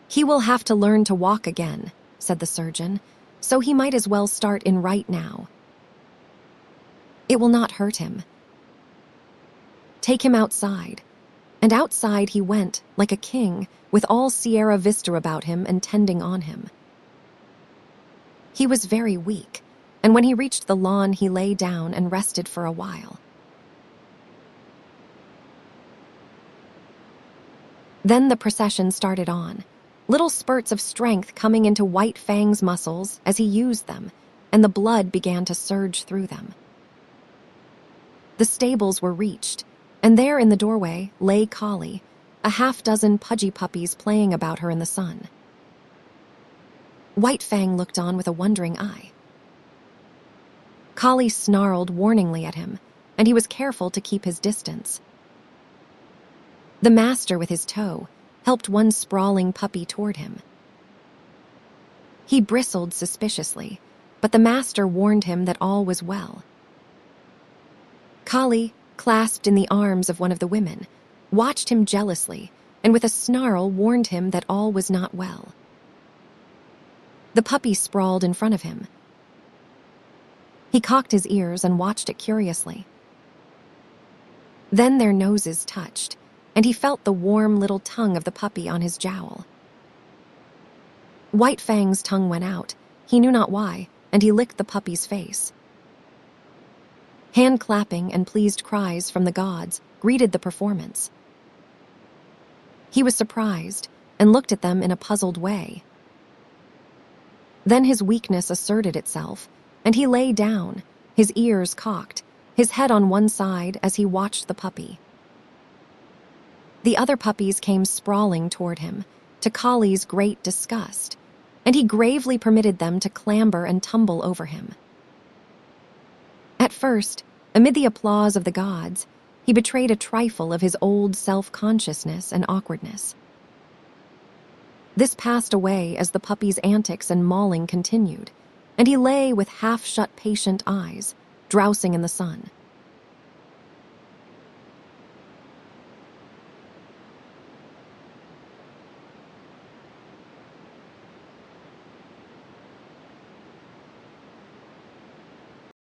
He will have to learn to walk again," said the surgeon, "so he might as well start in right now. It will not hurt him. Take him outside." And outside he went, like a king, with all Sierra Vista about him and tending on him. He was very weak, and when he reached the lawn he lay down and rested for a while. Then the procession started on, little spurts of strength coming into White Fang's muscles as he used them, and the blood began to surge through them. The stables were reached, and there in the doorway lay Collie, a half-dozen pudgy puppies playing about her in the sun. White Fang looked on with a wondering eye. Collie snarled warningly at him, and he was careful to keep his distance. The master, with his toe, helped one sprawling puppy toward him. He bristled suspiciously, but the master warned him that all was well. Collie, clasped in the arms of one of the women, watched him jealously, and with a snarl warned him that all was not well. The puppy sprawled in front of him. He cocked his ears and watched it curiously. Then their noses touched, and he felt the warm little tongue of the puppy on his jowl. White Fang's tongue went out, he knew not why, and he licked the puppy's face. Hand-clapping and pleased cries from the gods greeted the performance. He was surprised and looked at them in a puzzled way. Then his weakness asserted itself, and he lay down, his ears cocked, his head on one side as he watched the puppy. The other puppies came sprawling toward him, to Collie's great disgust, and he gravely permitted them to clamber and tumble over him. At first, amid the applause of the gods, he betrayed a trifle of his old self-consciousness and awkwardness. This passed away as the puppy's antics and mauling continued, and he lay with half-shut patient eyes, drowsing in the sun.